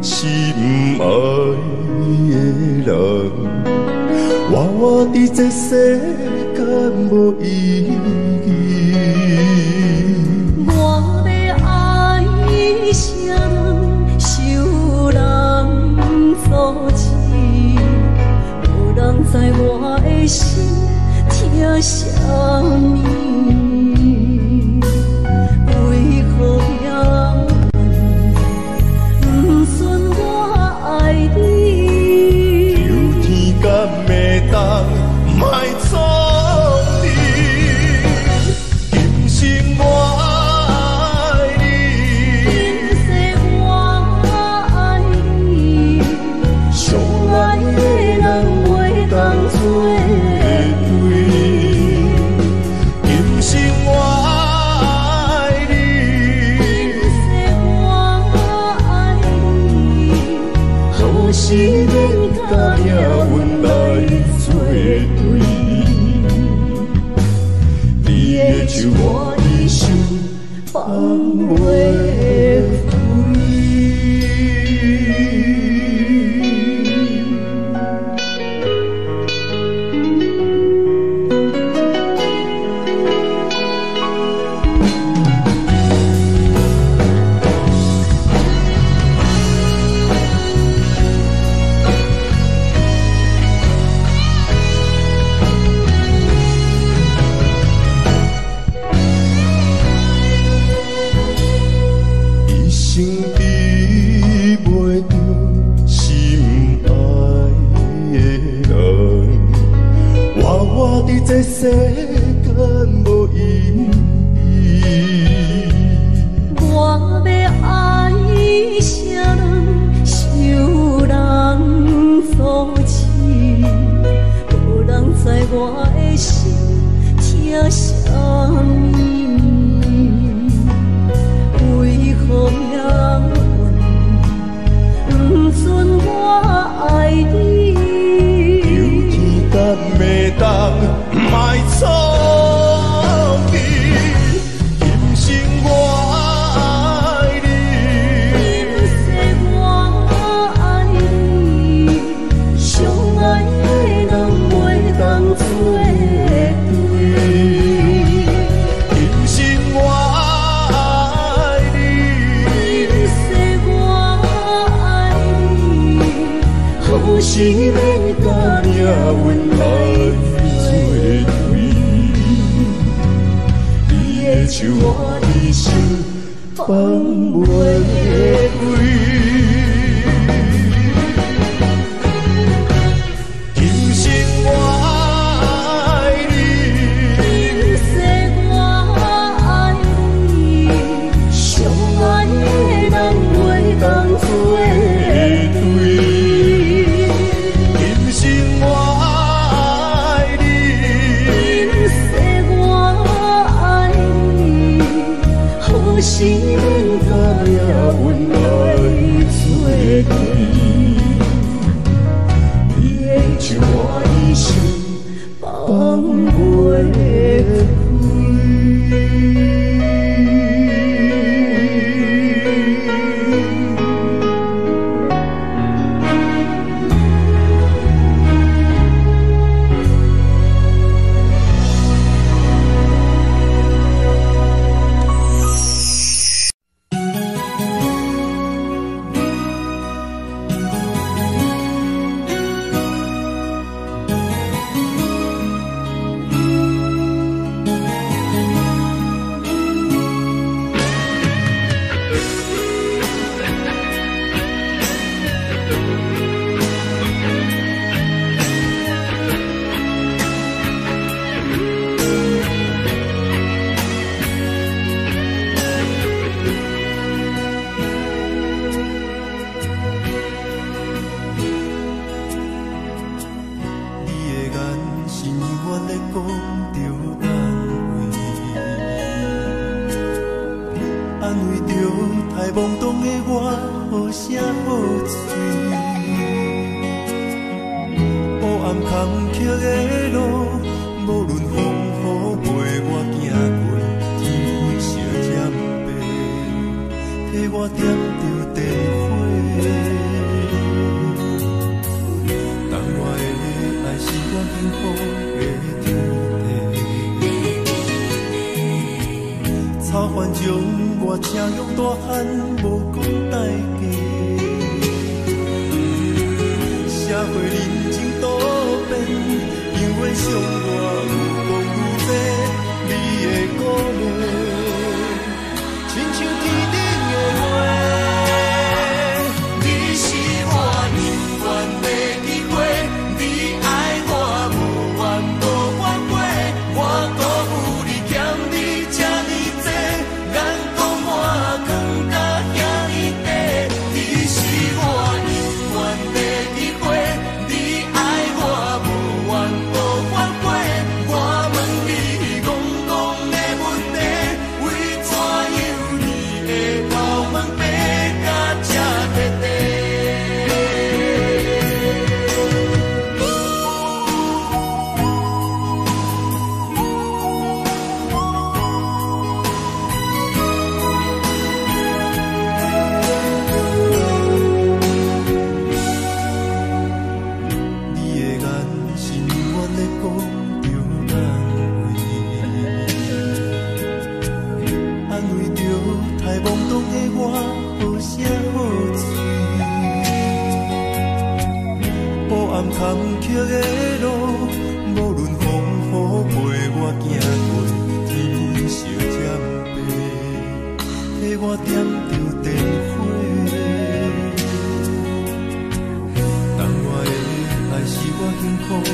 [SPEAKER 2] 心爱的人，我伫这世间无意义。
[SPEAKER 6] 我要爱啥人，受人所欺，无人知我的心疼啥物。为何也不顺我爱你？
[SPEAKER 2] 有天敢会当莫错你，今生我爱你，
[SPEAKER 6] 今世我爱你，相爱的人袂当做对。
[SPEAKER 2] 今生我爱你，
[SPEAKER 6] 今世我爱你，何时免甲命运来作对？
[SPEAKER 2] 你的手我的手
[SPEAKER 6] 放袂开。
[SPEAKER 2] 一生比袂着心爱的人，我伫这世间无意义。
[SPEAKER 6] 我要爱啥人，受人所欺，无人知我的心疼啥物。为何命运不准我爱你？
[SPEAKER 2] 有天敢会当莫错你，今生我爱你，
[SPEAKER 6] 今世我爱你，相爱的人袂当做对。
[SPEAKER 2] 今生我爱你，
[SPEAKER 6] 今世我爱你，何时免甲命运来作对？
[SPEAKER 2] 你的手我的手放袂开。今生我爱你，
[SPEAKER 6] 今世我爱你，相爱的人袂当做对。
[SPEAKER 2] 今生我爱你，
[SPEAKER 6] 今世我爱你，何时免甲命运来作对？
[SPEAKER 2] 你的手我的手
[SPEAKER 6] 放袂开。
[SPEAKER 2] 在懵懂的我，好声好嘴。黑暗坎坷的路，无论风雨陪我行过，天昏小渐白，替我点着电火。我请用大汉，无讲代价。社会人情多变，因为上我有讲有多，你的鼓励，亲像天顶的花。你是我人缘的机会，你爱我无怨无反悔，我辜负你欠你这呢多，眼光满光甲遐呢短。你是我人缘的机会，你爱我无怨无反悔，我问你戆戆的问题，为怎样你的头毛白甲这短短？坎坷的路，无论风雨陪我行过，天烧尖白，替我点着灯火。当我的爱是我幸福的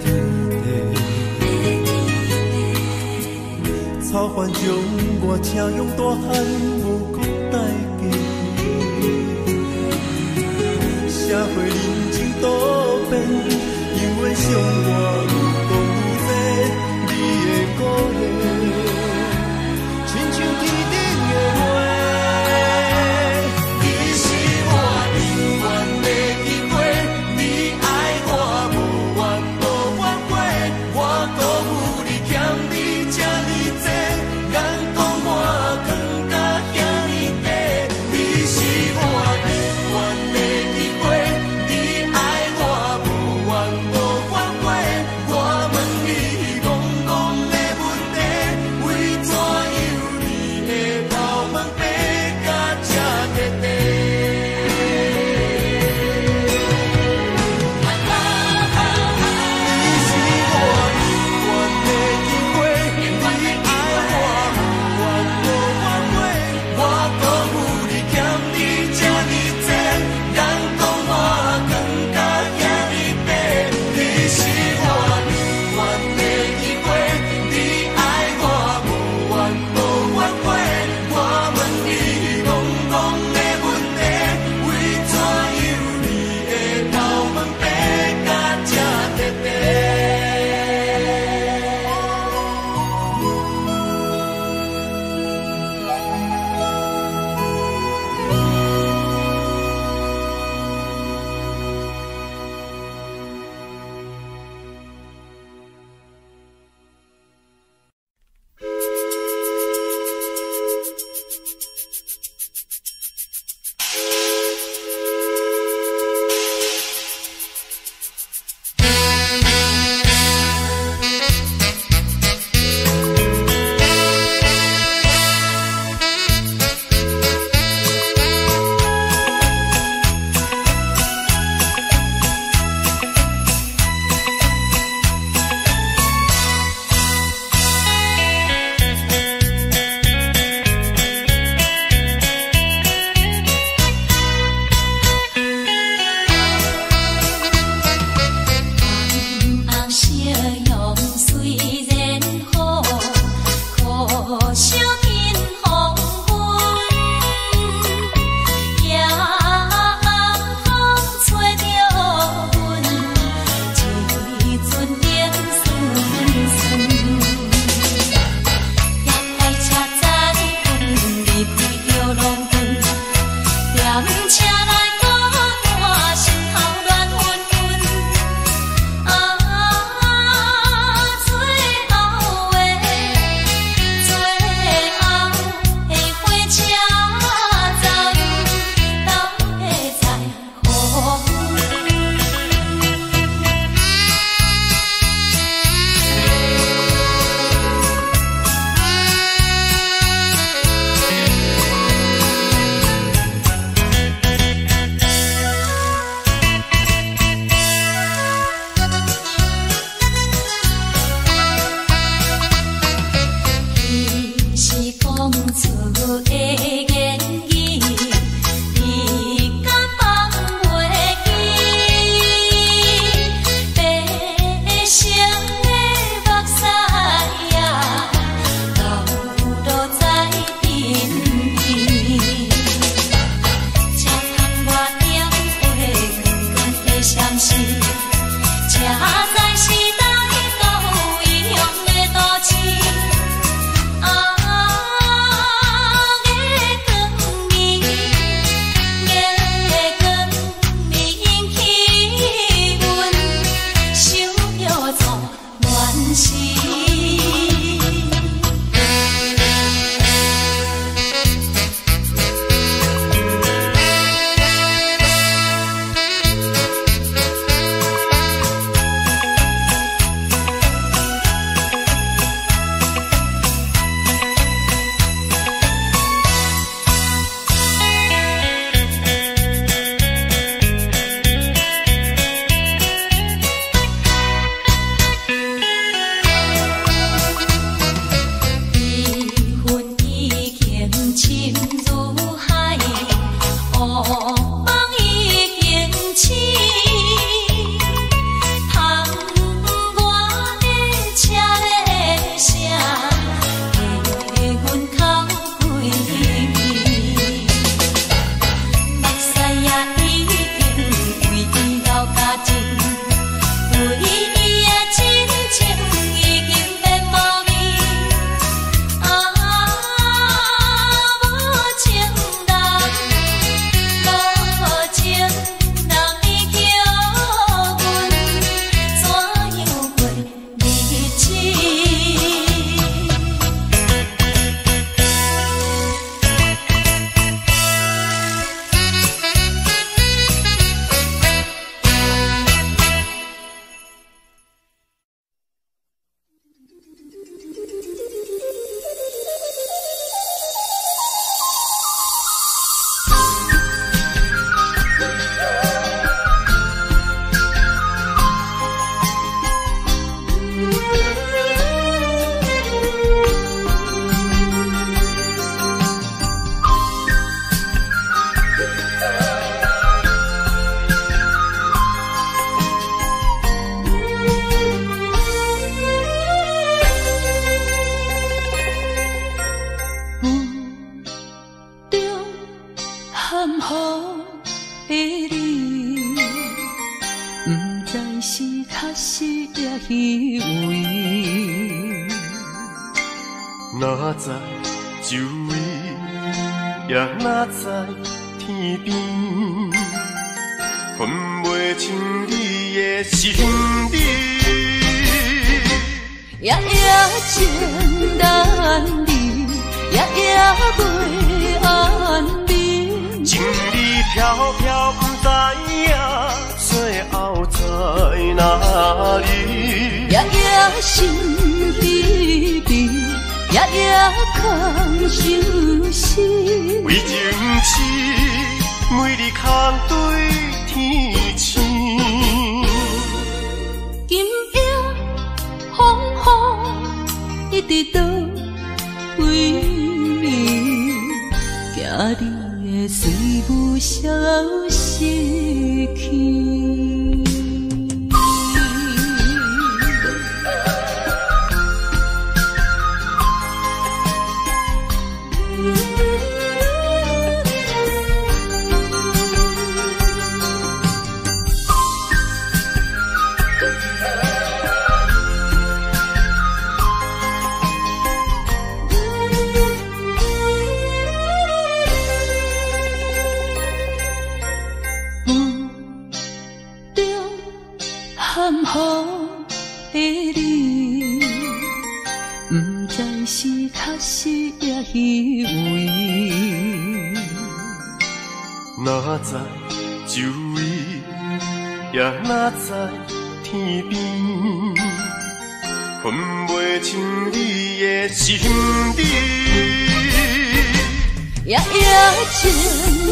[SPEAKER 2] 天地，草原将我请用大汉，无讲代价。社会人情多变，因为上我有讲有多，你的鼓励，亲像天顶的花。你是我人缘的机会，你爱我无怨无反悔，我辜负你欠你这呢多，眼光满光甲遐呢短。你是我人缘的机会，你爱我无怨无反悔，我
[SPEAKER 6] 实也虚伪。
[SPEAKER 2] 哪知周围，也哪知天边，分袂清你的心理。
[SPEAKER 6] 夜夜情难离，夜夜袂安眠。
[SPEAKER 2] 情意飘飘，不知影最后在哪里。
[SPEAKER 6] 夜夜心悲悲，夜夜空相思。
[SPEAKER 2] 为情痴，每日空对天星。
[SPEAKER 6] 今夜风雨一直倒位，惊你的随舞消失去。
[SPEAKER 2] 哪知周围，也哪知天边，分袂清你的心理。
[SPEAKER 6] 夜夜情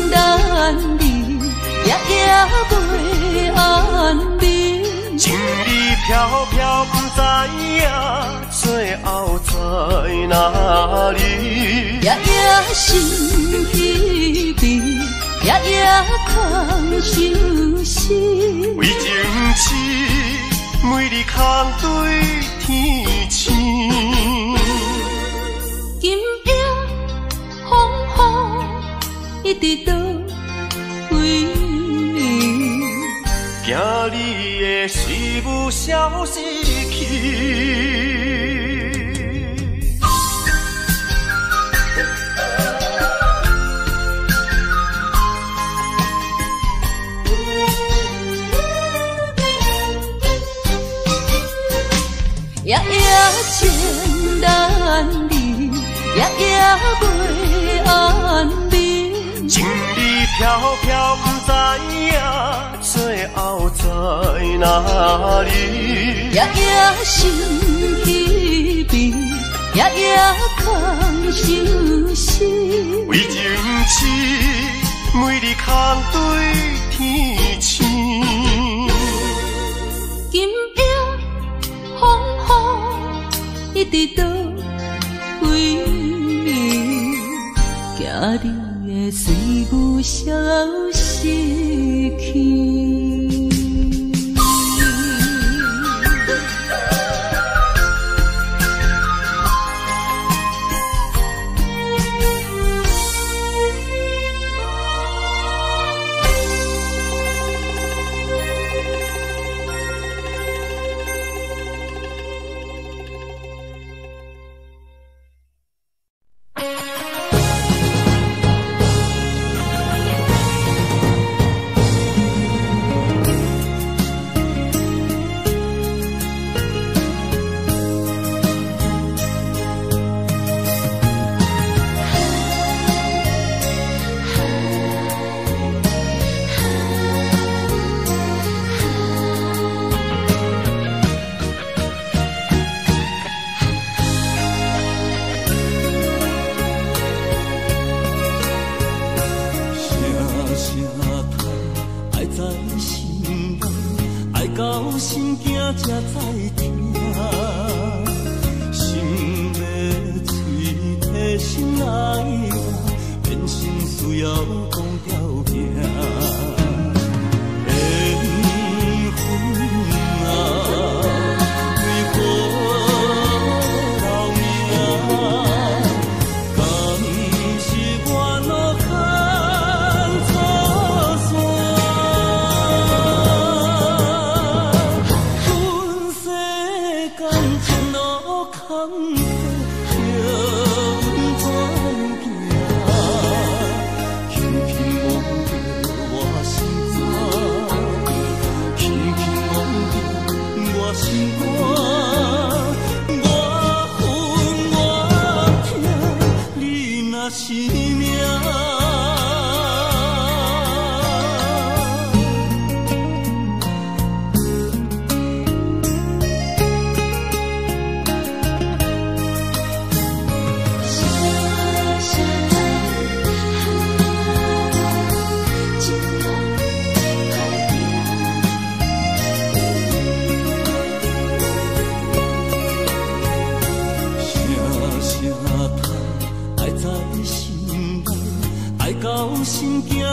[SPEAKER 6] 难离，夜夜袂安眠。
[SPEAKER 2] 情意飘飘，不知影最后在哪里。
[SPEAKER 6] 夜夜心悲悲，夜夜空相思。
[SPEAKER 2] 为情痴，每日空对天星。
[SPEAKER 6] 今夜风雨一直倒位，
[SPEAKER 2] 惊你的随舞消失去。
[SPEAKER 6] 夜夜情难离，夜夜袂安眠。
[SPEAKER 2] 情意飘飘，不知影最后在哪里。
[SPEAKER 6] 夜夜心悲悲，夜夜空相思。
[SPEAKER 2] 为情痴，每日空对天星。
[SPEAKER 6] 今夜风雨一直倒位，惊你的随舞消失去。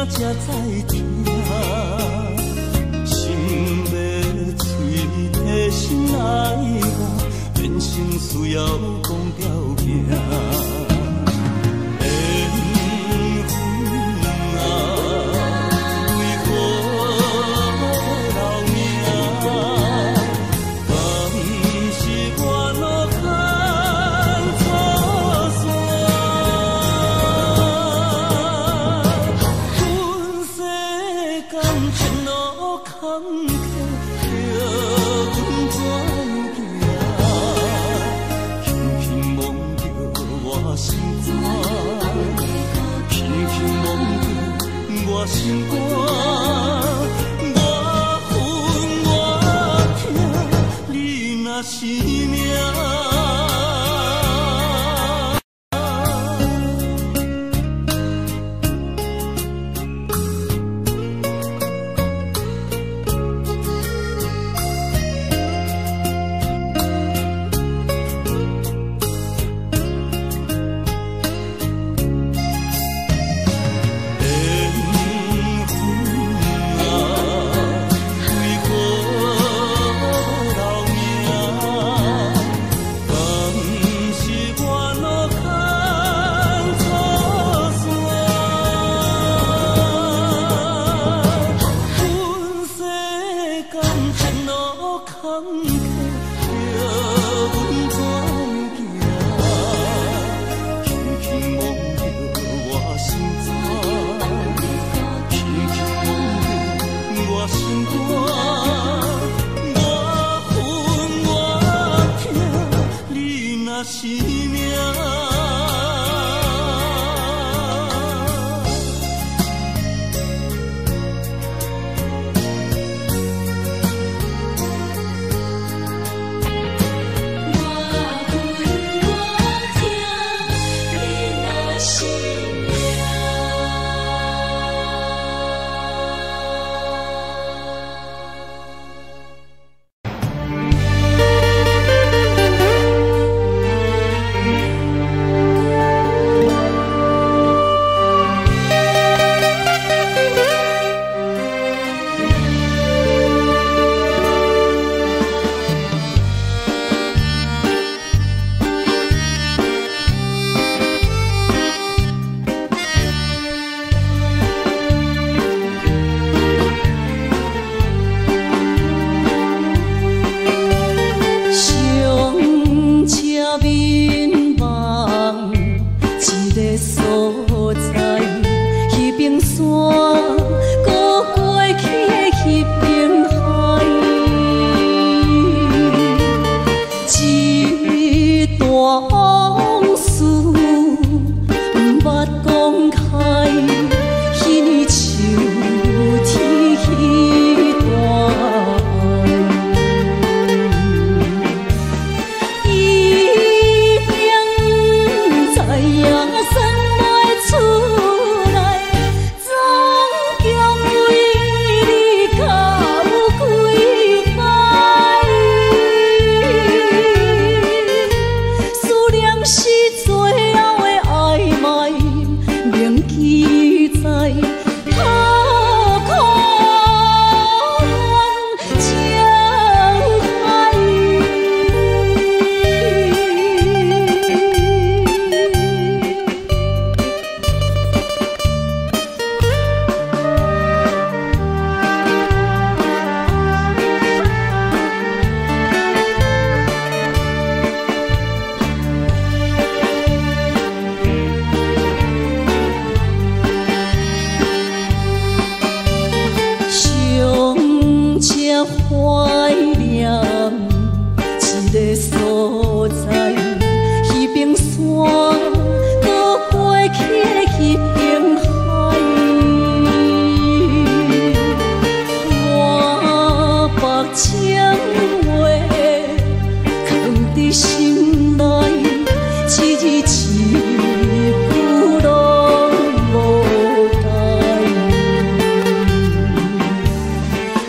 [SPEAKER 2] 才知听，心要嘴提心爱我，人生需要讲条行。心肝，我恨我痛，你若是命。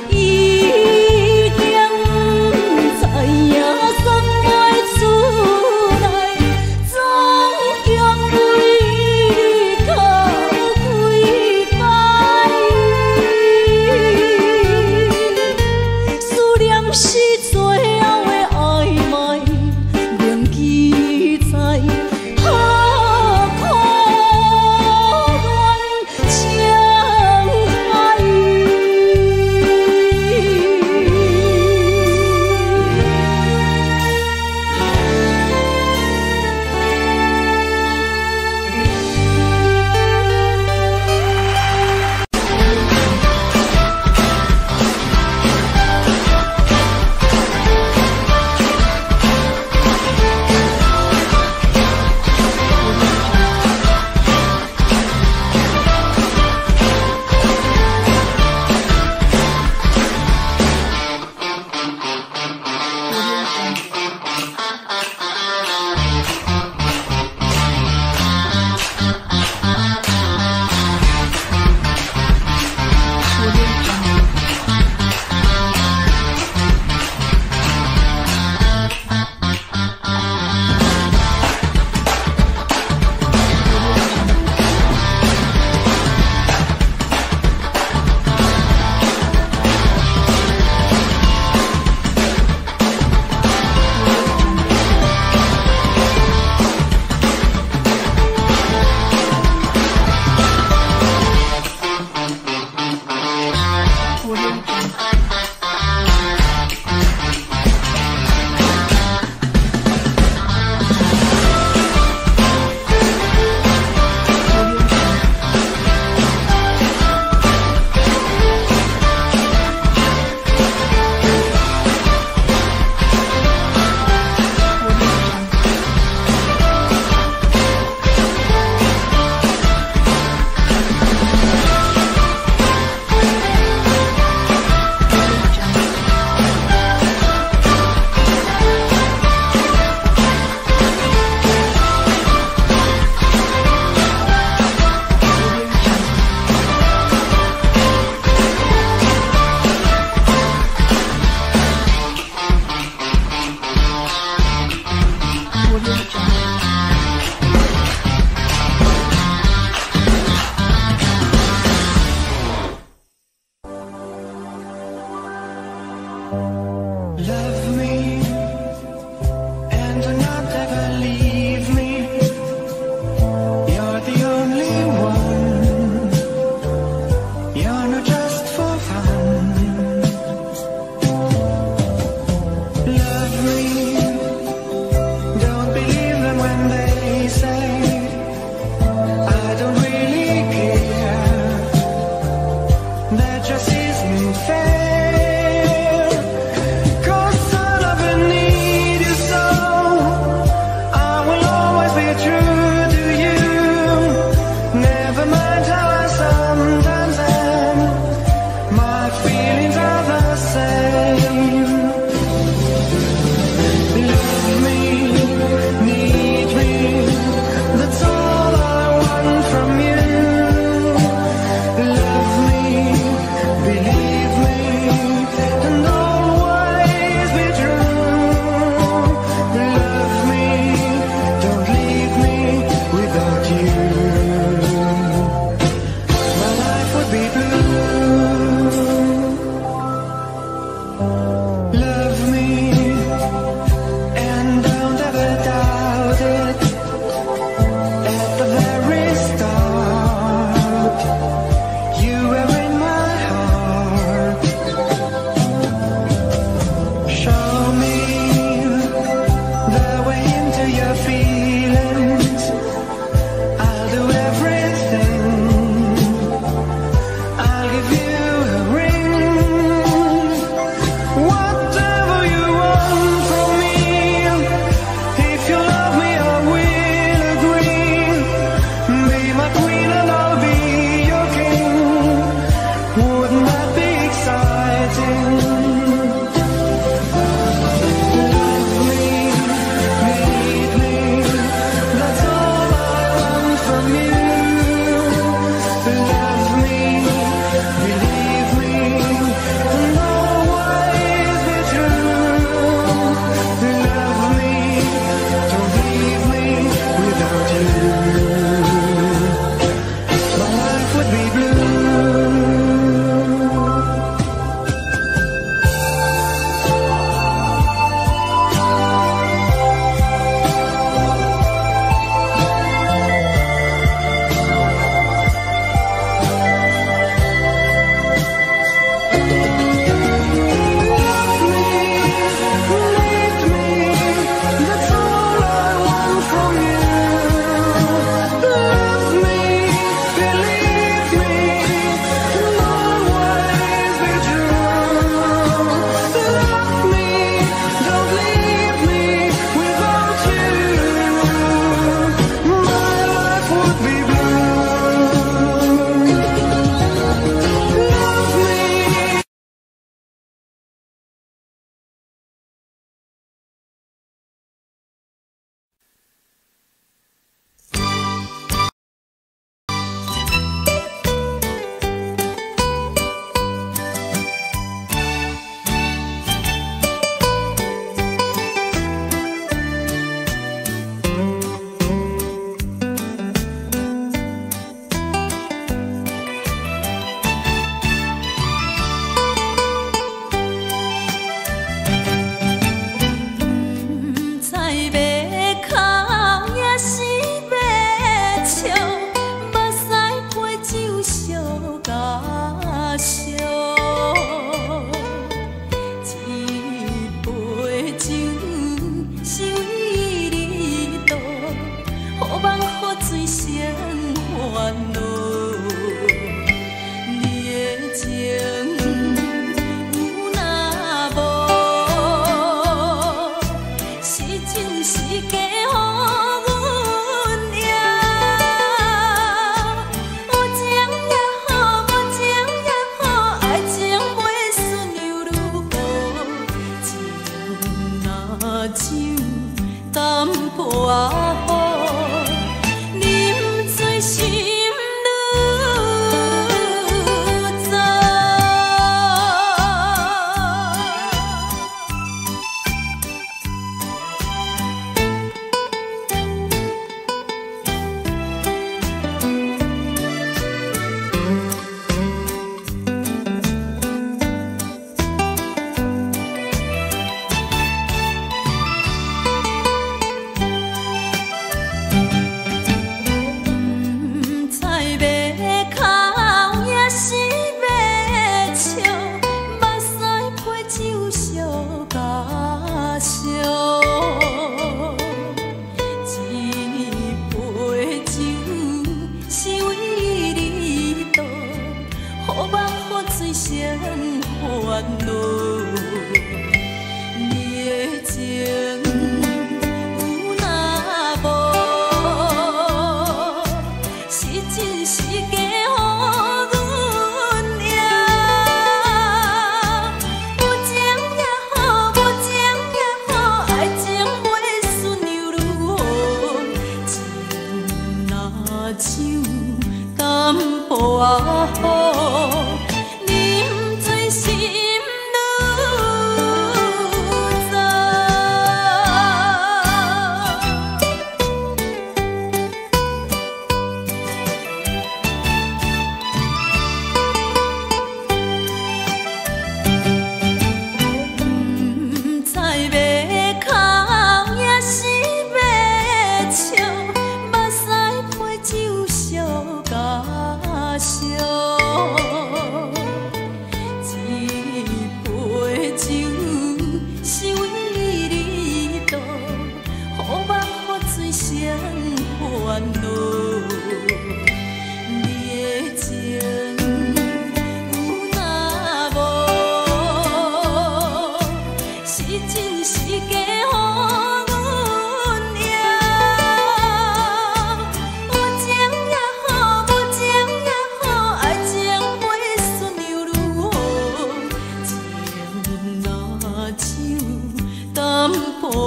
[SPEAKER 8] 一
[SPEAKER 11] That just isn't fair.
[SPEAKER 4] 烦恼。你的情有若无，是真是假？啊好，啉醉心愈糟。不知要哭也是要笑，目屎配酒烧甲。烧一杯酒，是为你度，好梦好醉谁烦恼？你的情有若无，是真是假？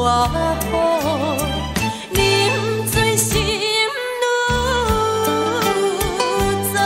[SPEAKER 4] 啊好，啉醉心愈糟。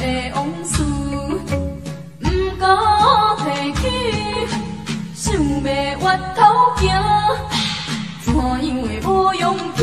[SPEAKER 1] 的往事，不敢提起，想要回头行，怎样会无勇气？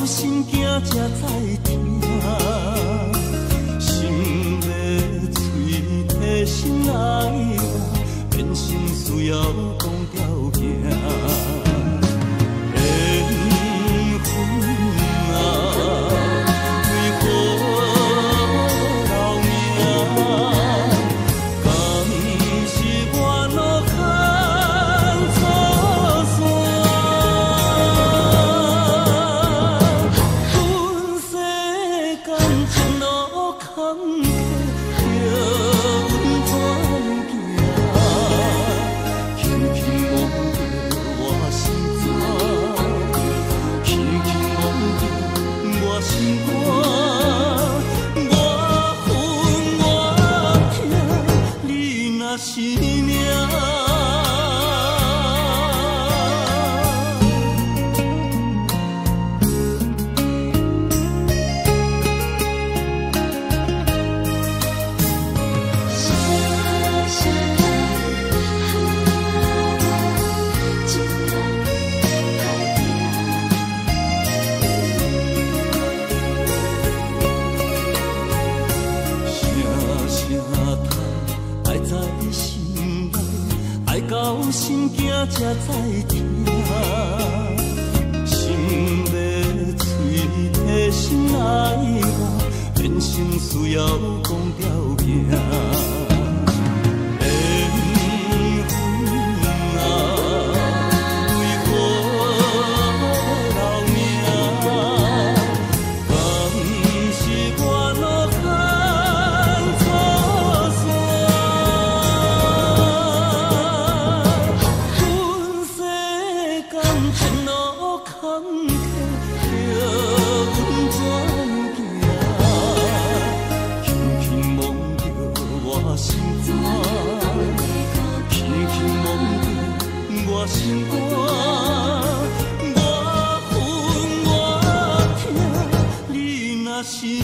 [SPEAKER 2] 心惊才知听，心要嘴替心爱我，变成需要讲条件。缘分啊，为何留名？敢是我路空错线？阮世间前路坎坷，叫阮怎行？轻轻摸着我心肝，轻轻摸着我心肝，我恨我痛，你若是命。到心惊才知听，心要嘴替心爱我，变成需要讲条件。心肝，我恨我痛，你若是命。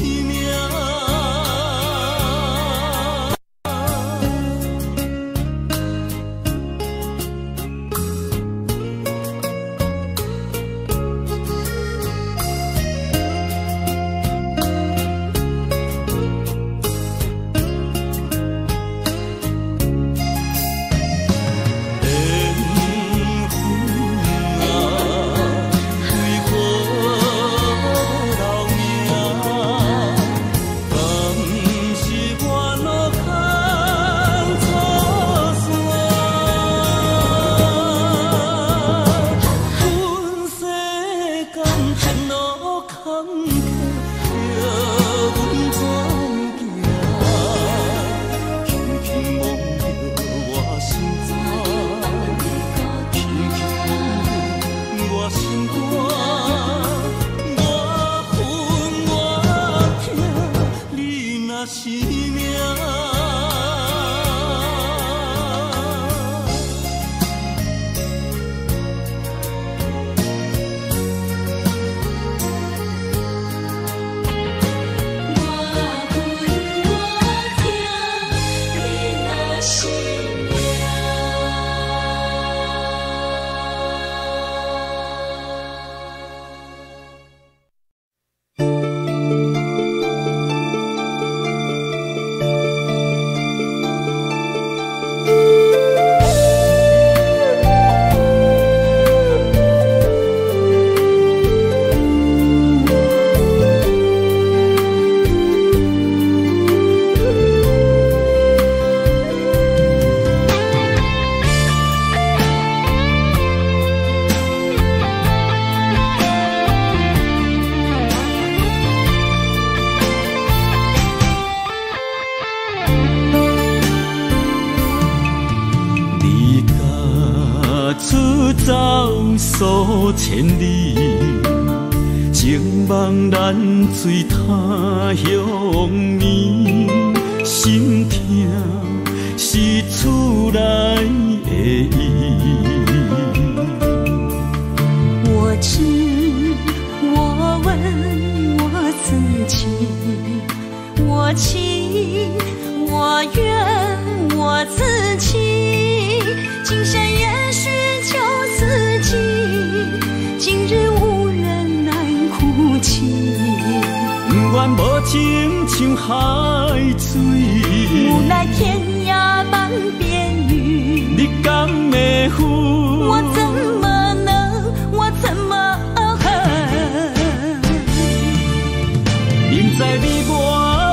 [SPEAKER 3] 数千里，情望咱水他乡面，心痛是厝内的伊。
[SPEAKER 4] 我知，我问我自己，我情，我怨，我自欺，今生也许求自己。今日无人难苦
[SPEAKER 2] 情像海水，
[SPEAKER 4] 无奈天涯望边云，
[SPEAKER 2] 你敢会负？
[SPEAKER 4] 我怎么能，我怎么
[SPEAKER 2] 明知你我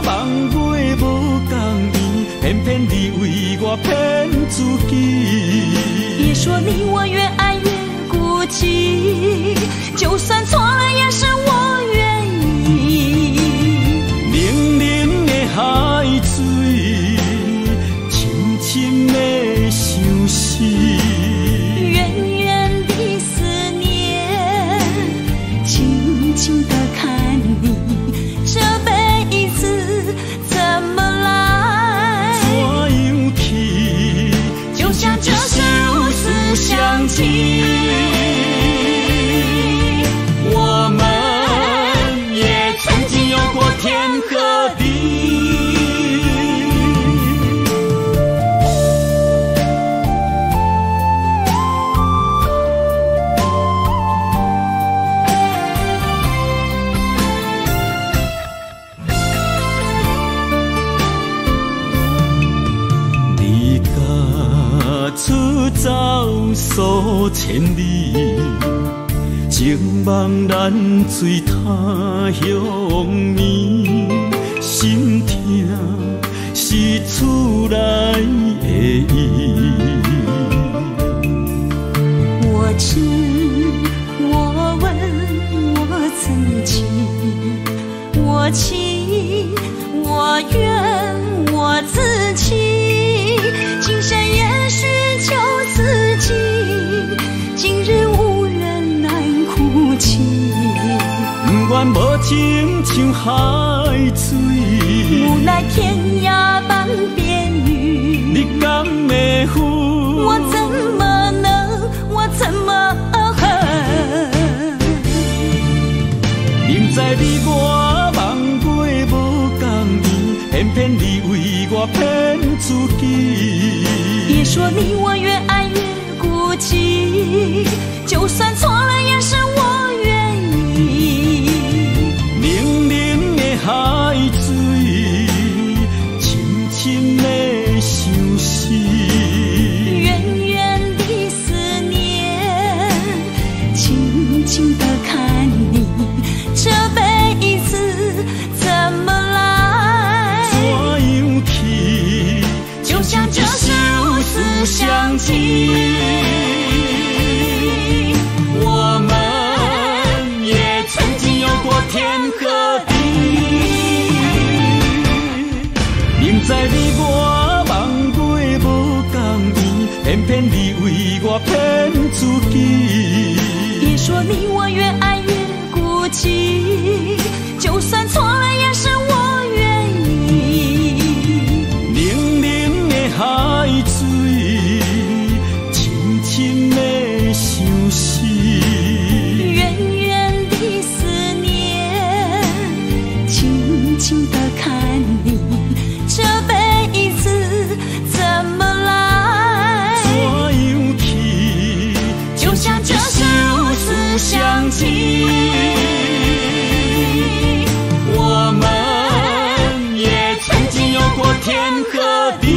[SPEAKER 2] 梦袂无共意，偏偏你为我骗自己。
[SPEAKER 4] 别说你我越爱越孤寂，就算错了也是我愿意。
[SPEAKER 2] 冷冷的海水，深深的相思，
[SPEAKER 4] 远远的思念，静静地看你，这辈子怎么来？
[SPEAKER 2] 怎样去？
[SPEAKER 4] 就像这是无私相情，
[SPEAKER 2] 我们也曾经有过天和地。出走数千里，情茫然随他乡眠，心痛是厝内的伊。
[SPEAKER 4] 我知我问我自己，我情我愿我自欺，今生也许求自己，今日无人难哭泣。
[SPEAKER 2] 不愿无情像海水，
[SPEAKER 4] 无奈天涯望边云，
[SPEAKER 2] 你敢会负？
[SPEAKER 4] 我怎么能，我怎么
[SPEAKER 2] 明知你我梦袂无共意，偏偏你为我骗自己。
[SPEAKER 4] 别说你我越爱越孤寂，就算错了也是我愿意。
[SPEAKER 2] 冷冷的海水，深深的相思，
[SPEAKER 4] 远远的思念，静静地看你，这辈子怎么来？
[SPEAKER 2] 怎样去？
[SPEAKER 4] 就像这是无私相情，
[SPEAKER 2] 我们也曾经有过天和地。明知你我梦袂无共意，偏偏你为我骗自己。
[SPEAKER 4] 别说你我越爱越孤寂，就算错了也是我愿意。
[SPEAKER 2] 冷冷的海水，深深的相思，
[SPEAKER 4] 远远的思念，静静地看你，这辈子怎么来？
[SPEAKER 2] 怎样去？
[SPEAKER 4] 就像这是无私相情，
[SPEAKER 2] 我们也曾经有过天和地。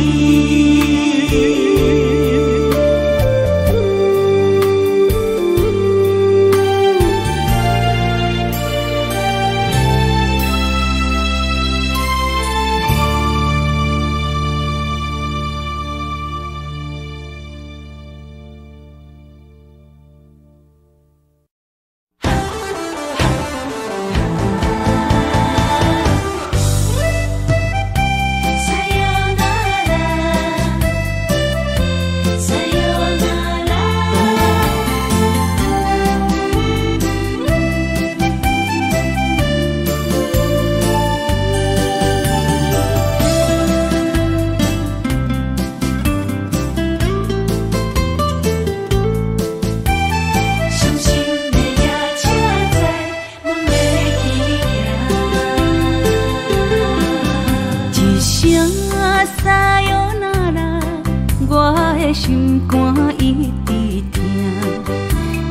[SPEAKER 4] 心肝一直疼，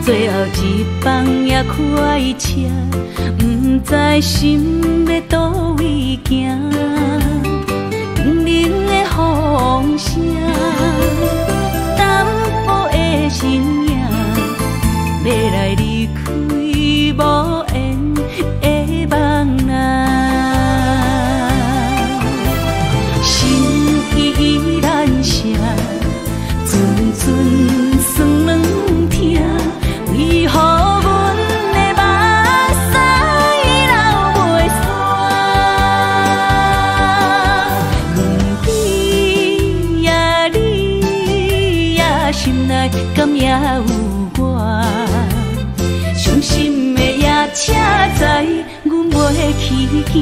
[SPEAKER 4] 最后一班也开车，不知心要倒位行。冷冷的风声，淡薄的身影，要来离开无缘的梦啊。心依然舍，阵阵酸软痛。为何阮的目屎流袂煞？问你呀，你呀，心内敢也有我？伤心的夜车载，阮袂去行。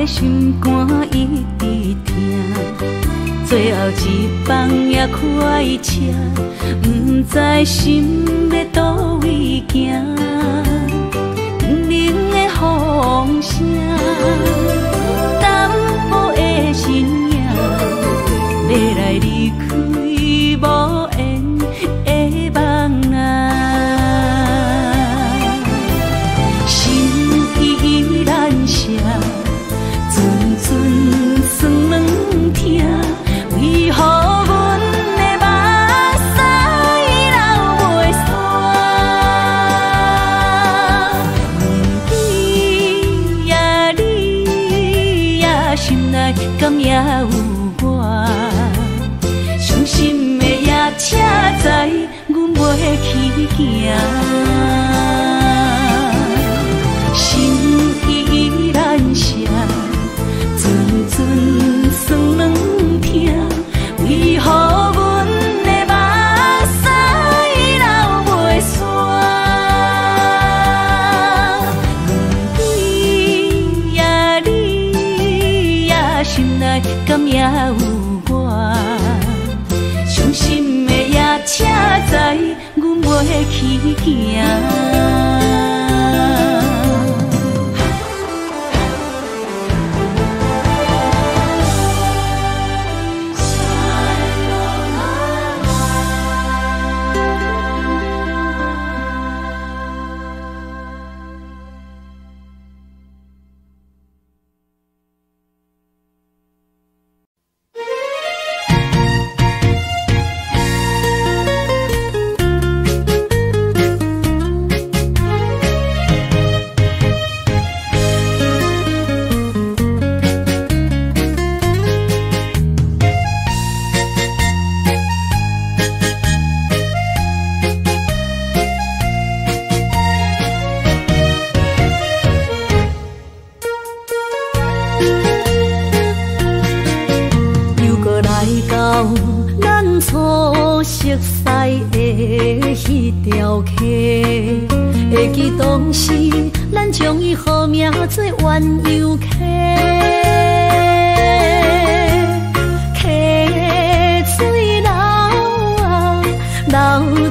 [SPEAKER 4] 心肝一直疼，最后一班也开车，不知心要倒位行。冷冷的风声，淡薄的身影，要来离开无缘的梦啊。心依然舍。阵酸软痛，为何阮的目屎流袂煞？问你呀，你呀，心内敢也有我？伤心的夜车载，阮袂去行。心依然舍。阵阵酸软痛，为何阮的目屎流袂煞？问你呀，你呀，心内敢也有我？伤心的夜车载，阮袂去行。会记当时，咱将伊号名做鸳鸯溪，溪水流啊，流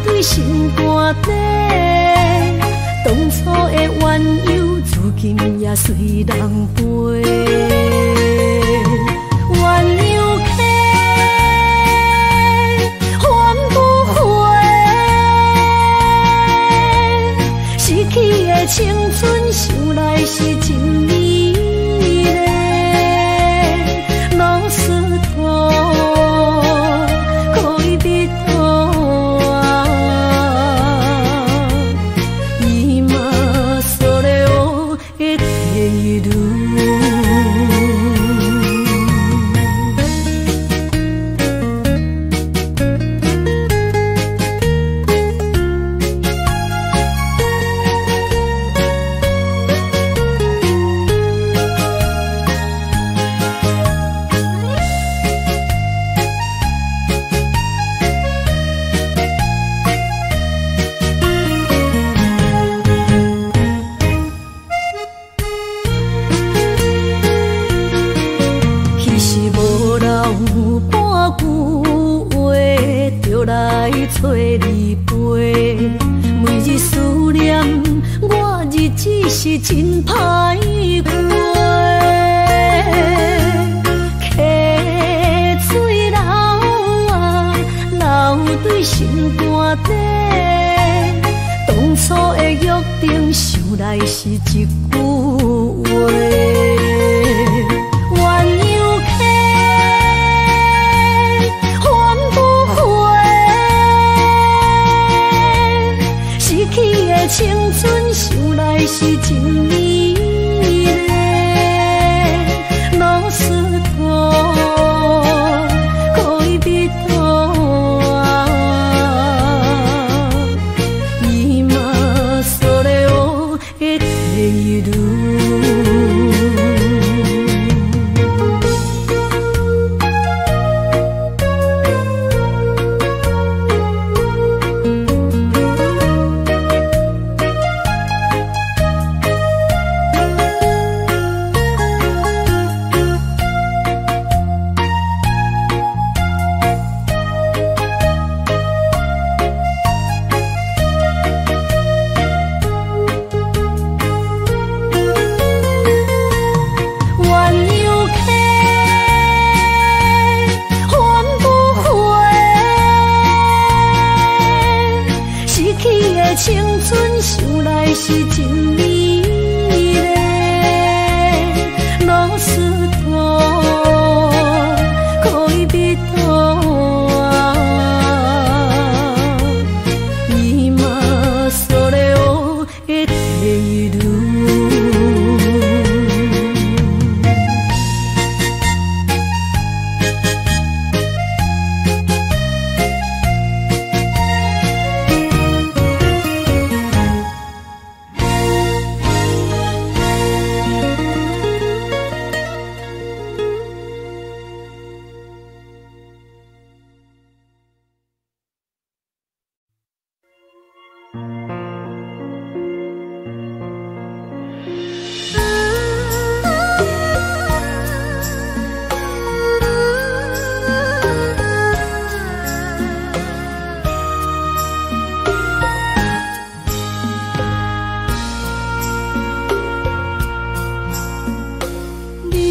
[SPEAKER 4] 对心肝底。当初的鸳鸯，如今也随人飞。鸳鸯溪。青春想来是真美丽，老师徒可以途啊，今それを得ている。找你陪，每日思念，我日子是真歹过。溪水流啊，流对心肝底。当初的约定，想来是一句话。青春想来是真美丽，老师徒恋人今それを得ている。青春想来是真美丽，老师徒恋人今それを得ている。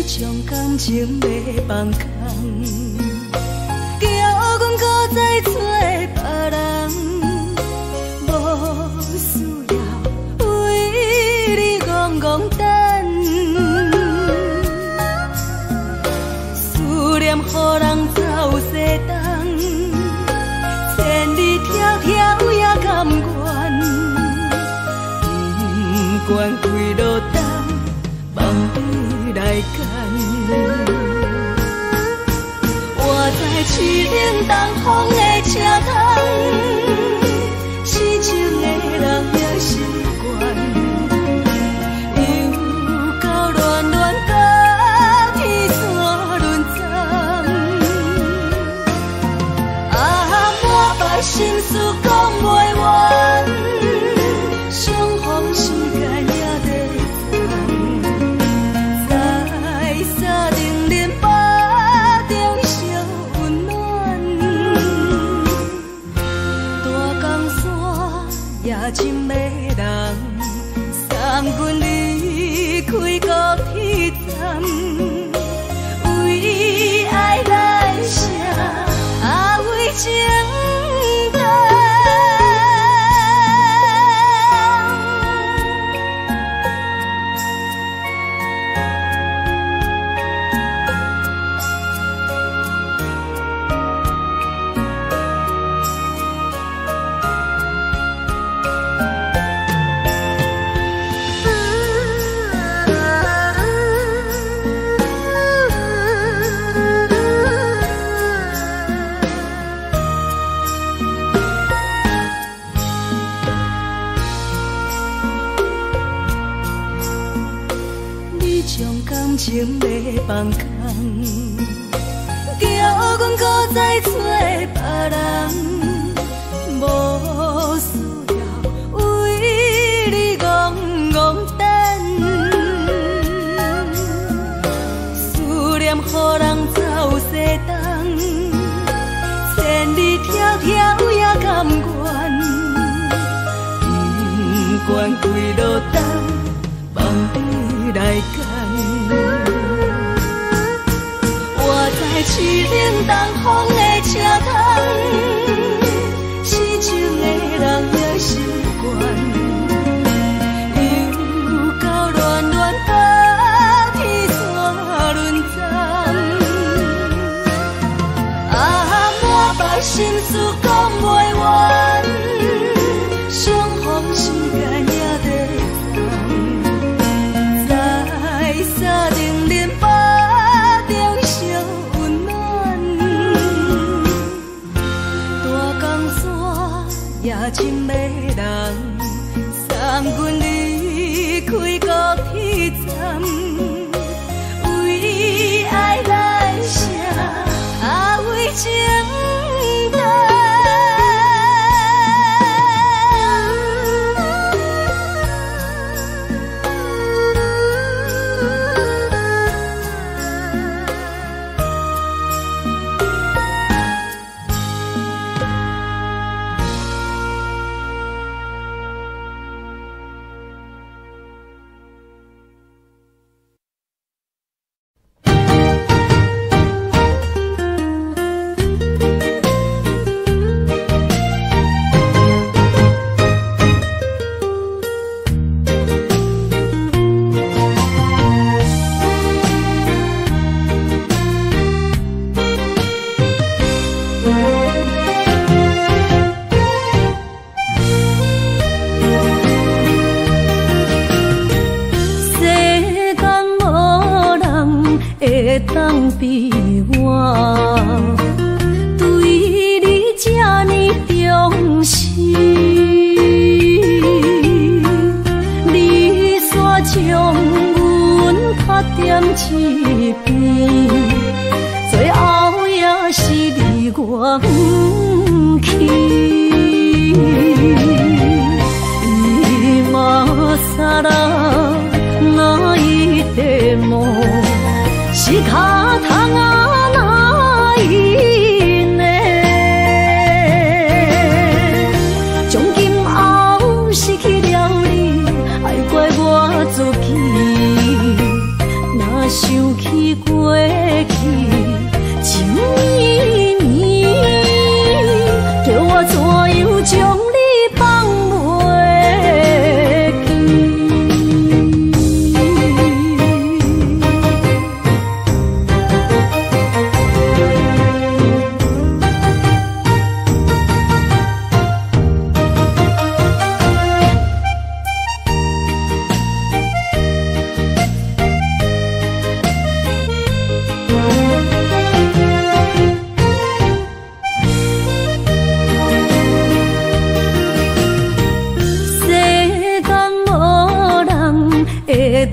[SPEAKER 4] 将感情要放空，叫阮搁再找别人，无需要为你戆戆等。思念予人走西东，千里迢迢也甘愿，不管几路灯，望你来干。我在市顶东风的车窗，痴情的人也习惯，又到乱乱甲天山轮站。啊，满腹心事讲袂完，相逢时间也在在定连巴中烧温暖，大江山也真迷人，送阮离开高铁站，为爱来写为情长。将感情要放空，叫阮搁再找别人，无需要为你戆戆等。思念予人走西东，千里迢
[SPEAKER 5] 条也甘愿，不管几落冬，望你来干。我在市顶东风的车窗，市井的人也习惯。心事讲袂完，相逢时间也在长，在沙丁林巴中相温暖。大江山也真迷人，送阮离开高铁站，为爱来写，为情。当比我对你这呢重视，你煞将阮拍点一边，最后也是离我不去。今ら泣いても仕方がないね。从今后失去了你，爱怪我自己。若想起过去情绵绵，叫我怎样将你放袂记？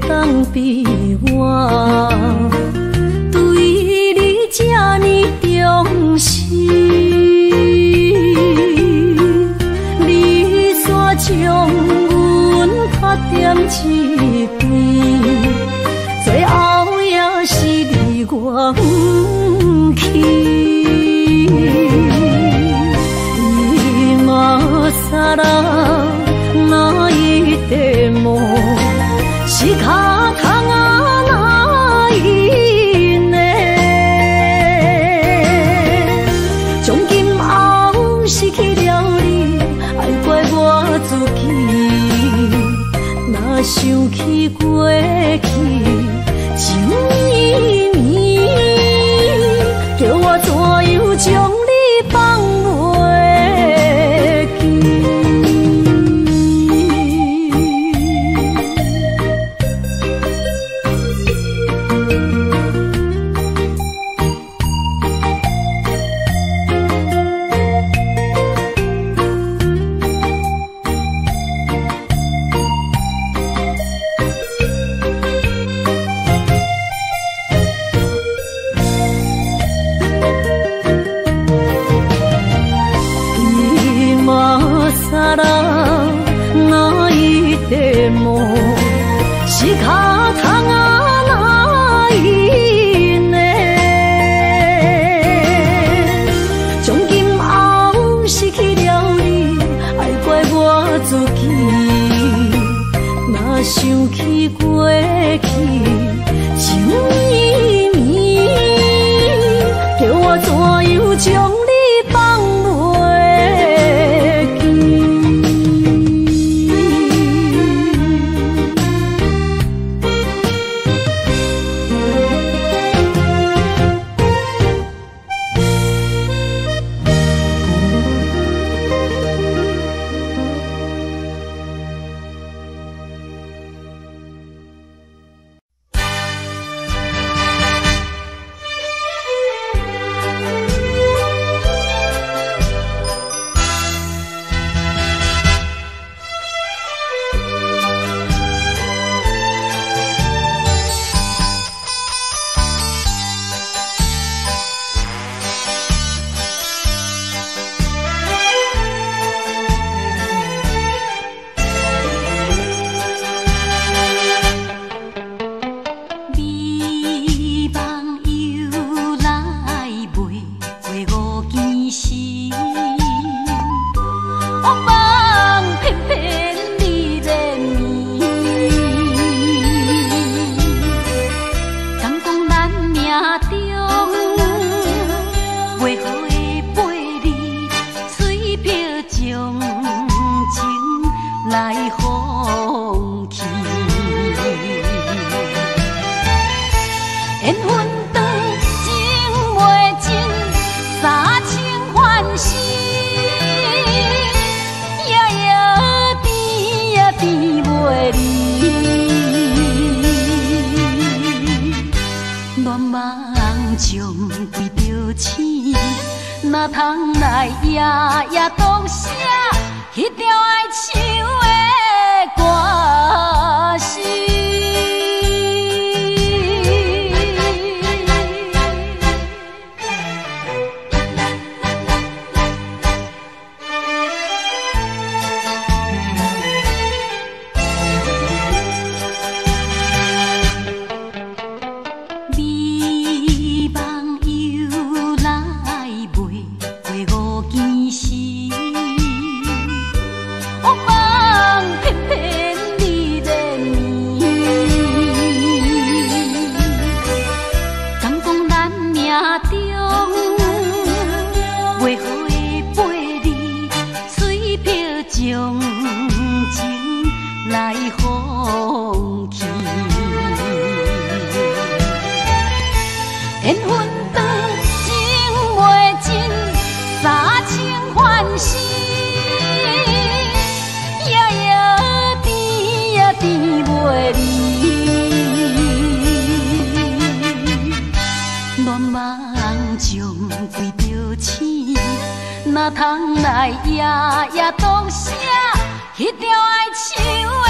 [SPEAKER 5] 当比我对你这呢重视，你煞将阮拍点一边，最后也是离我不去。今ら泣いても仕方がないね。从今后失去了你，爱怪我自己。若想起过去情绵绵，叫我怎样将你放袂记？
[SPEAKER 4] 中，为何会陪你随表将情来放弃？缘分长情袂尽，三情换死，夜夜甜也甜袂离。乱梦中规着醒，哪通来夜夜当写迄条爱唱的歌词？哪通来夜夜当写迄条爱唱的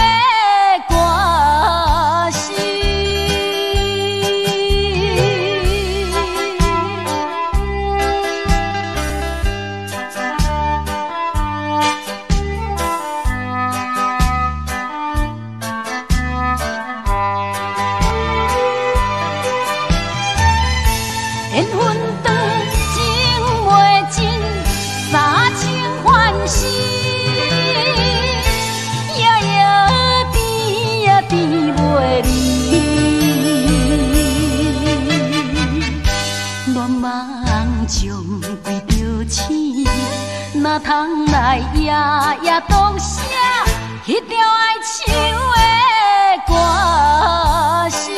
[SPEAKER 4] 歌词？缘分长情袂尽，三情换死，夜夜甜也甜袂离。乱梦中规着醒，哪通来夜夜当写迄条爱唱的歌词？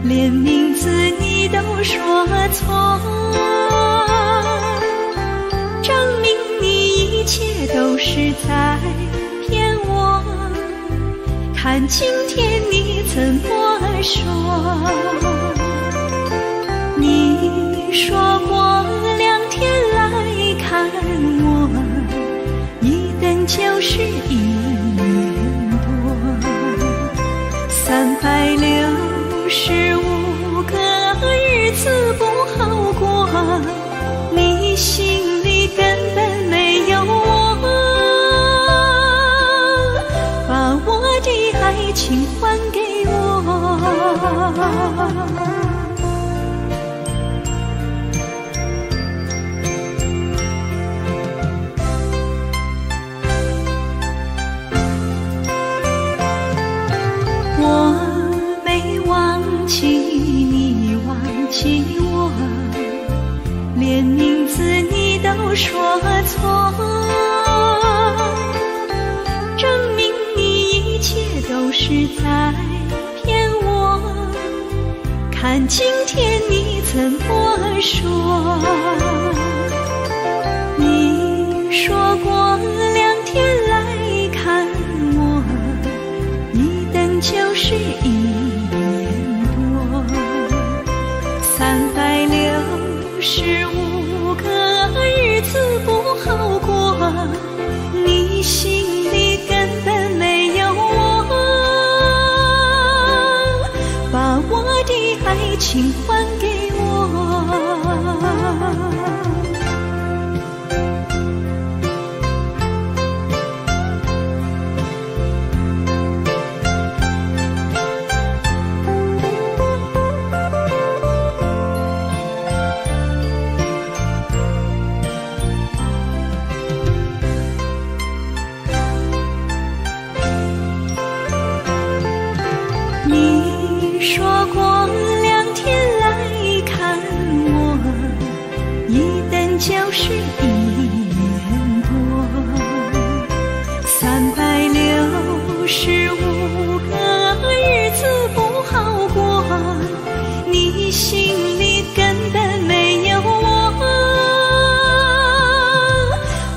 [SPEAKER 4] 连名字你都说错，证明你一切都是在骗我。看今天你怎么说？你说过2天来看我，一等就是1年多，365个日子不好过，你心里根本没有我，把我的爱情还给我。我没忘记你忘记我，连名字你都说错，证明你一切都是在骗我。看今天你怎么说？你说过2爱情还给我。你说过2天来看我，一等就是1年多，365个日子不好过，你心里根本没有我，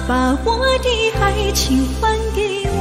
[SPEAKER 4] 把我的爱情还给我。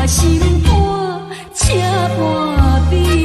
[SPEAKER 4] 我心肝车半边。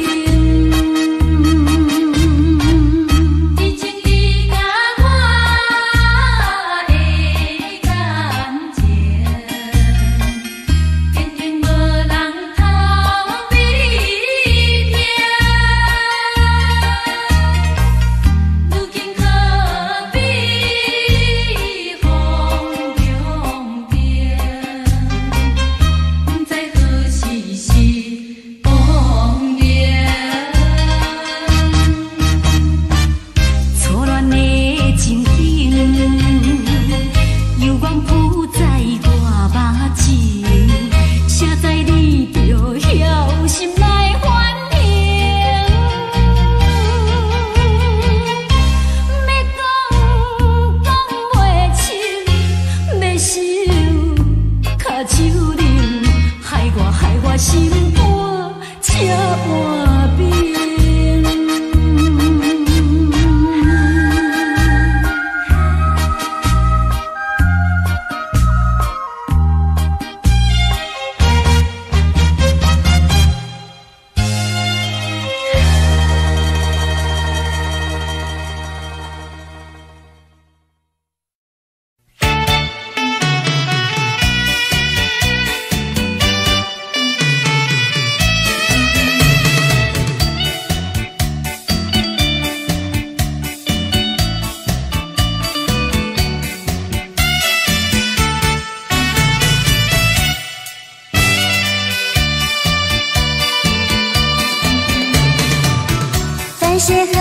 [SPEAKER 8] 些河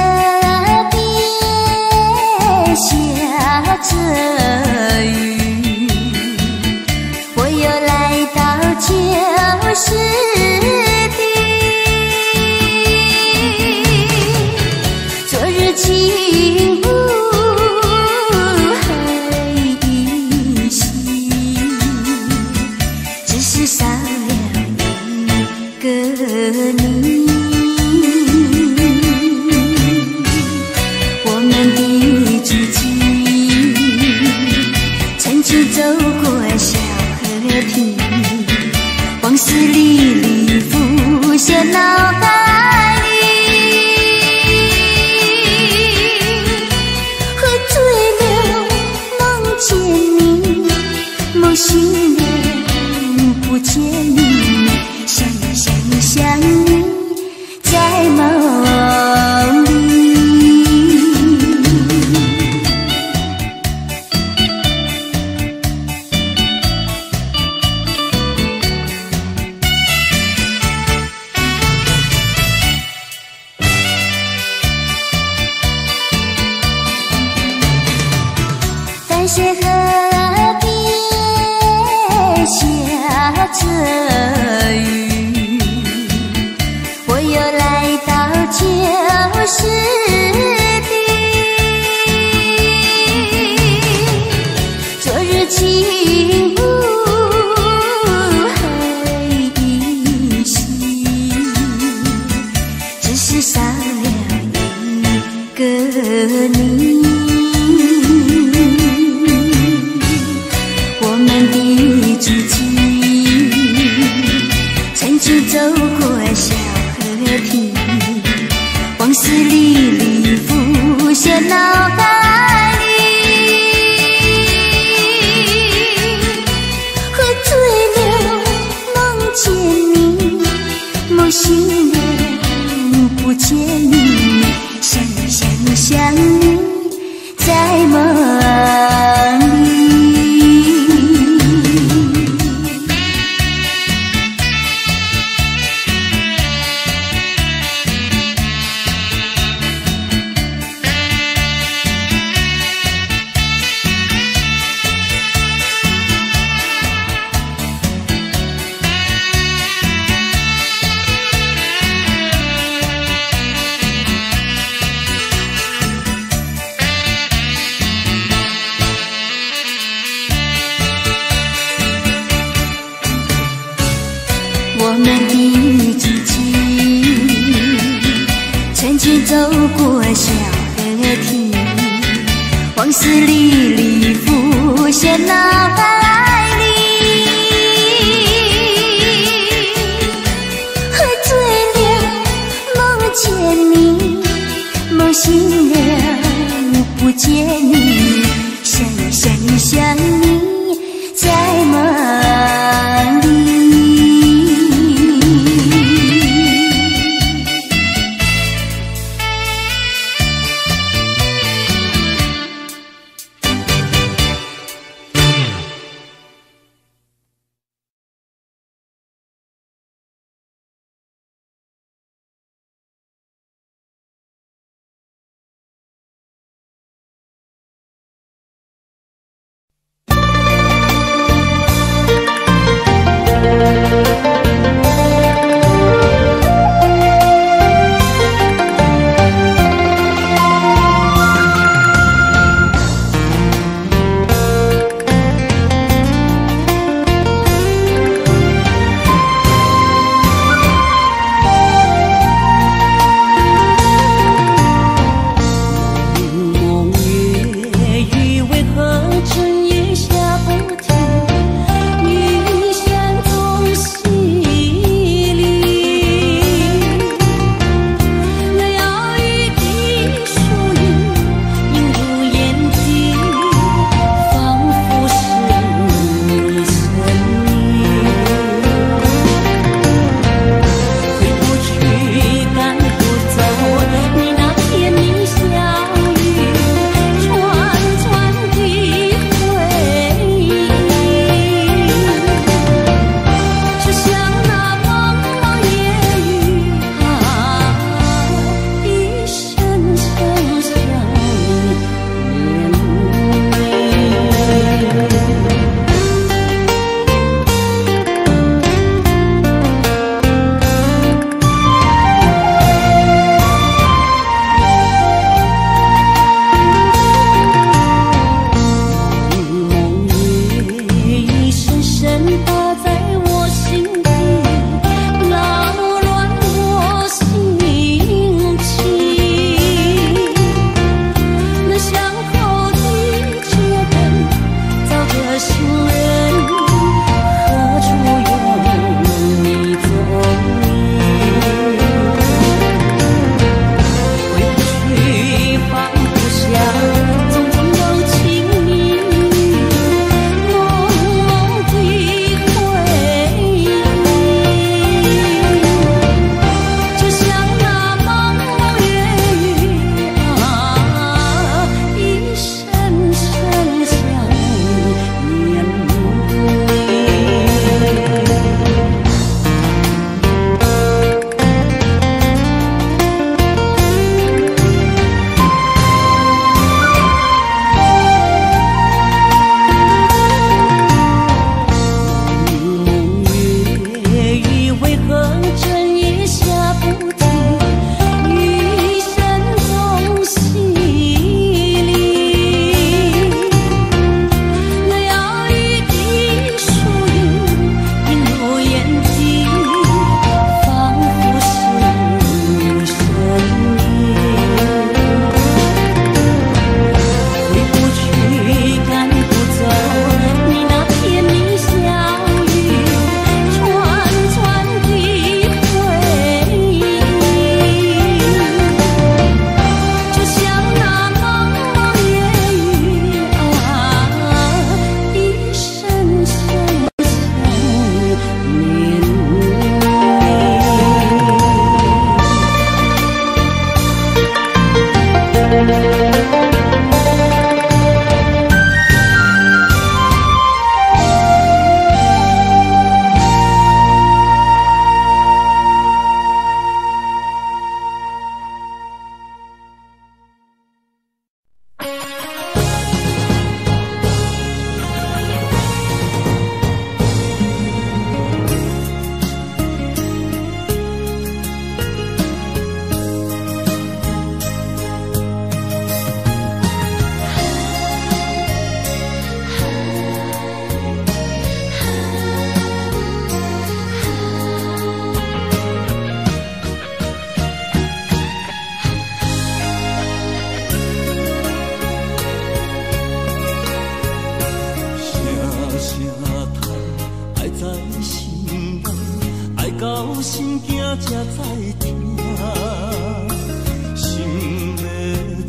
[SPEAKER 8] 边下着雨，我又来到旧时地。昨日情无还依稀，只是少了一个你。走过小河堤，往事历历浮现脑海里，喝醉了梦见你，梦醒了不见你，想呀想呀想你在梦里。淡水河边下着雨，我又来到旧时地。昨日情无还依稀，只是少了一个你。走过小河堤，往事历历浮现脑海里，喝醉了梦见你，梦醒了不见你，想呀想呀想你在梦里。我们的知己曾经走过小河堤，往事历历浮现脑海里，
[SPEAKER 2] 到心惊才知听，心要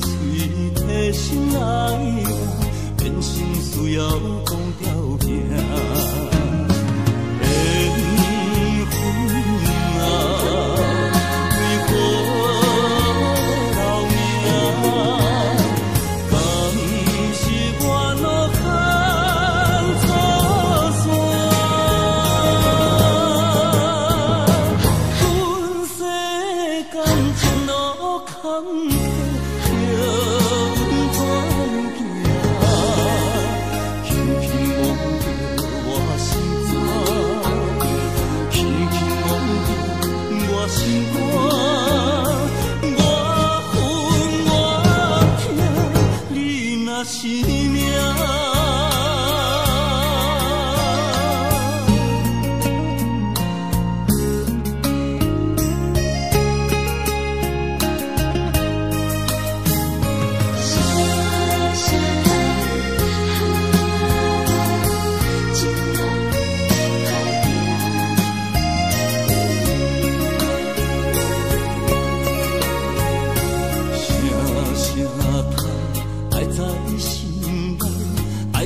[SPEAKER 2] 嘴提心爱我，变心需要讲条件。缘分啊，为何留名？敢是我路牵错线？阮世间前路坎坷，叫阮怎行？轻轻摸着我心肝，轻轻摸着我心肝，我恨我痛，你若是命。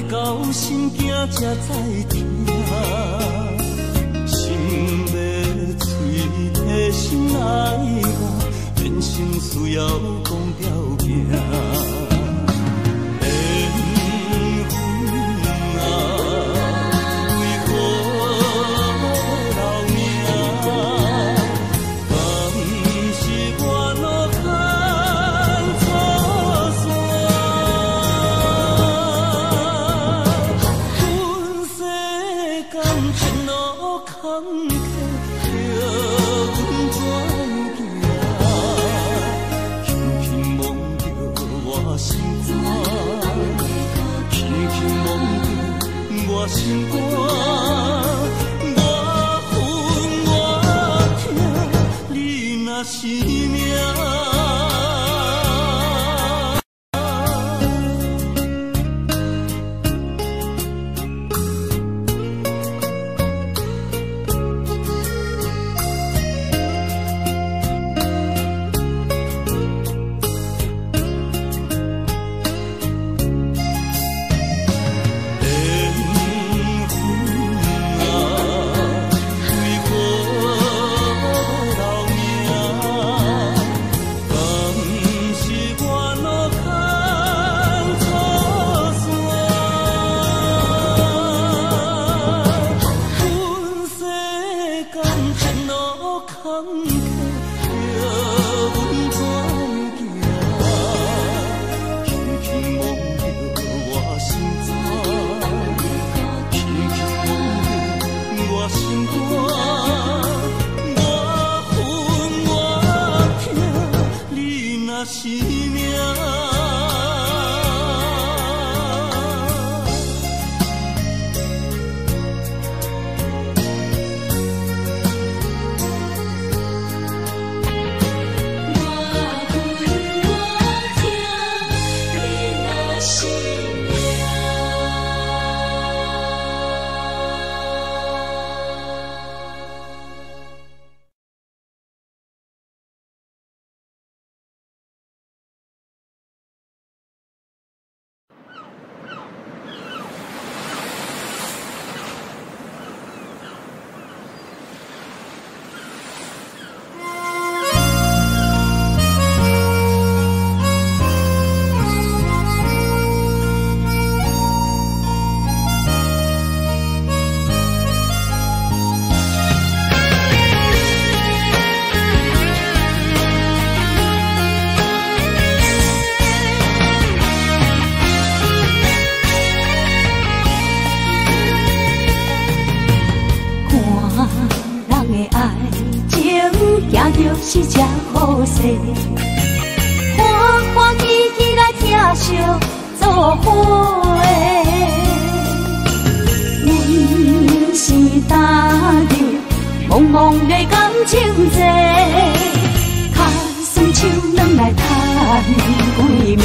[SPEAKER 2] 到心惊才知听，心要嘴提心爱我，变成需要讲条件。缘分啊，为何留名？敢是我路牵错线？前路坎坷，叫阮怎行？轻轻摸着我心肝，轻轻摸着我心肝，我恨我痛，你若是命。前路坎坷，叫阮怎行？轻轻摸着我心肝，轻轻摸着我心肝，我恨我痛，你若是命。行就是这好势，欢欢喜喜来疼惜做伙的。阮是踏入茫茫的感情际，脚酸手软来叹几暝。